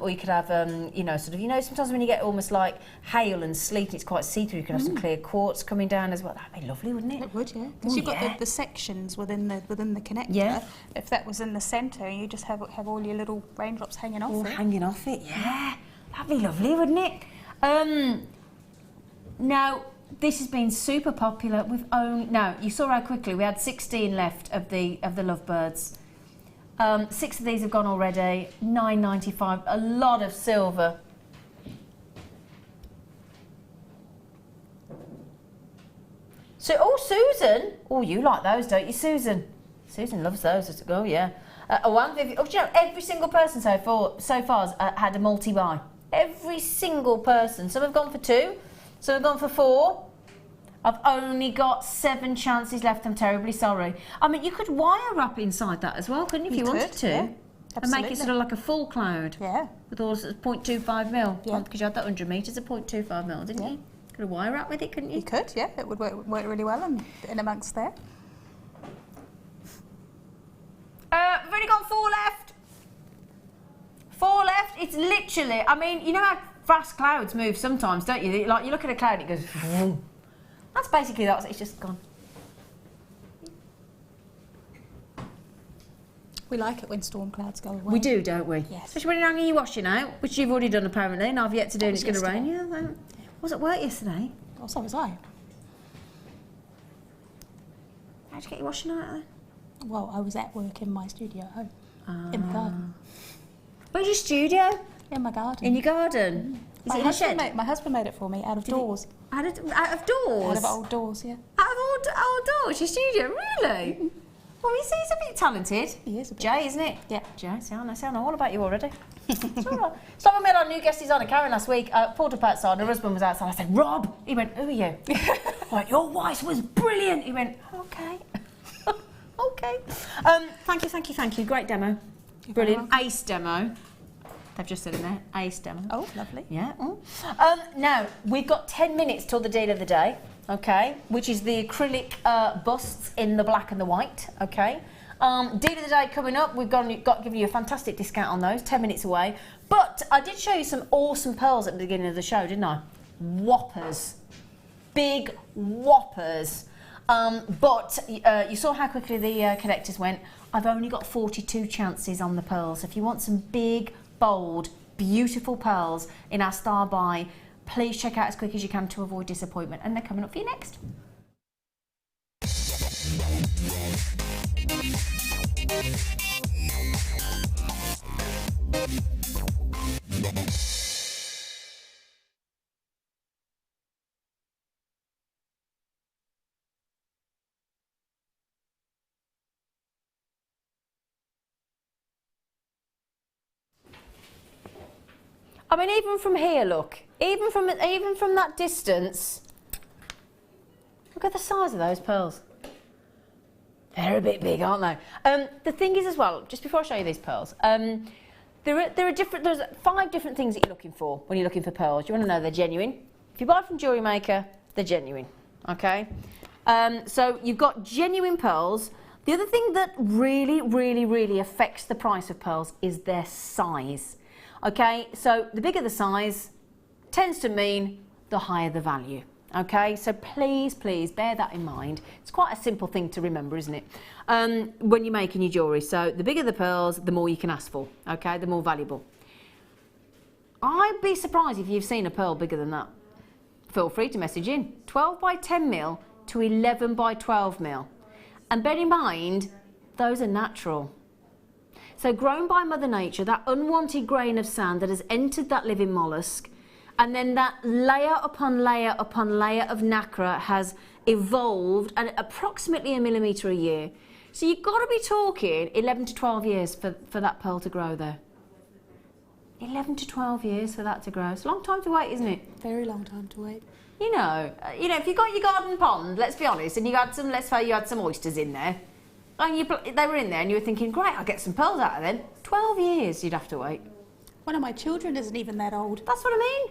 Or you could have, sometimes when you get almost like hail and sleet, it's quite see-through. You could have some clear quartz coming down as well. That'd be lovely, wouldn't it? It would, yeah. Because you've got the sections within the connector. Yeah. If that was in the centre, you just have all your little raindrops hanging off it. Hanging off it, yeah. That'd be lovely, wouldn't it? Now, this has been super popular. You saw how quickly we had 16 left of the lovebirds. 6 of these have gone already. $9.95. A lot of silver. So, Susan. Oh, you like those, don't you, Susan? Susan loves those. Oh, yeah. Every single person so far has had a multi-buy. Every single person. Some have gone for 2. Some have gone for 4. I've only got 7 chances left. I'm terribly sorry. I mean, you could wire wrap inside that as well, couldn't you, if you wanted to? Yeah, and make it sort of like a full cloud. Yeah. With all 0.25 mil. Yeah. Because you had that 100 metres of 0.25 mil, didn't you? Could have wire wrap with it, couldn't you? You could, yeah. It would work really well in amongst there. We've only got 4 left. 4 left. It's literally, I mean, you know how fast clouds move sometimes, don't you? Like, you look at a cloud, it goes... Vroom. That's basically that. It's just gone. We like it when storm clouds go away. We do, don't we? Yes. Especially when you're hanging your washing out, which you've already done apparently, and I've yet to do, and it's going to rain. yesterday. Yeah, was at work yesterday. Oh, so was I. How'd you get your washing out there? Well, I was at work in my studio at home, in the garden. Where's your studio? In my garden. In your garden? Is it in a shed? My husband made it for me, out of doors. Out of doors? Out of old doors, yeah. Out of old doors? Your studio? Really? Well, you see, he's a bit talented. He is a bit. Jay, isn't it? Yeah. Jay, see, I know all about you already. It's all right. It's like when we had our new guest designer, Karen, last week. Pulled up outside, her husband was outside. I said, Rob! He went, who are you? I went, your voice was brilliant. He went, okay. Okay. Thank you. Great demo. Brilliant. Ace demo. They've just said in there, ace demo. Oh, lovely. Yeah. Now, we've got 10 minutes till the deal of the day, okay, which is the acrylic busts in the black and the white, okay. Deal of the day coming up, we've given you a fantastic discount on those, 10 minutes away. But I did show you some awesome pearls at the beginning of the show, didn't I? Whoppers. Big whoppers. But you saw how quickly the collectors went. I've only got 42 chances on the pearls. If you want some big, bold, beautiful pearls in our star buy, please check out as quick as you can to avoid disappointment. And they're coming up for you next. I mean, even from here, look, even from that distance, look at the size of those pearls. They're a bit big, aren't they? The thing is as well, just before I show you these there's 5 different things that you're looking for when you're looking for pearls. You want to know they're genuine. If you buy from Jewellery Maker, they're genuine, okay? So you've got genuine pearls. The other thing that really affects the price of pearls is their size. Okay, so the bigger the size tends to mean the higher the value. Okay, so please bear that in mind. It's quite a simple thing to remember, isn't it? When you're making your jewellery. So the bigger the pearls, the more you can ask for. Okay, the more valuable. I'd be surprised if you've seen a pearl bigger than that. Feel free to message in. 12 by 10 mil to 11 by 12 mil. And bear in mind, those are natural. So grown by Mother Nature, that unwanted grain of sand that has entered that living mollusk, and then that layer upon layer upon layer of nacre has evolved at approximately 1 millimetre a year. So you've got to be talking 11 to 12 years for that pearl to grow there. 11 to 12 years for that to grow. It's a long time to wait, isn't it? Very long time to wait. You know, if you got your garden pond, let's be honest, and you had some, let's say you had some oysters in there, and they were in there and you were thinking, great, I'll get some pearls out of them. 12 years you'd have to wait. One of my children isn't even that old. That's what I mean.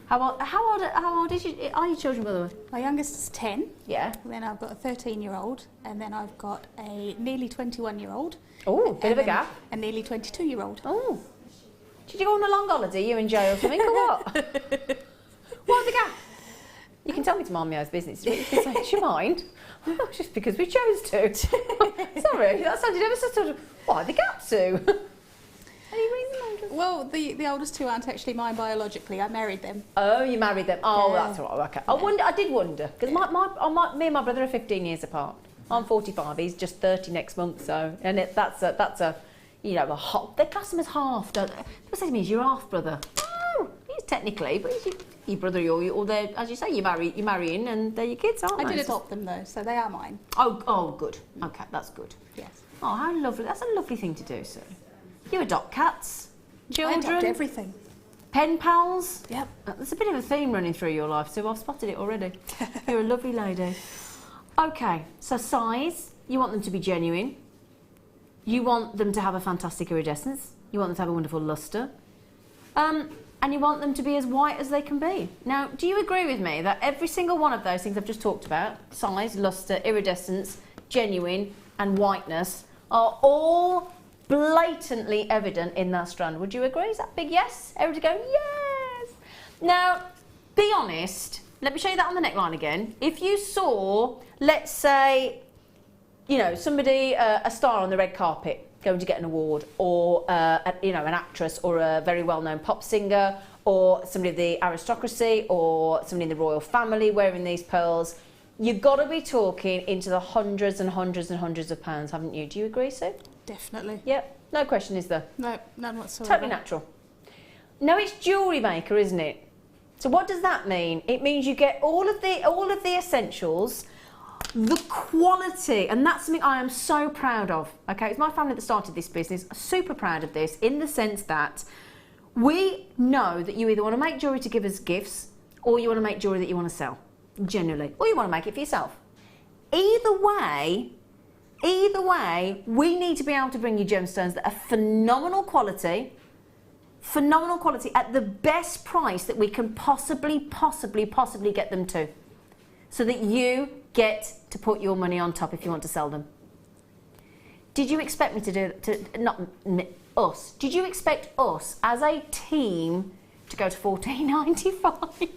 How old are your children, by the way? My youngest is 10. Yeah. Then I've got a 13-year-old, and then I've got a nearly 21-year-old. Oh, bit of a gap. A nearly 22-year-old. Oh. Did you go on a long holiday, you and Joe, or something, or what? What's the gap? You can tell me to mind my own business. You can say, do you mind? Oh, just because we chose to. Sorry, that sounded ever so sort of, why the gap, Sue? Any reason? Well, the oldest two aren't actually mine biologically. I married them. Oh, you married them. Oh, yeah. That's all right. Okay. I did wonder, because me and my brother are 15 years apart. I'm 45. He's just 30 next month. So, and that's a you know, they class him as half. Don't they? People say to me, "Is your half brother?" Oh, he's technically, but he's your brother. Or they're, as you say, you're marrying, and they're your kids, aren't they? I did adopt them though, so they are mine. Oh, good. Okay, that's good. Yes. Oh, how lovely! That's a lovely thing to do, Sue. You adopt cats, children, I adopt everything. Pen pals. Yep. There's a bit of a theme running through your life, Sue. I've spotted it already. You're a lovely lady. Okay, so size. You want them to be genuine. You want them to have a fantastic iridescence. You want them to have a wonderful lustre. And you want them to be as white as they can be. Now, do you agree with me that every single one of those things I've just talked about, size, lustre, iridescence, genuine and whiteness, are all blatantly evident in that strand? Would you agree? Is that a big yes? Everybody go, yes! Now, be honest. Let me show you that on the neckline again. If you saw, let's say, you know, somebody, a star on the red carpet, going to get an award, or you know, an actress or a very well-known pop singer, or somebody of the aristocracy, or somebody in the royal family wearing these pearls, you've got to be talking into the hundreds and hundreds and hundreds of pounds, haven't you? Do you agree, Sue? Definitely. Yep. No question, is there? No, none whatsoever. Totally natural. Now it's Jewellery Maker, isn't it? So what does that mean? It means you get all of the essentials, the quality, and that's something I am so proud of. Okay, it's my family that started this business. I'm super proud of this in the sense that we know that you either want to make jewellery to give us gifts, or you want to make jewellery that you want to sell, generally, or you want to make it for yourself. Either way, we need to be able to bring you gemstones that are phenomenal quality at the best price that we can possibly get them to, so that you get to put your money on top if you want to sell them. Did you expect me to do us? Did you expect us as a team to go to $14.95?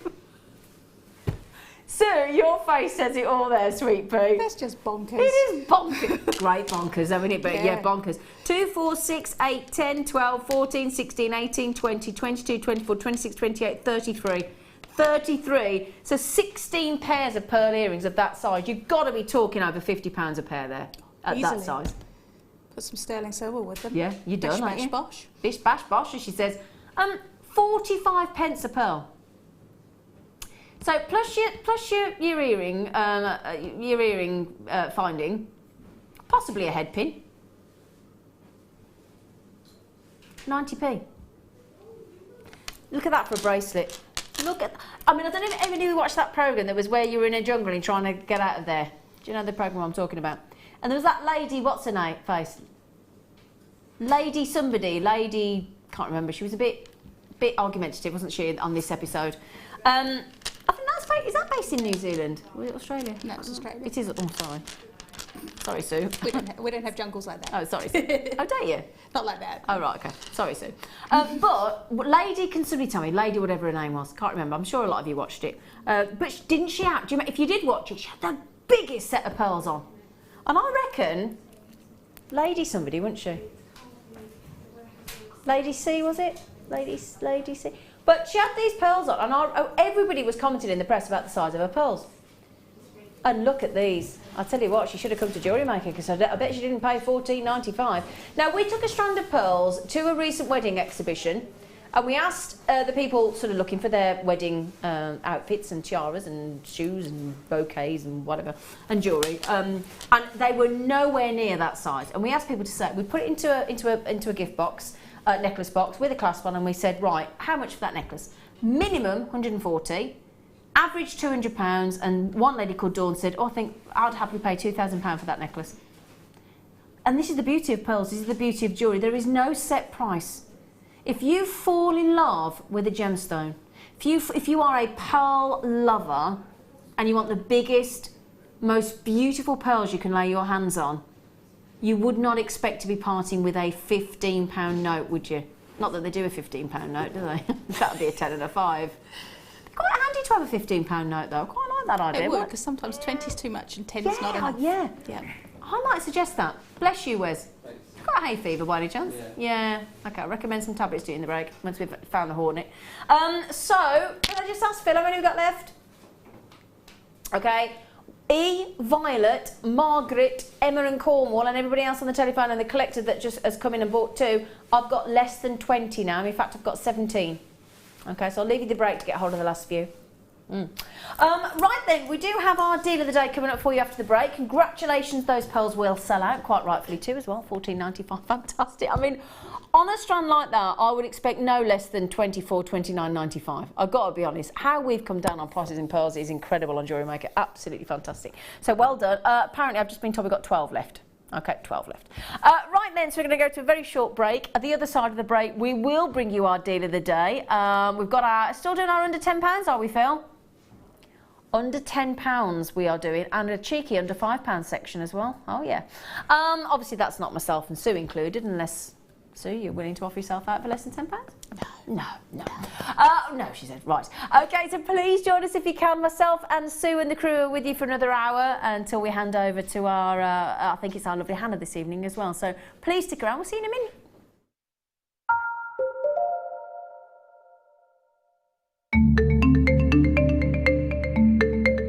Sue, your face says it all there, sweet pea. That's just bonkers. It is bonkers. Great bonkers, haven't it? But yeah, bonkers. 2, 4, 6, 8, 10, 12, 14, 16, 18, 20, 22, 24, 26, 28, 33. 33. So 16 pairs of pearl earrings of that size. You've got to be talking over £50 a pair there at Easily. that size. Put some sterling silver with them. Yeah, you're done, aren't you? Bish, bash, bosh. Bish, bash, bosh, as she says. 45 pence a pearl. So plus your earring finding, possibly a head pin. 90p. Look at that for a bracelet. Look at. I mean, I don't know if any of you watched that programme that was where you were in a jungle and trying to get out of there. Do you know the programme I'm talking about? And there was that lady. What's her name? Face. Lady somebody. Lady. Can't remember. She was a bit argumentative, wasn't she, on this episode? I think is that based in New Zealand? Was it Australia? No, it's Australia. It is. Oh, sorry. Sorry, Sue. We don't have jungles like that. Oh, sorry, Sue. Oh, don't you? Not like that. Oh, right, okay. Sorry, Sue. But lady, can somebody tell me? Lady, whatever her name was. Can't remember. I'm sure a lot of you watched it. But didn't she have? Do you, if you did watch it, she had the biggest set of pearls on. And I reckon, Lady somebody, wasn't she? Lady C, was it? Lady C. But she had these pearls on, and everybody was commenting in the press about the size of her pearls. And look at these. I'll tell you what, she should have come to Jewellery Maker, because I bet she didn't pay $14.95. Now, we took a strand of pearls to a recent wedding exhibition, and we asked the people sort of looking for their wedding outfits and tiaras and shoes and bouquets and whatever, and jewellery, and they were nowhere near that size. And we asked people to say, we put it into a gift box, necklace box with a clasp on, and we said, right, how much for that necklace? Minimum 140, average £200, and one lady called Dawn said, oh, I think I'd happily pay £2,000 for that necklace. And this is the beauty of pearls, this is the beauty of jewellery, there is no set price. If you fall in love with a gemstone, if you are a pearl lover and you want the biggest, most beautiful pearls you can lay your hands on, you would not expect to be parting with a £15 note, would you? Not that they do a £15 note, do they? That would be a 10 and a 5. Quite handy to have a £15 note, though. Quite like that idea. It would, because sometimes 20 is too much and 10 is not enough. Yeah. I might suggest that. Bless you, Wes. Thanks. Got a hay fever by any chance? Yeah. Okay, I recommend some tablets during the break once we've found the hornet. So, can I just ask Phil how many we've got left? Okay. E, Violet, Margaret, Emma and Cornwall, and everybody else on the telephone, and the collector that just has come in and bought 2. I've got less than 20 now. In fact, I've got 17. Okay, so I'll leave you the break to get hold of the last few. Right then, we do have our deal of the day coming up for you after the break. Congratulations, those pearls will sell out, quite rightfully too as well. $14.95, fantastic. I mean, on a strand like that, I would expect no less than $24, $29.95. I've got to be honest. How we've come down on prices in pearls is incredible on Jewellery Maker. Absolutely fantastic. So well done. Apparently, I've just been told we've got 12 left. Okay, 12 left. Right then, so we're going to go to a very short break. At the other side of the break, we will bring you our deal of the day. We've got still doing our under £10, are we, Phil? Under £10 we are doing, and a cheeky under £5 section as well. Oh, yeah. Obviously, that's not myself and Sue included, unless, Sue, you're willing to offer yourself out for less than £10? No. No. No, she said. Right. Okay, so please join us if you can. Myself and Sue and the crew are with you for another hour until we hand over to our, I think it's our lovely Hannah this evening as well. So please stick around. We'll see you in a minute.